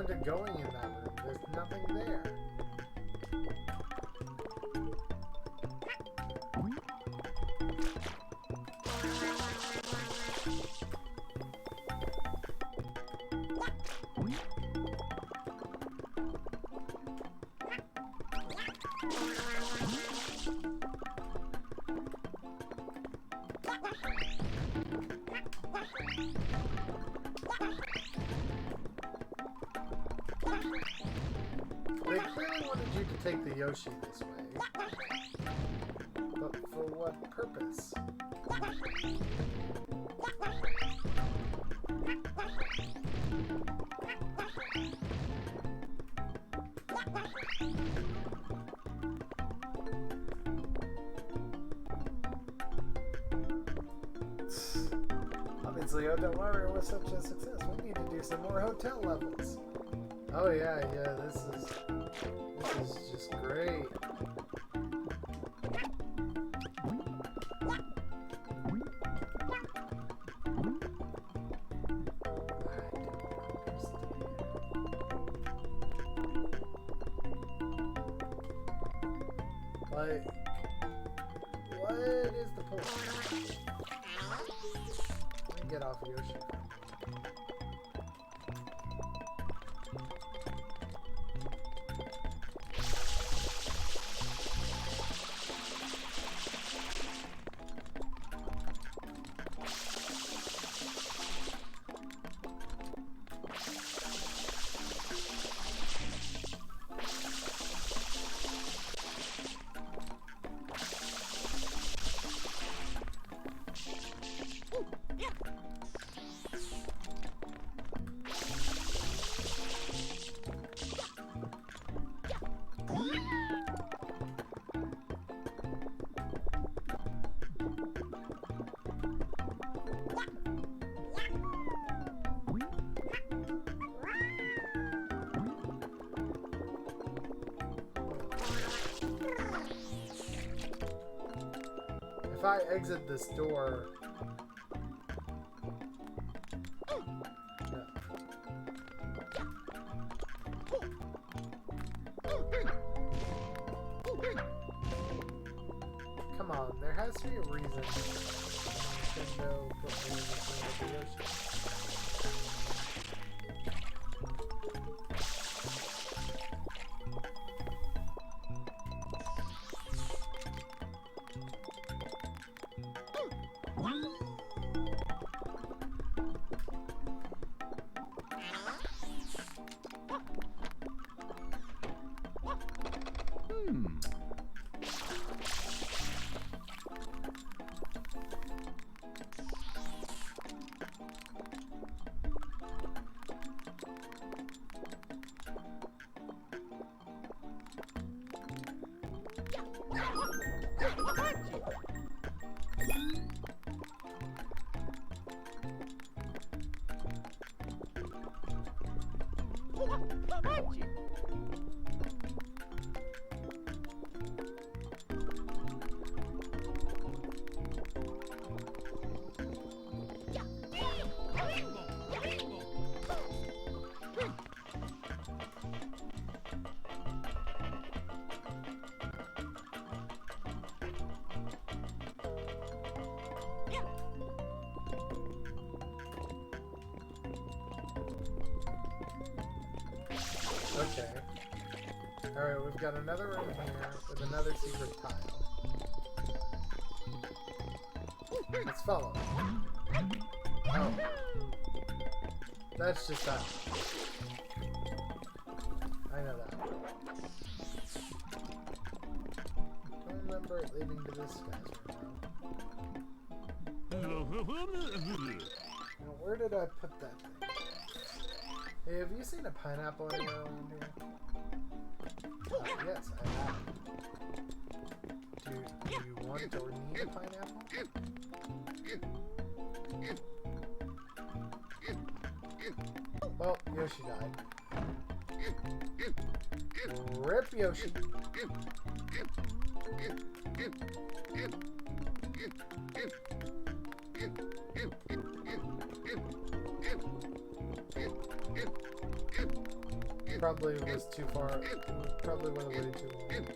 point of going in that room? There's nothing there. They clearly wanted you to take the Yoshi this way. But for what purpose? Obviously, Hotel Mario was such a success. We need to do some more hotel levels. Oh yeah, this is just great. Like, what is the point? Let me get off Yoshi. If I exit this door... Come on, there has to be a reason Nintendo put me in this thing with the Yoshi. Okay. Alright, we've got another room here with another secret tile. Let's follow. Oh. That's just that. I know that. Don't remember it leading to this guy's room. Now, where did I put that thing? Hey, have you seen a pineapple anywhere around here? Yes, I have. Do you want or need a pineapple? Well, Yoshi died. Rip Yoshi. Probably was too far. Probably would have waited too long.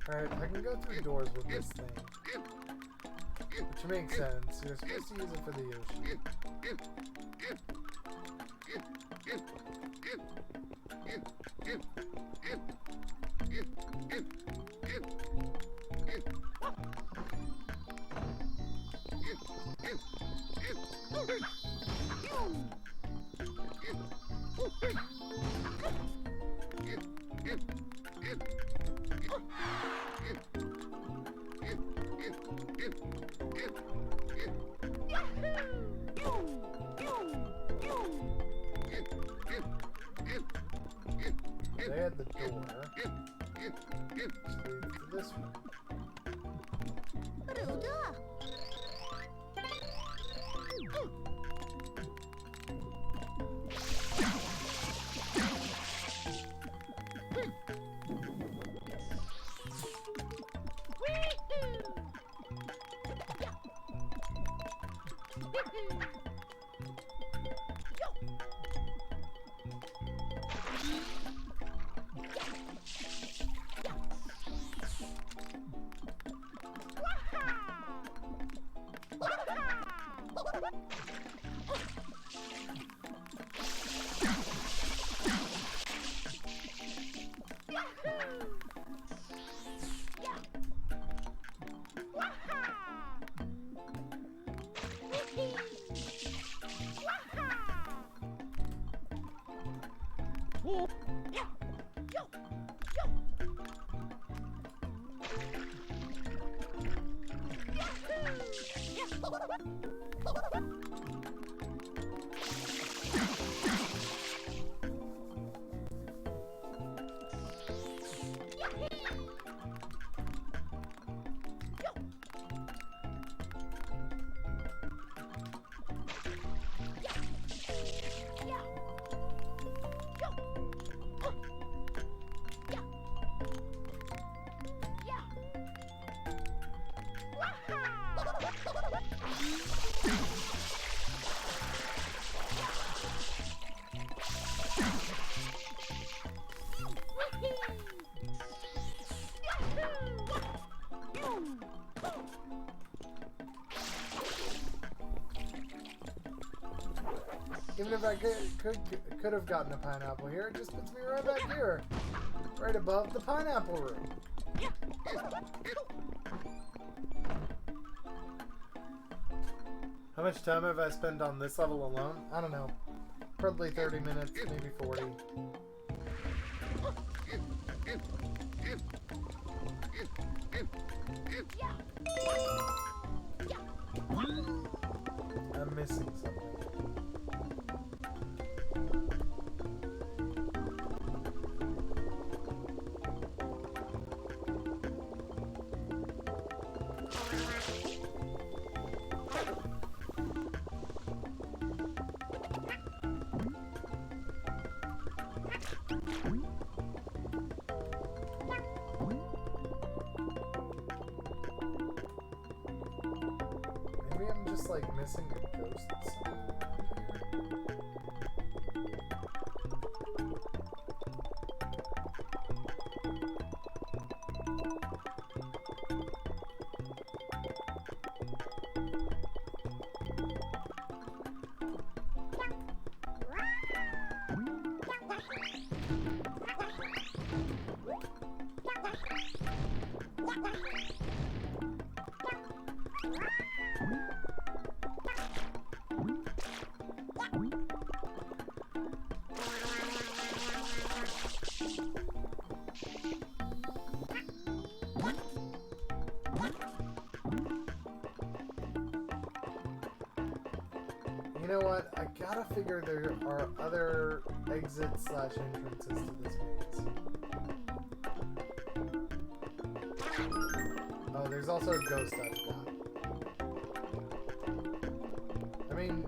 Alright, I can go through doors with this thing. Which makes sense. You're supposed to use it for the ocean. They had the door. Which leads to this one. Even if I could have gotten a pineapple here, it just puts me right back here. Right above the pineapple room. How much time have I spent on this level alone? I don't know. Probably 30 minutes, maybe 40. I'm missing something. Maybe I'm just like missing a ghost somewhere. know what? I gotta figure there are other exits / entrances to this maze. Oh, there's also a ghost I forgot. I mean,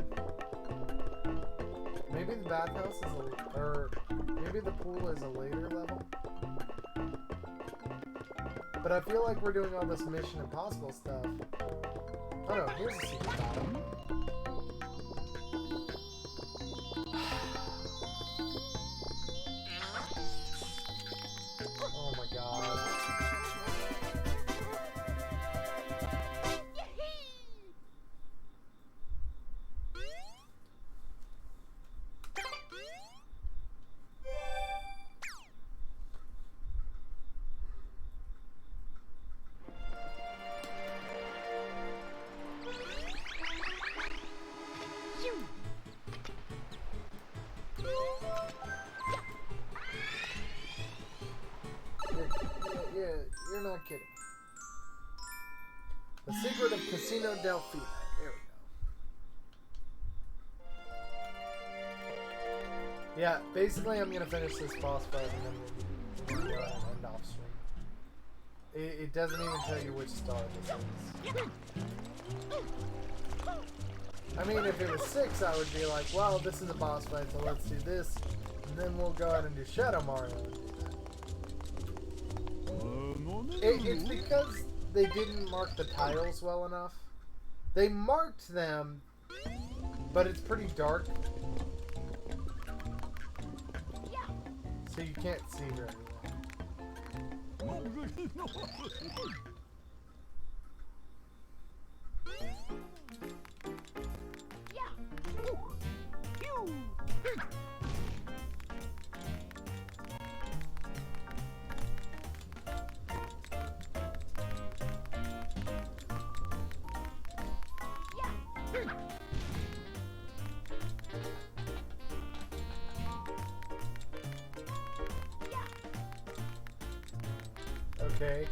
maybe the bathhouse is or maybe the pool is a later level. But I feel like we're doing all this Mission Impossible stuff. Oh no, here's a secret bottom. Oh my god. You're not kidding. The Secret of Casino Delphine. There we go. Yeah, basically I'm gonna finish this boss fight and then we'll end off stream. It doesn't even tell you which star this is. I mean, if it was 6, I would be like, well, this is a boss fight, so let's do this, and then we'll go ahead and do Shadow Mario. It's because they didn't mark the tiles well enough. They marked them, but it's pretty dark. So you can't see very well. Okay.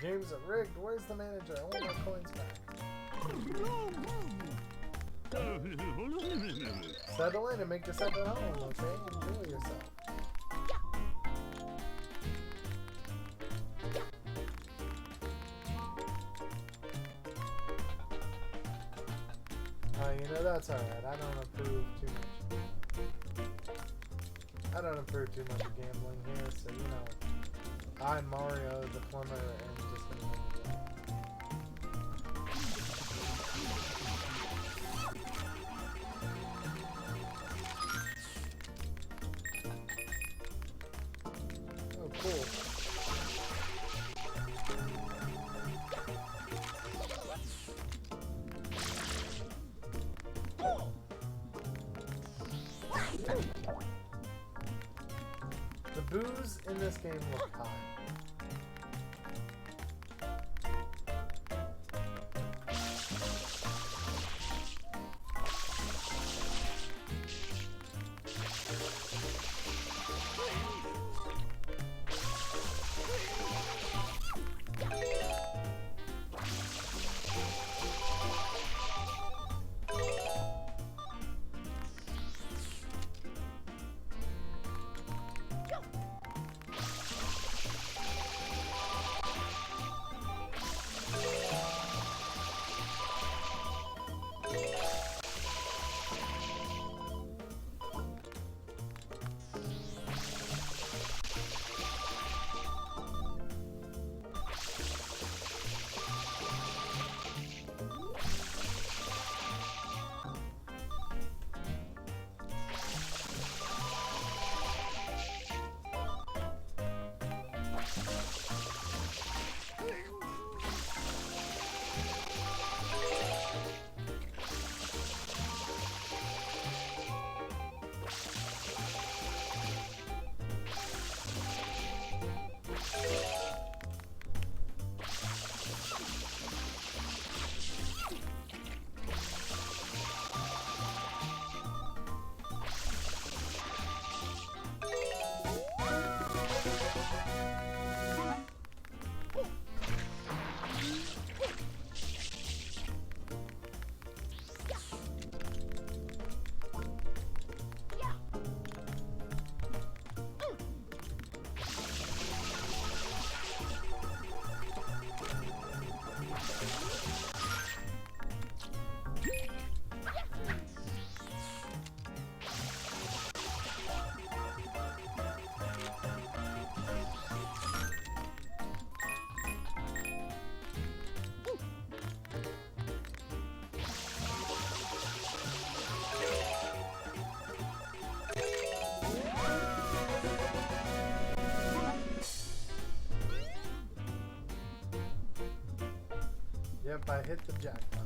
Games are rigged. Where's the manager? I want my coins back. Settle in and make yourself at home, okay? Enjoy yourself. You know, that's alright. I don't approve too much. I don't approve too much of gambling here, so you know. I'm Mario, the plumber, and just gonna make it. Oh, cool. The boos in this game look high. Yep, I hit the jackpot.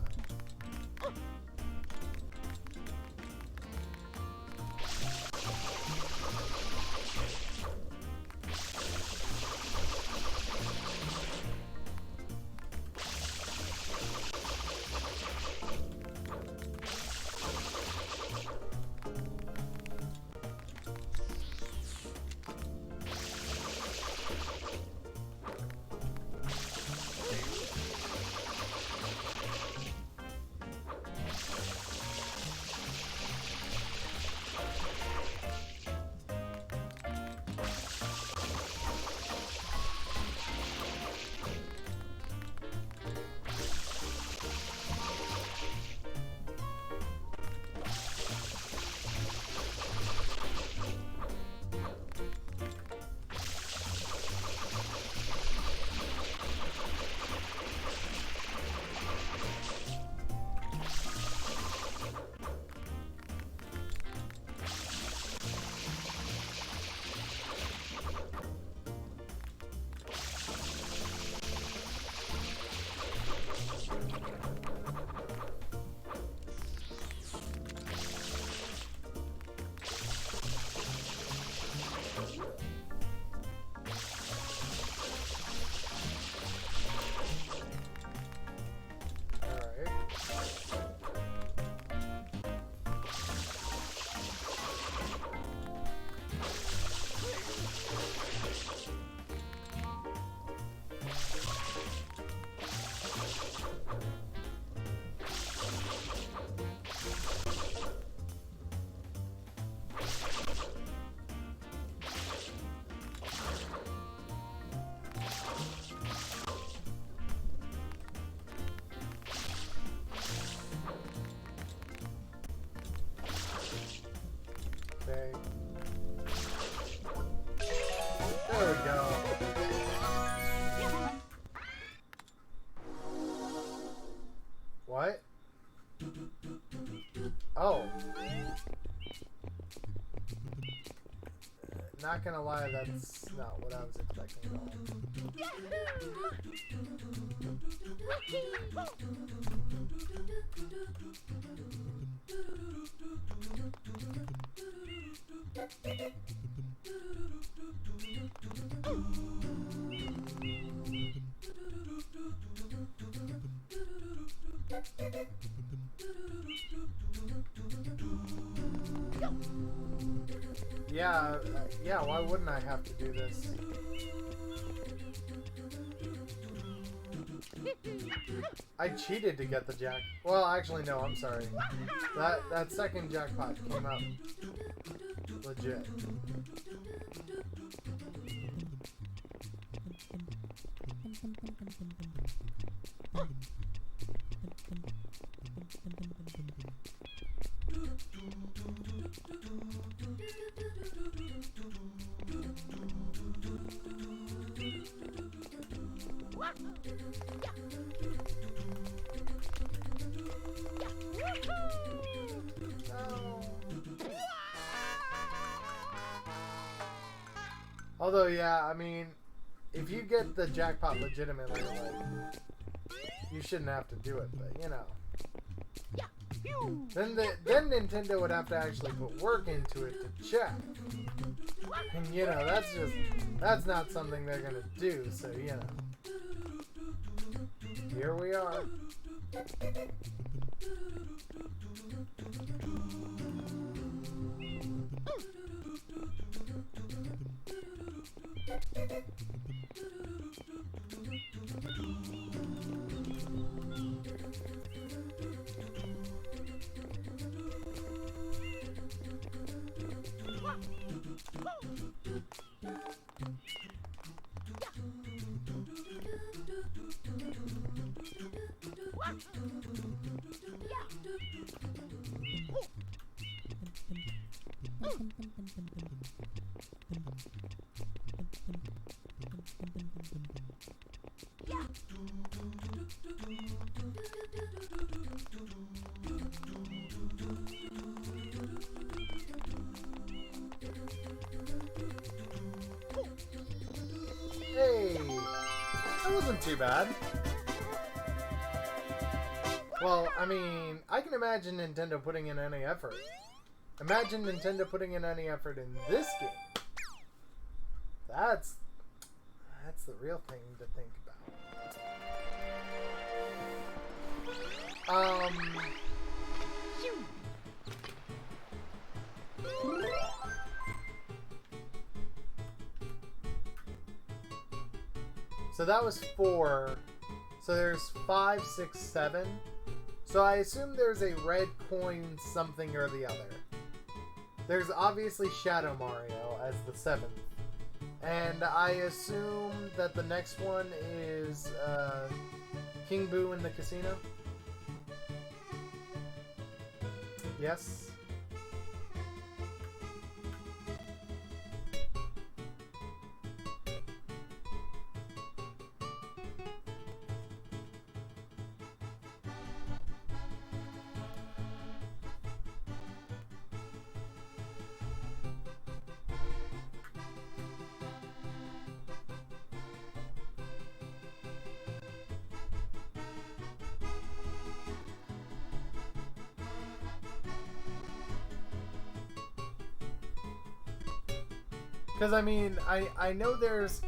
Okay. There we go. What? Oh. Not gonna lie, that's not what I was expecting at all. Yeah, why wouldn't I have to do this? I cheated to get the jack. Well, actually, no, I'm sorry. That second jackpot came up legit. Although, yeah, I mean, if you get the jackpot legitimately, like, you shouldn't have to do it, but, you know. Then Nintendo would have to actually put work into it to check. And, you know, that's not something they're gonna do, so, you know. Here we are. Hey, that wasn't too bad. Well, I mean, I can imagine Nintendo putting in any effort. Imagine Nintendo putting in any effort in this game. That's the real thing to think about. So that was 4. So there's 5, 6, 7. So I assume there's a red coin something or the other. There's obviously Shadow Mario as the 7th. And I assume that the next one is King Boo in the casino. Yes. Because I mean, I know there's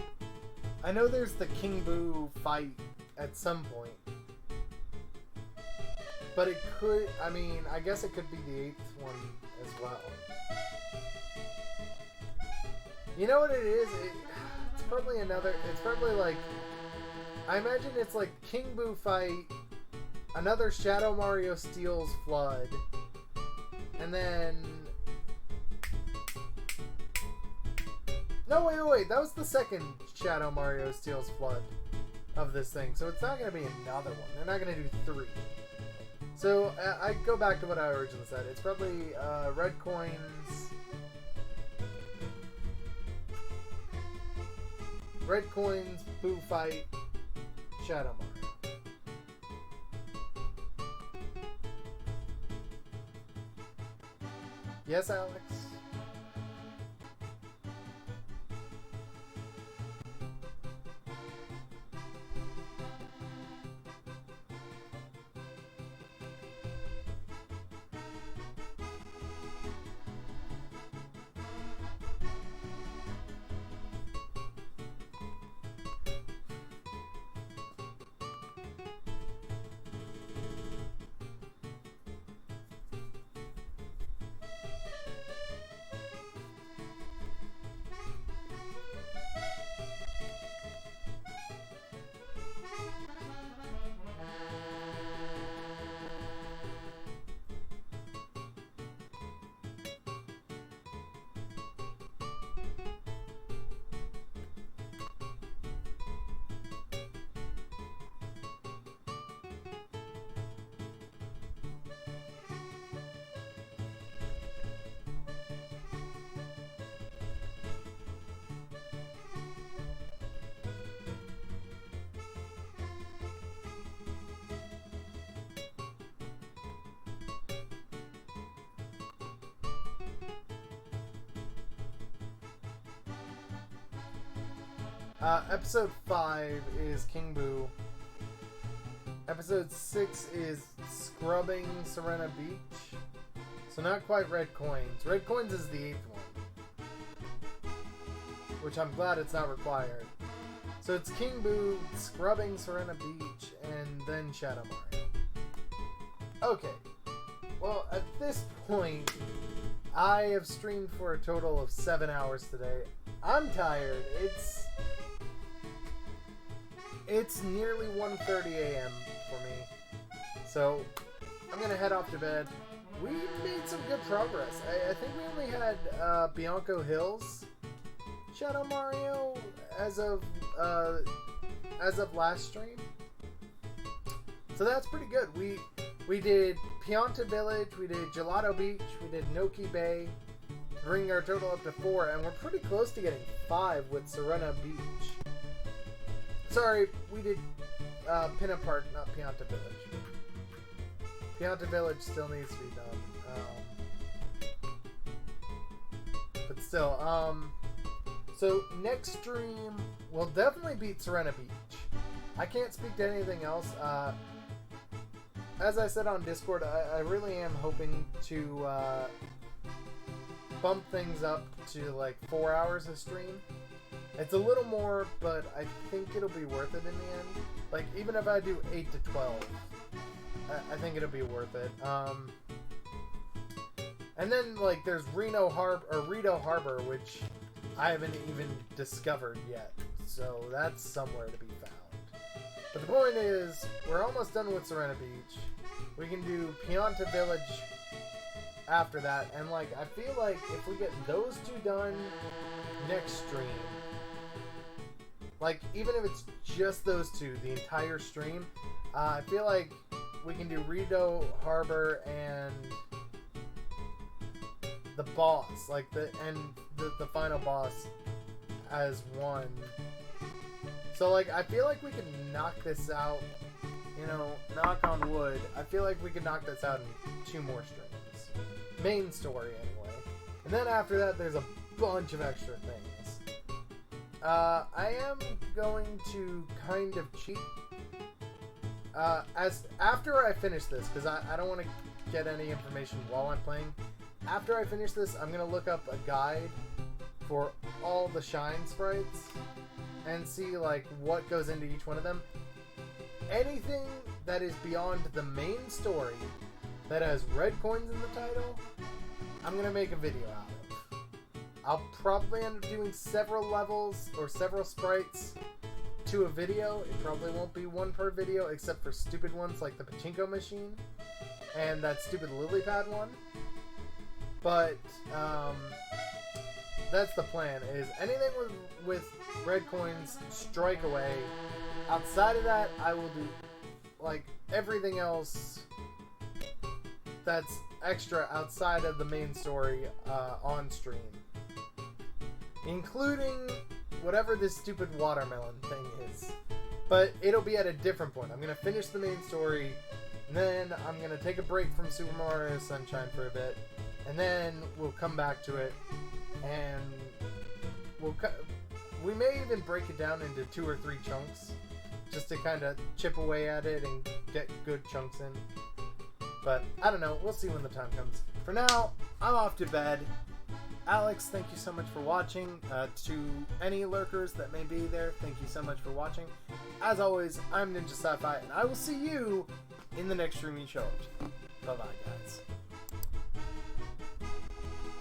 the King Boo fight at some point, but it could. I mean, I guess it could be the 8th one as well. You know what it is? It's probably another. It's probably like, I imagine it's like King Boo fight, another Shadow Mario steals Flood, and then. No, wait. That was the second Shadow Mario Steals Flood of this thing. So it's not going to be another one. They're not going to do 3. So I go back to what I originally said. It's probably red coins. Red coins, Boo fight, Shadow Mario. Yes, Alex? Episode 5 is King Boo. Episode 6 is Scrubbing Serena Beach. So not quite Red Coins. Red Coins is the 8th one, which I'm glad it's not required. So it's King Boo, Scrubbing Serena Beach, and then Shadow Mario. Okay. Well, at this point, I have streamed for a total of 7 hours today. I'm tired. It's nearly 1:30 a.m. for me. So, I'm going to head off to bed. We made some good progress. I think we only had Bianco Hills Shadow Mario as of last stream. So that's pretty good. We did Pianta Village, we did Gelato Beach, we did Noki Bay, bringing our total up to 4, and we're pretty close to getting 5 with Serena Beach. Sorry, we did Pinna Park, not Pianta Village. Pianta Village still needs to be done. But still, so next stream will definitely beat Serena Beach. I can't speak to anything else. as I said on Discord, I really am hoping to bump things up to like 4 hours of stream. It's a little more, but I think it'll be worth it in the end. Like, even if I do 8 to 12, I think it'll be worth it. And then, like, there's Rito Harbor, which I haven't even discovered yet. So that's somewhere to be found. But the point is, we're almost done with Serena Beach. We can do Pianta Village after that. And, like, I feel like if we get those two done next stream, like, even if it's just those two, the entire stream, I feel like we can do Rito Harbor and the boss, like, the final boss as one. So, like, I feel like we can knock this out, you know, knock on wood. I feel like we can knock this out in 2 more streams. Main story, anyway. And then after that, there's a bunch of extra things. I am going to kind of cheat. After I finish this, because I don't want to get any information while I'm playing. After I finish this, I'm going to look up a guide for all the shine sprites and see, like, what goes into each one of them. Anything that is beyond the main story that has red coins in the title, I'm going to make a video out of. I'll probably end up doing several levels or several sprites to a video. It probably won't be one per video, except for stupid ones like the pachinko machine and that stupid lily pad one. But that's the plan, is anything with red coins, strike away. Outside of that, I will do, like, everything else that's extra outside of the main story on stream. Including whatever this stupid watermelon thing is. But it'll be at a different point. I'm going to finish the main story, and then I'm going to take a break from Super Mario Sunshine for a bit, and then we'll come back to it, and we may even break it down into 2 or 3 chunks, just to kind of chip away at it and get good chunks in. But I don't know, we'll see when the time comes. For now, I'm off to bed. Alex, thank you so much for watching. To any lurkers that may be there, thank you so much for watching. As always, I'm Ninjasifi, and I will see you in the next streaming show. Bye-bye, guys.